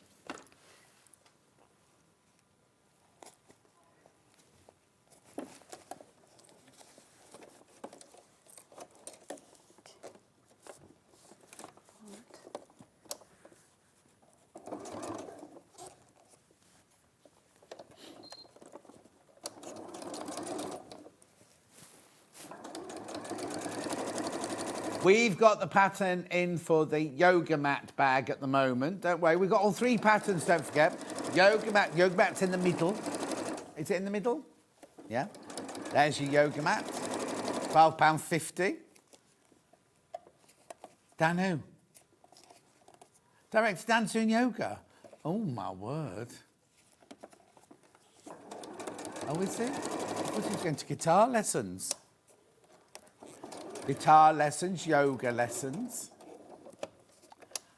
We've got the pattern in for the yoga mat bag at the moment. Don't worry, we've got all 3 patterns, don't forget. Yoga mat's in the middle. Is it in the middle? Yeah. There's your yoga mat. £12.50. Dan who? Director Dan's doing yoga. Oh, my word. Oh, is he? I thought he was going to guitar lessons. Guitar lessons, yoga lessons.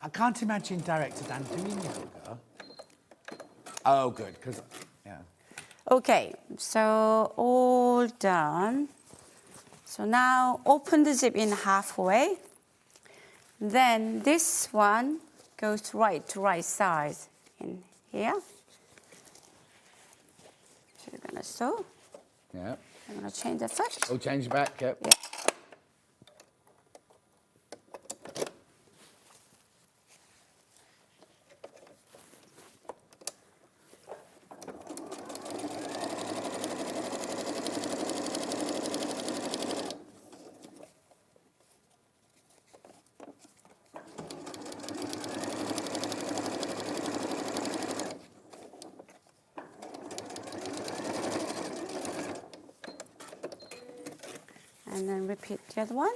I can't imagine Director Dan doing yoga. Oh, good, because, yeah. Okay, so all done. So now open the zip in halfway. Then this one goes to right side in here. So you're gonna sew. Yeah. I'm gonna change the foot. Oh, change it back, yep. Yeah. And then repeat the other one.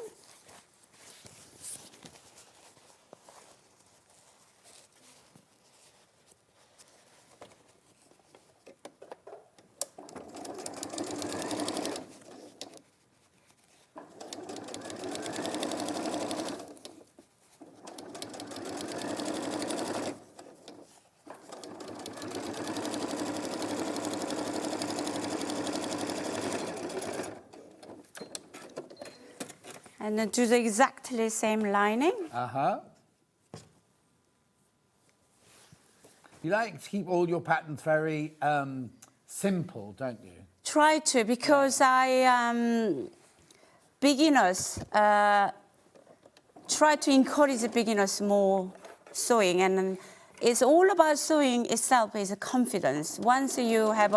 And then do the exactly same lining. Uh-huh. You like to keep all your patterns very simple, don't you? Try to, because beginners, try to encourage the beginners more sewing. And it's all about sewing itself is a confidence. Once you have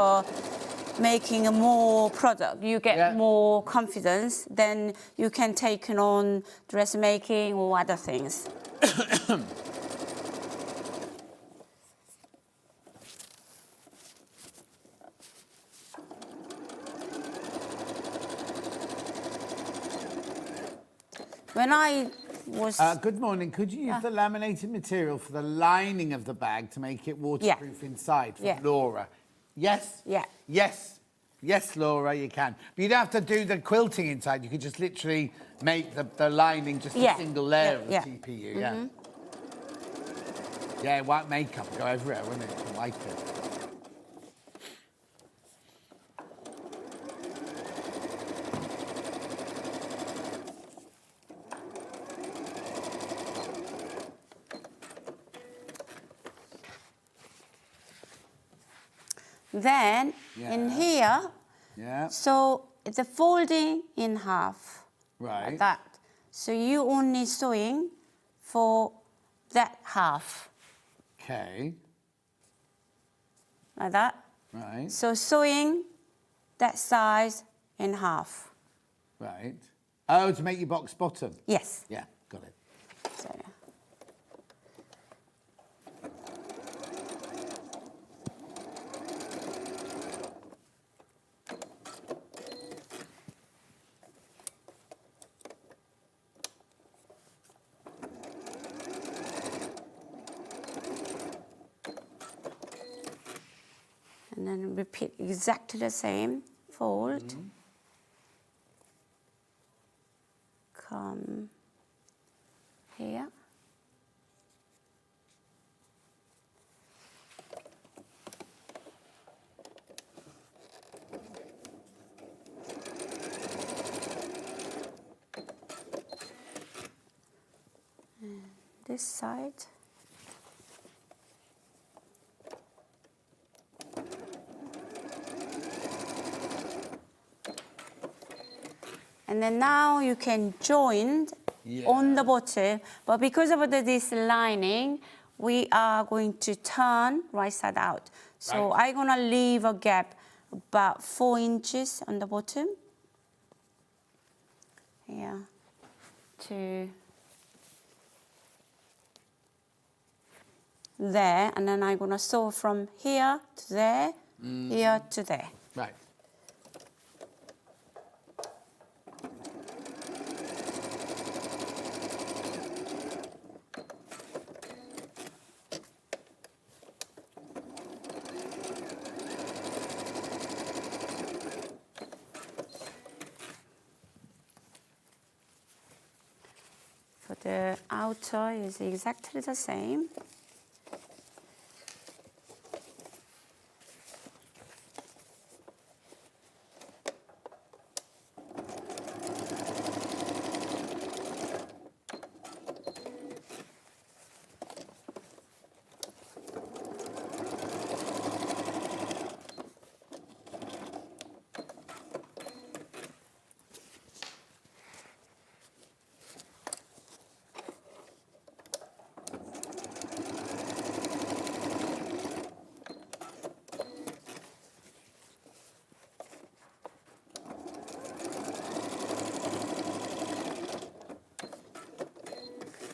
making a more product, you get more confidence, then you can take on dressmaking or other things. When I was... good morning. Could you use the laminated material for the lining of the bag to make it waterproof inside? From Laura. Yes? Yeah. Yes. Yes, Laura, you can. But you don't have to do the quilting inside. You could just literally make the lining just a single layer of the TPU. Yeah. Yeah, white makeup would go everywhere, wouldn't it? I like it. Then in here, so the folding in half, like that. So you only sewing for that half. Okay. Like that. Right. So sewing that size in half. Right. Oh, to make your box bottom? Yes. Yeah, got it. So, and then repeat exactly the same. Fold. Come here. And this side. And then now you can join on the bottom, but because of this lining, we are going to turn right side out. So I'm gonna leave a gap about 4 inches on the bottom. Here to there, and then I'm gonna sew from here to there, here to there. Right. For the outer is exactly the same.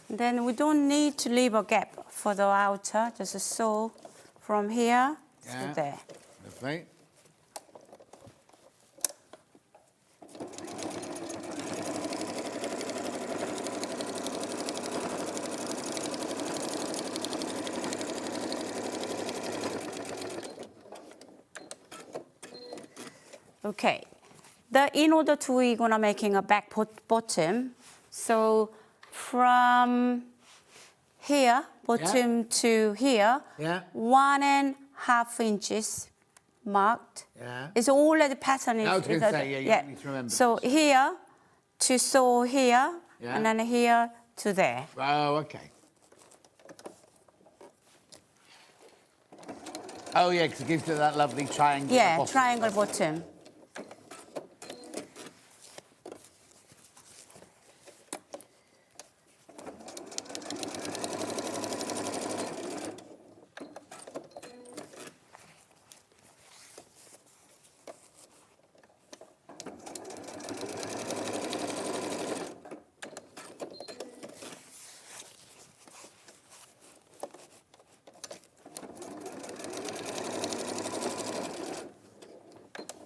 Then we don't need to leave a gap for the outer, just sew from here to there. That's right. Okay. In order to, we're gonna making a back bottom. So from here, bottom to here, 1.5 inches marked. Yeah. It's already pattern. I was going to say, you need to remember. So here to sew here, and then here to there. Oh, okay. Oh, yeah, because it gives you that lovely triangle bottom. Triangle bottom.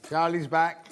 Charlie's back.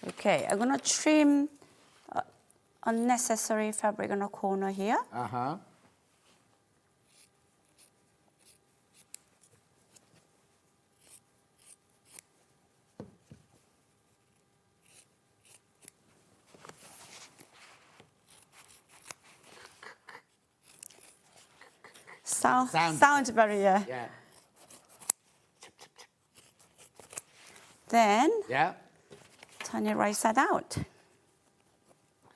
Okay, I'm gonna trim unnecessary fabric in a corner here. Uh-huh. Sounds very, Yeah. Then, Yeah. turn it right side out.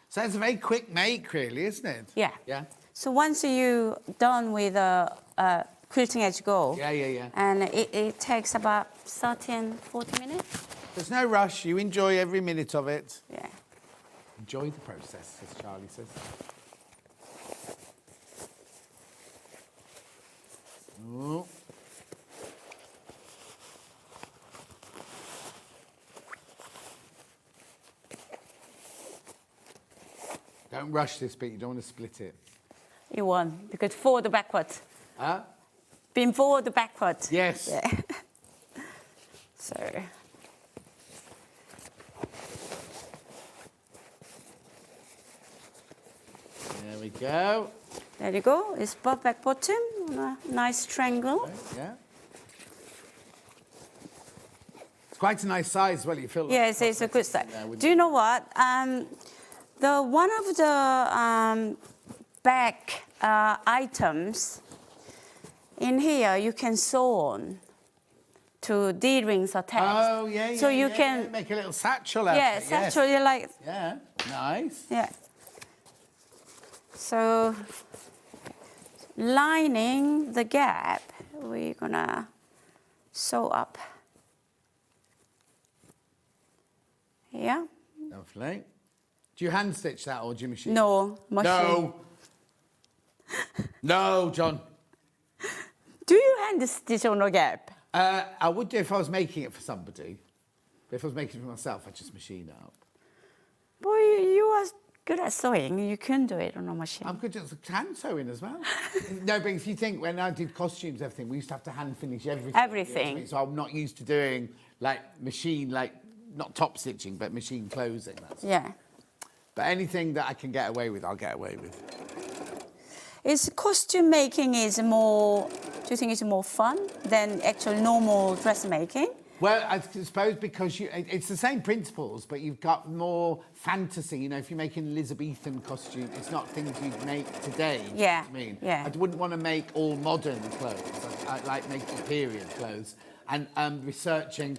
So it's a very quick make, really, isn't it? Yeah. Yeah. So once you're done with quilting as you go, and it takes about 30 and 40 minutes. There's no rush. You enjoy every minute of it. Yeah. Enjoy the process, as Charlie says. Ooh. Don't rush this bit, you don't want to split it. You won't, because forward backward. Huh? Being forward backward. Yes. Yeah. So. There we go. There you go. It's back bottom on a nice triangle. Okay, yeah. It's quite a nice size as well. You feel like Yes, it's a good size. Do you know what? The one of the back items in here you can sew on to D-rings attached. Oh, yeah, So you can yeah. Make a little satchel out of it. satchel, you like. Yeah, nice. Yeah. So lining the gap, we're gonna sew up. Yeah. Lovely. Do you hand stitch that or do you machine? No, machine. No. No, John. Do you hand stitch on a gap? I would do if I was making it for somebody. But if I was making it for myself, I'd just machine it up. Boy, you are good at sewing. You can do it on a machine. I'm good at hand sewing as well. No, but if you think when I did costumes, everything, we used to have to hand finish everything. Everything. You know what I mean? So I'm not used to doing like machine, like not top stitching, but machine closing. Yeah. But anything that I can get away with, I'll get away with. Is costume making is more? Do you think it's more fun than actual normal dressmaking? Well, I suppose because it's the same principles, but you've got more fantasy. You know, if you're making Elizabethan costume, it's not things you'd make today. Yeah. You know what I mean? Yeah. I wouldn't want to make all modern clothes. I like making period clothes. and researching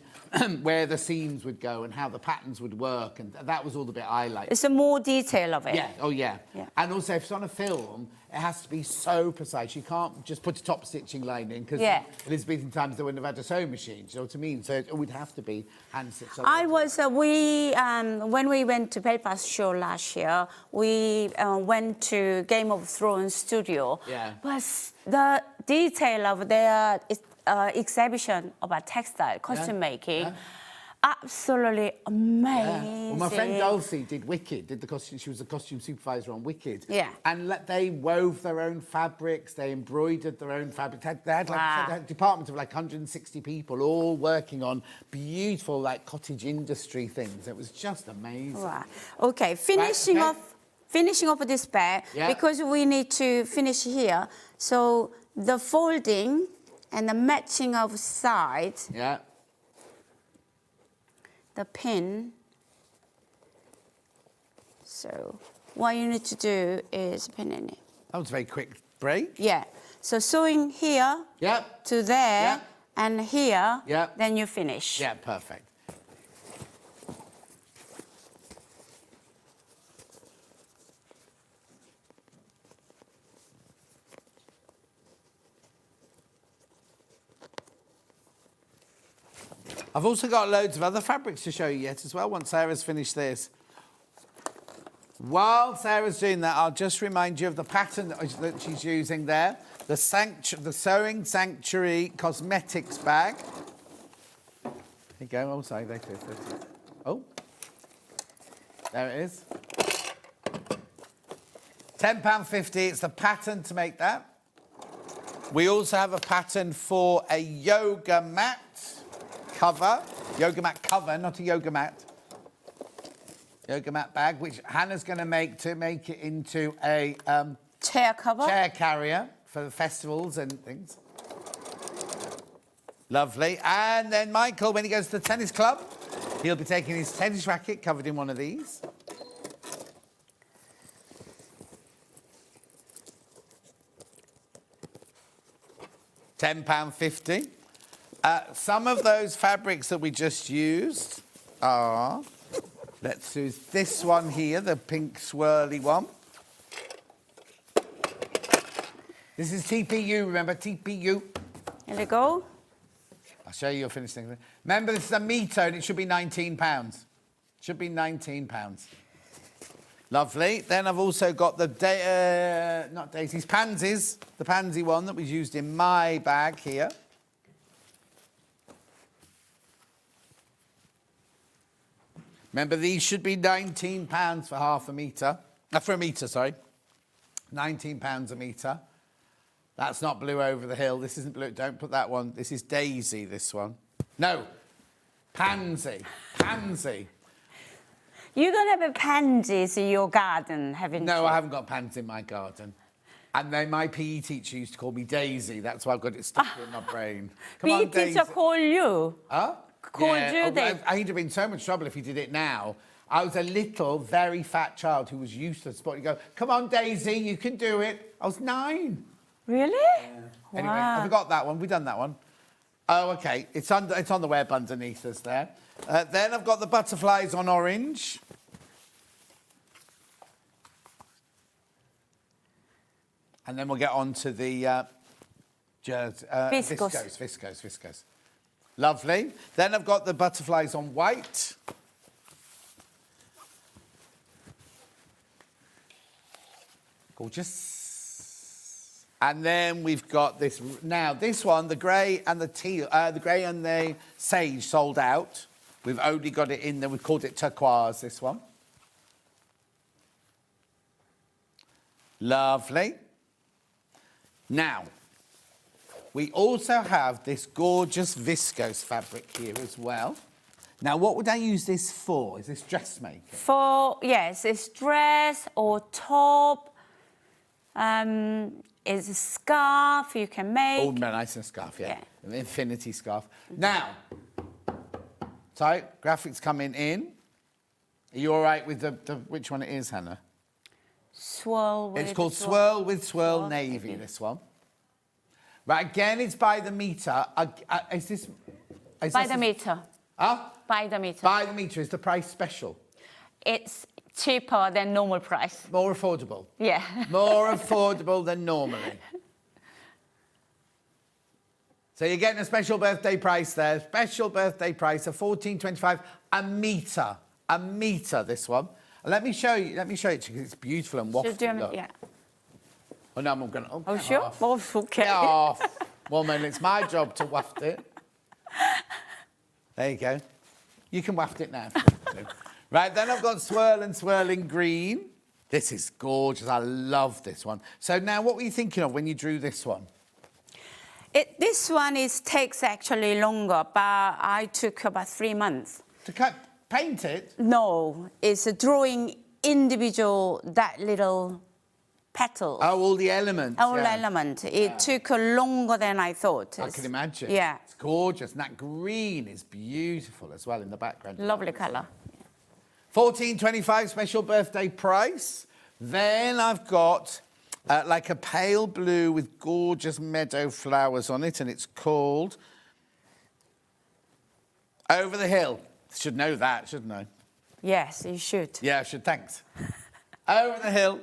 where the seams would go and how the patterns would work, and that was all the bit I liked. It's a more detail of it. Yeah, oh yeah. And also, if it's on a film, it has to be so precise. You can't just put a top stitching line in, because in Elizabethan times they wouldn't have had a sewing machine, do you know what I mean? So it would have to be hand stitched. When we went to Belfast show last year, we went to Game of Thrones studio. Yeah. But the detail of their exhibition about textile, costume making, absolutely amazing. Well, my friend Dulcie did Wicked, did the costume. She was a costume supervisor on Wicked. Yeah. And they wove their own fabrics, they embroidered their own fabrics. They had a department of like 160 people all working on beautiful like cottage industry things. It was just amazing. Wow. Okay, finishing off this bag, because we need to finish here. So the folding and the matching of sides. Yeah. The pin. So what you need to do is pin in it. That was a very quick break. Yeah. So sewing here to there and here, then you finish. Yeah, perfect. I've also got loads of other fabrics to show you yet as well, once Sarah's finished this. While Sarah's doing that, I'll just remind you of the pattern that she's using there. The Sewing Sanctuary Cosmetics bag. Here you go. Oh, sorry. There it is. Oh. There it is. £10.50. It's the pattern to make that. We also have a pattern for a yoga mat cover. Yoga mat cover, not a yoga mat. Yoga mat bag, which Hannah's going to make it into a chair cover. Chair carrier for the festivals and things. Lovely. And then Michael, when he goes to the tennis club, he'll be taking his tennis racket covered in one of these. £10.50. Some of those fabrics that we just used are, let's use this one here, the pink swirly one. This is TPU, remember, TPU. Here we go. I'll show you your finished thing. Remember, this is a metre and it should be £19. Should be £19. Lovely. Then I've also got the, not daisies, pansies. The pansy one that was used in my bag here. Remember, these should be £19 for half a metre. For a metre, sorry. £19 a metre. That's not blue over the hill. This isn't blue. Don't put that one. This is daisy, this one. No. Pansy. Pansy. You're going to have pansies in your garden, haven't you? No, I haven't got pansies in my garden. And then my PE teacher used to call me Daisy. That's why I've got it stuck in my brain. Come on, PE teacher call you? Huh? Called you Daisy? He'd have been in so much trouble if he did it now. I was a little, very fat child who was used to the sport. You go, come on, Daisy, you can do it. I was 9. Really? Yeah. Anyway, I forgot that one. We've done that one. Oh, OK. It's on the web underneath us there. Then I've got the butterflies on orange. And then we'll get on to the viscose. Lovely. Then I've got the butterflies on white. Gorgeous. And then we've got this. Now, this one, the grey and the teal, the grey and the sage sold out. We've only got it in there. We've called it turquoise, this one. Lovely. Now, we also have this gorgeous viscose fabric here as well. Now, what would I use this for? Is this dressmaking? Yes, it's dress or top. It's a scarf you can make. Oh, nice and scarf, yeah. An infinity scarf. Now, so graphics coming in. Are you all right with the which one it is, Hannah? Swirl with It's called Swirl with Swirl Navy, this one. Right, again, it's by the metre. Is this By the meter. Huh? By the meter. By the meter. Is the price special? It's cheaper than normal price. More affordable? Yeah. More affordable than normally. So you're getting a special birthday price there. Special birthday price of $14.25 a metre. A metre, this one. Let me show you. Let me show it to you because it's beautiful and wafty. Look. Yeah. Oh, no, I'm going to... Oh, sure? Off. Oh, okay. Get off. Woman, it's my job to waft it. There you go. You can waft it now. Right, then I've got Swirl and Swirling Green. This is gorgeous. I love this one. So now, what were you thinking of when you drew this one? This one takes actually longer, but I took about 3 months. To paint it? No, it's drawing individual, that little petal. Oh, all the elements. All element. It took longer than I thought. I can imagine. Yeah. It's gorgeous. And that green is beautiful as well in the background. Lovely colour. $14.25 special birthday price. Then I've got like a pale blue with gorgeous meadow flowers on it, and it's called Over the Hill. Should know that, shouldn't I? Yes, you should. Yeah, I should. Thanks. Over the Hill.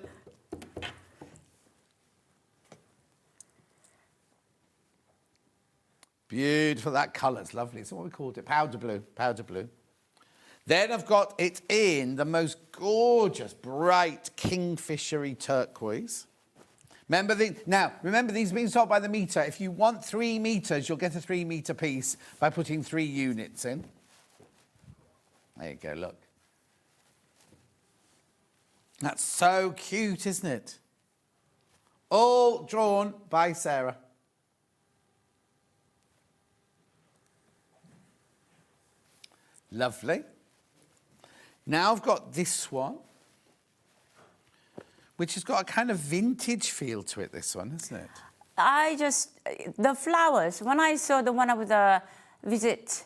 Beautiful. That colour's lovely. It's what we called it. Powder blue. Powder blue. Then I've got it in the most gorgeous, bright, kingfishery turquoise. Remember, remember, these are being sold by the metre. If you want 3 metres, you'll get a 3 metre piece by putting 3 units in. There you go, look. That's so cute, isn't it? All drawn by Sarah. Lovely. Now I've got this one, which has got a kind of vintage feel to it, this one, isn't it? The flowers, when I saw the one of the visit,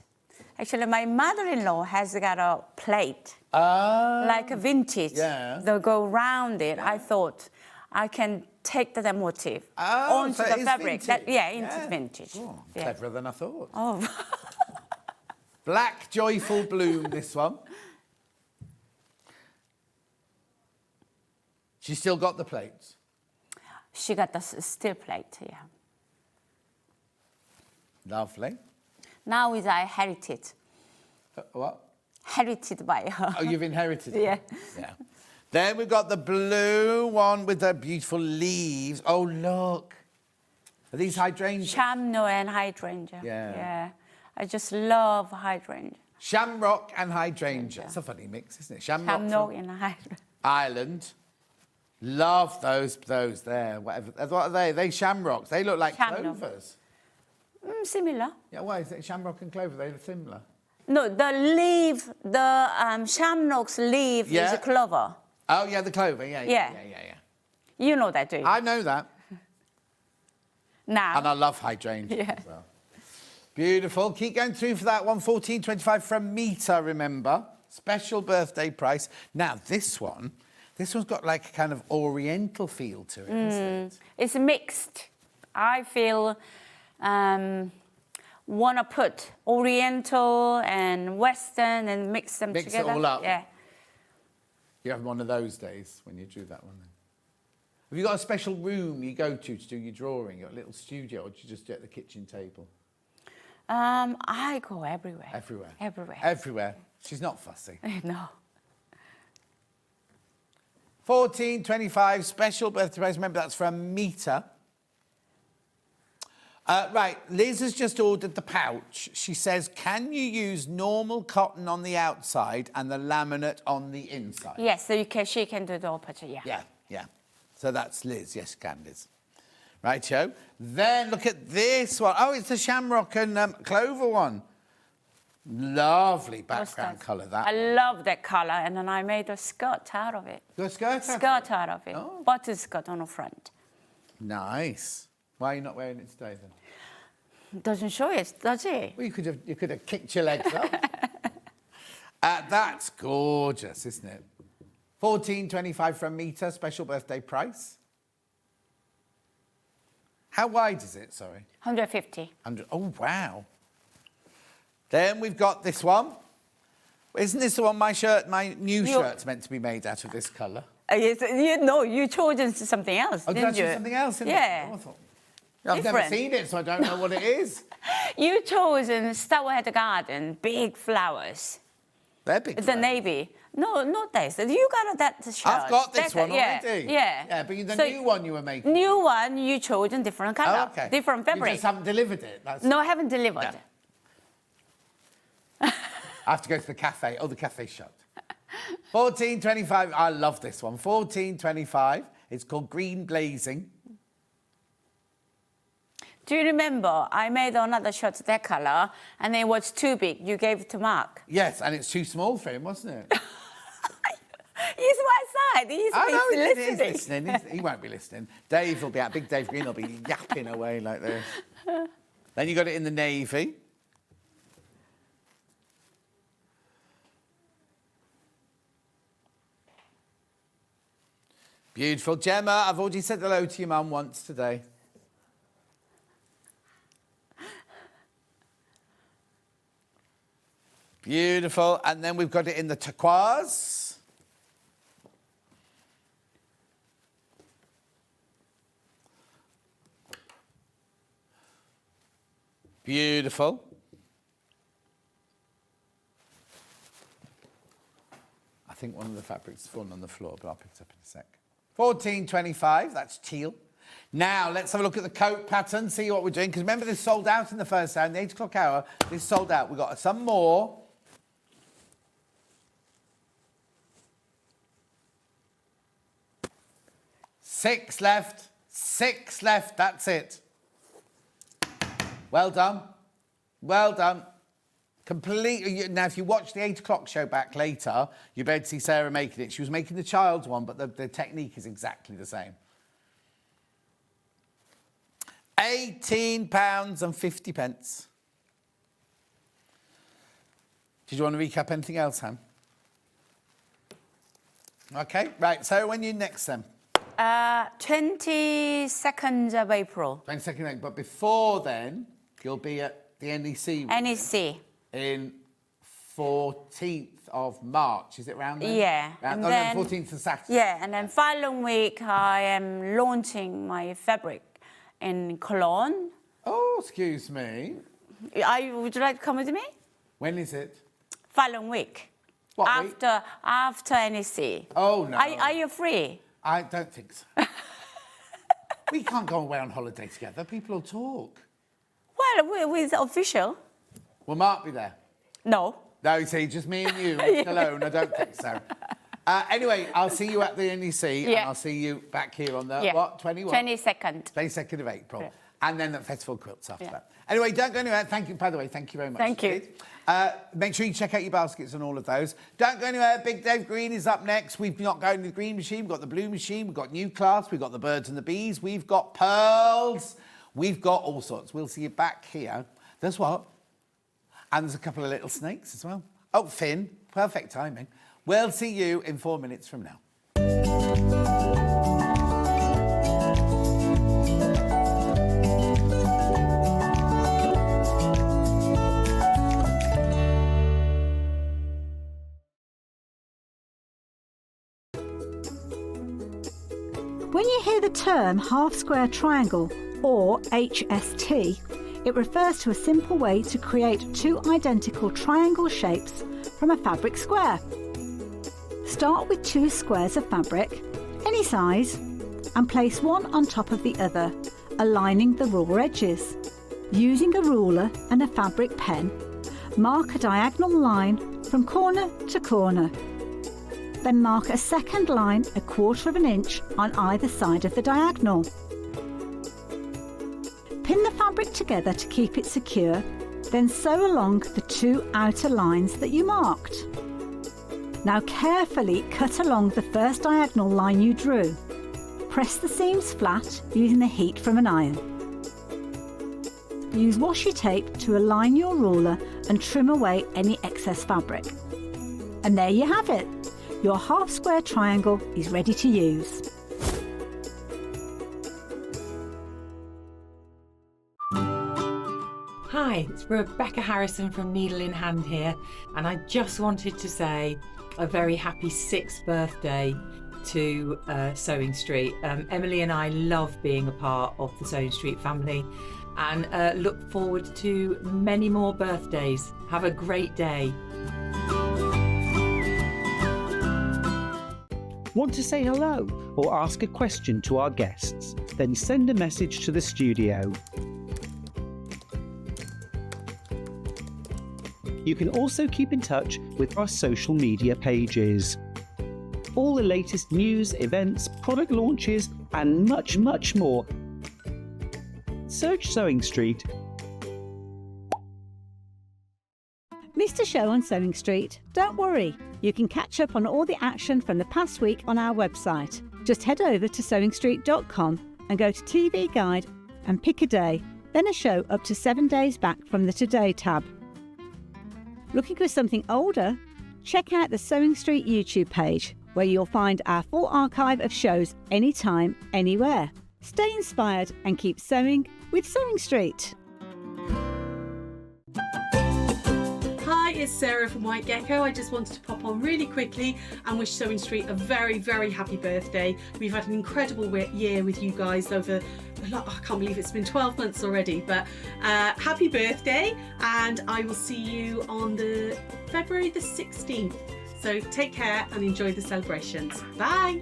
actually my mother-in-law has got a plate, like a vintage. Yeah. They'll go round it. I thought I can take the motif onto so the it is fabric. vintage. Into vintage. Oh, Yeah. cleverer than I thought. Oh. Black Joyful Bloom, this one. She still got the plates? She got the steel plate, yeah. Lovely. Now I inherited. What? Herited by her. Oh, you've inherited it? Yeah. Yeah. Then we've got the blue one with the beautiful leaves. Oh, look. Are these hydrangeas? Shamrock and hydrangea. Yeah. Yeah. I just love hydrangea. Shamrock and hydrangea. It's a funny mix, isn't it? Shamrock and hydrangea. Ireland. Love those there. Whatever. What are they? They shamrocks. They look like clovers. Similar. Yeah, why is it shamrock and clover? They look similar. No, the leaf, the shamrock's leaf is a clover. Oh, yeah, the clover. Yeah. You know that, do you? I know that. Now. And I love hydrangea as well. Beautiful. Keep going through for that one. $14.25 from Meter, remember. Special birthday price. Now, this one's got like a kind of oriental feel to it, isn't it? It's mixed. I feel want to put oriental and western and mix them together. Mix it all up. Yeah. You have one of those days when you drew that one then. Have you got a special room you go to do your drawing? You got a little studio, or do you just do it at the kitchen table? I go everywhere. Everywhere? Everywhere. Everywhere. She's not fussy. No. $14.25 special birthday price. Remember, that's from Meter. Right, Liz has just ordered the pouch. She says, can you use normal cotton on the outside and the laminate on the inside? Yes, so she can do the opposite, yeah. Yeah. So that's Liz. Yes, you can, Liz. Right, Joe. Then look at this one. Oh, it's the shamrock and clover one. Lovely background colour, that I love that colour, and then I made a skirt out of it. Your skirt? Skirt out of it. Oh. Butterskirt on the front. Nice. Why are you not wearing it today, then? Doesn't show it, does it? Well, you could have kicked your legs up. That's gorgeous, isn't it? $14.25 from Meter, special birthday price. How wide is it, sorry? 150. 100. Oh, wow. Then we've got this one. Isn't this the one my new shirt's meant to be made out of this colour? Yes, you chosen something else, did didn't I you? choose something else? Yeah. Oh, I've never seen it, so I don't know what it is. You chosen Stourhead Garden, big flowers. They're big The flowers. navy. No, not this. You got that shirt. I've got this one yeah, already. Yeah. Yeah, but the new one you were making. New one, you chosen different colour. Oh, okay. Different fabric. You just haven't delivered it. No, I haven't delivered. Yeah. I have to go to the cafe. Oh, the cafe's shut. 14.25. I love this one. 14.25. It's called Green Blazing. Do you remember I made another shirt that colour and it was too big? You gave it to Mark. Yes, and it's too small for him, wasn't it? He's my side. He's listening. He won't be listening. Dave will be out. Big Dave Green will be yapping away like this. Then you got it in the navy. Beautiful. Gemma, I've already said hello to your mum once today. Beautiful. And then we've got it in the turquoise. Beautiful. I think one of the fabrics has fallen on the floor, but I'll pick it up in a sec. 14.25, that's teal. Now, let's have a look at the coat pattern, see what we're doing. Because remember, this sold out in the first hour, in the 8 o'clock hour. This sold out. We've got some more. Six left. That's it. Well done. Well done. Completely. Now, if you watch the 8 o'clock show back later, you'll be able to see Sarah making it. She was making the child's one, but the technique is exactly the same. £18.50. Did you want to recap anything else, Ham? Okay, right. So when you next then? 22nd of April. 22nd of April. But before then, you'll be at the NEC. NEC. In 14th of March. Is it around then? Yeah. Around, and then, 14th of Saturday. Yeah, and then following week, I am launching my fabric in Cologne. Oh, excuse me. Would you like to come with me? When is it? Following week. What week? After NEC. Oh, no. Are you free? I don't think so. We can't go away on holiday together. People will talk. Well, with official. Will Mark be there? No. No, see, just me and you alone. I don't think so. Anyway, I'll see you at the NEC and I'll see you back here on the, what, 22nd. 22nd of April. Yeah. And then at Festival Quilts after that. Anyway, don't go anywhere. Thank you, by the way. Thank you very much. Thank you. Make sure you check out your baskets and all of those. Don't go anywhere. Big Dave Green is up next. We've not got the green machine. We've got the blue machine. We've got new class. We've got the birds and the bees. We've got pearls. We've got all sorts. We'll see you back here. There's what? And there's a couple of little snakes as well. Oh, Finn. Perfect timing. We'll see you in 4 minutes from now. When you hear the term half-square triangle, or HST, it refers to a simple way to create two identical triangle shapes from a fabric square. Start with two squares of fabric, any size, and place one on top of the other, aligning the raw edges. Using a ruler and a fabric pen, mark a diagonal line from corner to corner. Then mark a second line 1/4 inch on either side of the diagonal. Pin the fabric together to keep it secure, then sew along the two outer lines that you marked. Now carefully cut along the first diagonal line you drew. Press the seams flat using the heat from an iron. Use washi tape to align your ruler and trim away any excess fabric. And there you have it. Your half-square triangle is ready to use. Hi, it's Rebecca Harrison from Needle in Hand here, and I just wanted to say a very happy 6th birthday to Sewing Street. Emily and I love being a part of the Sewing Street family and look forward to many more birthdays. Have a great day. Want to say hello or ask a question to our guests? Then send a message to the studio. You can also keep in touch with our social media pages. All the latest news, events, product launches, and much, much more. Search Sewing Street. Missed a show on Sewing Street? Don't worry, you can catch up on all the action from the past week on our website. Just head over to SewingStreet.com and go to TV Guide and pick a day, then a show up to 7 days back from the Today tab. Looking for something older? Check out the Sewing Street YouTube page, where you'll find our full archive of shows anytime, anywhere. Stay inspired and keep sewing with Sewing Street. Hi, it's Sarah from White Gecko. I just wanted to pop on really quickly and wish Sewing Street a very, very happy birthday. We've had an incredible year with you guys over, I can't believe it's been 12 months already, but happy birthday, and I will see you on the February the 16th. So take care and enjoy the celebrations. Bye.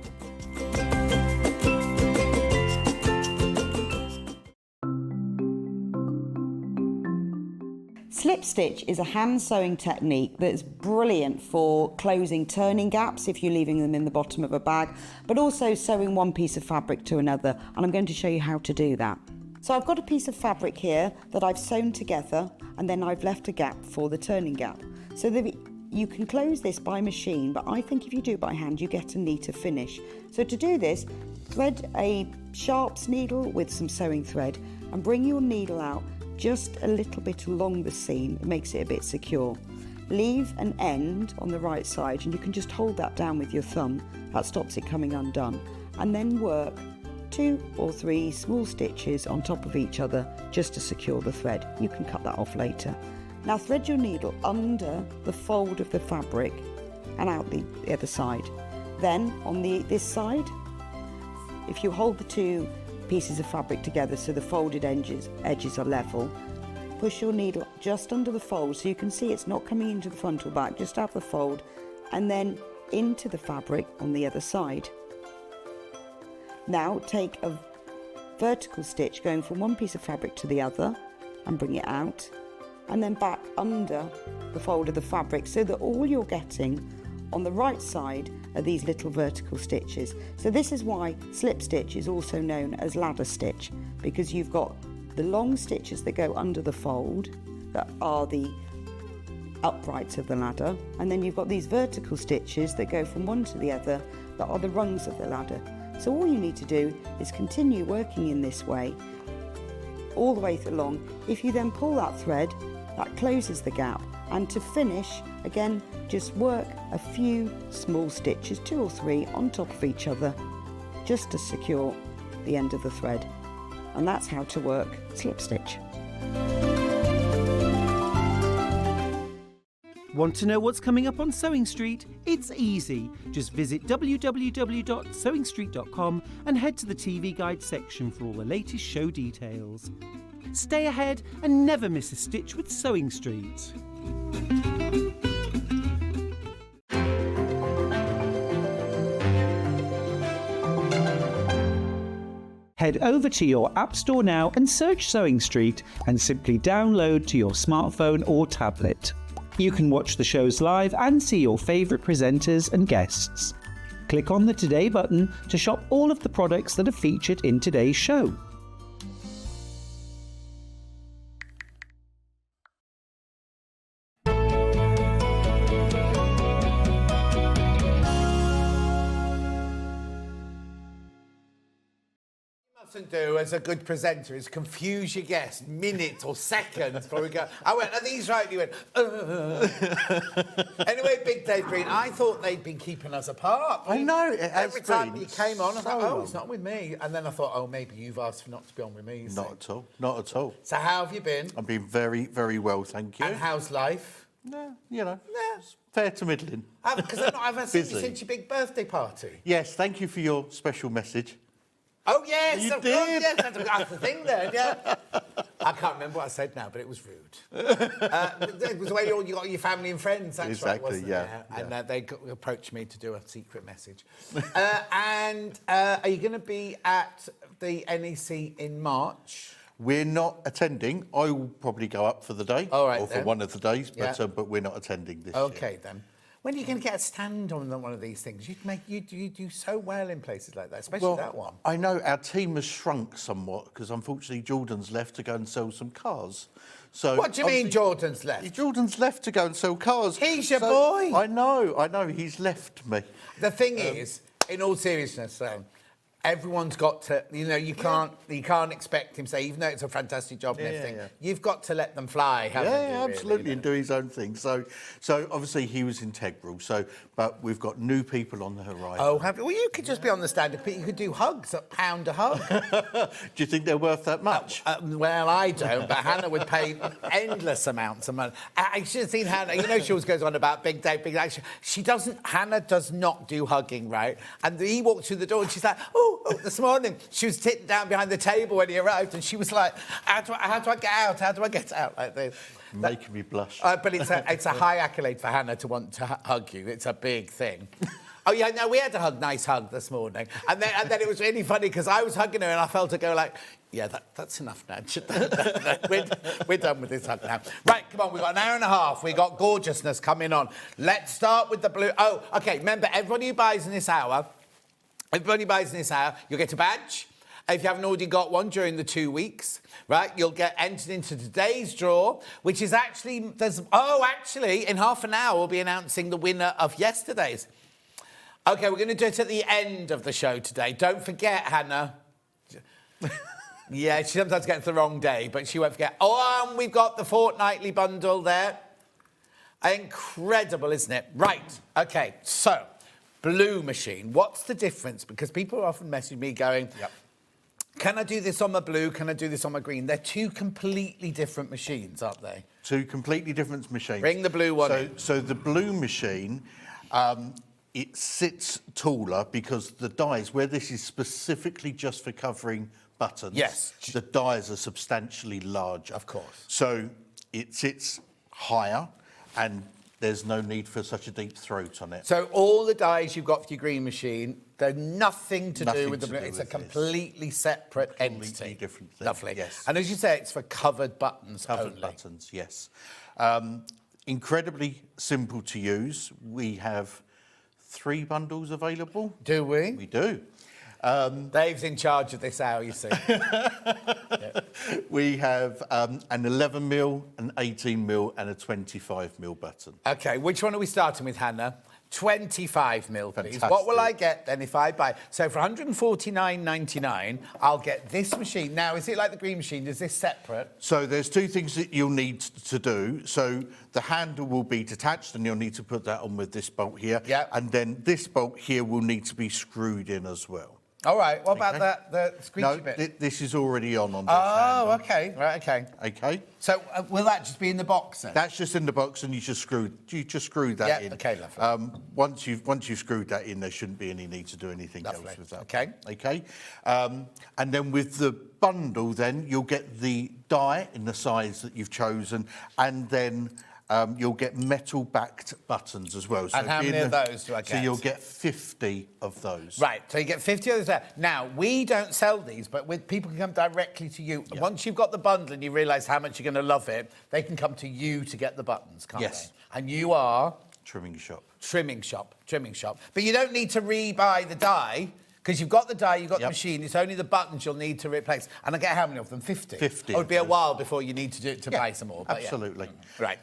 Slip stitch is a hand sewing technique that's brilliant for closing turning gaps if you're leaving them in the bottom of a bag, but also sewing one piece of fabric to another, and I'm going to show you how to do that. So I've got a piece of fabric here that I've sewn together, and then I've left a gap for the turning gap. So you can close this by machine, but I think if you do it by hand, you get a neater finish. So to do this, thread a sharps needle with some sewing thread and bring your needle out just a little bit along the seam. It makes it a bit secure. Leave an end on the right side, and you can just hold that down with your thumb. That stops it coming undone. And then work 2 or 3 small stitches on top of each other just to secure the thread. You can cut that off later. Now thread your needle under the fold of the fabric and out the other side. Then on this side, if you hold the 2 pieces of fabric together so the folded edges are level, push your needle just under the fold so you can see it's not coming into the front or back, just have the fold, and then into the fabric on the other side. Now take a vertical stitch going from one piece of fabric to the other and bring it out, and then back under the fold of the fabric so that all you're getting on the right side are these little vertical stitches. So this is why slip stitch is also known as ladder stitch, because you've got the long stitches that go under the fold that are the uprights of the ladder, and then you've got these vertical stitches that go from one to the other that are the rungs of the ladder. So all you need to do is continue working in this way all the way along. If you then pull that thread, that closes the gap, and to finish, again, just work a few small stitches, 2 or 3 on top of each other, just to secure the end of the thread. And that's how to work slip stitch. Want to know what's coming up on Sewing Street? It's easy. Just visit www.sewingstreet.com and head to the TV Guide section for all the latest show details. Stay ahead and never miss a stitch with Sewing Street. Head over to your App Store now and search Sewing Street and simply download to your smartphone or tablet. You can watch the shows live and see your favourite presenters and guests. Click on the Today button to shop all of the products that are featured in today's show. often do as a good presenter is confuse your guest minutes or seconds before we go, I went, are these right? And you went, Anyway, Big Dave Green, I thought they'd been keeping us apart. I know, it has Every time been you came on, I thought, so oh, it's not with me. And then I thought, oh, maybe you've asked for not to be on with me. you see. Not at all. Not at all. So how have you been? I've been very, very well, thank you. And how's life? No, you know, fair to middling. Because I've not seen you Busy. since your big birthday party. Yes, thank you for your special message. Oh, yes, You of course, did. yes, that's the thing then, yeah. I can't remember what I said now, but it was rude. It was the way you got your family and friends, that's Exactly, right, wasn't yeah, it? And they approached me to do a secret message. Are you going to be at the NEC in March? We're not attending. I will probably go up for the day, All right, or for then. one of the days, Yeah. but we're not attending this year. Okay, then. When are you going to get a stand on one of these things? You do so well in places like that, especially that one. I know our team has shrunk somewhat because unfortunately Jordan's left to go and sell some cars. So What do you mean Jordan's left? Jordan's left to go and sell cars. He's your boy. I know. He's left me. The thing is, in all seriousness, everyone's got to, you can't expect him to say, even though it's a fantastic job and everything, you've got to let them fly, haven't you? Yeah, absolutely, and do his own thing. So obviously he was integral. But we've got new people on the horizon. Oh, well, you could just be on the stand. You could do hugs, a £1 a hug. Do you think they're worth that much? Well, I don't, but Hannah would pay endless amounts of money. I should have seen Hannah. She always goes on about Big Dave, Big Dave. Hannah does not do hugging, right? And he walked through the door and she's like, oh, this morning she was sitting down behind the table when he arrived and she was like, how do I get out? How do I get out like this? Making me blush. But it's a high accolade for Hannah to want to hug you. It's a big thing. Oh, yeah, no, we had a nice hug this morning. And then it was really funny because I was hugging her and I felt her go like, yeah, that's enough now. We're done with this hug now. Right, come on, we've got an hour and a half. We've got gorgeousness coming on. Let's start with the blue. Oh, OK, remember, everybody who buys in this hour, you'll get a badge. If you haven't already got one during the 2 weeks, right, you'll get entered into today's draw, which is actually, in half an hour, we'll be announcing the winner of yesterday's. OK, we're going to do it at the end of the show today. Don't forget, Hannah. Yeah, she sometimes gets the wrong day, but she won't forget. Oh, and we've got the fortnightly bundle there. Incredible, isn't it? Right, OK, so, blue machine. What's the difference? Because people often message me going, can I do this on my blue? Can I do this on my green? They're two completely different machines, aren't they? Two completely different machines. Bring the blue one in. So the blue machine, it sits taller because the dies, where this is specifically just for covering buttons, the dies are substantially larger. Of course. So it sits higher and there's no need for such a deep throat on it. So all the dies you've got for your green machine, they're nothing to do with the blue. It's a completely separate entity. Completely different thing. Lovely. Yes. And as you say, it's for covered buttons Covered only. buttons, yes. Incredibly simple to use. We have 3 bundles available. Do we? We do. Dave's in charge of this hour, you see. We have an 11mm, an 18mm and a 25mm button. OK, which one are we starting with, Hannah? 25mm, please. Fantastic. What will I get then if I buy? So for £149.99, I'll get this machine. Now, is it like the green machine? Is this separate? So there's 2 things that you'll need to do. So the handle will be detached and you'll need to put that on with this bolt here. Yeah. And then this bolt here will need to be screwed in as well. All right, what about the squeegee bit? This is already on this handle. OK. Right, OK. OK. So will that just be in the box then? That's just in the box and you just screw that in. Yeah, OK, lovely. Once you've screwed that in, there shouldn't be any need to do anything else with that. OK. OK. And then with the bundle then, you'll get the die in the size that you've chosen and then you'll get metal-backed buttons as well. So and how many of those do I get? So you'll get 50 of those. Right, so you get 50 of those there. Now, we don't sell these, but people can come directly to you. Yeah. Once you've got the bundle and you realise how much you're going to love it, they can come to you to get the buttons, can't they? And you are? Trimming shop. Trimming shop. But you don't need to re-buy the die, because you've got the die, you've got the machine, it's only the buttons you'll need to replace. And I get how many of them? 50? 50. It would be a while before you need to buy some more. But absolutely. Right.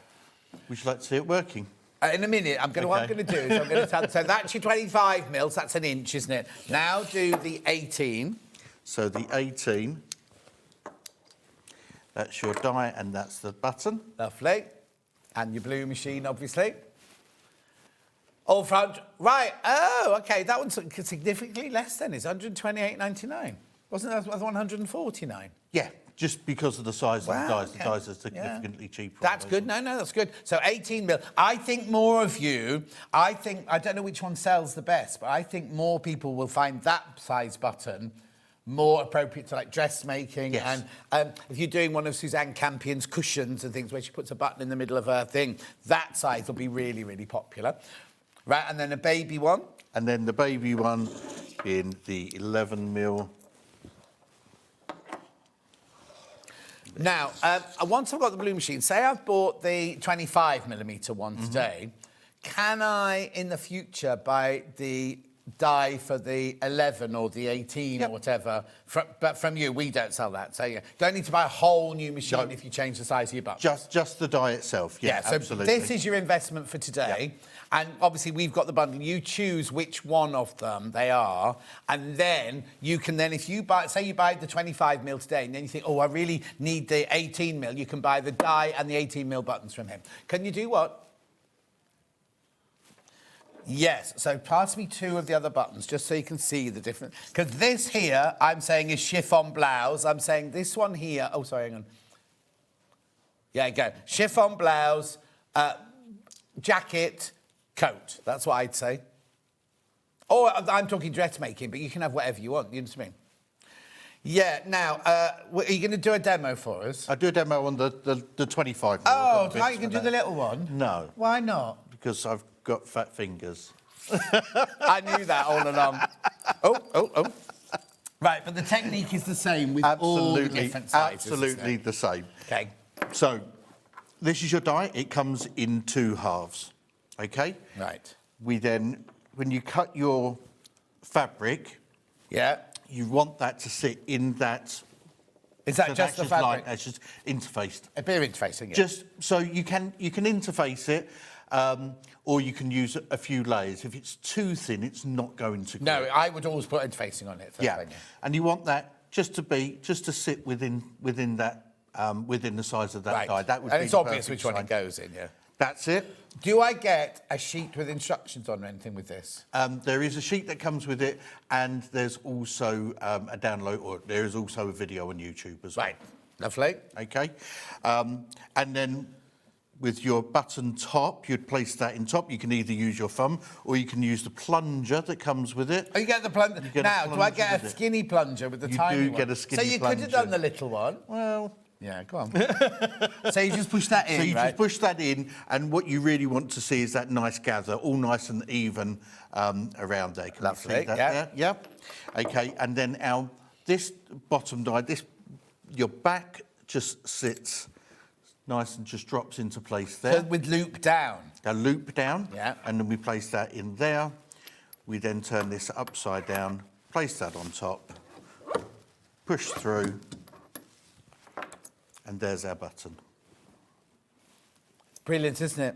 Would you like to see it working? In a minute, what I'm going to do is I'm going to tell... So that's your 25mm, that's an inch, isn't it? Now do the 18. So the 18, that's your die and that's the button. Lovely. And your blue machine, obviously. All front. Right. Oh, OK. That one's significantly less then. It's 128.99. Wasn't that 149? Yeah, just because of the size of the dies. The dies are significantly cheaper. That's good. No, that's good. So 18 mil. I think more of you, I don't know which one sells the best, but I think more people will find that size button more appropriate to like dressmaking. Yes. And if you're doing one of Suzanne Campion's cushions and things where she puts a button in the middle of her thing, that size will be really, really popular. Right, and then a baby one. And then the baby one in the 11 mil. Now, once I've got the blue machine, say I've bought the 25mm one today, can I, in the future, buy the die for the 11 or the 18 or whatever? But from you, we don't sell that. So you don't need to buy a whole new machine if you change the size of your button. Just the die itself, so absolutely. This is your investment for today. And obviously, we've got the bundle. You choose which one of them they are. And then you can if you buy, say you buy the 25mm today, and then you think, oh, I really need the 18mm, you can buy the die and the 18mm buttons from him. Can you do what? Yes, so pass me 2 of the other buttons, just so you can see the difference. Because this here, I'm saying, is chiffon blouse. I'm saying this one here... Oh, sorry, hang on. Yeah, go. Chiffon blouse, jacket, coat. That's what I'd say. Or I'm talking dressmaking, but you can have whatever you want. You know what I mean? Yeah, now, are you going to do a demo for us? I'll do a demo on the 25. Oh, tonight you can do the little one? No. Why not? Because I've got fat fingers. I knew that all along. Oh. Right, but the technique is the same with all the different sizes. Absolutely the same. OK. So, this is your die. It comes in 2 halves. OK? Right. We then, when you cut your fabric... Yeah. You want that to sit in that... Is that just the fabric? That's just interfaced. A bit of interfacing, yeah. Just so you can interface it, or you can use a few layers. If it's too thin, it's not going to. No, I would always put interfacing on it. And you want that just to sit within that within the size of that die. That would and be it's obvious which one it goes in. Yeah. That's it. Do I get a sheet with instructions on or anything with this? There is a sheet that comes with it, and there's also a download, or there is also a video on YouTube as well. Right, lovely. OK. And then with your button top, you'd place that in top. You can either use your thumb, or you can use the plunger that comes with it. Oh, you get the plunger. Now, do I get a skinny plunger with the tiny one? You do get a skinny plunger. So you could have done the little one. Well... Yeah, go on. So you just push that in, So you just push that in, and what you really want to see is that nice gather, all nice and even around there. Can Lovely, you see that there? Yeah. OK, and then this bottom die, your back just sits nice and just drops into place there. So with loop down? A loop down. Yeah. And then we place that in there. We then turn this upside down, place that on top, push through, and there's our button. Brilliant, isn't it?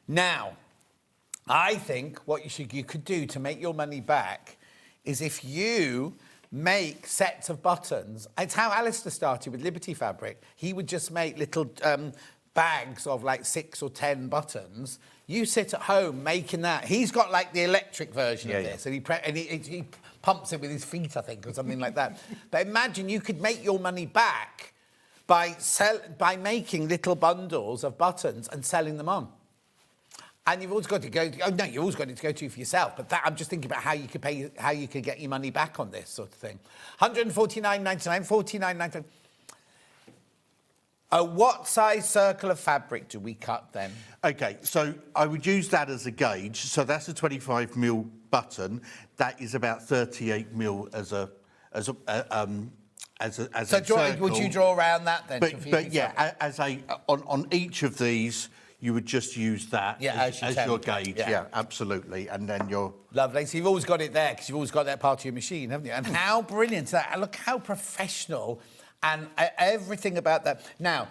Now, I think what you could do to make your money back is if you make sets of buttons. It's how Alistair started with Liberty Fabric. He would just make little bags of like 6 or 10 buttons. You sit at home making that. He's got like the electric version of this, and he pumps it with his feet, I think, or something like that. But imagine you could make your money back by making little bundles of buttons and selling them on. And you've always got to go... Oh, no, you've always got to go to for yourself. But I'm just thinking about how you could get your money back on this sort of thing. 149.99, 49.99. What size circle of fabric do we cut then? OK, so I would use that as a gauge. So that's a 25mm button. That is about 38mm as a circle. Would you draw around that then? But yeah, on each of these, you would just use that as your gauge. Yeah, absolutely. And then you're... Lovely. So you've always got it there because you've always got that part of your machine, haven't you? And how brilliant is that? Look how professional and everything about that. Now,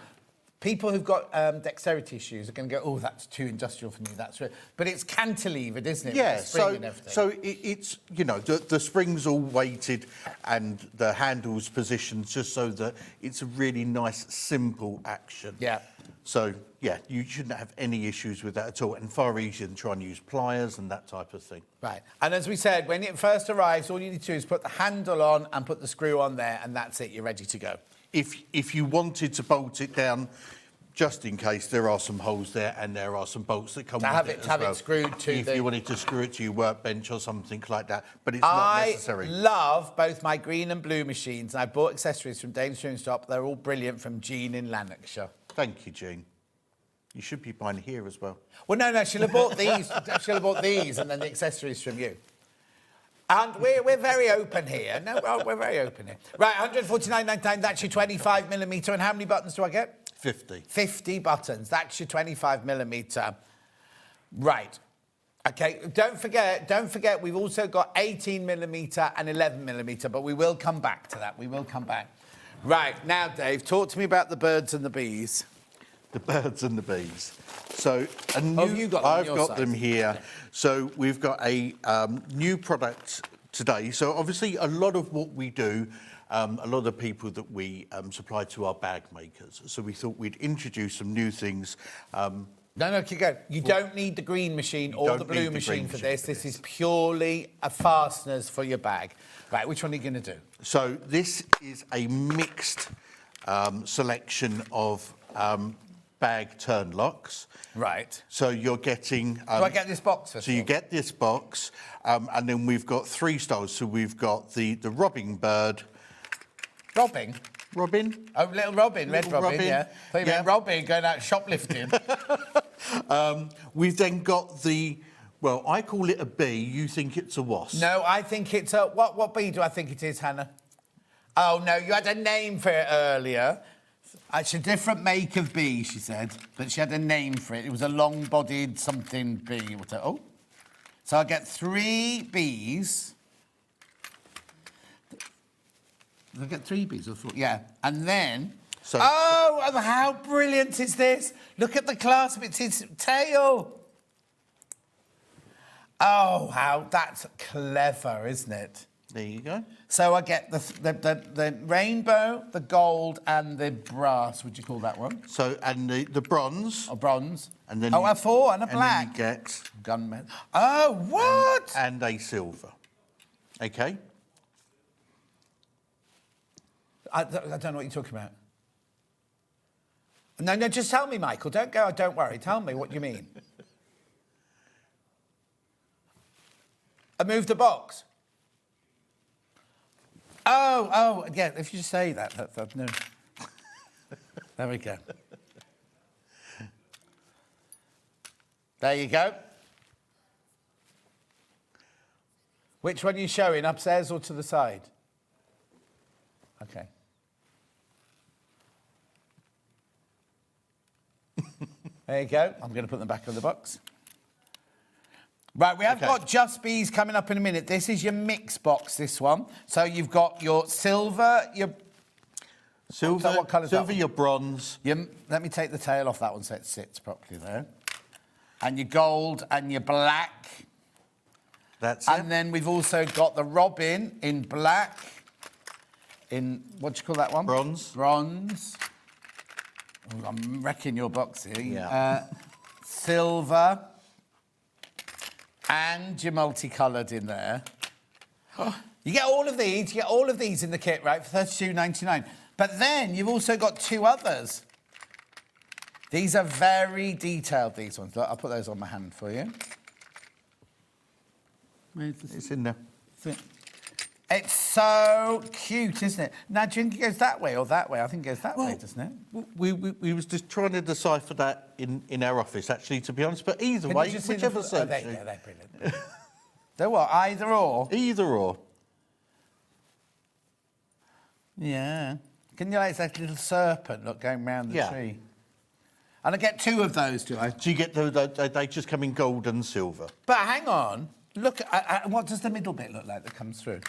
people who've got dexterity issues are going to go, oh, that's too industrial for me. That's right. But it's cantilevered, isn't it? Yeah, With the spring and everything. so it's, you know, the spring's all weighted and the handle's positioned just so that it's a really nice, simple action. Yeah. So, yeah, you shouldn't have any issues with that at all, and far easier than trying to use pliers and that type of thing. Right. And as we said, when it first arrives, all you need to do is put the handle on and put the screw on there, and that's it. You're ready to go. If you wanted to bolt it down, just in case, there are some holes there and there are some bolts that come with it as well. To have it screwed to if you wanted to screw it to your workbench or something like that, but it's not necessary. I love both my green and blue machines, and I bought accessories from Danish Sewing Shop. They're all brilliant from Jean in Lanarkshire. Thank you, Jean. You should be buying here as well. Well, no, she'll have bought these. She'll have bought these and then the accessories from you. And we're very open here. No, we're very open here. Right, 149.99, that's your 25mm. And how many buttons do I get? 50. 50 buttons. That's your 25mm. Right. Okay, don't forget, we've also got 18mm and 11mm, but we will come back to that. We will come back. Right, now, Dave, talk to me about the birds and the bees. The birds and the bees. So you got them on I've your got side? them here. So we've got a new product today. So obviously a lot of what we do, a lot of the people that we supply to are bag makers. So we thought we'd introduce some new things. No, keep going. You don't need the green machine or the blue machine for this. This is purely a fasteners for your bag. Right, which one are you going to do? So this is a mixed selection of bag turn locks. Right. So you're getting... do I get this box? So you get this box, and then we've got 3 styles. So we've got the robbing bird. Robbing? Robin? Oh, little Robin, red Robin, yeah. So you meant Robin going out shoplifting. We've then got the... Well, I call it a bee. You think it's a wasp. No, I think it's a... What bee do I think it is, Hannah? Oh, no, you had a name for it earlier. It's a different make of bee, she said, but she had a name for it. It was a long-bodied something bee. Oh. So I get 3 bees. Did I get 3 bees or 4? Yeah. And then... So, oh, how brilliant is this? Look at the clasp. It's his tail. Oh, how... That's clever, isn't it? There you go. So I get the rainbow, the gold, and the brass. Would you call that one? So, and the bronze. Oh, bronze. And then a 4 and a black. And then you get... Gunmetal. Oh, what? And a silver. OK? I don't know what you're talking about. No, just tell me, Michael. Don't go, don't worry. Tell me what you mean. I moved the box. Oh, yeah, if you just say that no. There we go. There you go. Which one are you showing, upstairs or to the side? Okay. There you go. I'm going to put them back in the box. Right, we have got Just Bees coming up in a minute. This is your mix box, this one. So you've got your silver, your... Silver, what colour's silver, that one? your bronze. Let me take the tail off that one so it sits properly there. And your gold and your black. That's and then we've also got the robin in black. In, what do you call that one? Bronze. Bronze. Oh, I'm wrecking your box here. Yeah. Silver. And your multicoloured in there. You get all of these. You get all of these in the kit, right, for $32.99. But then you've also got 2 others. These are very detailed, these ones. Look, I'll put those on my hand for you. It's in there. It's so cute, isn't it? Now, do you think it goes that way or that way? I think it goes that way, doesn't it? We was just trying to decipher that in our office, actually, to be honest. But either way, whichever suits you. They're brilliant. They're what, either or? Either or. Yeah. Can you like that little serpent, look, going round the tree? And I get 2 of those, do I? Do you get those? They just come in gold and silver. But hang on. Look, what does the middle bit look like that comes through?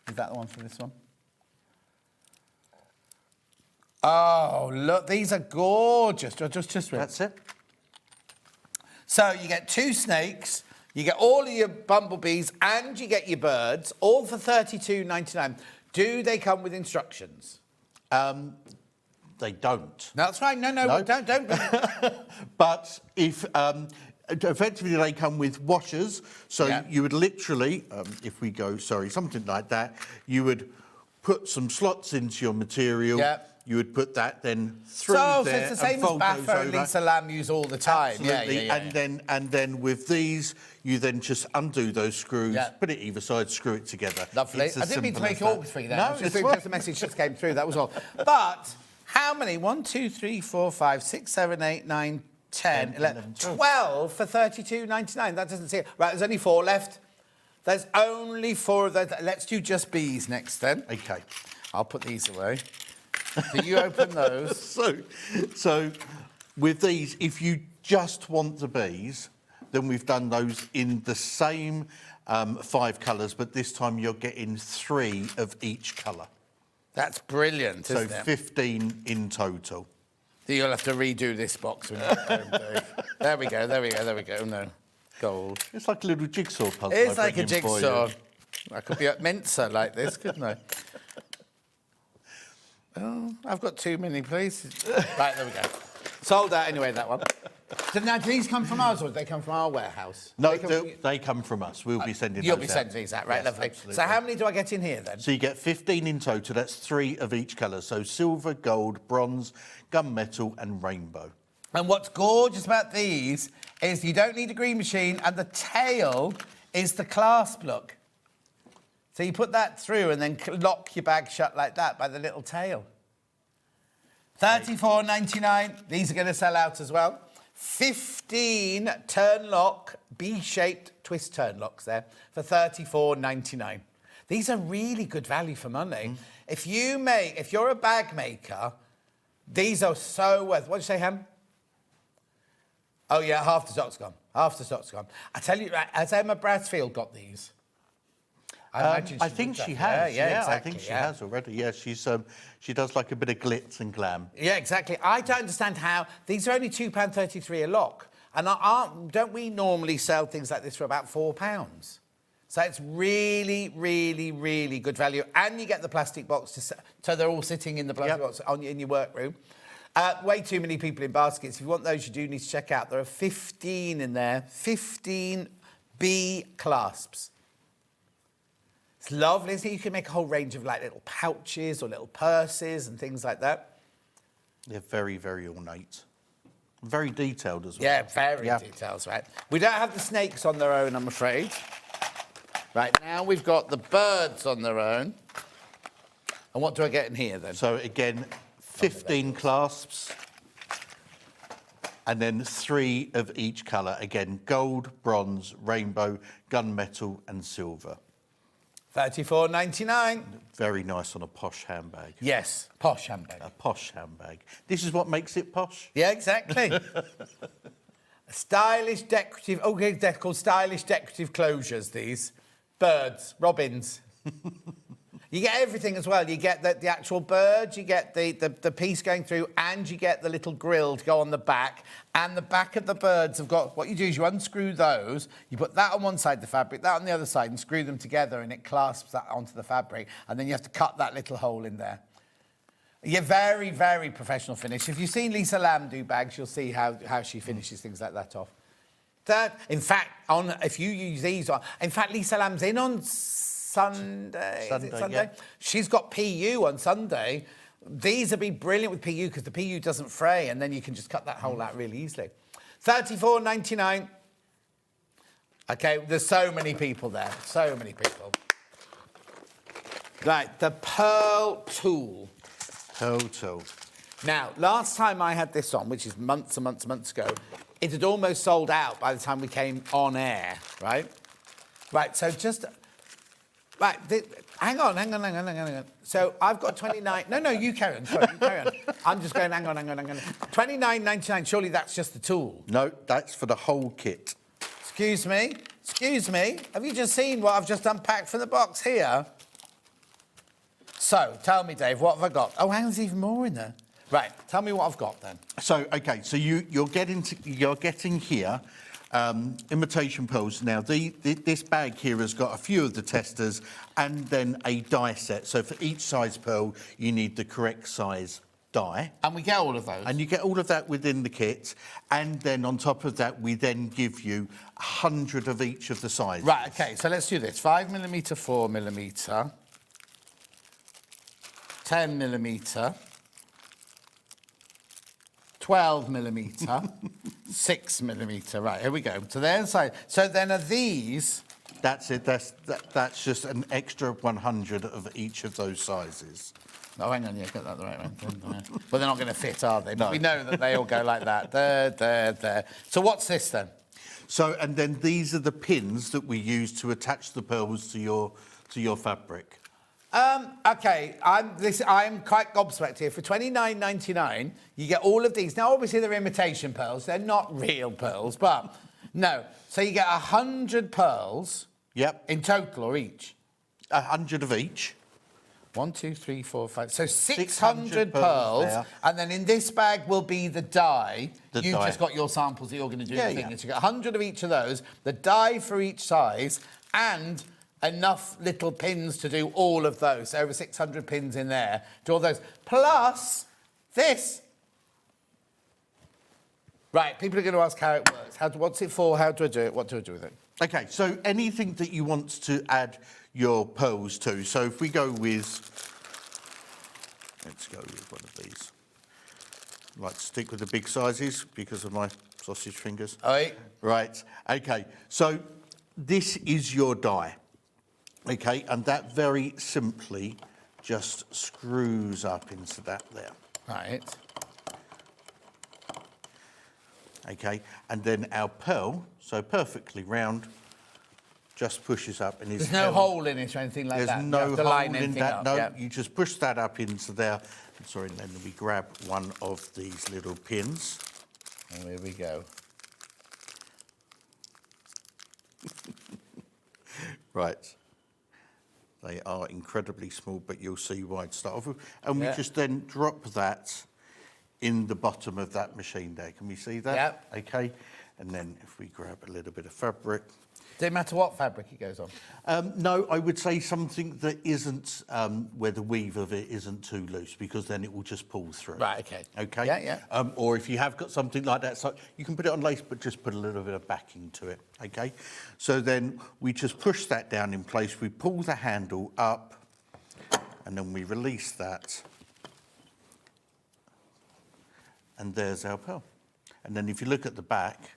Is that the one for this one? Oh, look, these are gorgeous. Just That's it. So you get 2 snakes, you get all of your bumblebees, and you get your birds, all for $32.99. Do they come with instructions? They don't. That's right. No, don't. But if effectively they come with washers, so you would literally, if we go, something like that, you would put some slots into your material. Yeah. You would put that then through there. So it's the same as Baffa and Lisa Lam use all the time. Absolutely. And then with these, you then just undo those screws, put it either side, screw it together. Lovely. I didn't mean to make it awkward for you then. No, just a message just came through, that was all. But how many? 1, 2, 3, 4, 5, 6, 7, 8, 9, 10, 11, 12 for $32.99. That doesn't seem... Right, there's only 4 left. There's only 4 of those. Let's do just bees next then. OK. I'll put these away. So you open those. So with these, if you just want the bees, then we've done those in the same 5 colours, but this time you're getting 3 of each colour. That's brilliant, isn't it? So 15 in total. You'll have to redo this box when you're home, Dave. There we go. No. Gold. It's like a little jigsaw puzzle. It's like a jigsaw. I could be at Mincer like this, couldn't I? Oh, I've got too many, please. Right, there we go. Sold out anyway, that one. So now, do these come from us or do they come from our warehouse? No, they come from us. We'll be sending those out. You'll be sending these out, right, yes, lovely. Absolutely. So how many do I get in here then? So you get 15 in total. That's 3 of each colour. So silver, gold, bronze, gunmetal and rainbow. And what's gorgeous about these is you don't need a green machine and the tail is the clasp look. So you put that through and then lock your bag shut like that by the little tail. $34.99. These are going to sell out as well. 15 turn lock, B-shaped twist turn locks there for $34.99. These are really good value for money. If you're a bag maker, these are so worth. What did you say, Ham? Oh yeah, half the stock's gone. I tell you, has Emma Bradfield got these? I think she has. Yeah, exactly, I think she has already. Yeah, she does like a bit of glitz and glam. Yeah, exactly. I don't understand how these are only £2.33 a lock, and don't we normally sell things like this for about £4? So it's really, really, really good value, and you get the plastic box so they're all sitting in the plastic box in your workroom. Way too many people in baskets. If you want those, you do need to check out. There are 15 in there. 15 bee clasps. It's lovely, isn't it? You can make a whole range of like little pouches or little purses and things like that. They're very, very ornate. Very detailed as well. Yeah, very detailed, right? We don't have the snakes on their own, I'm afraid. Right, now we've got the birds on their own. And what do I get in here then? So again, 15 clasps. And then 3 of each colour. Again, gold, bronze, rainbow, gunmetal and silver. $34.99. Very nice on a posh handbag. Yes, posh handbag. A posh handbag. This is what makes it posh. Yeah, exactly. Stylish decorative, they're called stylish decorative closures, these. Birds, robins. You get everything as well. You get the actual bird, you get the piece going through, and you get the little grill to go on the back. And the back of the birds have got... What you do is you unscrew those, you put that on one side of the fabric, that on the other side, and screw them together, and it clasps that onto the fabric. And then you have to cut that little hole in there. Yeah, very, very professional finish. If you've seen Lisa Lam do bags, you'll see how she finishes things like that off. In fact, if you use these on... In fact, Lisa Lam's in on Sunday. Is it Sunday? Yeah. She's got PU on Sunday. These would be brilliant with PU because the PU doesn't fray and then you can just cut that hole out really easily. $34.99. OK, there's so many people there. So many people. Right, the Pearl Tool. Pearl Tool. Now, last time I had this on, which is months and months and months ago, it had almost sold out by the time we came on air, right? Right, so just... Right, hang on. So I've got 29... No, you carry on. Sorry, you carry on. I'm just going, hang on. $29.99, surely that's just the tool. No, that's for the whole kit. Excuse me. Have you just seen what I've just unpacked from the box here? So, tell me, Dave, what have I got? Oh, hang on, there's even more in there. Right, tell me what I've got then. So, okay, so you're getting here imitation pearls. Now, this bag here has got a few of the testers and then a die set. So for each size pearl, you need the correct size die. And we get all of those? And you get all of that within the kit. And then on top of that, we then give you 100 of each of the sizes. Right, OK, so let's do this. 5mm, 4mm, 10mm, 12mm, 6mm. Right, here we go. So there's like, so then are these? That's it. That's just an extra 100 of each of those sizes. Oh, hang on, yeah, got that the right way. But they're not going to fit, are they? No. But we know that they all go like that. There. So what's this then? So, and then these are the pins that we use to attach the pearls to your fabric. OK, I'm quite gobsmacked here. For $29.99, you get all of these. Now, obviously, they're imitation pearls. They're not real pearls, but no. So you get 100 pearls. Yep. In total, or each? 100 of each. 1, 2, 3, 4, 5. So 600 pearls. And then in this bag will be the die. You've just got your samples that you're going to do the thing. So you get 100 of each of those, the die for each size, and enough little pins to do all of those. So over 600 pins in there. Do all those. Plus this. Right, people are going to ask how it works. What's it for? How do I do it? What do I do with it? OK, so anything that you want to add your pearls to. So if we go with... Let's go with one of these. I like to stick with the big sizes because of my sausage fingers. Right, OK. So this is your die. OK, and that very simply just screws up into that there. Right. OK, and then our pearl, so perfectly round, just pushes up and is... There's no hole in it or anything like that? There's no hole in that, no. Yep. You just push that up into there. Sorry, and then we grab one of these little pins. And here we go. Right. They are incredibly small, but you'll see why to start off with. And we just then drop that in the bottom of that machine there. Can we see that? Yep. OK. And then if we grab a little bit of fabric. Does it matter what fabric it goes on? No, I would say something that isn't, where the weave of it isn't too loose, because then it will just pull through. Right, OK. OK? Yeah. Or if you have got something like that, so you can put it on lace, but just put a little bit of backing to it, OK? So then we just push that down in place, we pull the handle up, and then we release that. And there's our pearl. And then if you look at the back...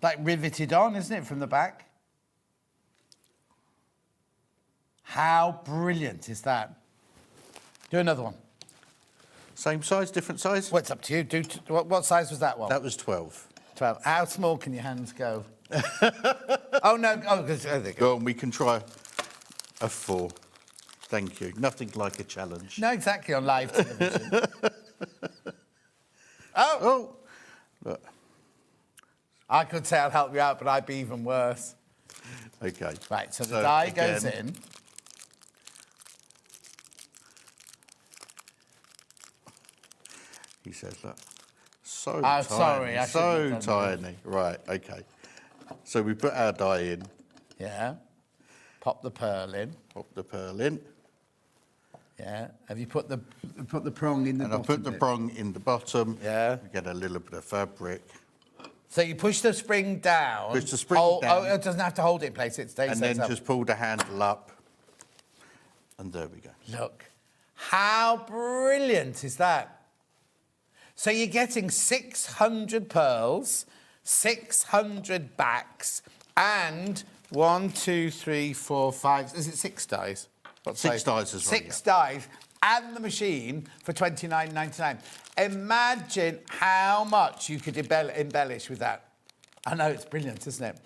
Like riveted on, isn't it, from the back? How brilliant is that? Do another one. Same size, different size? Well, it's up to you. What size was that one? That was 12. 12. How small can your hands go? Oh, no. Oh, there they go. And we can try a 4. Thank you. Nothing like a challenge. No, exactly, on live television. Oh! Look. I could say I'll help you out, but I'd be even worse. OK. Right, so the die goes in. He says, look, so tiny. Sorry, I so tiny. Right, OK. So we put our die in. Yeah. Pop the pearl in. Pop the pearl in. Yeah. Have you put the prong in the bottom? And I put the prong in the bottom. Yeah. We get a little bit of fabric. So you push the spring down. Push the spring down. Oh, it doesn't have to hold it in place. It stays. And then up. just pull the handle up. And there we go. Look. How brilliant is that? So you're getting 600 pearls, 600 backs, and 1, 2, 3, 4, 5... Is it 6 dies? What 6 dies as well. 6 dies and the machine for $29.99. Imagine how much you could embellish with that. I know, it's brilliant, isn't it?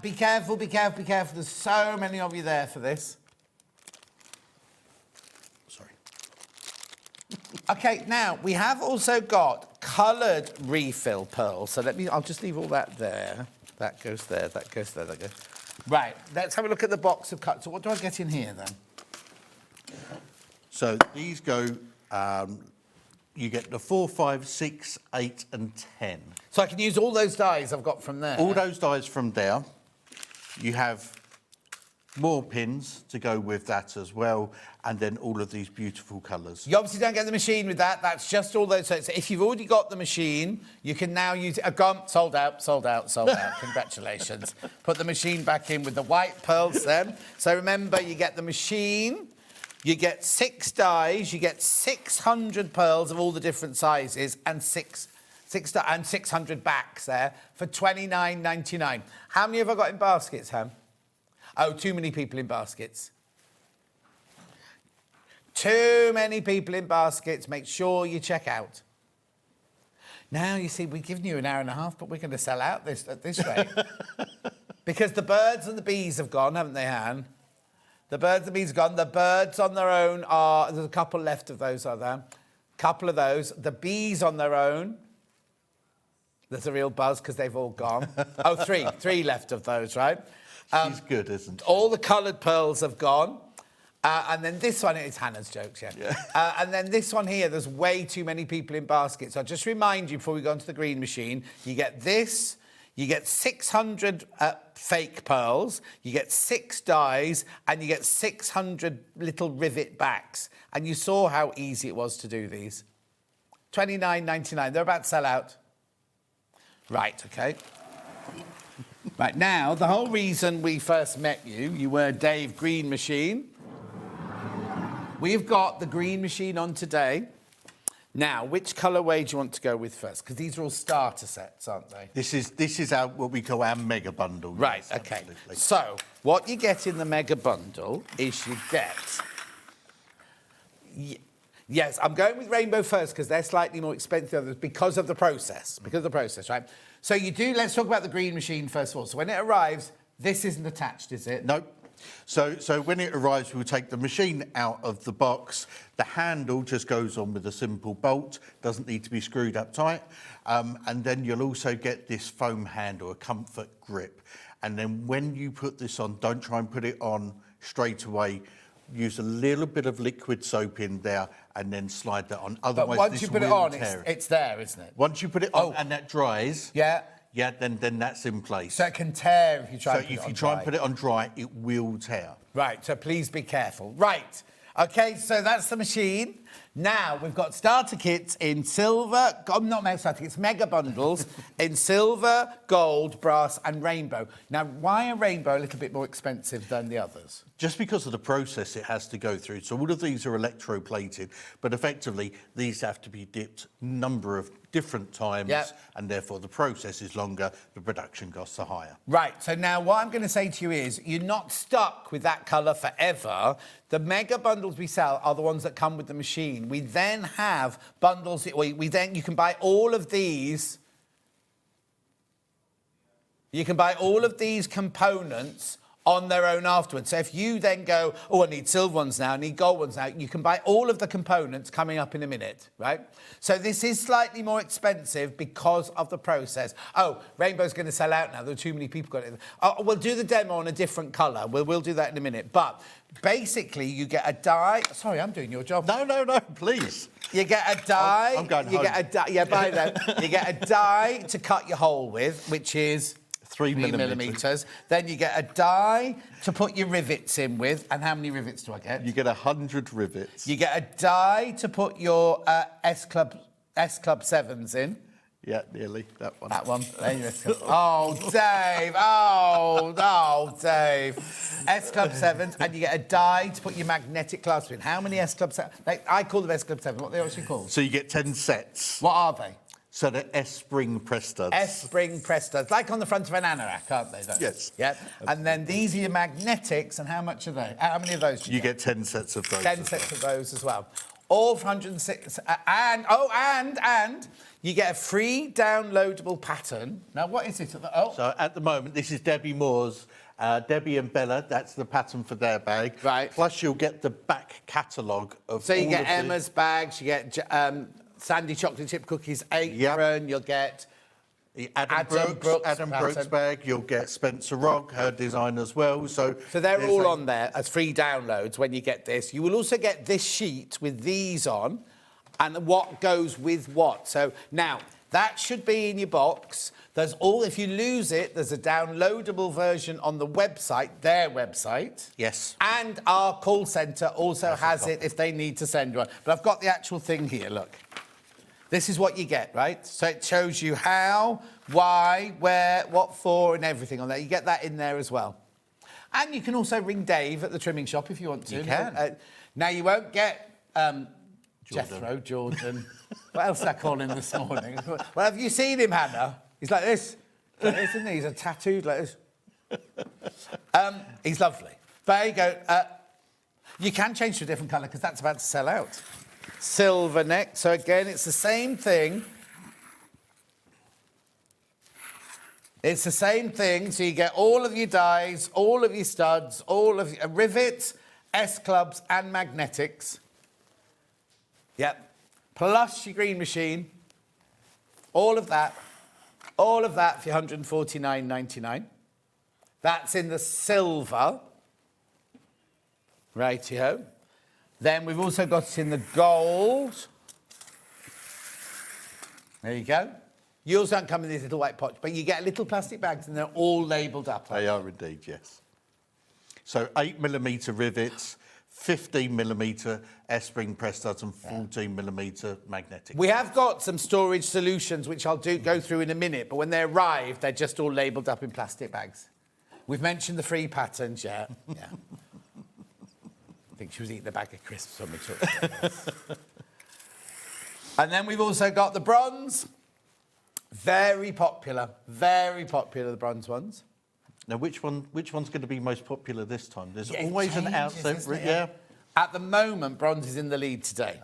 Be careful, be careful, be careful. There's so many of you there for this. Sorry. OK, now, we have also got coloured refill pearls. So I'll just leave all that there. That goes there, that goes there, that goes... Right, let's have a look at the box of cuts. So what do I get in here, then? So these go you get the 4, 5, 6, 8 and 10. So I can use all those dies I've got from there? All those dies from there. You have more pins to go with that as well, and then all of these beautiful colours. You obviously don't get the machine with that. That's just all those. So if you've already got the machine, you can now use it. Gone, sold out, sold out, sold out. Congratulations. Put the machine back in with the white pearls then. So remember, you get the machine, you get 6 dies, you get 600 pearls of all the different sizes, and 600 backs there for £29.99. How many have I got in baskets, Ham? Oh, too many people in baskets. Too many people in baskets. Make sure you check out. Now, you see, we've given you an hour and a half, but we're going to sell out at this rate. Because the birds and the bees have gone, haven't they, Han? The birds and the bees have gone. The birds on their own are... There's a couple left of those, are there? Couple of those. The bees on their own... There's a real buzz because they've all gone. Oh, 3. 3 left of those, right? She's good, isn't she? All the coloured pearls have gone. And then this one, it's Hannah's jokes, yeah. And then this one here, there's way too many people in baskets. So I'll just remind you before we go into the green machine, you get this, you get 600 fake pearls, you get 6 dies, and you get 600 little rivet backs. And you saw how easy it was to do these. £29.99. They're about to sell out. Right, OK. Right, now, the whole reason we first met you were Dave Green Machine. We've got the green machine on today. Now, which colourway do you want to go with first? Because these are all starter sets, aren't they? This is our, what we call our mega bundle. Right, yes, OK. absolutely. So, what you get in the mega bundle is you get... Yes, I'm going with rainbow first because they're slightly more expensive than others because of the process. Right? So you do, let's talk about the green machine first of all. So when it arrives, this isn't attached, is it? Nope. So when it arrives, we'll take the machine out of the box. The handle just goes on with a simple bolt, doesn't need to be screwed up tight. And then you'll also get this foam handle, a comfort grip. And then when you put this on, don't try and put it on straight away. Use a little bit of liquid soap in there and then slide that on. Otherwise, but once you put it on, it's there, isn't it? Once you put it on and that dries, yeah, then that's in place. So it can tear if you try. So if you try and put it on dry, it will tear. Right. So please be careful. Right. OK, so that's the machine. Now, we've got starter kits in silver... not mega starter kits, mega bundles in silver, gold, brass and rainbow. Now, why are rainbow a little bit more expensive than the others? Just because of the process it has to go through. So all of these are electroplated, but effectively, these have to be dipped a number of different times, and therefore the process is longer, the production costs are higher. Right, so now what I'm going to say to you is you're not stuck with that colour forever. The mega bundles we sell are the ones that come with the machine. We then have bundles, you can buy all of these. You can buy all of these components on their own afterwards. So if you then go, oh, I need silver ones now, I need gold ones now, you can buy all of the components coming up in a minute, right? So this is slightly more expensive because of the process. Oh, rainbow's going to sell out now. There are too many people got it. Oh, we'll do the demo on a different colour. We'll do that in a minute. But basically, you get a die. Sorry, I'm doing your job. No, please. You get a die. I'm going home. Get a die. Yeah, bye then. You get a die to cut your hole with, which is 3 millimetres. Then you get a die to put your rivets in with. And how many rivets do I get? You get 100 rivets. You get a die to put your S-Club 7s in. Yeah, nearly. That one. That one. There you go. Oh, Dave. Oh, Dave. S-Club 7s. And you get a die to put your magnetic clasp in. How many S-Club 7s? I call them S-Club 7s. What are they actually called? So you get 10 sets. What are they? So they're S-spring press studs. S-spring press studs, like on the front of an anorak, aren't they? Yes. Yep. And then these are your magnetics, and how much are they? How many of those do you get? 10 sets of those. 10 sets of those as well. All for 106. And you get a free downloadable pattern. Now, what is it? So at the moment, this is Debbie Moore's. Debbie and Bella, that's the pattern for their bag. Right. Plus, you'll get the back catalogue of. So you get Emma's bags. You get Sandy chocolate chip cookies apron. You'll get the Adam Brooks bag. You'll get Spencer Rock, her design as well. So they're all on there as free downloads when you get this. You will also get this sheet with these on. and what goes with what. So now, that should be in your box. If you lose it, there's a downloadable version on the website, their website. Yes. And our call centre also has it if they need to send one. But I've got the actual thing here, look. This is what you get, right? So it shows you how, why, where, what for, and everything on there. You get that in there as well. And you can also ring Dave at the trimming shop if you want to. You can. Now, you won't get Jethro, Jordan. What else did I call him this morning? Well, have you seen him, Hannah? He's like this. Isn't he? He's a tattooed like this. He's lovely. But there you go. You can change to a different colour because that's about to sell out. Silver neck. So again, it's the same thing. It's the same thing. So you get all of your dies, all of your studs, all of your rivets, S-clubs and magnetics. Yep. Plus your green machine. All of that for $149.99. That's in the silver. Rightio. Then we've also got it in the gold. There you go. Yours don't come in these little white pots, but you get little plastic bags and they're all labelled up. They are indeed, yes. So 8mm rivets, 15mm S-spring press studs and 14mm magnetic. We have got some storage solutions which I'll go through in a minute, but when they arrive, they're just all labelled up in plastic bags. We've mentioned the free patterns, yeah. I think she was eating a bag of crisps when we took it. And then we've also got the bronze. Very popular, the bronze ones. Now, which one's going to be most popular this time? There's always an outset, yeah. At the moment, bronze is in the lead today.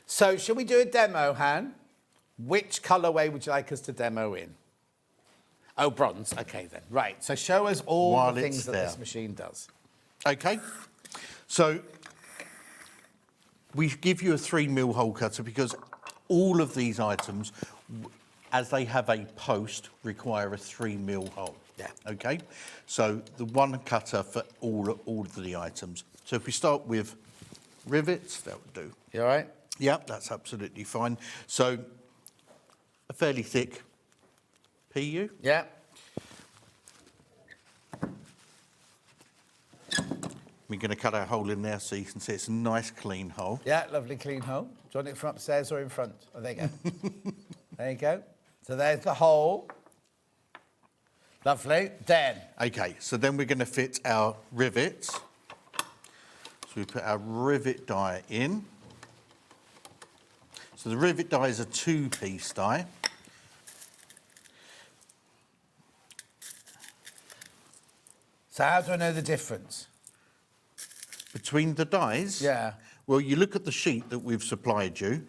So, shall we do a demo, Han? Which colourway would you like us to demo in? Oh, bronze. Okay, then. Right. So, show us all the things that this machine does. Okay. So, we give you a 3mm hole cutter because all of these items, as they have a post, require a 3mm hole. Yeah. Okay. So the one cutter for all of the items. So if we start with rivets, that would do. You all right? Yeah, that's absolutely fine. So a fairly thick PU. Yeah. We're going to cut our hole in there so you can see it's a nice clean hole. Yeah, lovely clean hole. Do you want it from upstairs or in front? Oh, there you go. There you go. So there's the hole. Lovely. Then. Okay, so then we're going to fit our rivets. So we put our rivet die in. So the rivet die is a 2-piece die. So how do I know the difference? Between the dies? Yeah. Well, you look at the sheet that we've supplied you,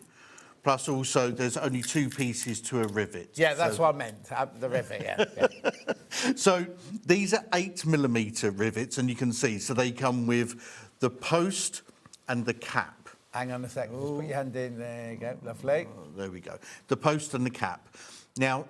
plus also there's only 2 pieces to a rivet. Yeah, that's what I meant, the rivet, yeah. So these are 8mm rivets, and you can see, so they come with the post and the cap. Hang on a second, just put your hand in, there you go, lovely. Oh, there we go. The post and the cap. Now,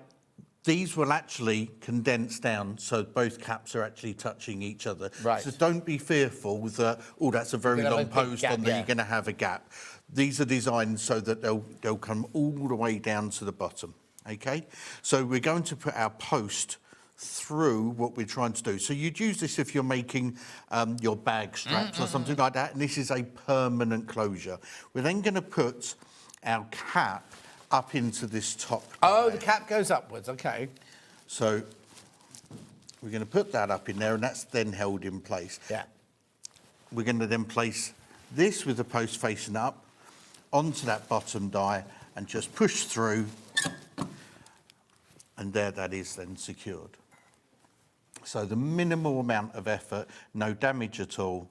these will actually condense down so both caps are actually touching each other. Right. So don't be fearful that, oh, that's a very long post on there, you're going to have a gap. These are designed so that they'll come all the way down to the bottom, okay? So we're going to put our post through what we're trying to do. So you'd use this if you're making your bag straps or something like that, and this is a permanent closure. We're then going to put our cap up into this top. Oh, the cap goes upwards, okay. So we're going to put that up in there, and that's then held in place. Yeah. We're going to then place this with the post facing up onto that bottom die and just push through, and there that is then secured. So the minimal amount of effort, no damage at all,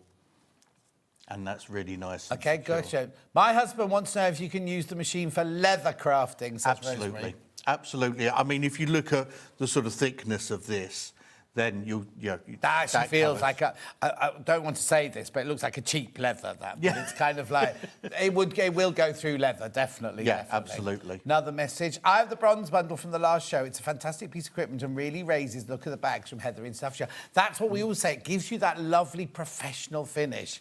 and that's really nice. Okay, good. My husband wants to know if you can use the machine for leather crafting. Absolutely, Rosemary. absolutely. I mean, if you look at the sort of thickness of this, then that actually feels like I don't want to say this, but it looks like a cheap leather. But it's kind of like it will go through leather, definitely. Yeah, definitely. absolutely. Another message. I have the bronze bundle from the last show. It's a fantastic piece of equipment and really raises the look of the bags from Heather in Staffordshire. That's what we all say. It gives you that lovely professional finish.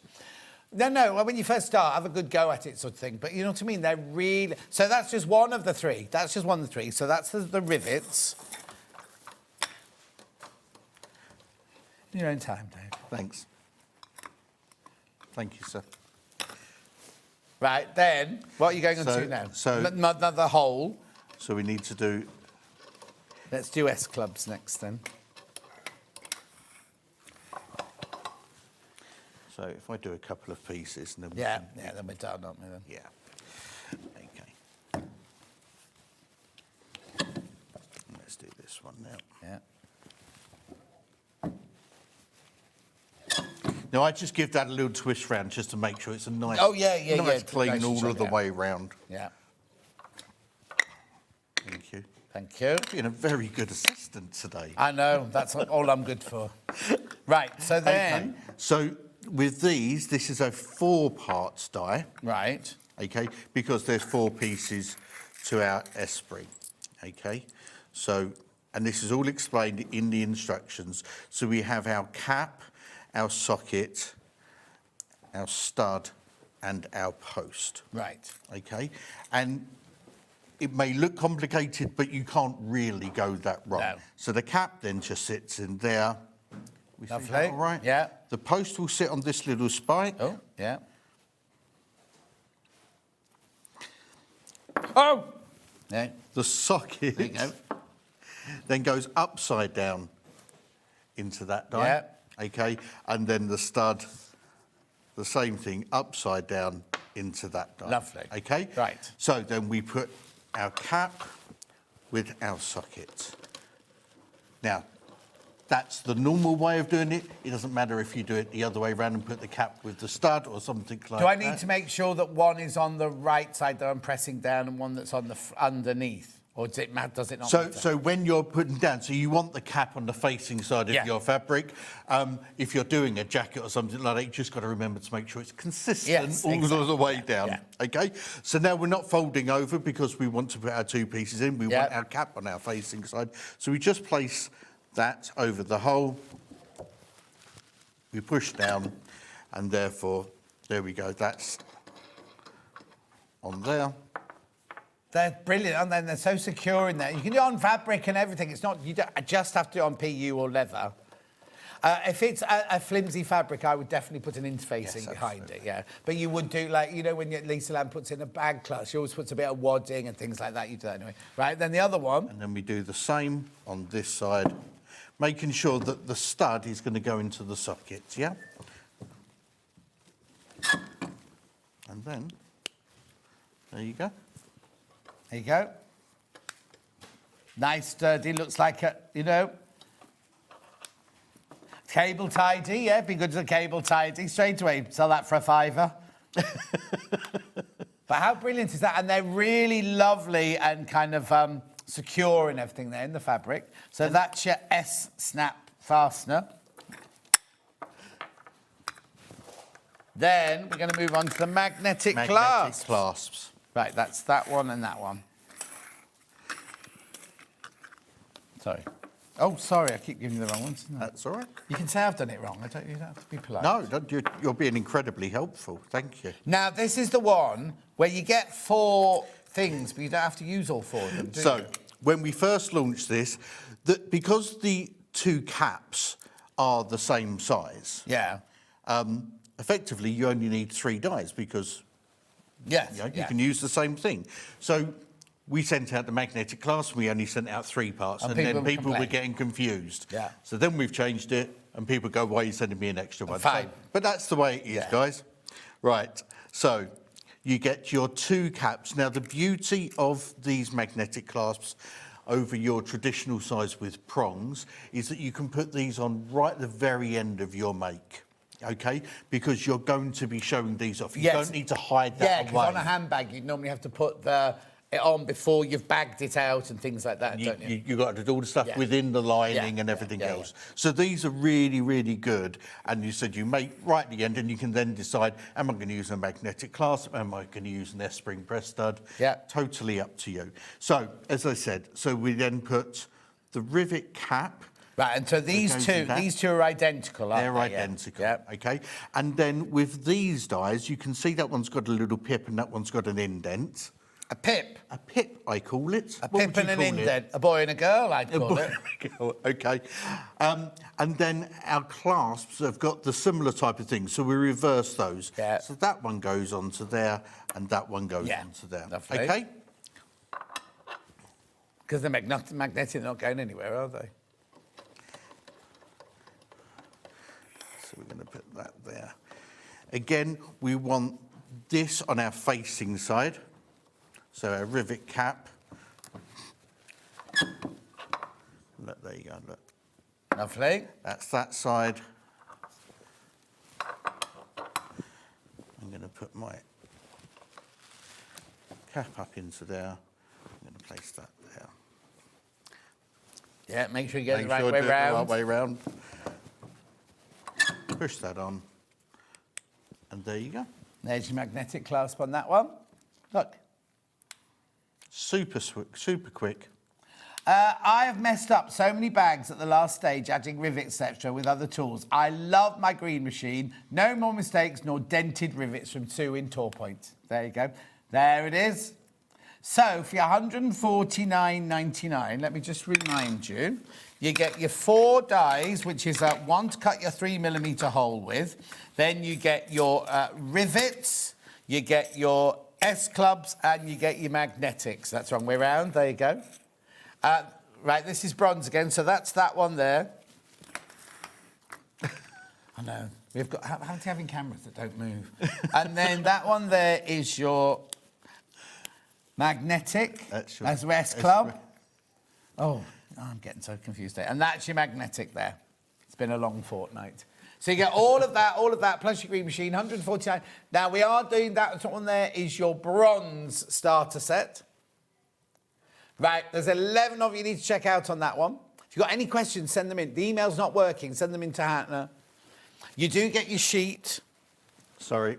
No, when you first start, have a good go at it, sort of thing. But you know what I mean? They're really... So that's just one of the three. That's just one of the three. So that's the rivets. In your own time, Dave. Thanks. Thank you, sir. Right, then, what are you going on to now? So... Another hole. So we need to do... Let's do S-clubs next, then. So if I do a couple of pieces... And then then we're done, aren't we, then? Yeah. OK. Let's do this one now. Yeah. Now, I just give that a little twist round just to make sure it's a nice, nice clean nice all shot, of the way round. Yeah. Thank you. Thank you. Being a very good assistant today. I know, that's all I'm good for. Right, so then... Okay. So with these, this is a 4-parts die. Right. OK, because there's 4 pieces to our esprit. OK, so, and this is all explained in the instructions. So we have our cap, our socket, our stud, and our post. Right. OK, and it may look complicated, but you can't really go that wrong. No. So the cap then just sits in there. We see Lovely. that all right? Yeah. The post will sit on this little spike. Oh, yeah. Oh! Yeah. The socket then goes upside down into that die. Yeah. OK, and then the stud, the same thing, upside down into that die. Lovely. OK? Right. So then we put our cap with our socket. Now, that's the normal way of doing it. It doesn't matter if you do it the other way around and put the cap with the stud or something like that. Do I need to make sure that one is on the right side that I'm pressing down and one that's on the underneath? Or does it not matter? So when you're putting down, so you want the cap on the facing side of your fabric. If you're doing a jacket or something like that, you just got to remember to make sure it's consistent all the way down. Yeah. OK? So now we're not folding over because we want to put our 2 pieces in. We want our cap on our facing side. So we just place that over the hole. We push down, and therefore, there we go. That's on there. They're brilliant, aren't they? And they're so secure in there. You can do it on fabric and everything. It's not, you don't just have to do it on PU or leather. If it's a flimsy fabric, I would definitely put an interfacing behind it, yeah. But you would do, like, you know, when Lisa Lamb puts in a bag clutch, she always puts a bit of wadding and things like that. You do that anyway. Right, then the other one. And then we do the same on this side, making sure that the stud is going to go into the socket, yeah? And then, there you go. There you go. Nice, sturdy, looks like a, you know. Cable tidy, yeah, be good as a cable tidy. Straight away, sell that for £5. But how brilliant is that? And they're really lovely and kind of secure and everything there in the fabric. So that's your S-snap fastener. Then we're going to move on to the magnetic clasps. Right, that's that one and that one. Sorry. Oh, sorry, I keep giving you the wrong ones. That's all right. You can say I've done it wrong. You don't have to be polite. No, you're being incredibly helpful. Thank you. Now, this is the one where you get 4 things, but you don't have to use all 4 of them, do you? When we first launched this, because the 2 caps are the same size, effectively you only need 3 dies because you can use the same thing. So we sent out the magnetic clasp and we only sent out 3 parts, and then people were getting confused. Yeah. So then we've changed it and people go, why are you sending me an extra one? Fine. But that's the way it is, guys. Right, so you get your 2 caps. Now, the beauty of these magnetic clasps over your traditional size with prongs is that you can put these on right at the very end of your make. OK, because you're going to be showing these off. You don't need to hide that away. Yeah, because on a handbag, you'd normally have to put it on before you've bagged it out and things like that, don't you? You've got to do all the stuff within the lining and everything else. So these are really, really good. And you said you make right at the end, and you can then decide, am I going to use a magnetic clasp? Am I going to use an S-spring press stud? Yeah. Totally up to you. So, as I said, we then put the rivet cap Right, and so these two are identical, aren't they? They're identical, okay? And then with these dies, you can see that one's got a little pip and that one's got an indent. A pip? A pip, I call it. A pip and an indent. A boy and a girl, I'd call it. Okay. And then our clasps have got the similar type of thing, so we reverse those. Yeah. So that one goes onto there and that one goes onto there. Lovely. Okay? Because they're magnetic, not going anywhere, are they? So we're going to put that there. Again, we want this on our facing side. So our rivet cap. Look, there you go, look. Lovely. That's that side. I'm going to put my cap up into there. I'm going to place that there. Yeah, make sure you get it the right way round. The right way round. Push that on. And there you go. There's your magnetic clasp on that one. Look. Super quick. I have messed up so many bags at the last stage, adding rivets, etc., with other tools. I love my green machine. No more mistakes nor dented rivets from Sue in Torpoint. There you go. There it is. So for your $149.99, let me just remind you, you get your 4 dies, which is one to cut your 3mm hole with. Then you get your rivets, you get your S-clubs, and you get your magnetics. That's wrong way round. There you go. Right, this is bronze again, so that's that one there. I know. We've got how are you having cameras that don't move? And then that one there is your magnetic. That's your S-club. Oh, I'm getting so confused there. And that's your magnetic there. It's been a long fortnight. So you get all of that, plus your green machine, 149. Now, we are doing that one there is your bronze starter set. Right, there's 11 of you need to check out on that one. If you've got any questions, send them in. The email's not working, send them in to Hannah. You do get your sheet. Sorry.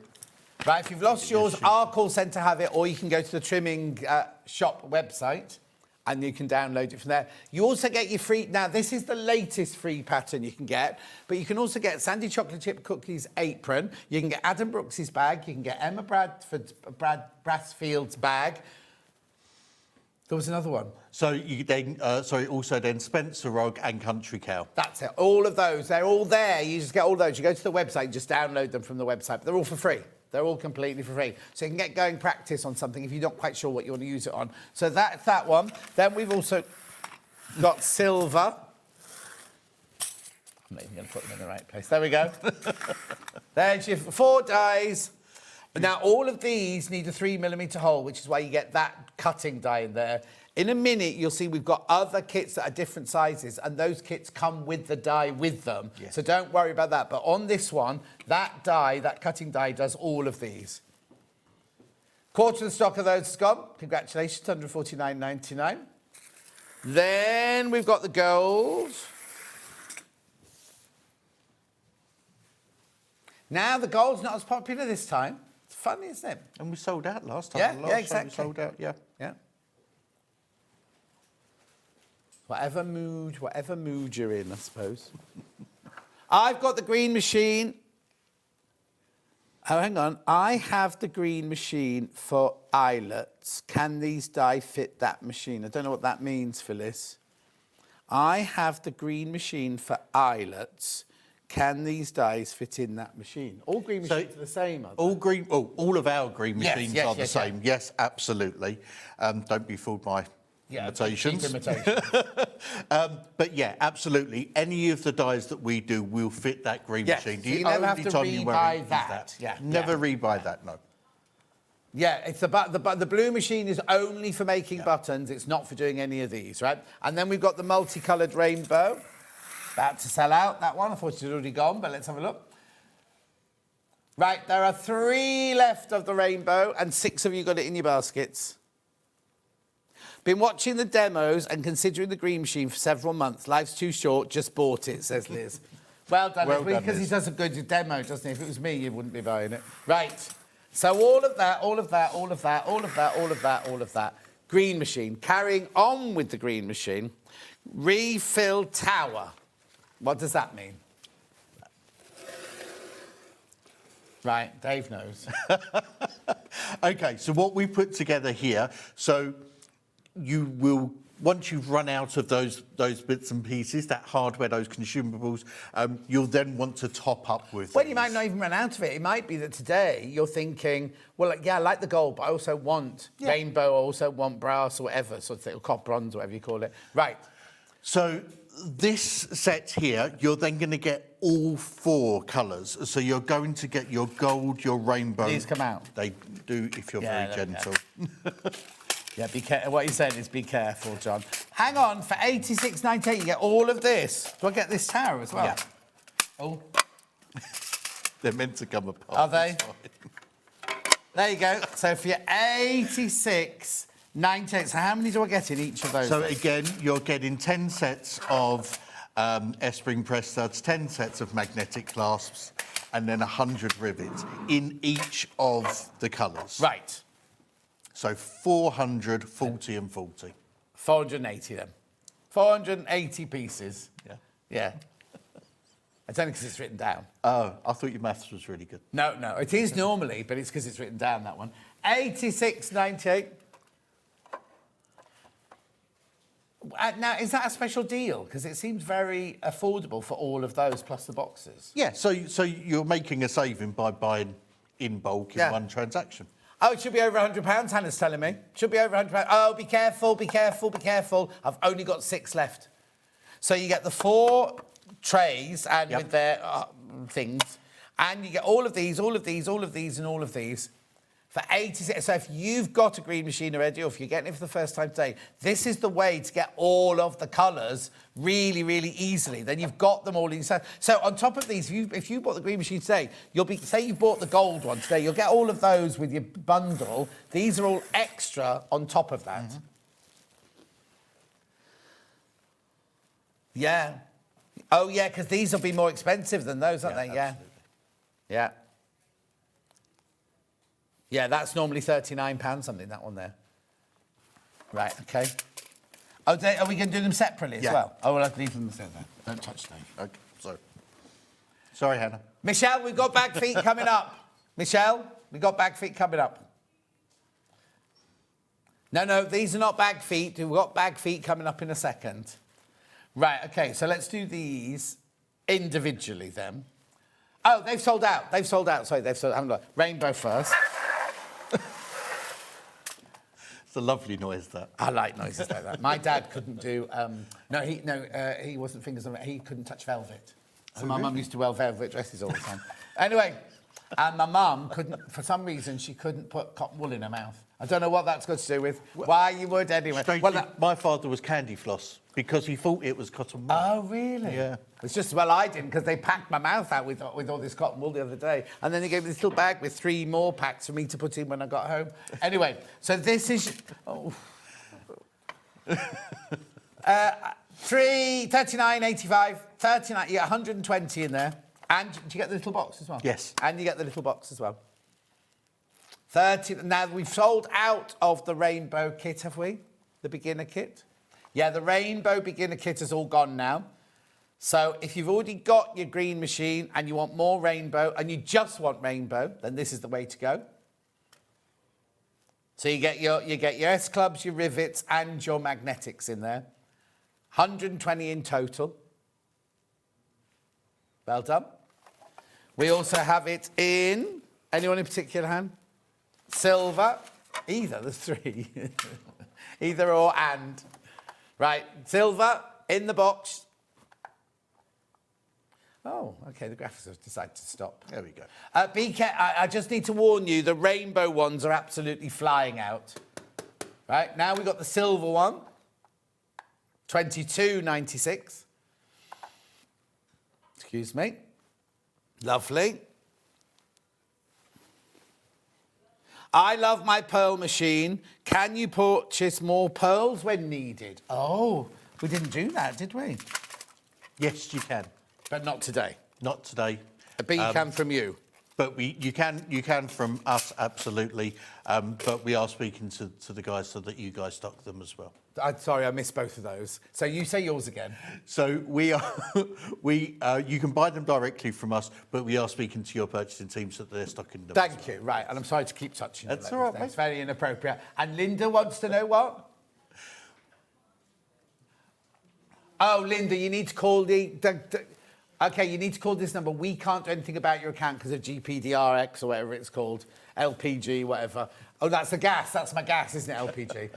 Right, if you've lost yours, our call centre have it, or you can go to the trimming shop website and you can download it from there. You also get your free... Now, this is the latest free pattern you can get, but you can also get Sandy Chocolate Chip Cookies apron. You can get Adam Brooks's bag. You can get Emma Brassfield's bag. There was another one. So you then, also then Spencer Rog and Country Cow. That's it. All of those, they're all there. You just get all those. You go to the website, just download them from the website. But they're all for free. They're all completely for free. So you can get going practice on something if you're not quite sure what you want to use it on. So that's that one. Then we've also got silver. I'm not even going to put them in the right place. There we go. There's your 4 dies. Now, all of these need a 3mm hole, which is why you get that cutting die in there. In a minute, you'll see we've got other kits that are different sizes, and those kits come with the die with them. Yes. So don't worry about that. But on this one, that die, that cutting die, does all of these. Quarter of the stock of those is gone. Congratulations, $149.99. Then we've got the gold. Now, the gold's not as popular this time. It's funny, isn't it? And we sold out last time. Yeah, exactly. We sold out, yeah. Whatever mood you're in, I suppose. I've got the green machine. Oh, hang on. I have the green machine for eyelets. Can these die fit that machine? I don't know what that means, Phyllis. I have the green machine for eyelets. Can these dies fit in that machine? All green machines are the same, are they? All of our green machines are the same. Yes, absolutely. Don't be fooled by imitations. But yeah, absolutely. Any of the dies that we do will fit that green machine. So you never have to rebuy that. Never rebuy that, no. Yeah, it's the blue machine is only for making buttons. It's not for doing any of these, right? And then we've got the multicoloured rainbow. About to sell out, that one. I thought it had already gone, but let's have a look. Right, there are 3 left of the rainbow, and 6 of you got it in your baskets. Been watching the demos and considering the green machine for several months. Life's too short, just bought it, says Liz. Well done, Liz, because he does a good demo, doesn't he? If it was me, you wouldn't be buying it. Right, so all of that. Green machine. Carrying on with the green machine. Refill tower. What does that mean? Right, Dave knows. OK, so what we put together here, so you will, once you've run out of those bits and pieces, that hardware, those consumables, you'll then want to top up with Well, you might not even run out of it. It might be that today you're thinking, well, yeah, I like the gold, but I also want rainbow, I also want brass or whatever, sort of thing, or copper bronze, whatever you call it. Right. So this set here, you're then going to get all 4 colours. So you're going to get your gold, your rainbow. These come out? They do if you're very gentle. Yeah, be careful. What you're saying is be careful, John. Hang on, for £86.98 you get all of this. Do I get this tower as well? Yeah. Oh. They're meant to come apart. Are they? There you go. So for your £86.98, so how many do I get in each of those? So again, you're getting 10 sets of S-spring press studs, 10 sets of magnetic clasps, and then 100 rivets in each of the colours. Right. So 400, 40 and 40. 480 then. 480 pieces. Yeah. Yeah. It's only because it's written down. Oh, I thought your maths was really good. No, it is normally, but it's because it's written down, that one. £86.98. Now, is that a special deal? Because it seems very affordable for all of those, plus the boxes. Yeah, so you're making a saving by buying in bulk in one transaction. Oh, it should be over £100, Hannah's telling me. Should be over £100. Oh, be careful, be careful, be careful. I've only got 6 left. So you get the 4 trays and with their things, and you get all of these, all of these, all of these, and all of these for 86. So if you've got a green machine already, or if you're getting it for the first time today, this is the way to get all of the colours really, really easily. Then you've got them all inside. So on top of these, if you bought the green machine today, you'll be, say you bought the gold one today, you'll get all of those with your bundle. These are all extra on top of that. Mm-hmm. Yeah. Oh, yeah, because these will be more expensive than those, aren't they? Yeah. Yeah. Yeah, that's normally £39 something, that one there. Right, OK. Oh, are we going to do them separately as well? Oh, well, I'll leave them there. Don't touch them. OK, sorry, Hannah. Michelle, we've got bag feet coming up. Michelle, we've got bag feet coming up. No, these are not bag feet. We've got bag feet coming up in a second. Right, OK, so let's do these individually then. Oh, they've sold out. They've sold out. Sorry, they've sold out. I haven't got rainbow first. It's a lovely noise, that. I like noises like that. My dad couldn't do... he wasn't fingers on it. He couldn't touch velvet. So my mum used to wear velvet dresses all the time. Anyway, and my mum couldn't... For some reason, she couldn't put cotton wool in her mouth. I don't know what that's got to do with. Why you would anyway. My father was candy floss because he thought it was cotton wool. Oh, really? Yeah. It's just, well, I didn't, because they packed my mouth out with all this cotton wool the other day. And then they gave me this little bag with 3 more packs for me to put in when I got home. Anyway, so this is... Oh. 39.85, 39, you get 120 in there. And do you get the little box as well? Yes. And you get the little box as well. 30. Now, we've sold out of the rainbow kit, have we? The beginner kit? Yeah, the rainbow beginner kit is all gone now. So if you've already got your green machine and you want more rainbow and you just want rainbow, then this is the way to go. So you get your S-clubs, your rivets and your magnetics in there. 120 in total. Well done. We also have it in... Anyone in particular, Han? Silver. Either, there's 3. Either or and. Right, silver in the box. Oh, OK, the graphics have decided to stop. There we go. I just need to warn you, the rainbow ones are absolutely flying out. Right, now we've got the silver one. 22.96. Excuse me. Lovely. I love my pearl machine. Can you purchase more pearls when needed? Oh, we didn't do that, did we? Yes, you can. But not today. Not today. But you can from you. But you can from us, absolutely. But we are speaking to the guys so that you guys stock them as well. Sorry, I missed both of those. So you say yours again. So you can buy them directly from us, but we are speaking to your purchasing team so that they're stocking them. Thank you. Right, and I'm sorry to keep touching you. That's all right, mate. It's very inappropriate. And Linda wants to know what? Oh, Linda, you need to call okay, you need to call this number. We can't do anything about your account because of GPDRX or whatever it's called, LPG, whatever. Oh, that's the gas. That's my gas, isn't it, LPG?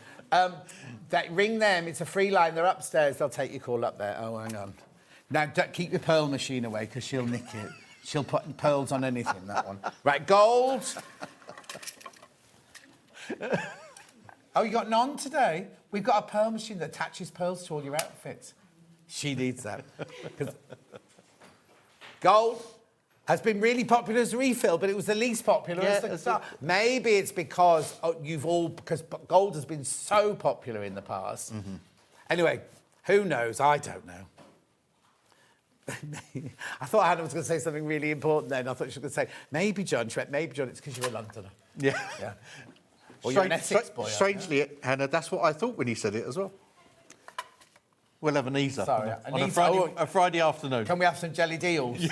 Ring them. It's a free line. They're upstairs. They'll take your call up there. Oh, hang on. Now, keep your pearl machine away because she'll nick it. She'll put pearls on anything, that one. Right, gold. Oh, you got none today? We've got a pearl machine that attaches pearls to all your outfits. She needs that. Gold has been really popular as a refill, but it was the least popular as the start. Maybe it's because because gold has been so popular in the past. Mm-hmm. Anyway, who knows? I don't know. I thought Hannah was going to say something really important then. I thought she was going to say, maybe, John. She went, maybe, John, it's because you're a Londoner. Yeah. Yeah. Well, you're an Essex boy. Strangely, Hannah, that's what I thought when he said it as well. We'll have an easer on a Friday afternoon. Can we have some jelly deals?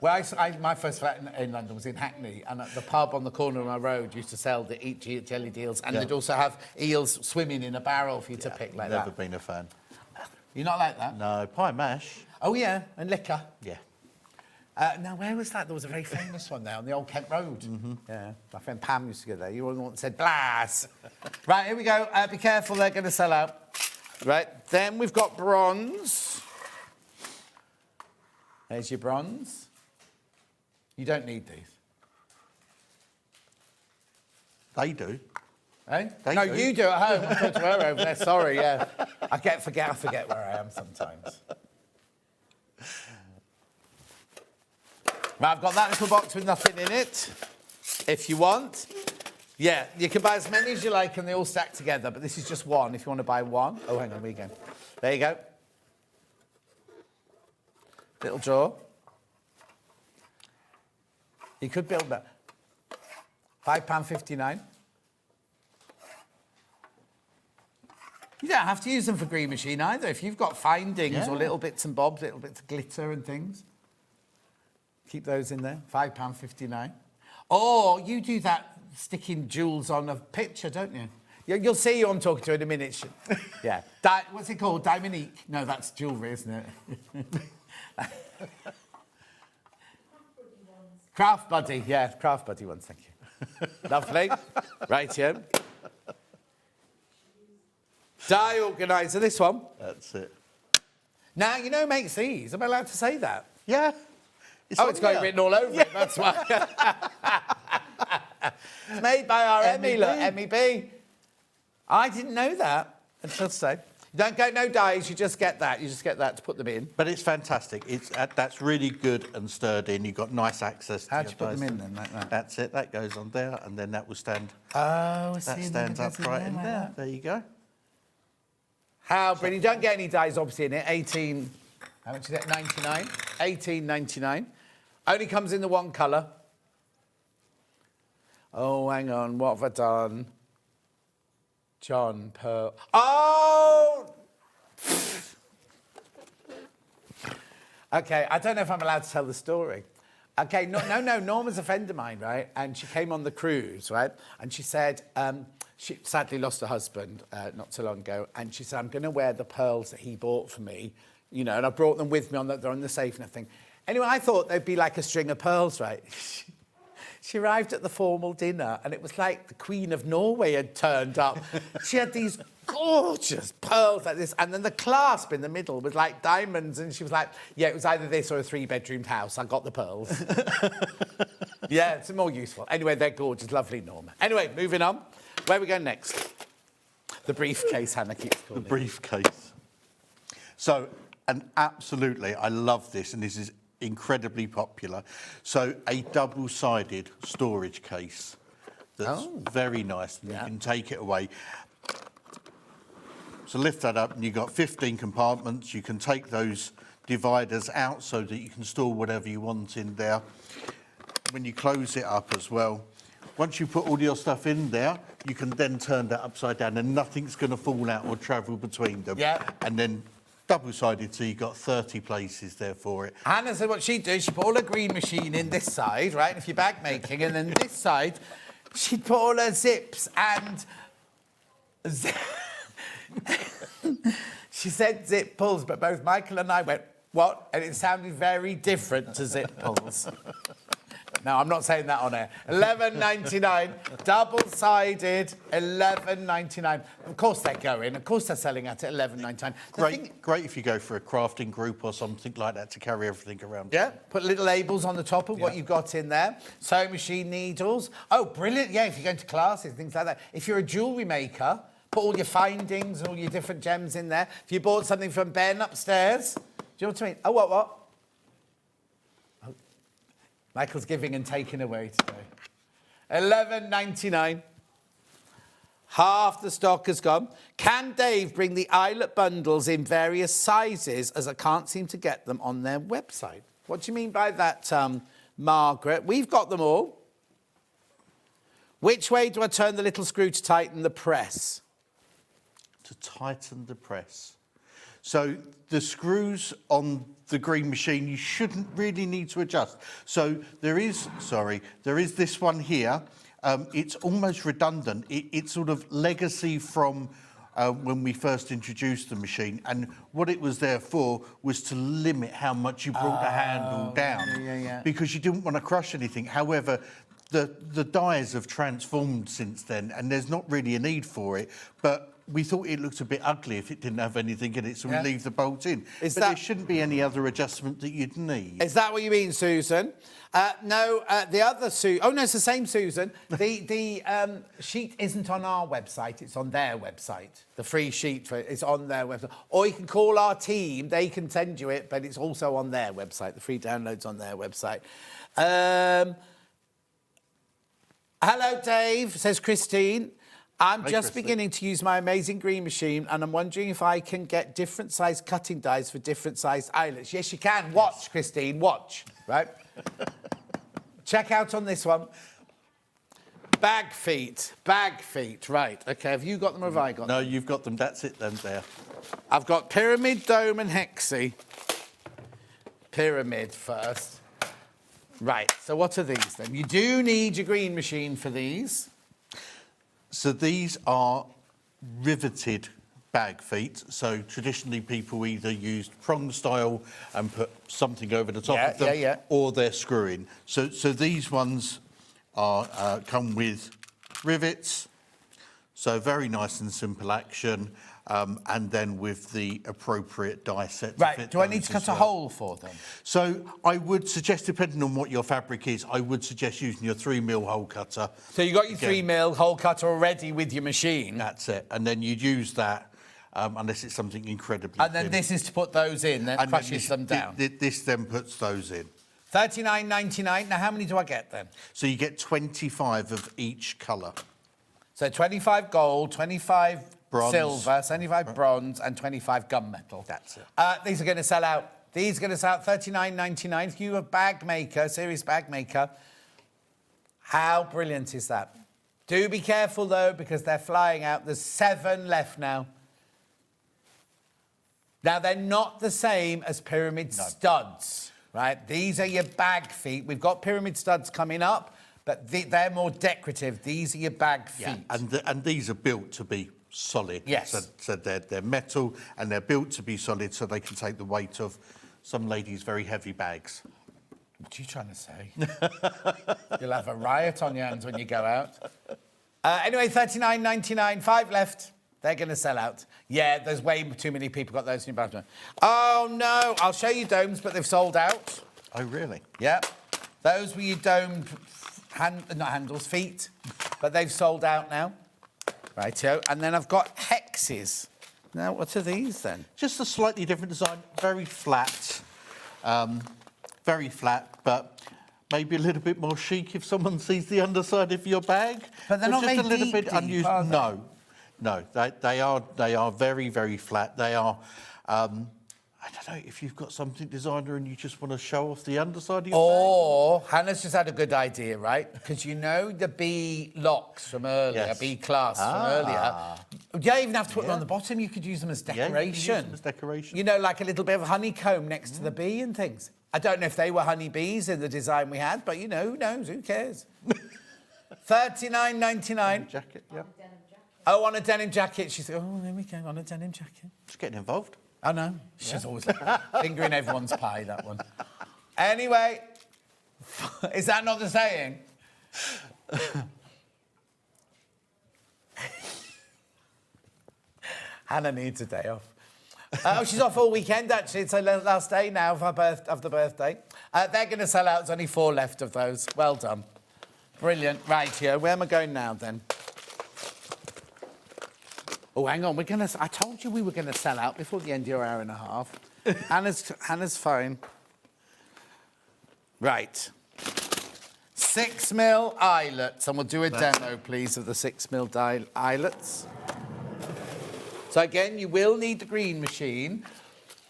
Well, my first flat in London was in Hackney, and the pub on the corner of my road used to sell the jelly deals, and they'd also have eels swimming in a barrel for you to pick like that. Never been a fan. You're not like that? No, pie mash. Oh, yeah, and liquor. Yeah. Now, where was that? There was a very famous one there on the old Kent Road. Mm-hmm. Yeah, my friend Pam used to go there. You were the one that said, Blas. Right, here we go. Be careful, they're going to sell out. Right, then we've got bronze. There's your bronze. You don't need these. They do. Eh? They no, do. you do at home. I'm talking to her over there. Sorry, yeah. I forget where I am sometimes. Right, I've got that little box with nothing in it, if you want. Yeah, you can buy as many as you like and they all stack together, but this is just one if you want to buy one. Oh, hang on, where you go? There you go. Little drawer. You could build that. £5.59. You don't have to use them for green machine either. If you've got findings or little bits and bobs, little bits of glitter and things, keep those in there. £5.59. Or you do that sticking jewels on a picture, don't you? You'll see who I'm talking to in a minute. Yeah. What's it called? Dimonique? No, that's jewellery, isn't it? Craft Buddy. Yeah, Craft Buddy ones, thank you. Lovely. Right here. Die organiser, this one. That's it. Now, you know who makes these? Am I allowed to say that? Yeah. It's got it written all over it, that's why. It's made by our Emmy, look, Emmy B. I didn't know that until today. You don't get no dies, you just get that. You just get that to put them in. But it's fantastic. That's really good and sturdy, and you've got nice access to How do you put them in then, like that? That's it. That goes on there, and then that will stand. Oh, I see. That stands upright in there. There you go. How brilliant. You don't get any dies, obviously, in it. 18... How much is it? 99? 18.99. Only comes in the one colour. Oh, hang on. What have I done? John Pearl. Oh! OK, I don't know if I'm allowed to tell the story. OK, no, Norma's a friend of mine, right? And she came on the cruise, right? And she said she sadly lost her husband not so long ago. And she said, I'm going to wear the pearls that he bought for me, you know, and I brought them with me, they're on the safe and everything. Anyway, I thought they'd be like a string of pearls, right? She arrived at the formal dinner and it was like the Queen of Norway had turned up. She had these gorgeous pearls like this, and then the clasp in the middle was like diamonds, and she was like, yeah, it was either this or a 3-bedroomed house. I got the pearls. Yeah, it's more useful. Anyway, they're gorgeous. Lovely, Norma. Anyway, moving on. Where are we going next? The briefcase, Hannah keeps calling it. The briefcase. So, and absolutely, I love this, and this is incredibly popular. So a double-sided storage case that's very nice, and you can take it away. So lift that up and you've got 15 compartments. You can take those dividers out so that you can store whatever you want in there. When you close it up as well, once you put all your stuff in there, you can then turn that upside down and nothing's going to fall out or travel between them. Yeah. And then double-sided, so you've got 30 places there for it. Hannah said what she'd do, she'd put all her green machine in this side, right, if you're bag making, and then this side, she'd put all her zips and... She said zip pulls, but both Michael and I went, what? And it sounded very different to zip pulls. No, I'm not saying that on air. $11.99, double-sided, $11.99. Of course they're going. Of course they're selling at $11.99. Great if you go for a crafting group or something like that to carry everything around. Yeah, put little labels on the top of what you've got in there. Sewing machine needles. Oh, brilliant. Yeah, if you're going to classes, things like that. If you're a jewellery maker, put all your findings and all your different gems in there. If you bought something from Ben upstairs, do you know what I mean? Oh, what? Michael's giving and taking away today. $11.99. Half the stock has gone. Can Dave bring the eyelet bundles in various sizes, as I can't seem to get them on their website? What do you mean by that, Margaret? We've got them all. Which way do I turn the little screw to tighten the press? To tighten the press. So the screws on the green machine, you shouldn't really need to adjust. So there is this one here. It's almost redundant. It's sort of legacy from when we first introduced the machine. And what it was there for was to limit how much you brought the handle down. Because you didn't want to crush anything. However, the dies have transformed since then, and there's not really a need for it. But we thought it looked a bit ugly if it didn't have anything in it, so we leave the bolt in. There shouldn't be any other adjustment that you'd need. Is that what you mean, Susan? No, the other Susan... Oh, no, it's the same Susan. The sheet isn't on our website, it's on their website. The free sheet is on their website. Or you can call our team, they can send you it, but it's also on their website. The free download's on their website. Hello, Dave, says Christine. I'm just beginning to use my amazing green machine, and I'm wondering if I can get different size cutting dies for different size eyelets. Yes, you can. Watch, Christine, watch. Right? Check out on this one. Bag feet. Right. OK, have you got them or have I got them? No, you've got them. That's it then there. I've got pyramid, dome and hexie. Pyramid first. Right, so what are these then? You do need your green machine for these. So these are riveted bag feet. So traditionally people either used prong style and put something over the top of them, or they're screwing. So these ones are come with rivets. So very nice and simple action, and then with the appropriate die set. Right, do I need to cut a hole for them? So I would suggest, depending on what your fabric is, I would suggest using your 3mm hole cutter. So you got your 3mm hole cutter already with your machine? That's it, and then you'd use that, unless it's something incredibly And then this is to put those in, then crushes them down? This then puts those in. $39.99, now how many do I get then? So you get 25 of each colour. So 25 gold, 25 bronze, silver, 75 bronze, and 25 gunmetal. That's it. These are going to sell out. These are going to sell out $39.99. If you're a bag maker, serious bag maker, how brilliant is that? Do be careful, though, because they're flying out. There's 7 left now. Now, they're not the same as pyramid studs, right? These are your bag feet. We've got pyramid studs coming up, but they're more decorative. These are your bag feet. Yeah, and these are built to be solid. Yes. So they're metal, and they're built to be solid so they can take the weight of some ladies' very heavy bags. What are you trying to say? You'll have a riot on your hands when you go out. Anyway, $39.99, 5 left. They're going to sell out. Yeah, there's way too many people got those in your bathroom. Oh, no. I'll show you domes, but they've sold out. Oh, really? Yeah. Those were your domed, not handles, feet. But they've sold out now. Rightio. And then I've got hexes. Now, what are these then? Just a slightly different design. Very flat. Very flat, but maybe a little bit more chic if someone sees the underside of your bag. But they're not just made a little deep, bit deep, unusual. are they? No, they are very, very flat. They are, I don't know, if you've got something designer and you just want to show off the underside of your Or, Hannah's just had a good idea, right? Because you know the bee locks from earlier, Yes. bee clasp from earlier. You don't even have to put them on the bottom, you could use them as decoration. Yeah, you can use them as decoration. You know, like a little bit of honeycomb next to the bee and things. I don't know if they were honeybees in the design we had, but you know, who knows, who cares? $39.99. Jacket, yeah. Oh, on a denim jacket. She said, oh, there we go, on a denim jacket. Just getting involved. I know. She's always like fingering everyone's pie, that one. Anyway, is that not the saying? Hannah needs a day off. Oh, she's off all weekend, actually. It's her last day now of the birthday. They're going to sell out. There's only 4 left of those. Well done. Brilliant. Right, here. Where am I going now, then? Oh, hang on. I told you we were going to sell out before the end of your hour and a half. Hannah's fine. Right. 6mm eyelets. And we'll do a demo, please, of the 6mm eyelets. So, again, you will need the green machine,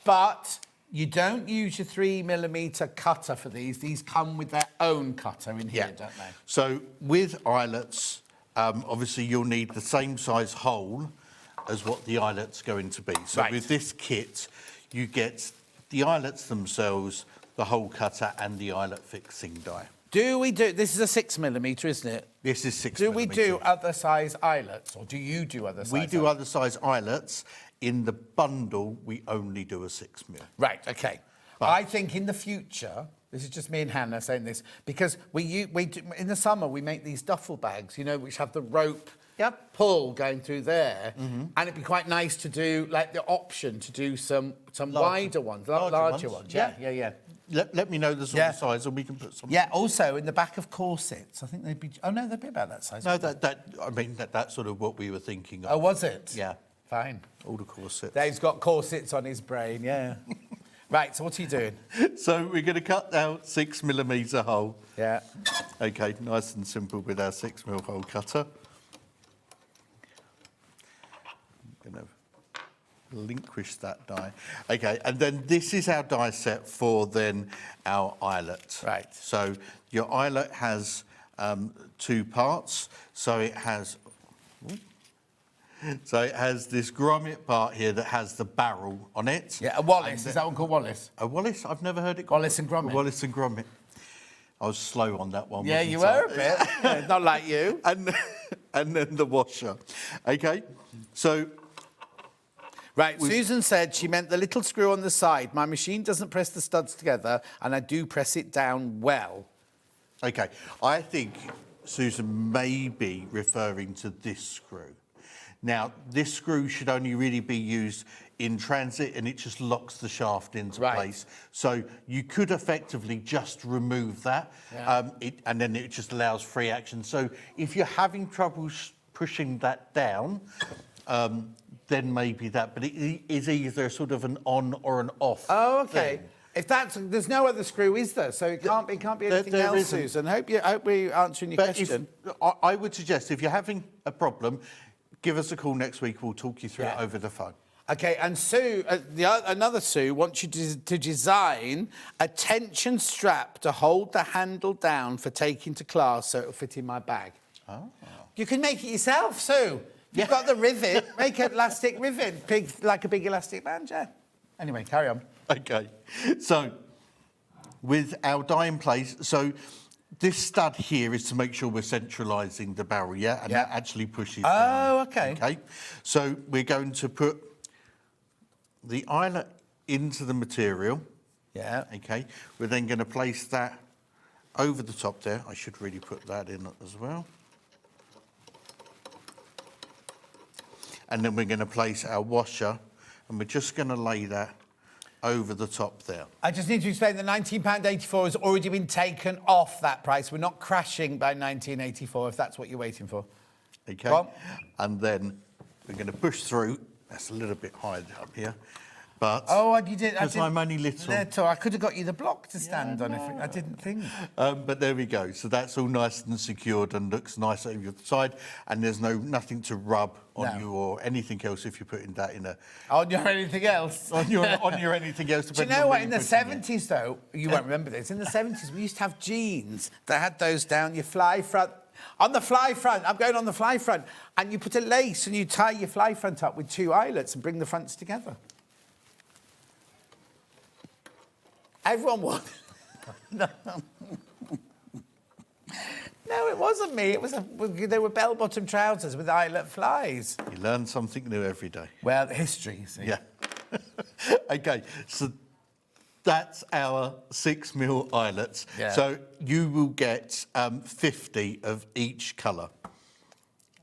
but you don't use your 3mm cutter for these. These come with their own cutter in here, don't they? So, with eyelets, obviously you'll need the same size hole as what the eyelets going to be. So, with this kit, you get the eyelets themselves, the hole cutter and the eyelet fixing die. This is a 6mm, isn't it? This is 6mm. Do we do other size eyelets, or do you do other size We do other size eyelets. In the bundle, we only do a 6mm. Right, OK. But I think in the future, this is just me and Hannah saying this, because we do, in the summer, we make these duffel bags, you know, which have the rope pull going through there, and it'd be quite nice to do, like, the option to do some wider ones, larger ones. Yeah. Let me know the sort of size and we can put some... Yeah, also, in the back of corsets, I think they'd be... Oh, no, they'd be about that size. No, that's sort of what we were thinking of. Oh, was it? Yeah. Fine. All the corsets. Dave's got corsets on his brain, yeah. Right, so what's he doing? So we're going to cut out 6mm hole. Yeah. OK, nice and simple with our 6mm hole cutter. I'm going to relinquish that die. OK, and then this is our die set for then our eyelet. Right. So your eyelet has 2 parts. So it has this grommet part here that has the barrel on it. Yeah, a Wallace. Is that one called Wallace? A Wallace? I've never heard it called. Wallace and grommet. Wallace and grommet. I was slow on that one. Yeah, you were a bit. Yeah, not like you. And then the washer. OK, so... Right, Susan said she meant the little screw on the side. My machine doesn't press the studs together, and I do press it down well. OK, I think Susan may be referring to this screw. Now, this screw should only really be used in transit, and it just locks the shaft into place. So you could effectively just remove that, and then it just allows free action. So if you're having trouble pushing that down, then maybe that. But it is either sort of an on or an off. Oh, OK. thing. If there's no other screw, is there? So it can't be anything else, isn't. Susan. Hope we're answering your question. I would suggest if you're having a problem, give us a call next week. We'll talk you through it over the phone. OK, and Sue, another Sue, wants you to design a tension strap to hold the handle down for taking to class so it'll fit in my bag. Oh. You can make it yourself, Sue. You've got the rivet. Make an elastic rivet, like a big elastic band, yeah. Anyway, carry on. OK, so with our die in place, so this stud here is to make sure we're centralising the barrel, yeah? And that actually pushes down. Oh, OK. OK, so we're going to put the eyelet into the material. Yeah. OK, we're then going to place that over the top there. I should really put that in as well. And then we're going to place our washer, and we're just going to lay that over the top there. I just need to explain the £19.84 has already been taken off that price. We're not crashing by £19.84 if that's what you're waiting for. OK. And then we're going to push through. That's a little bit high up here. but oh, and you did because I'm only little. I could have got you the block to stand on if I didn't think. But there we go. So that's all nice and secured and looks nice over the side, and there's nothing to rub on you or anything else if you're putting that in a on your anything else on your anything else. Do you know what? In the 70s, though, you won't remember this. In the 70s, we used to have jeans that had those down your fly front. On the fly front, I'm going on the fly front, and you put a lace and you tie your fly front up with 2 eyelets and bring the fronts together. Everyone would. No, it wasn't me. They were bell-bottom trousers with eyelet flies. You learn something new every day. Well, history, you see. Yeah. Okay, so that's our 6mm eyelets. Yeah. So you will get 50 of each colour,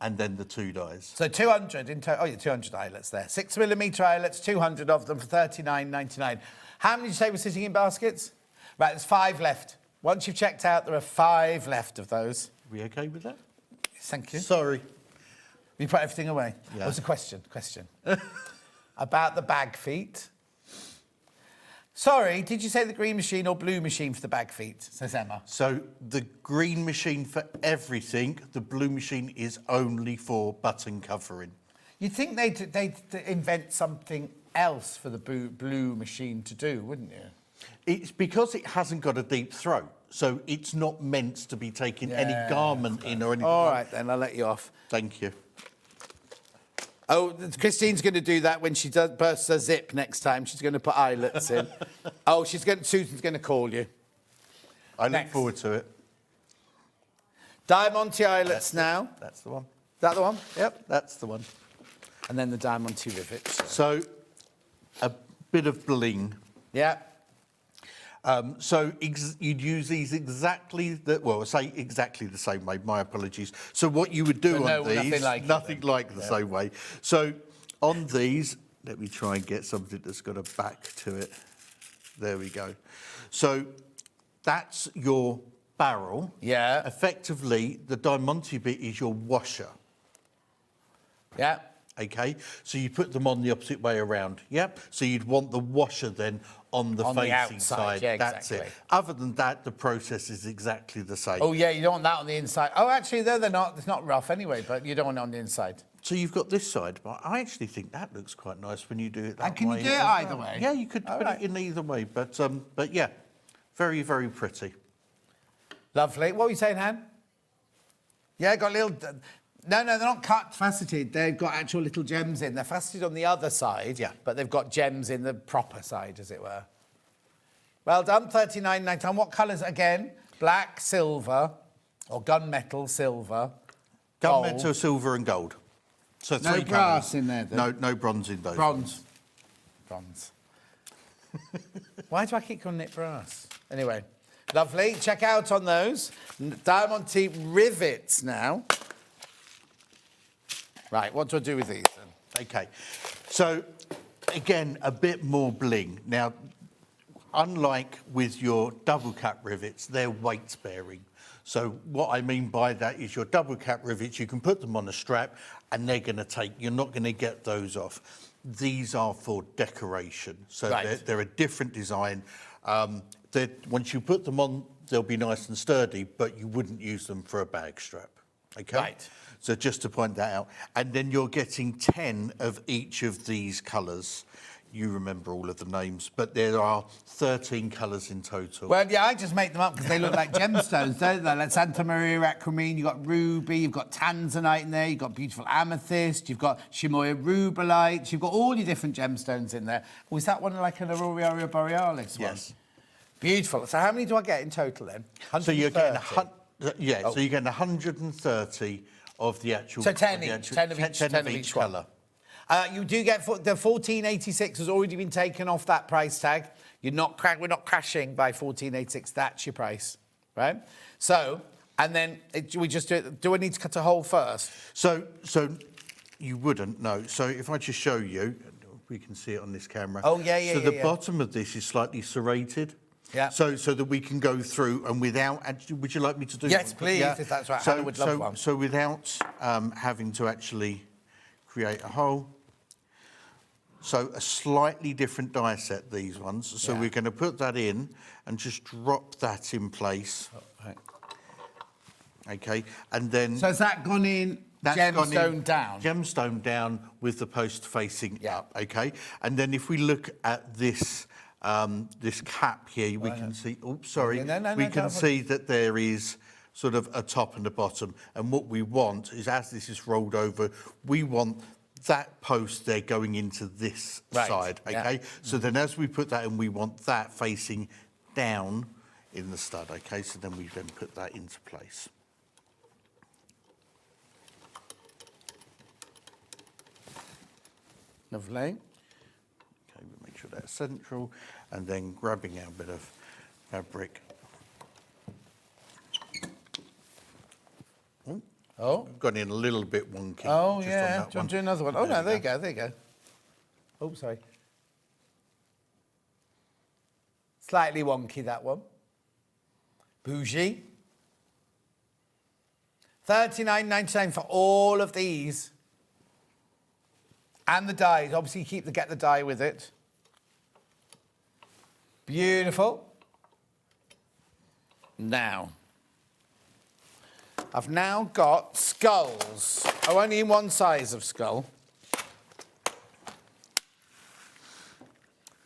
and then the 2 dyes. So 200 in total. Oh, yeah, 200 eyelets there. 6mm eyelets, 200 of them for $39.99. How many did you say were sitting in baskets? Right, there's 5 left. Once you've checked out, there are 5 left of those. Are we okay with that? Thank you. Sorry. You put everything away? Yeah. What's the question? About the bag feet. Sorry, did you say the green machine or blue machine for the bag feet, says Emma? So the green machine for everything, the blue machine is only for button covering. You'd think they'd invent something else for the blue machine to do, wouldn't you? It's because it hasn't got a deep throat, so it's not meant to be taking any garment in or anything. All right, then, I'll let you off. Thank you. Oh, Christine's going to do that when she bursts her zip next time. She's going to put eyelets in. Oh, Susan's going to call you. I look forward to it. Diamante eyelets now. That's the one. Is that the one? Yep, that's the one. And then the Diamante rivets. So, a bit of bling. Yeah. So you'd use these exactly the same way. My apologies. So what you would do on these, nothing like the same way. So on these, let me try and get something that's got a back to it. There we go. So that's your barrel. Yeah. Effectively, the Diamante bit is your washer. Yeah. Okay, so you put them on the opposite way around. Yep. So you'd want the washer then on the facing outside. side. Yeah, That's exactly. it. Other than that, the process is exactly the same. Oh yeah, you don't want that on the inside. Oh, actually, they're not. It's not rough anyway, but you don't want it on the inside. So you've got this side, but I actually think that looks quite nice when you do it that way. And can you do it either way? Yeah, you could put it in either way, but yeah, very, very pretty. Lovely. What were you saying, Han? Yeah, got little. No, they're not cut faceted. They've got actual little gems in. They're faceted on the other side, but they've got gems in the proper side, as it were. Well done, $39.99. What colours again? Black, silver, or gunmetal, silver, Gunmetal, gold. silver, and gold. So No 3 brass colours. in there, then? No bronze in those. Bronze. Why do I keep calling it brass? Anyway, lovely. Check out on those. Diamante rivets now. Right, what do I do with these then? Okay, so again, a bit more bling. Now, unlike with your double cap rivets, they're weight bearing. So what I mean by that is your double cap rivets, you can put them on a strap and they're going to take, you're not going to get those off. These are for decoration, so they're a different design. Once you put them on, they'll be nice and sturdy, but you wouldn't use them for a bag strap, okay? Right. So just to point that out. And then you're getting 10 of each of these colours. You remember all of the names, but there are 13 colours in total. Well, yeah, I just make them up because they look like gemstones, don't they? Like Santa Maria Aquamarine, you've got ruby, you've got tanzanite in there, you've got beautiful amethyst, you've got Shimoya rubellite, you've got all your different gemstones in there. Was that one like an Aurora Borealis one? Yes. Beautiful. So how many do I get in total then? 130? So you're getting so you're getting 130 of the actual... So 10 each, 10 of each colour. You do get the $14.86 has already been taken off that price tag. We're not crashing by $14.86. That's your price, right? So, and then we just do it. Do I need to cut a hole first? So you wouldn't, no. So if I just show you, we can see it on this camera. Oh yeah. So the bottom of this is slightly serrated. Yeah. So that we can go through and without. Would you like me to do? Yes, one? please. Yeah. If that's right. So, Hannah would love one. So without having to actually create a hole. So a slightly different die set, these ones. So we're going to put that in and just drop that in place. Okay, and then... So has that gone in gemstone down? Gemstone down with the post facing up, okay? And then if we look at this this cap here, we can see... Oops, sorry. We can see that there is sort of a top and a bottom. And what we want is, as this is rolled over, we want that post there going into this side, okay? So then as we put that in, we want that facing down in the stud, okay? So then we then put that into place. Lovely. Okay, we'll make sure that's central, and then grabbing our bit of fabric. Oh, gone in a little bit wonky. Oh, just yeah. on that Do you want to do another one? Oh, no, there you go, there you go. Oh, sorry. Slightly wonky, that one. Bougie. $39.99 for all of these. And the dies. Obviously, get the die with it. Beautiful. Now, I've now got skulls. Oh, only in one size of skull.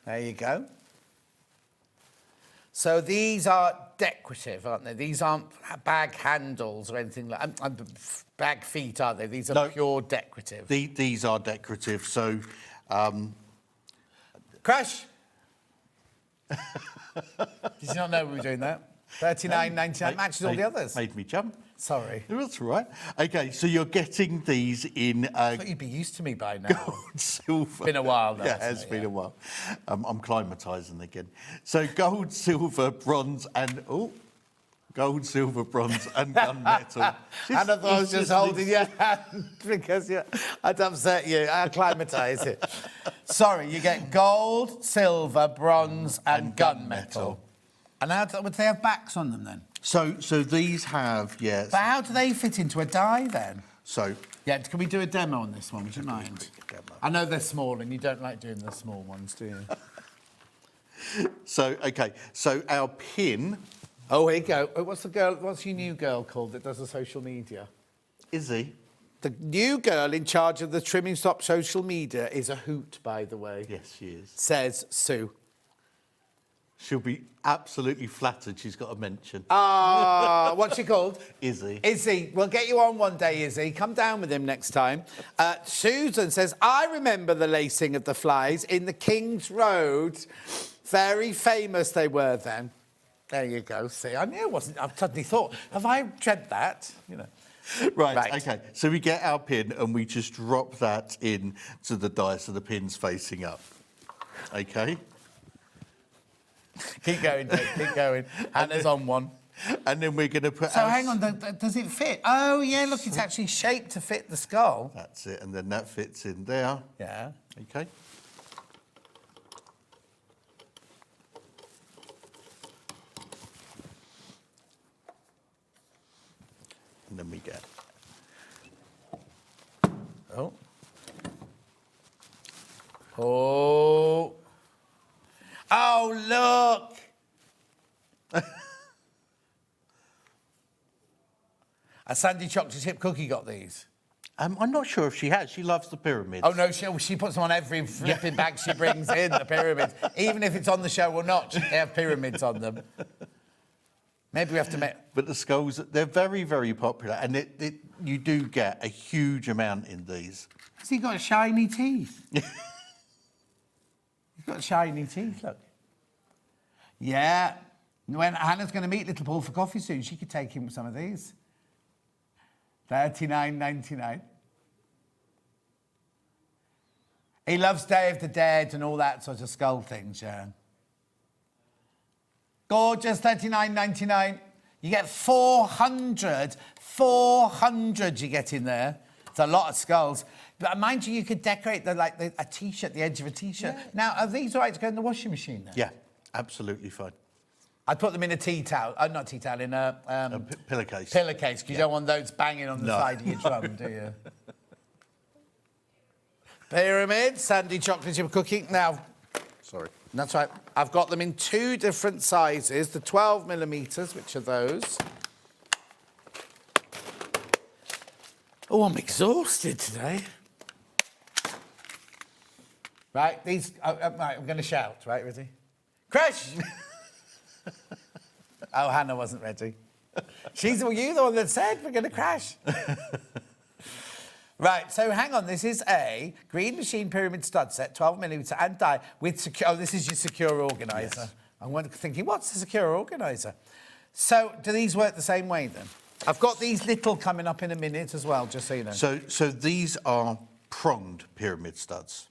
There you go. So these are decorative, aren't they? These aren't bag handles or anything like bag feet, are they? These are pure decorative. These are decorative, so... Crash! Did you not know we were doing that? $39.99 matches all the others. Made me jump. Sorry. That's all right. Okay, so you're getting these in... I thought you'd be used to me by now. Gold, silver. Been a while now. Yeah, it's been a while. I'm climatising again. So gold, silver, bronze and... Oh, gold, silver, bronze and gunmetal. And I thought I was just holding your hand because I'd upset you. I acclimatise it. Sorry, you get gold, silver, bronze and gunmetal. And how would they have backs on them then? So these have, yes. But how do they fit into a die then? So... Yeah, can we do a demo on this one? Would you mind? I know they're small and you don't like doing the small ones, do you? So, okay, so our pin... Oh, here you go. What's your new girl called that does the social media? Izzy. The new girl in charge of the Trimming Stop social media is a hoot, by the way. Yes, she is. Says Sue. She'll be absolutely flattered she's got a mention. Ah, what's she called? Izzy. Izzy. We'll get you on one day, Izzy. Come down with him next time. Susan says, I remember the lacing of the flies in the King's Road. Very famous they were then. There you go. See, I knew it wasn't. I suddenly thought, have I read that? You know. Right, okay. So we get our pin and we just drop that in to the die so the pin's facing up. Okay? Keep going, Dave, keep going. Hannah's on one. And then we're going to put... So hang on, does it fit? Oh, yeah, look, it's actually shaped to fit the skull. That's it, and then that fits in there. Yeah. Okay. And then we get... Oh. Oh. Oh, look! A Sandy chocolate chip cookie got these. I'm not sure if she has. She loves the pyramids. Oh, no, she puts them on every flipping bag she brings in, the pyramids. Even if it's on the show or not, they have pyramids on them. Maybe we have to make... But the skulls, they're very, very popular. And you do get a huge amount in these. Has he got shiny teeth? He's got shiny teeth, look. Yeah. When Hannah's going to meet Little Paul for coffee soon, she could take him some of these. $39.99. He loves Day of the Dead and all that sort of skull things, yeah. Gorgeous, $39.99. You get 400 you get in there. It's a lot of skulls. But mind you, you could decorate a T-shirt, the edge of a T-shirt. Yeah. Now, are these all right to go in the washing machine then? Yeah, absolutely fine. I'd put them in a tea towel, not tea towel, in a pillowcase. Pillowcase, because you don't want those banging on the side of your drum, do you? Pyramid, sandy chocolate chip cookie. Now, sorry. That's right. I've got them in 2 different sizes. The 12 millimetres, which are those. Oh, I'm exhausted today. Right, these... right, I'm going to shout. Right, ready? Crash! Oh, Hannah wasn't ready. She's you the one that said we're going to crash. Right, so hang on. This is a green machine pyramid stud set, 12 millimetre and die with secure... Oh, this is your secure organiser. Yes. I'm thinking, what's a secure organiser? So do these work the same way then? I've got these little coming up in a minute as well, just so you know. So these are pronged pyramid studs.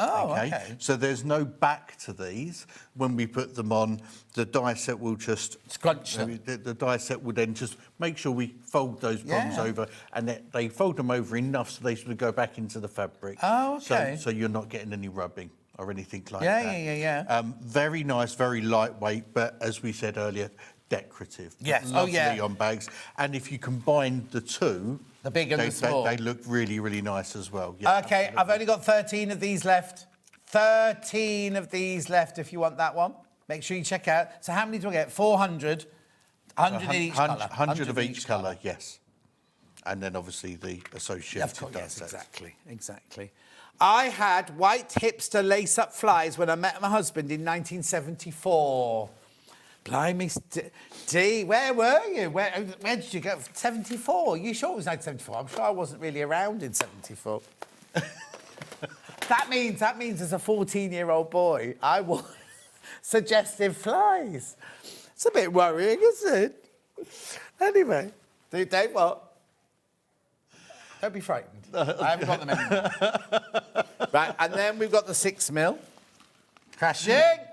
Oh, okay. So there's no back to these. When we put them on, the die set will just... Scrunch them. The die set will then just make sure we fold those prongs over, and they fold them over enough so they sort of go back into the fabric. Oh, okay. So you're not getting any rubbing or anything like that. Yeah. Very nice, very lightweight, but as we said earlier, decorative. Yes. Lovely on bags. And if you combine the two... The big and the small. They look really, really nice as well. Yeah, OK, absolutely. I've only got 13 of these left. 13 of these left if you want that one. Make sure you check out. So how many do I get? 400? 100 in each colour? 100 of each colour, yes. And then obviously the associated yes, exactly. I had white hipster lace-up flies when I met my husband in 1974. Blimey, Dee, where were you? Where did you go? 74? You sure it was 1974? I'm sure I wasn't really around in 74. That means as a 14-year-old boy, I wore suggestive flies. It's a bit worrying, isn't it? Anyway, Dave, what? Don't be frightened. I haven't got them anymore. Right, and then we've got the 6 mil. Crashing.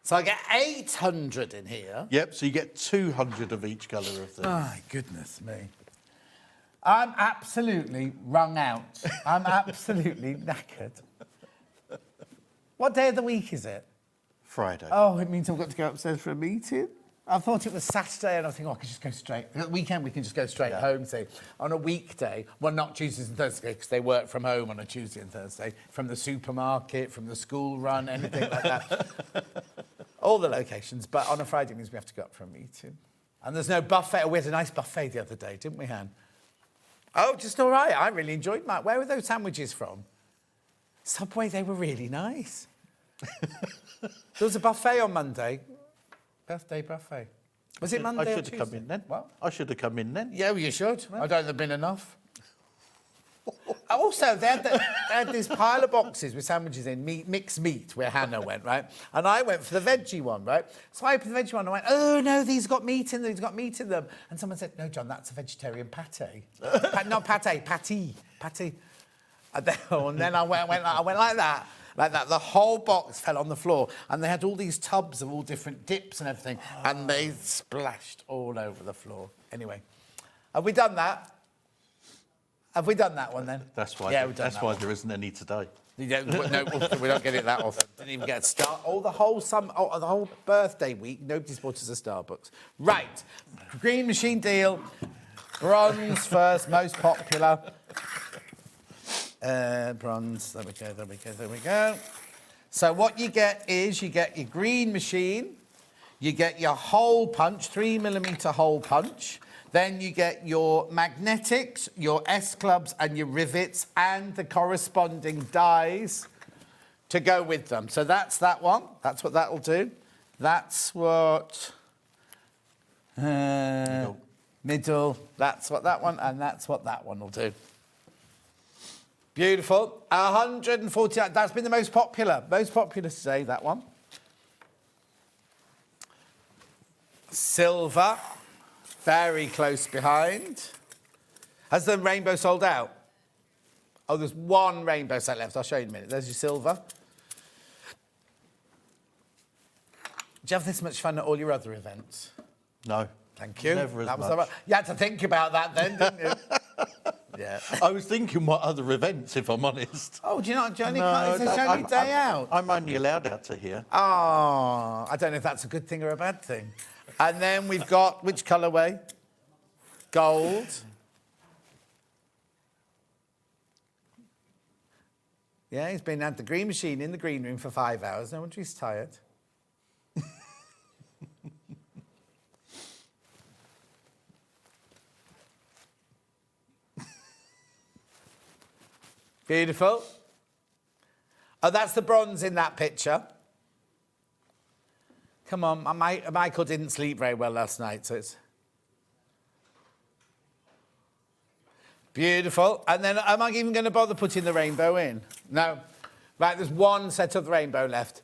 So I get 800 in here. Yep, so you get 200 of each colour of these. My goodness me. I'm absolutely wrung out. I'm absolutely knackered. What day of the week is it? Friday. Oh, it means I've got to go upstairs for a meeting. I thought it was Saturday, and I was thinking, I could just go straight. At the weekend, we can just go straight home, say. On a weekday, well, not Tuesdays and Thursdays, because they work from home on a Tuesday and Thursday, from the supermarket, from the school run, anything like that. All the locations, but on a Friday means we have to go up for a meeting. And there's no buffet. We had a nice buffet the other day, didn't we, Han? Oh, just all right. I really enjoyed that. Where were those sandwiches from? Subway, they were really nice. There was a buffet on Monday. Birthday buffet. Was it Monday I or should Tuesday? have come in then. What? I should have come in then. Yeah, well, you should. I don't think there've been enough. Also, they had this pile of boxes with sandwiches in, mixed meat, where Hannah went, right? And I went for the veggie one, right? So I opened the veggie one and I went, oh, no, these got meat in them, these got meat in them. And someone said, no, John, that's a vegetarian pate. Not pate, patty. And then I went like that. Like that, the whole box fell on the floor, and they had all these tubs of all different dips and everything, and they splashed all over the floor. Anyway, have we done that? Have we done that one then? That's why. Yeah, we've done that's why there isn't any today. We don't get it that often. Didn't even get a start. The whole birthday week, nobody's bought us a Starbucks. Right, green machine deal. Bronze first, most popular. Bronze, there we go. So what you get is you get your green machine, you get your hole punch, 3mm hole punch, then you get your magnetics, your S-clubs and your rivets and the corresponding dies to go with them. So that's that one, that's what that'll do. That's what... middle, that's what that one, and that's what that one will do. Beautiful. 140. That's been the most popular. Most popular today, that one. Silver. Very close behind. Has the rainbow sold out? Oh, there's one rainbow set left. I'll show you in a minute. There's your silver. Do you have this much fun at all your other events? No. Thank you. Never as that was much. You had to think about that then, didn't you? Yeah. I was thinking what other events, if I'm honest. Oh, do you not, Johnny? No, it's only day out. I'm only allowed out to here. Oh, I don't know if that's a good thing or a bad thing. And then we've got, which colourway? Gold. Yeah, he's been at the green machine in the green room for 5 hours. No wonder he's tired. Beautiful. Oh, that's the bronze in that picture. Come on, Michael didn't sleep very well last night, so it's... Beautiful. And then, am I even going to bother putting the rainbow in? No. Right, there's one set of the rainbow left.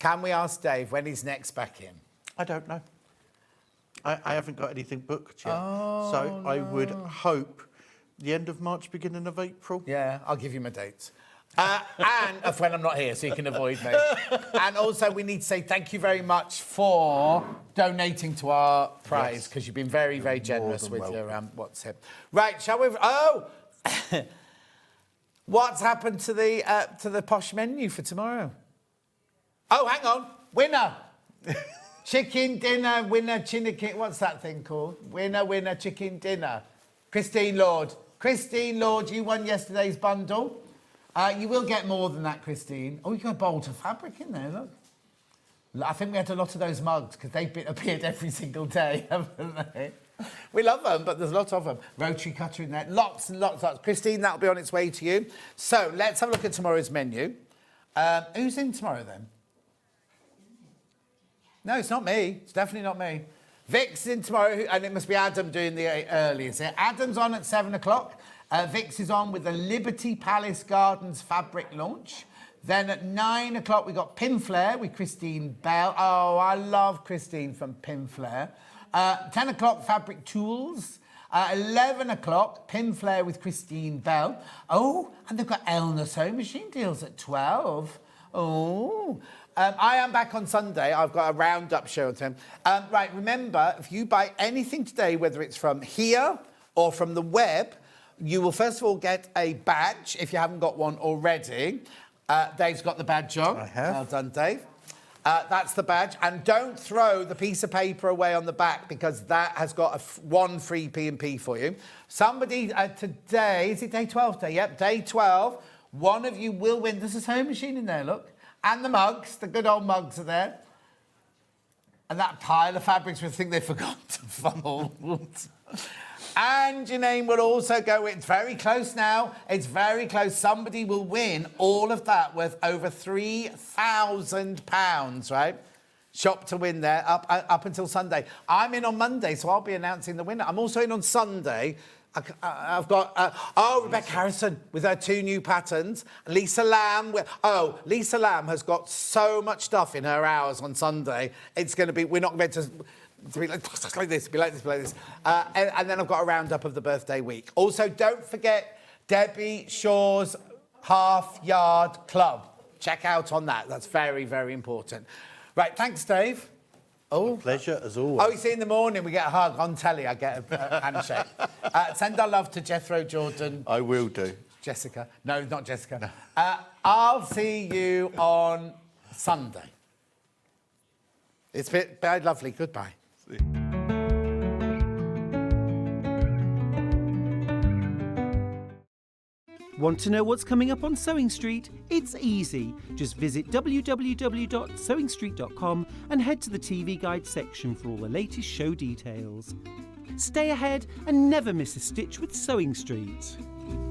Can we ask Dave when he's next back in? I don't know. I haven't got anything booked yet. So I would hope the end of March, beginning of April. Yeah, I'll give you my dates. And of when I'm not here, so you can avoid me. And also, we need to say thank you very much for donating to our prize, because you've been very, very generous with your what's it. Right, shall we? Oh, what's happened to the posh menu for tomorrow? Oh, hang on, winner. Chicken dinner, winner, chicken. What's that thing called? Winner, chicken dinner. Christine Lord. Christine Lord, you won yesterday's bundle. You will get more than that, Christine. Oh, you got a bolt of fabric in there, look. I think we had a lot of those mugs because they've appeared every single day, haven't they? We love them, but there's a lot of them. Rotary cutter in there, lots and lots. Christine, that'll be on its way to you. So let's have a look at tomorrow's menu. Who's in tomorrow then? No, it's not me. It's definitely not me. Vic's in tomorrow, and it must be Adam doing the earliest. Adam's on at 7 o'clock. Vic's is on with the Liberty Palace Gardens fabric launch. Then at 9 o'clock, we got Pin Flare with Christine Bell. Oh, I love Christine from Pin Flare. 10 o'clock, Fabric Tools. 11 o'clock, Pin Flare with Christine Bell. Oh, and they've got Elna Sewing Machine deals at 12. Oh. I am back on Sunday. I've got a roundup show with him. Right, remember, if you buy anything today, whether it's from here or from the web, you will first of all get a badge if you haven't got one already. Dave's got the badge on. I have. Well done, Dave. That's the badge. And don't throw the piece of paper away on the back, because that has got one free P&P for you. Somebody today, is it day 12 day? Yep, day 12. One of you will win. There's a sewing machine in there, look. And the mugs, the good old mugs are there. And that pile of fabrics we think they forgot to fold. And your name will also go, it's very close now, it's very close. Somebody will win all of that worth over £3,000, right? Shop to win there up until Sunday. I'm in on Monday, so I'll be announcing the winner. I'm also in on Sunday. I've got, Rebecca Harrison with her 2 new patterns. Lisa Lamb. Lisa Lamb has got so much stuff in her hours on Sunday. It's going to be, we're not going to be like this, be like this, be like this. And then I've got a roundup of the birthday week. Also, don't forget Debbie Shaw's Half Yard Club. Check out on that. That's very, very important. Right, thanks, Dave. Oh, pleasure as always. Oh, you see, in the morning we get a hug on telly. I get a handshake. Send our love to Jethro Jordan. I will do. Jessica. No, not Jessica. No. I'll see you on Sunday. It's been very lovely. Goodbye. See you. Want to know what's coming up on Sewing Street? It's easy. Just visit www.sewingstreet.com and head to the TV Guide section for all the latest show details. Stay ahead and never miss a stitch with Sewing Street.